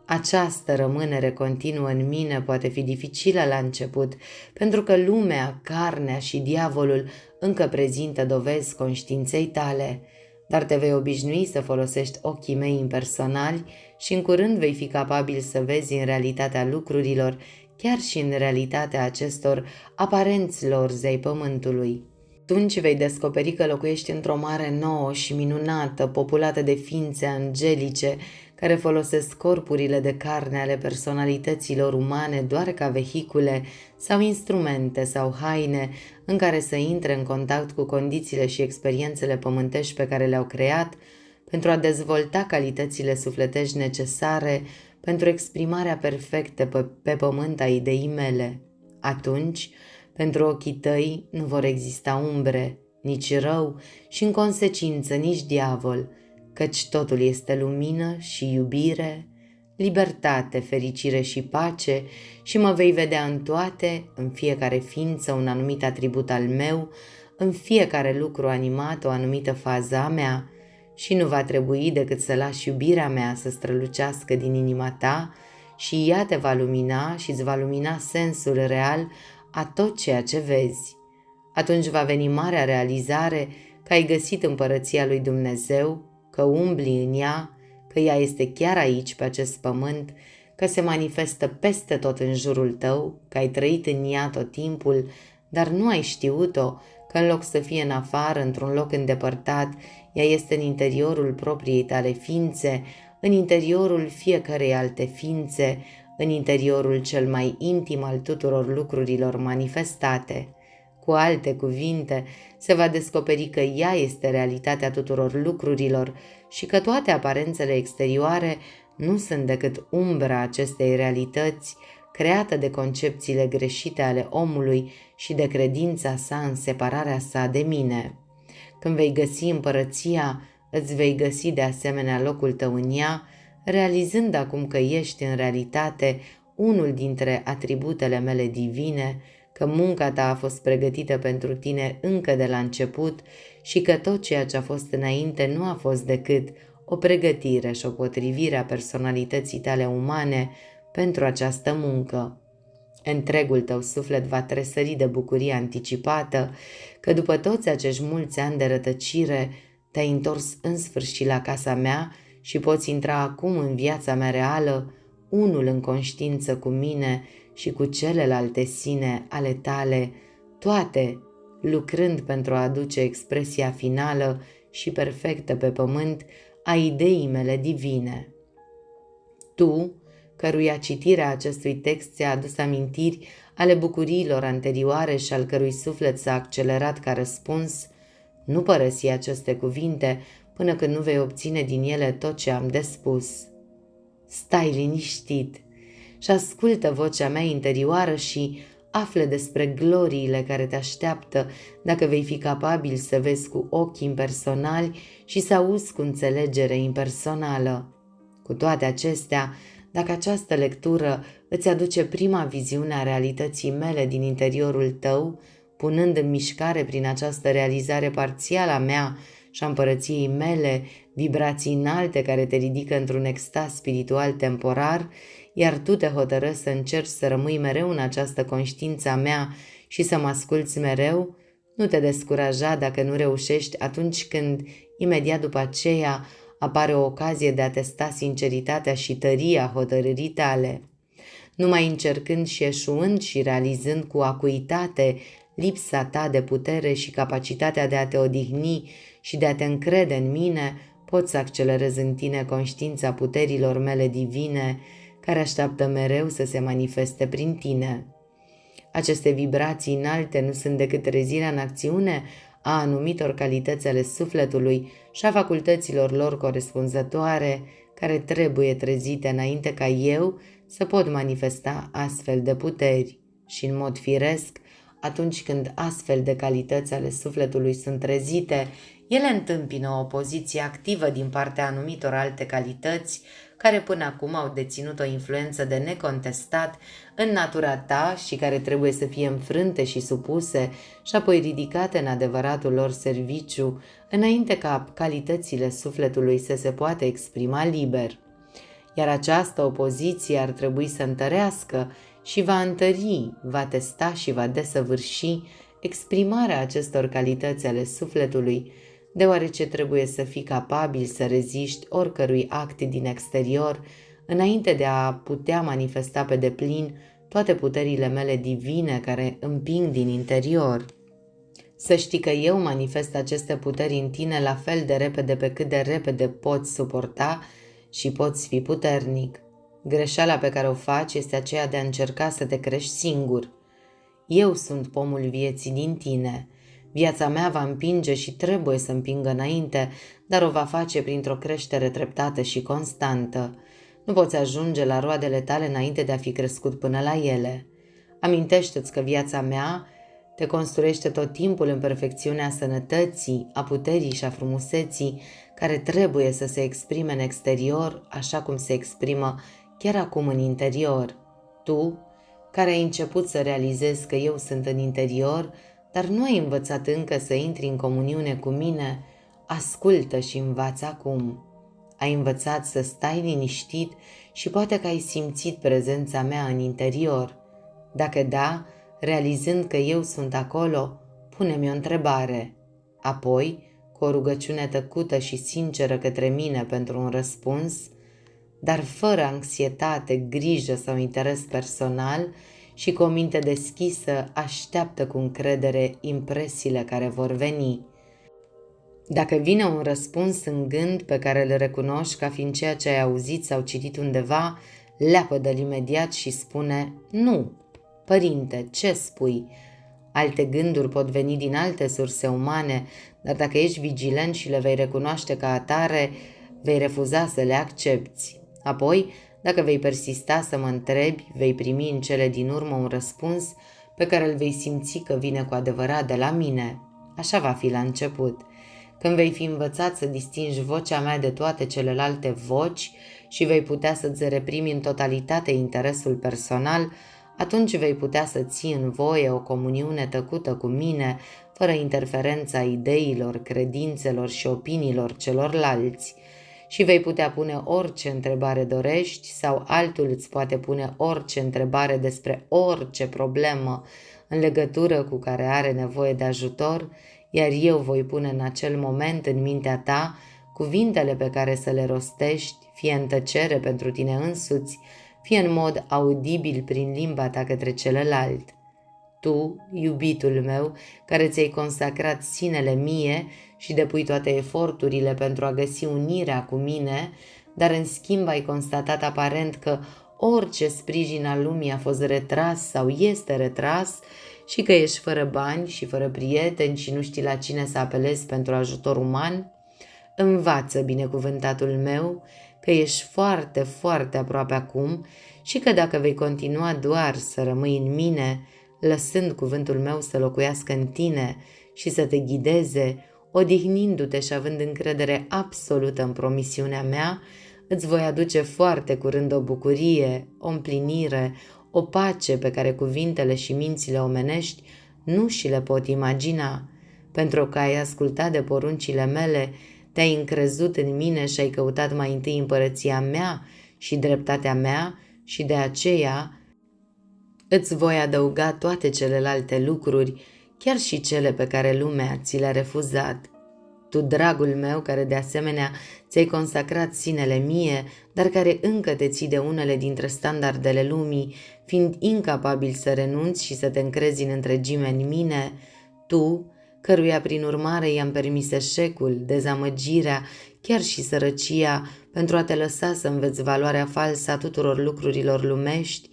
Această rămânere continuă în mine poate fi dificilă la început, pentru că lumea, carnea și diavolul încă prezintă dovezi conștiinței tale, dar te vei obișnui să folosești ochii mei impersonali și în curând vei fi capabil să vezi în realitatea lucrurilor, chiar și în realitatea acestor aparenți lorzi ai pământului. Atunci vei descoperi că locuiești într-o mare nouă și minunată, populată de ființe angelice, care folosesc corpurile de carne ale personalităților umane doar ca vehicule sau instrumente sau haine în care să intre în contact cu condițiile și experiențele pământești pe care le-au creat pentru a dezvolta calitățile sufletești necesare pentru exprimarea perfectă pe pământ a ideii mele. Atunci, pentru ochii tăi nu vor exista umbre, nici rău și în consecință nici diavol, căci totul este lumină și iubire, libertate, fericire și pace și mă vei vedea în toate, în fiecare ființă un anumit atribut al meu, în fiecare lucru animat o anumită fază a mea și nu va trebui decât să lași iubirea mea să strălucească din inima ta și ea te va lumina și îți va lumina sensul real a tot ceea ce vezi. Atunci va veni marea realizare că ai găsit împărăția lui Dumnezeu, că umbli în ea, că ea este chiar aici, pe acest pământ, că se manifestă peste tot în jurul tău, că ai trăit în ea tot timpul, dar nu ai știut-o, că în loc să fie în afară, într-un loc îndepărtat, ea este în interiorul propriei tale ființe, în interiorul fiecărei alte ființe, în interiorul cel mai intim al tuturor lucrurilor manifestate. Cu alte cuvinte, se va descoperi că ea este realitatea tuturor lucrurilor și că toate aparențele exterioare nu sunt decât umbra acestei realități, creată de concepțiile greșite ale omului și de credința sa în separarea sa de mine. Când vei găsi împărăția, îți vei găsi de asemenea locul tău în ea, realizând acum că ești în realitate unul dintre atributele mele divine, că munca ta a fost pregătită pentru tine încă de la început și că tot ceea ce a fost înainte nu a fost decât o pregătire și o potrivire a personalității tale umane pentru această muncă. Întregul tău suflet va tresări de bucurie anticipată că după toți acești mulți ani de rătăcire te-ai întors în sfârșit la casa mea și poți intra acum în viața mea reală, unul în conștiință cu mine și cu celelalte sine ale tale, toate lucrând pentru a aduce expresia finală și perfectă pe pământ a ideii mele divine. Tu, căruia citirea acestui text ți-a adus amintiri ale bucuriilor anterioare și al cărui suflet s-a accelerat ca răspuns, nu părăsi aceste cuvinte până când nu vei obține din ele tot ce am de spus. Stai liniștit și ascultă vocea mea interioară și află despre gloriile care te așteaptă dacă vei fi capabil să vezi cu ochii impersonali și să auzi cu înțelegere impersonală. Cu toate acestea, dacă această lectură îți aduce prima viziune a realității mele din interiorul tău, punând în mișcare prin această realizare parțială a mea și a împărăției mele vibrații înalte care te ridică într-un extaz spiritual temporar, iar tu te hotărăști să încerci să rămâi mereu în această conștiință a mea și să mă asculți mereu, nu te descuraja dacă nu reușești atunci când, imediat după aceea, apare o ocazie de a testa sinceritatea și tăria hotărârii tale. Numai încercând și eșuând și realizând cu acuitate lipsa ta de putere și capacitatea de a te odihni și de a te încrede în mine, poți să accelerezi în tine conștiința puterilor mele divine, care așteaptă mereu să se manifeste prin tine. Aceste vibrații înalte nu sunt decât trezirea în acțiune a anumitor calități ale sufletului și a facultăților lor corespunzătoare, care trebuie trezite înainte ca eu să pot manifesta astfel de puteri. Și în mod firesc, atunci când astfel de calități ale sufletului sunt trezite, ele întâmpină o opoziție activă din partea anumitor alte calități care până acum au deținut o influență de necontestat în natura ta și care trebuie să fie înfrânte și supuse și apoi ridicate în adevăratul lor serviciu, înainte ca calitățile sufletului să se poată exprima liber. Iar această opoziție ar trebui să întărească și va întări, va testa și va desăvârși exprimarea acestor calități ale sufletului, deoarece trebuie să fii capabil să reziști oricărui act din exterior, înainte de a putea manifesta pe deplin toate puterile mele divine care împing din interior. Să știi că eu manifest aceste puteri în tine la fel de repede pe cât de repede poți suporta și poți fi puternic. Greșeala pe care o faci este aceea de a încerca să te crești singur. Eu sunt pomul vieții din tine. Viața mea va împinge și trebuie să împingă înainte, dar o va face printr-o creștere treptată și constantă. Nu poți ajunge la roadele tale înainte de a fi crescut până la ele. Amintește-ți că viața mea te construiește tot timpul în perfecțiunea sănătății, a puterii și a frumuseții, care trebuie să se exprime în exterior, așa cum se exprimă chiar acum în interior. Tu, care ai început să realizezi că eu sunt în interior, dar nu ai învățat încă să intri în comuniune cu mine, ascultă și învață acum. Ai învățat să stai liniștit și poate că ai simțit prezența mea în interior. Dacă da, realizând că eu sunt acolo, pune-mi o întrebare. Apoi, cu o rugăciune tăcută și sinceră către mine pentru un răspuns, dar fără anxietate, grijă sau interes personal și cu o minte deschisă, așteaptă cu încredere impresiile care vor veni. Dacă vine un răspuns în gând pe care îl recunoști ca fiind ceea ce ai auzit sau citit undeva, leapădă-l imediat și spune: nu, părinte, ce spui? Alte gânduri pot veni din alte surse umane, dar dacă ești vigilent și le vei recunoaște ca atare, vei refuza să le accepți. Apoi, dacă vei persista să mă întrebi, vei primi în cele din urmă un răspuns pe care îl vei simți că vine cu adevărat de la mine. Așa va fi la început. Când vei fi învățat să distingi vocea mea de toate celelalte voci și vei putea să-ți reprimi în totalitate interesul personal, atunci vei putea să ții în voie o comuniune tăcută cu mine, fără interferența ideilor, credințelor și opiniilor celorlalți. Și vei putea pune orice întrebare dorești sau altul îți poate pune orice întrebare despre orice problemă în legătură cu care are nevoie de ajutor, iar eu voi pune în acel moment în mintea ta cuvintele pe care să le rostești, fie în tăcere pentru tine însuți, fie în mod audibil prin limba ta către celălalt. Tu, iubitul meu, care ți-ai consacrat sinele mie și depui toate eforturile pentru a găsi unirea cu mine, dar în schimb ai constatat aparent că orice sprijin al lumii a fost retras sau este retras și că ești fără bani și fără prieteni și nu știi la cine să apelezi pentru ajutor uman, învață, binecuvântatul meu, că ești foarte, foarte aproape acum și că dacă vei continua doar să rămâi în mine, lăsând cuvântul meu să locuiască în tine și să te ghideze, odihnindu-te și având încredere absolută în promisiunea mea, îți voi aduce foarte curând o bucurie, o împlinire, o pace pe care cuvintele și mințile omenești nu și le pot imagina. Pentru că ai ascultat de poruncile mele, te-ai încrezut în mine și ai căutat mai întâi împărăția mea și dreptatea mea și de aceea îți voi adăuga toate celelalte lucruri, chiar și cele pe care lumea ți le-a refuzat. Tu, dragul meu, care de asemenea ți-ai consacrat sinele mie, dar care încă te ții de unele dintre standardele lumii, fiind incapabil să renunți și să te încrezi în întregime în mine, tu, căruia prin urmare i-am permis eșecul, dezamăgirea, chiar și sărăcia, pentru a te lăsa să înveți valoarea falsă a tuturor lucrurilor lumești,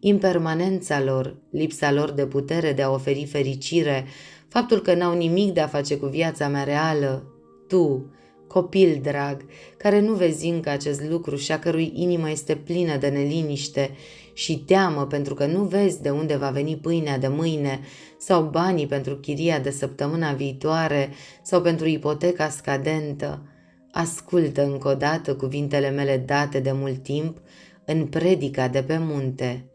impermanența lor, lipsa lor de putere de a oferi fericire, faptul că n-au nimic de a face cu viața mea reală, tu, copil drag, care nu vezi încă acest lucru și a cărui inimă este plină de neliniște și teamă pentru că nu vezi de unde va veni pâinea de mâine sau banii pentru chiria de săptămâna viitoare sau pentru ipoteca scadentă, ascultă încă o dată cuvintele mele date de mult timp în predica de pe munte.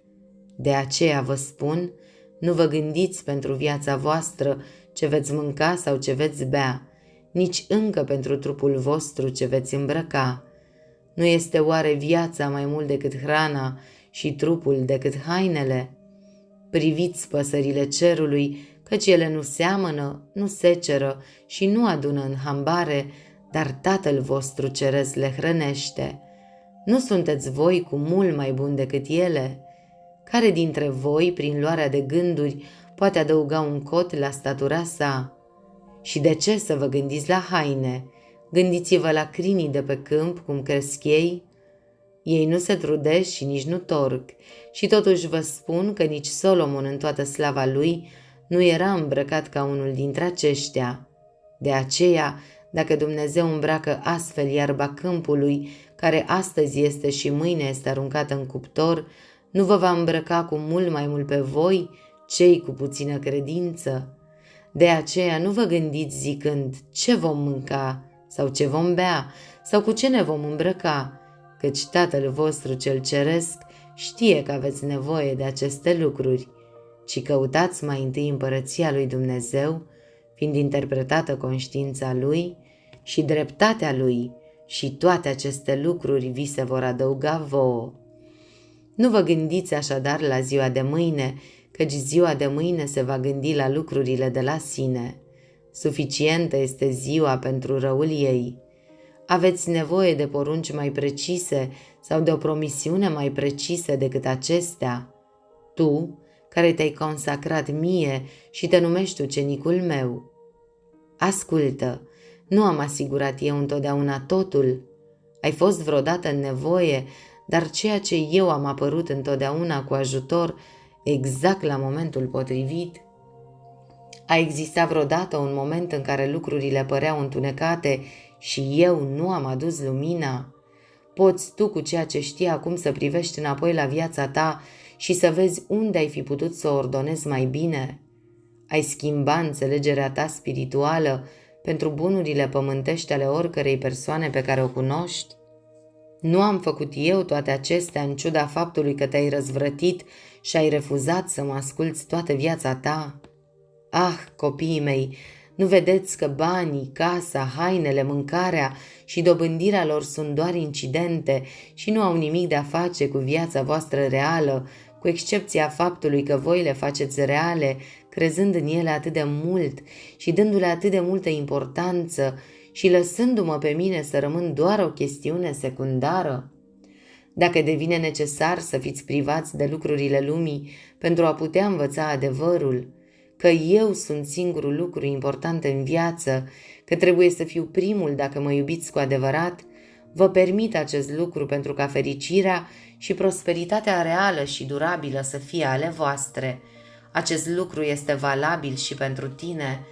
De aceea vă spun, nu vă gândiți pentru viața voastră ce veți mânca sau ce veți bea, nici încă pentru trupul vostru ce veți îmbrăca. Nu este oare viața mai mult decât hrana și trupul decât hainele? Priviți păsările cerului, căci ele nu seamănă, nu seceră și nu adună în hambare, dar Tatăl vostru ceresc le hrănește. Nu sunteți voi cu mult mai buni decât ele? Care dintre voi, prin luarea de gânduri, poate adăuga un cot la statura sa? Și de ce să vă gândiți la haine? Gândiți-vă la crinii de pe câmp, cum cresc ei. Ei nu se trudesc și nici nu torc, și totuși vă spun că nici Solomon în toată slava lui nu era îmbrăcat ca unul dintre aceștia. De aceea, dacă Dumnezeu îmbracă astfel iarba câmpului, care astăzi este și mâine este aruncată în cuptor, nu vă va îmbrăca cu mult mai mult pe voi, cei cu puțină credință? De aceea nu vă gândiți zicând ce vom mânca sau ce vom bea sau cu ce ne vom îmbrăca, căci Tatăl vostru cel ceresc știe că aveți nevoie de aceste lucruri, ci căutați mai întâi împărăția lui Dumnezeu, fiind interpretată conștiința lui și dreptatea lui, și toate aceste lucruri vi se vor adăuga vouă. Nu vă gândiți așadar la ziua de mâine, căci ziua de mâine se va gândi la lucrurile de la sine. Suficientă este ziua pentru răul ei. Aveți nevoie de porunci mai precise sau de o promisiune mai precisă decât acestea? Tu, care te-ai consacrat mie și te numești ucenicul meu. Ascultă, nu am asigurat eu întotdeauna totul? Ai fost vreodată în nevoie, dar ceea ce eu am apărut întotdeauna cu ajutor exact la momentul potrivit? A existat vreodată un moment în care lucrurile păreau întunecate și eu nu am adus lumina? Poți tu, cu ceea ce știi acum, să privești înapoi la viața ta și să vezi unde ai fi putut să o ordonezi mai bine? Ai schimba înțelegerea ta spirituală pentru bunurile pământești ale oricărei persoane pe care o cunoști? Nu am făcut eu toate acestea în ciuda faptului că te-ai răzvrătit și ai refuzat să mă asculți toată viața ta? Ah, copiii mei, nu vedeți că banii, casa, hainele, mâncarea și dobândirea lor sunt doar incidente și nu au nimic de a face cu viața voastră reală, cu excepția faptului că voi le faceți reale, crezând în ele atât de mult și dându-le atât de multă importanță și lăsându-mă pe mine să rămân doar o chestiune secundară? Dacă devine necesar să fiți privați de lucrurile lumii pentru a putea învăța adevărul, că eu sunt singurul lucru important în viață, că trebuie să fiu primul dacă mă iubiți cu adevărat, vă permit acest lucru pentru ca fericirea și prosperitatea reală și durabilă să fie ale voastre. Acest lucru este valabil și pentru tine,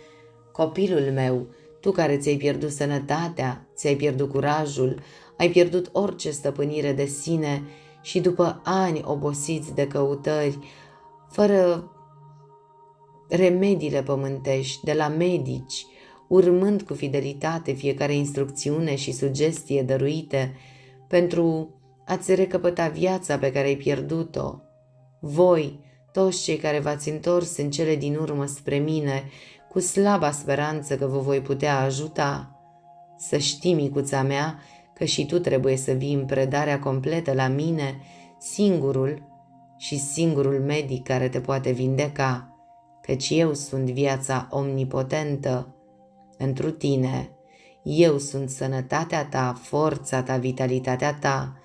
copilul meu, tu care ți-ai pierdut sănătatea, ți-ai pierdut curajul, ai pierdut orice stăpânire de sine și după ani obosiți de căutări, fără remediile pământești, de la medici, urmând cu fidelitate fiecare instrucțiune și sugestie dăruite pentru a-ți recăpăta viața pe care ai pierdut-o. Voi, toți cei care v-ați întors în cele din urmă spre mine, cu slaba speranță că vă voi putea ajuta. Să știi, micuța mea, că și tu trebuie să vii în predarea completă la mine, singurul medic care te poate vindeca, căci eu sunt viața omnipotentă. Întru tine, eu sunt sănătatea ta, forța ta, vitalitatea ta.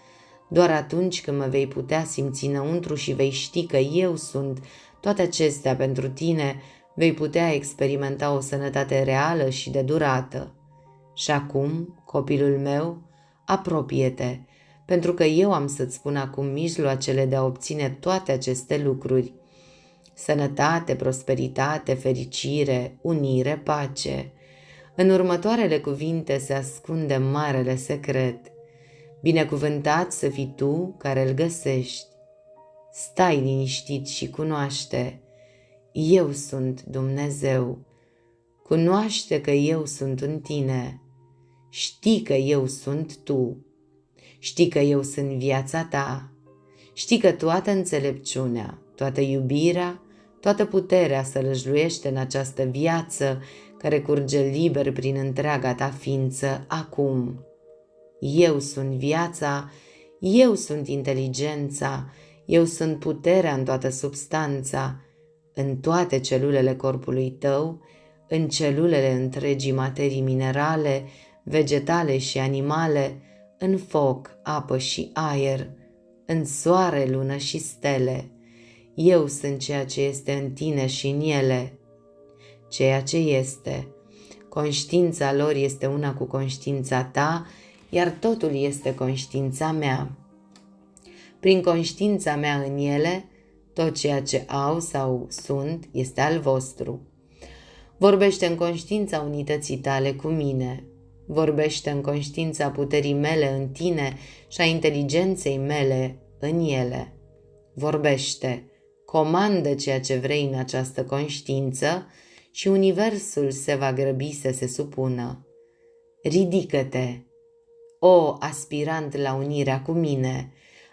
Doar atunci când mă vei putea simți înăuntru și vei ști că eu sunt toate acestea pentru tine, vei putea experimenta o sănătate reală și de durată. Și acum, copilul meu, apropie-te, pentru că eu am să-ți spun acum mijloacele de a obține toate aceste lucruri. Sănătate, prosperitate, fericire, unire, pace. În următoarele cuvinte se ascunde marele secret. Binecuvântat să fii tu care îl găsești. Stai liniștit și cunoaște. Eu sunt Dumnezeu. Cunoaște că eu sunt în tine. Știi că eu sunt tu. Știi că eu sunt viața ta. Știi că toată înțelepciunea, toată iubirea, toată puterea sălăjluiește în această viață care curge liber prin întreaga ta ființă acum. Eu sunt viața, eu sunt inteligența, eu sunt puterea în toată substanța, în toate celulele corpului tău, în celulele întregii materii minerale, vegetale și animale, în foc, apă și aer, în soare, lună și stele. Eu sunt ceea ce este în tine și în ele. Ceea ce este. Conștiința lor este una cu conștiința ta, iar totul este conștiința mea. Prin conștiința mea în ele, tot ceea ce au sau sunt este al vostru. Vorbește în conștiința unității tale cu mine. Vorbește în conștiința puterii mele în tine și a inteligenței mele în ele. Vorbește, comandă ceea ce vrei în această conștiință și universul se va grăbi să se supună. Ridică-te, o aspirant la unirea cu mine,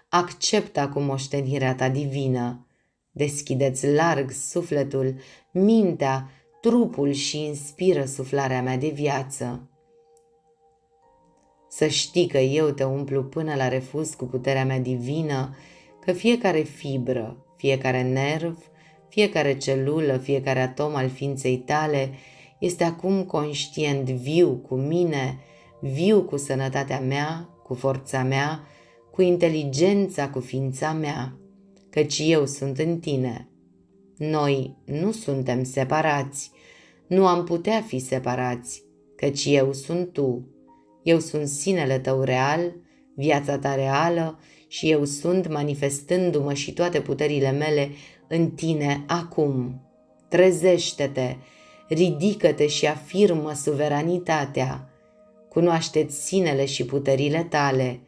acceptă acum moștenirea ta divină. Deschide-ți larg sufletul, mintea, trupul și inspiră suflarea mea de viață. Să știi că eu te umplu până la refuz cu puterea mea divină, că fiecare fibră, fiecare nerv, fiecare celulă, fiecare atom al ființei tale este acum conștient, viu cu mine, viu cu sănătatea mea, cu forța mea, cu inteligența, cu ființa mea, căci eu sunt în tine. Noi nu suntem separați, nu am putea fi separați, căci eu sunt tu. Eu sunt sinele tău real, viața ta reală și eu sunt manifestându-mă și toate puterile mele în tine acum. Trezește-te, ridică-te și afirmă suveranitatea. Cunoaște-ți sinele și puterile tale.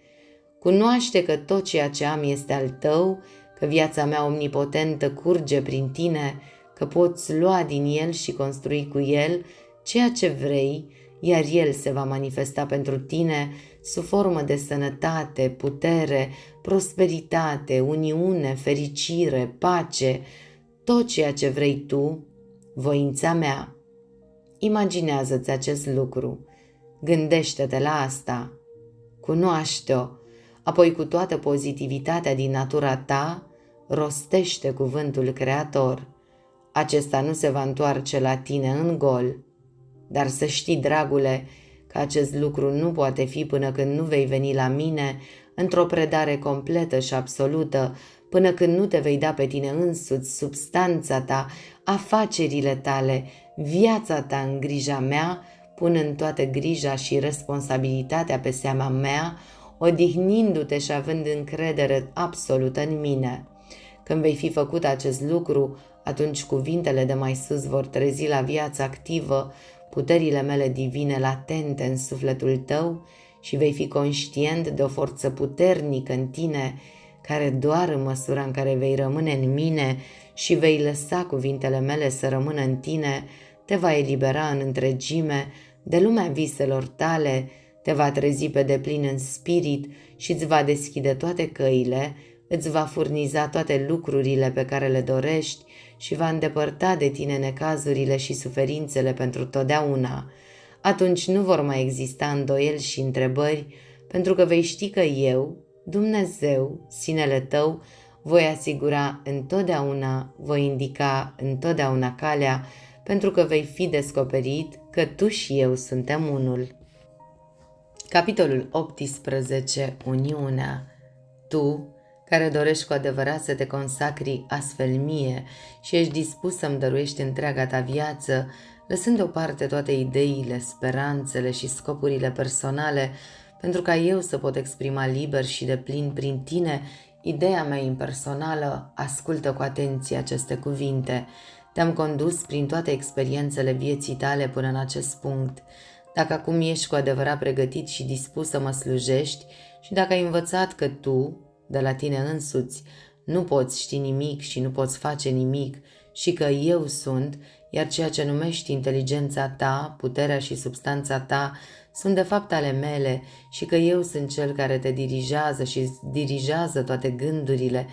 Cunoaște că tot ceea ce am este al tău, că viața mea omnipotentă curge prin tine, că poți lua din el și construi cu el ceea ce vrei, iar el se va manifesta pentru tine sub formă de sănătate, putere, prosperitate, uniune, fericire, pace, tot ceea ce vrei tu, voința mea. Imaginează-ți acest lucru, gândește-te la asta, cunoaște-o, apoi cu toată pozitivitatea din natura ta, rostește cuvântul creator. Acesta nu se va întoarce la tine în gol, dar să știi, dragule, că acest lucru nu poate fi până când nu vei veni la mine într-o predare completă și absolută, până când nu te vei da pe tine însuți, substanța ta, afacerile tale, viața ta în grija mea, punând toată grija și responsabilitatea pe seama mea, odihnindu-te și având încredere absolută în mine. Când vei fi făcut acest lucru, atunci cuvintele de mai sus vor trezi la viață activă puterile mele divine latente în sufletul tău și vei fi conștient de o forță puternică în tine, care doar în măsura în care vei rămâne în mine și vei lăsa cuvintele mele să rămână în tine, te va elibera în întregime de lumea viselor tale, te va trezi pe deplin în spirit și îți va deschide toate căile, îți va furniza toate lucrurile pe care le dorești și va îndepărta de tine necazurile și suferințele pentru totdeauna. Atunci nu vor mai exista îndoieli și întrebări, pentru că vei ști că eu, Dumnezeu, sinele tău, voi asigura întotdeauna, voi indica întotdeauna calea, pentru că vei fi descoperit că tu și eu suntem unul. Capitolul 18. Uniunea. Tu, care dorești cu adevărat să te consacri astfel mie și ești dispus să-mi dăruiești întreaga ta viață, lăsând deoparte toate ideile, speranțele și scopurile personale, pentru ca eu să pot exprima liber și deplin prin tine ideea mea impersonală, ascultă cu atenție aceste cuvinte. Te-am condus prin toate experiențele vieții tale până în acest punct. Dacă acum ești cu adevărat pregătit și dispus să mă slujești și dacă ai învățat că tu, de la tine însuți, nu poți ști nimic și nu poți face nimic și că eu sunt, iar ceea ce numești inteligența ta, puterea și substanța ta sunt de fapt ale mele și că eu sunt cel care te dirigează și îți dirigează toate gândurile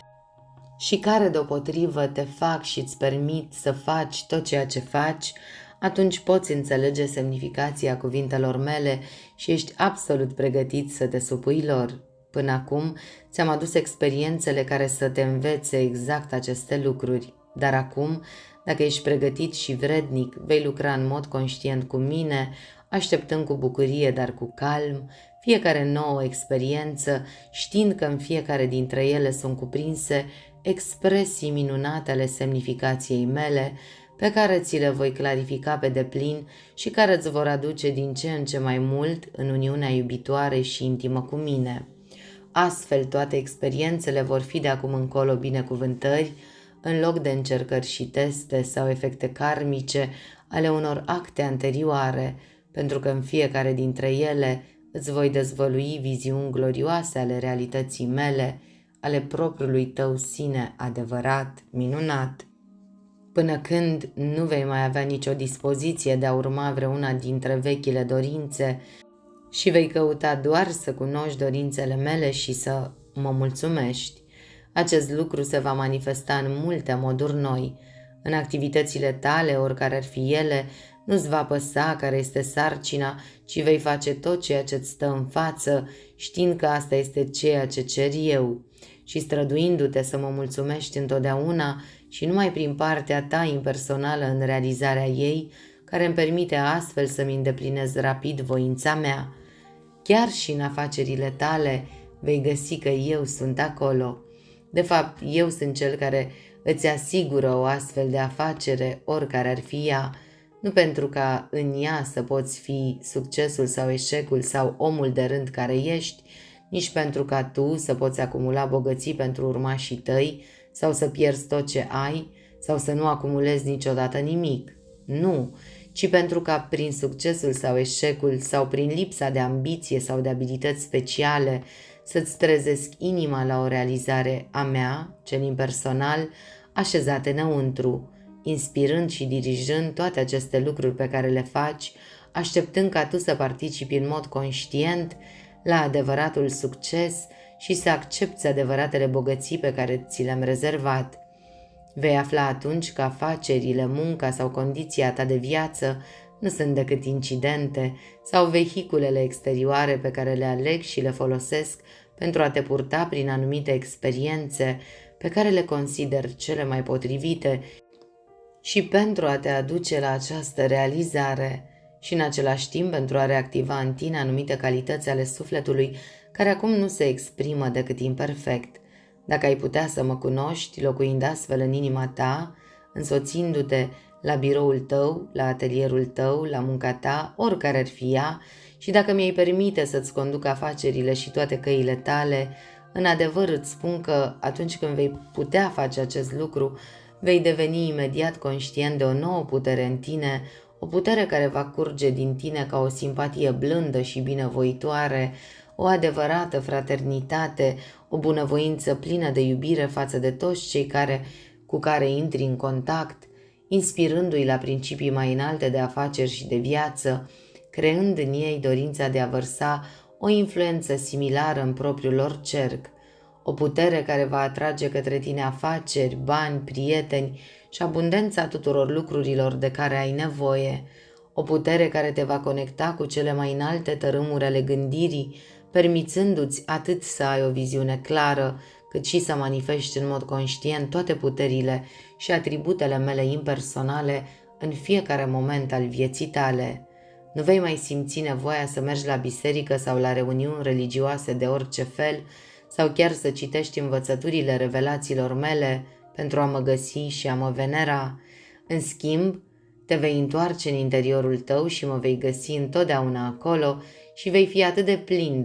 și care deopotrivă te fac și îți permit să faci tot ceea ce faci, atunci poți înțelege semnificația cuvintelor mele și ești absolut pregătit să te supui lor. Până acum ți-am adus experiențele care să te învețe exact aceste lucruri, dar acum, dacă ești pregătit și vrednic, vei lucra în mod conștient cu mine, așteptând cu bucurie, dar cu calm, fiecare nouă experiență, știind că în fiecare dintre ele sunt cuprinse expresii minunate ale semnificației mele, pe care ți le voi clarifica pe deplin și care îți vor aduce din ce în ce mai mult în uniunea iubitoare și intimă cu mine. Astfel, toate experiențele vor fi de acum încolo binecuvântări, în loc de încercări și teste sau efecte karmice ale unor acte anterioare, pentru că în fiecare dintre ele îți voi dezvălui viziuni glorioase ale realității mele, ale propriului tău sine adevărat, minunat. Până când nu vei mai avea nicio dispoziție de a urma vreuna dintre vechile dorințe și vei căuta doar să cunoști dorințele mele și să mă mulțumești. Acest lucru se va manifesta în multe moduri noi. În activitățile tale, oricare ar fi ele, nu-ți va păsa care este sarcina, ci vei face tot ceea ce-ți stă în față, știind că asta este ceea ce cer eu. Și străduindu-te să mă mulțumești întotdeauna și numai prin partea ta impersonală în realizarea ei, care îmi permite astfel să-mi îndeplinez rapid voința mea. Chiar și în afacerile tale vei găsi că eu sunt acolo. De fapt, eu sunt cel care îți asigură o astfel de afacere, oricare ar fi ea, nu pentru ca în ea să poți fi succesul sau eșecul sau omul de rând care ești, nici pentru ca tu să poți acumula bogății pentru urmașii tăi sau să pierzi tot ce ai sau să nu acumulezi niciodată nimic. Nu, ci pentru ca prin succesul sau eșecul sau prin lipsa de ambiție sau de abilități speciale să-ți trezesc inima la o realizare a mea, cel impersonal, așezat înăuntru, inspirând și dirijând toate aceste lucruri pe care le faci, așteptând ca tu să participi în mod conștient la adevăratul succes și să accepți adevăratele bogății pe care ți le-am rezervat. Vei afla atunci că afacerile, munca sau condiția ta de viață nu sunt decât incidente sau vehiculele exterioare pe care le aleg și le folosesc pentru a te purta prin anumite experiențe pe care le consider cele mai potrivite și pentru a te aduce la această realizare și în același timp pentru a reactiva în tine anumite calități ale sufletului care acum nu se exprimă decât imperfect. Dacă ai putea să mă cunoști, locuind astfel în inima ta, însoțindu-te la biroul tău, la atelierul tău, la munca ta, oricare ar fi ea, și dacă mi-ai permite să-ți conduc afacerile și toate căile tale, în adevăr îți spun că atunci când vei putea face acest lucru, vei deveni imediat conștient de o nouă putere în tine, o putere care va curge din tine ca o simpatie blândă și binevoitoare, o adevărată fraternitate, o bunăvoință plină de iubire față de toți cei cu care intri în contact, inspirându-i la principii mai înalte de afaceri și de viață, creând în ei dorința de a vărsa o influență similară în propriul lor cerc, o putere care va atrage către tine afaceri, bani, prieteni și abundența tuturor lucrurilor de care ai nevoie, o putere care te va conecta cu cele mai înalte tărâmuri ale gândirii, permițându-ți atât să ai o viziune clară, cât și să manifesti în mod conștient toate puterile și atributele mele impersonale în fiecare moment al vieții tale. Nu vei mai simți nevoia să mergi la biserică sau la reuniuni religioase de orice fel, sau chiar să citești învățăturile revelațiilor mele pentru a mă găsi și a mă venera. În schimb, te vei întoarce în interiorul tău și mă vei găsi întotdeauna acolo și vei fi atât de plin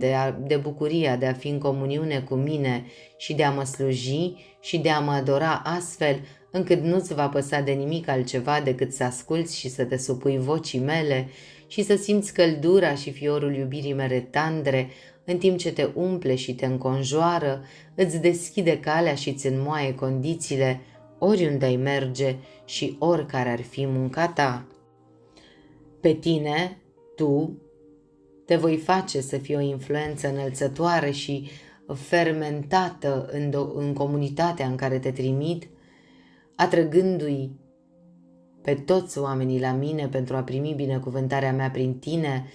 de bucuria de a fi în comuniune cu mine și de a mă sluji și de a mă adora astfel, încât nu-ți va păsa de nimic altceva decât să asculți și să te supui vocii mele și să simți căldura și fiorul iubirii mele tandre, în timp ce te umple și te înconjoară, îți deschide calea și îți înmoaie condițiile oriunde ai merge și oricare ar fi munca ta. Pe tine, tu, te voi face să fii o influență înălțătoare și fermentată în comunitatea în care te trimit, atrăgându-i pe toți oamenii la mine pentru a primi binecuvântarea mea prin tine,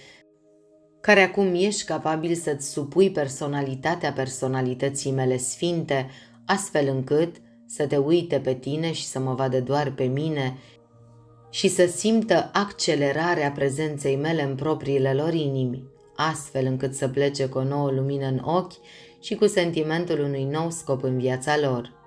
care acum ești capabil să-ți supui personalitatea personalității mele sfinte, astfel încât să te uite pe tine și să mă vadă doar pe mine și să simtă accelerarea prezenței mele în propriile lor inimi, astfel încât să plece cu o nouă lumină în ochi și cu sentimentul unui nou scop în viața lor.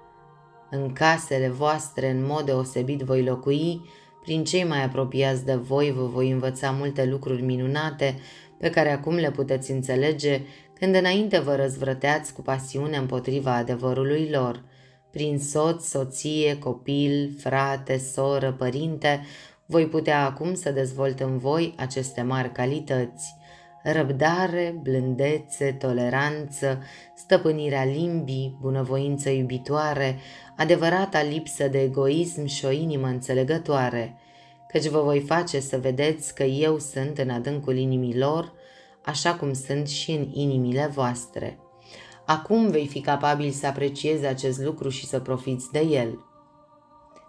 În casele voastre, în mod deosebit, voi locui, prin cei mai apropiați de voi vă voi învăța multe lucruri minunate pe care acum le puteți înțelege când înainte vă răzvrăteați cu pasiune împotriva adevărului lor. Prin soț, soție, copil, frate, soră, părinte, voi putea acum să dezvolt în voi aceste mari calități: răbdare, blândețe, toleranță, stăpânirea limbii, bunăvoință iubitoare, adevărata lipsă de egoism și o inimă înțelegătoare, căci vă voi face să vedeți că eu sunt în adâncul inimii lor, așa cum sunt și în inimile voastre. Acum vei fi capabil să apreciezi acest lucru și să profiți de el.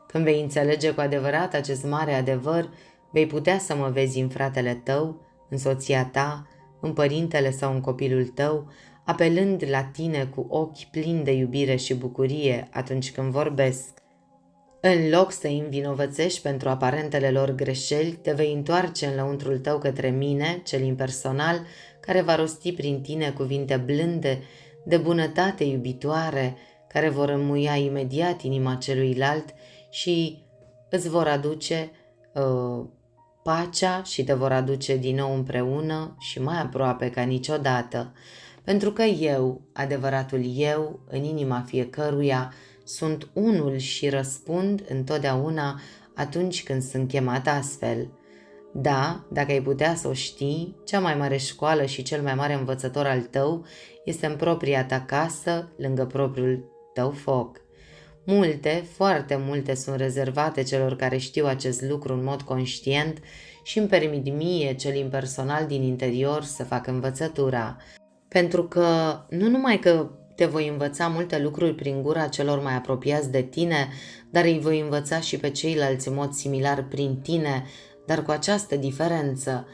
Când vei înțelege cu adevărat acest mare adevăr, vei putea să mă vezi în fratele tău, în soția ta, în părintele sau în copilul tău, apelând la tine cu ochi plini de iubire și bucurie atunci când vorbesc. În loc să îi învinovățești pentru aparentele lor greșeli, te vei întoarce în lăuntrul tău către mine, cel impersonal, care va rosti prin tine cuvinte blânde, de bunătate iubitoare, care vor înmuia imediat inima celuilalt și îți vor aduce pacea și te vor aduce din nou împreună și mai aproape ca niciodată. Pentru că eu, adevăratul eu, în inima fiecăruia, sunt unul și răspund întotdeauna atunci când sunt chemat astfel. Da, dacă ai putea să o știi, cea mai mare școală și cel mai mare învățător al tău este în propria ta casă, lângă propriul tău foc. Multe, foarte multe sunt rezervate celor care știu acest lucru în mod conștient și îmi permit mie, cel impersonal din interior, să fac învățătura. Pentru că nu numai că te voi învăța multe lucruri prin gura celor mai apropiați de tine, dar îi voi învăța și pe ceilalți în mod similar prin tine, dar cu această diferență.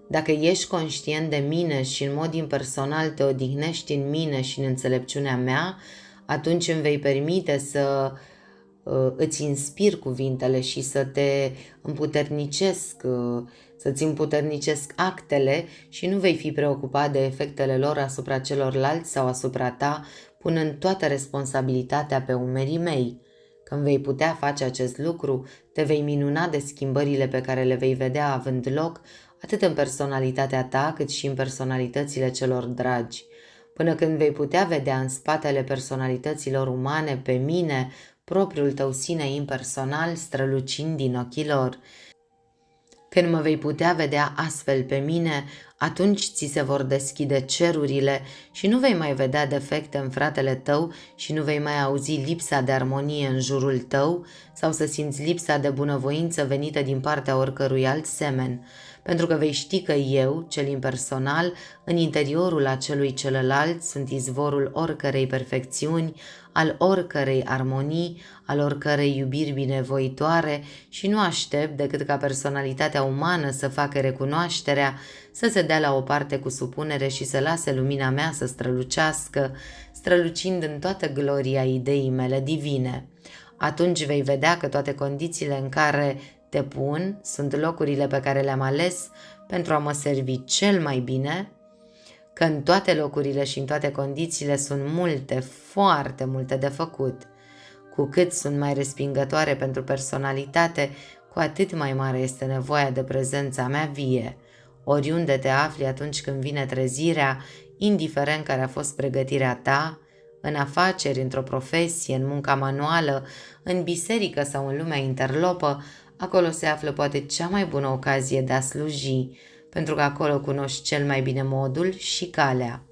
Dacă ești conștient de mine și în mod impersonal te odihnești în mine și în înțelepciunea mea, atunci îmi vei permite să îți inspir cuvintele și să te împuternicesc, să-ți împuternicesc actele și nu vei fi preocupat de efectele lor asupra celorlalți sau asupra ta, punând toată responsabilitatea pe umerii mei. Când vei putea face acest lucru, te vei minuna de schimbările pe care le vei vedea având loc, atât în personalitatea ta, cât și în personalitățile celor dragi. Până când vei putea vedea în spatele personalităților umane pe mine, propriul tău sine impersonal strălucind din ochii lor. Când mă vei putea vedea astfel pe mine, atunci ți se vor deschide cerurile și nu vei mai vedea defecte în fratele tău și nu vei mai auzi lipsa de armonie în jurul tău sau să simți lipsa de bunăvoință venită din partea oricărui alt semen, pentru că vei ști că eu, cel impersonal, în interiorul acelui celălalt sunt izvorul oricărei perfecțiuni, al oricărei armonii, al oricărei iubiri binevoitoare și nu aștept decât ca personalitatea umană să facă recunoașterea, să se dea la o parte cu supunere și să lase lumina mea să strălucească, strălucind în toată gloria ideii mele divine. Atunci vei vedea că toate condițiile în care te pun sunt locurile pe care le-am ales pentru a mă servi cel mai bine, că în toate locurile și în toate condițiile sunt multe, foarte multe de făcut. Cu cât sunt mai respingătoare pentru personalitate, cu atât mai mare este nevoia de prezența mea vie. Oriunde te afli atunci când vine trezirea, indiferent care a fost pregătirea ta, în afaceri, într-o profesie, în munca manuală, în biserică sau în lumea interlopă, acolo se află poate cea mai bună ocazie de a sluji, pentru că acolo cunoști cel mai bine modul și calea.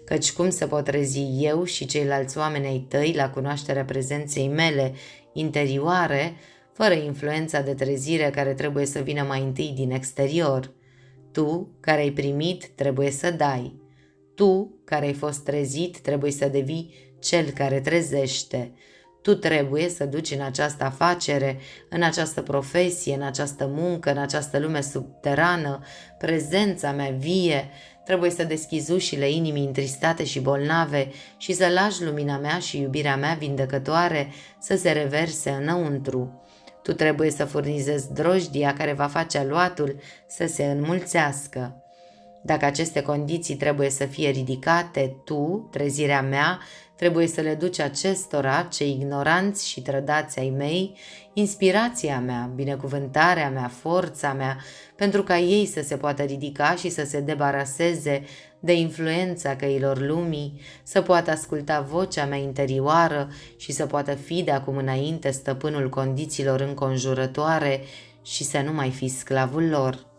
Căci cum se pot trezi eu și ceilalți oameni ai tăi la cunoașterea prezenței mele interioare, fără influența de trezire care trebuie să vină mai întâi din exterior? Tu, care ai primit, trebuie să dai. Tu, care ai fost trezit, trebuie să devii cel care trezește. Tu trebuie să duci în această afacere, în această profesie, în această muncă, în această lume subterană, prezența mea vie. Trebuie să deschizi ușile inimii întristate și bolnave și să lași lumina mea și iubirea mea vindecătoare să se reverse înăuntru. Tu trebuie să furnizezi drojdia care va face aluatul să se înmulțească. Dacă aceste condiții trebuie să fie ridicate, tu, trezirea mea, trebuie să le duci acestora, cei ignoranți și trădați ai mei, inspirația mea, binecuvântarea mea, forța mea, pentru ca ei să se poată ridica și să se debaraseze de influența căilor lumii, să poată asculta vocea mea interioară și să poată fi de acum înainte stăpânul condițiilor înconjurătoare și să nu mai fi sclavul lor.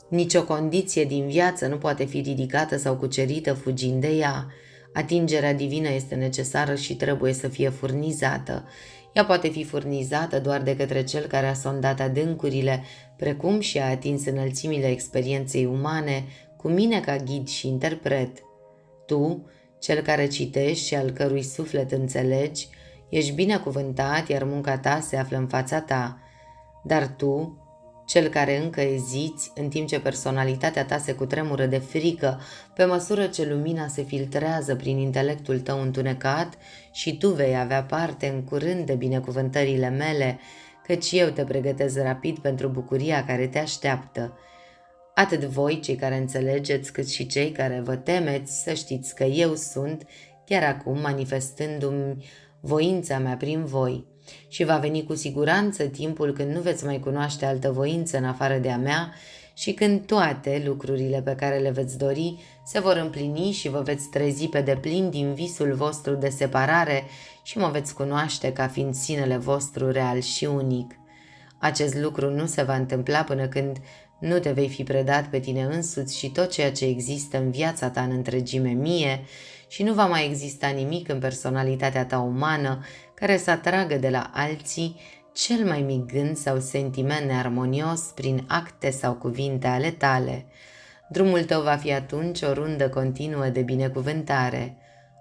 Nici o condiție din viață nu poate fi ridicată sau cucerită fugind de ea. Atingerea divină este necesară și trebuie să fie furnizată. Ea poate fi furnizată doar de către cel care a sondat adâncurile, precum și a atins înălțimile experienței umane, cu mine ca ghid și interpret. Tu, cel care citești și al cărui suflet înțelegi, ești binecuvântat, iar munca ta se află în fața ta. Dar tu, cel care încă eziți, în timp ce personalitatea ta se cutremură de frică, pe măsură ce lumina se filtrează prin intelectul tău întunecat și tu vei avea parte în curând de binecuvântările mele, căci eu te pregătesc rapid pentru bucuria care te așteaptă. Atât voi, cei care înțelegeți, cât și cei care vă temeți, să știți că eu sunt, chiar acum, manifestându-mi voința mea prin voi. Și va veni cu siguranță timpul când nu veți mai cunoaște altă voință în afară de a mea și când toate lucrurile pe care le veți dori se vor împlini și vă veți trezi pe deplin din visul vostru de separare și mă veți cunoaște ca fiind sinele vostru real și unic. Acest lucru nu se va întâmpla până când nu te vei fi predat pe tine însuți și tot ceea ce există în viața ta în întregime mie și nu va mai exista nimic în personalitatea ta umană care să atragă de la alții cel mai mic gând sau sentiment nearmonios prin acte sau cuvinte ale tale. Drumul tău va fi atunci o rundă continuă de binecuvântare.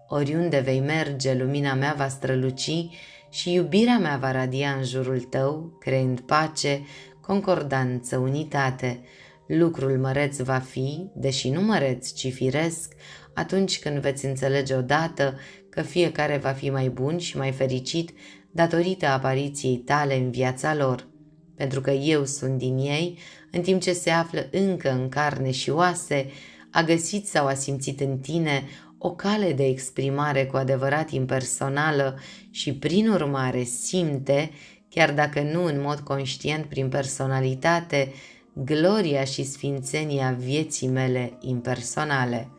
Oriunde vei merge, lumina mea va străluci și iubirea mea va radia în jurul tău, creând pace, concordanță, unitate. Lucrul măreț va fi, deși nu măreț, ci firesc, atunci când veți înțelege odată că fiecare va fi mai bun și mai fericit datorită apariției tale în viața lor. Pentru că eu sunt din ei, în timp ce se află încă în carne și oase, a găsit sau a simțit în tine o cale de exprimare cu adevărat impersonală și prin urmare simte, chiar dacă nu în mod conștient prin personalitate, gloria și sfințenia vieții mele impersonale.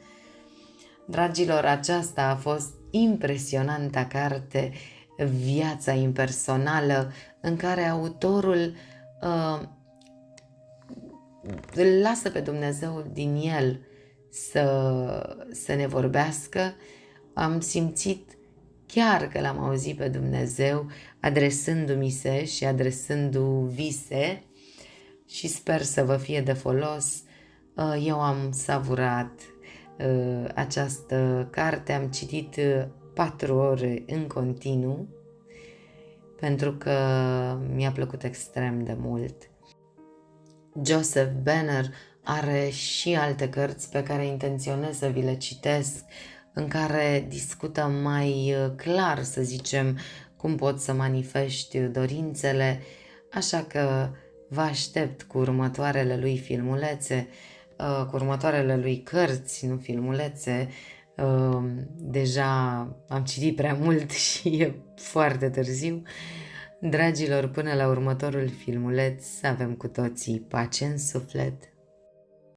Dragilor, aceasta a fost impresionanta carte, Viața impersonală, în care autorul îl lasă pe Dumnezeu din el să ne vorbească. Am simțit chiar că l-am auzit pe Dumnezeu adresându-mi se și adresându vise și sper să vă fie de folos. Eu am savurat această carte, am citit 4 ore în continuu pentru că mi-a plăcut extrem de mult. Joseph Banner are și alte cărți pe care intenționez să vi le citesc, în care discută mai clar, să zicem, cum poți să manifesti dorințele, așa că vă aștept cu următoarele lui filmulețe, cu următoarele lui cărți, nu filmulețe. Deja am citit prea mult și e foarte târziu. Dragilor, până la următorul filmuleț, să avem cu toții pace în suflet.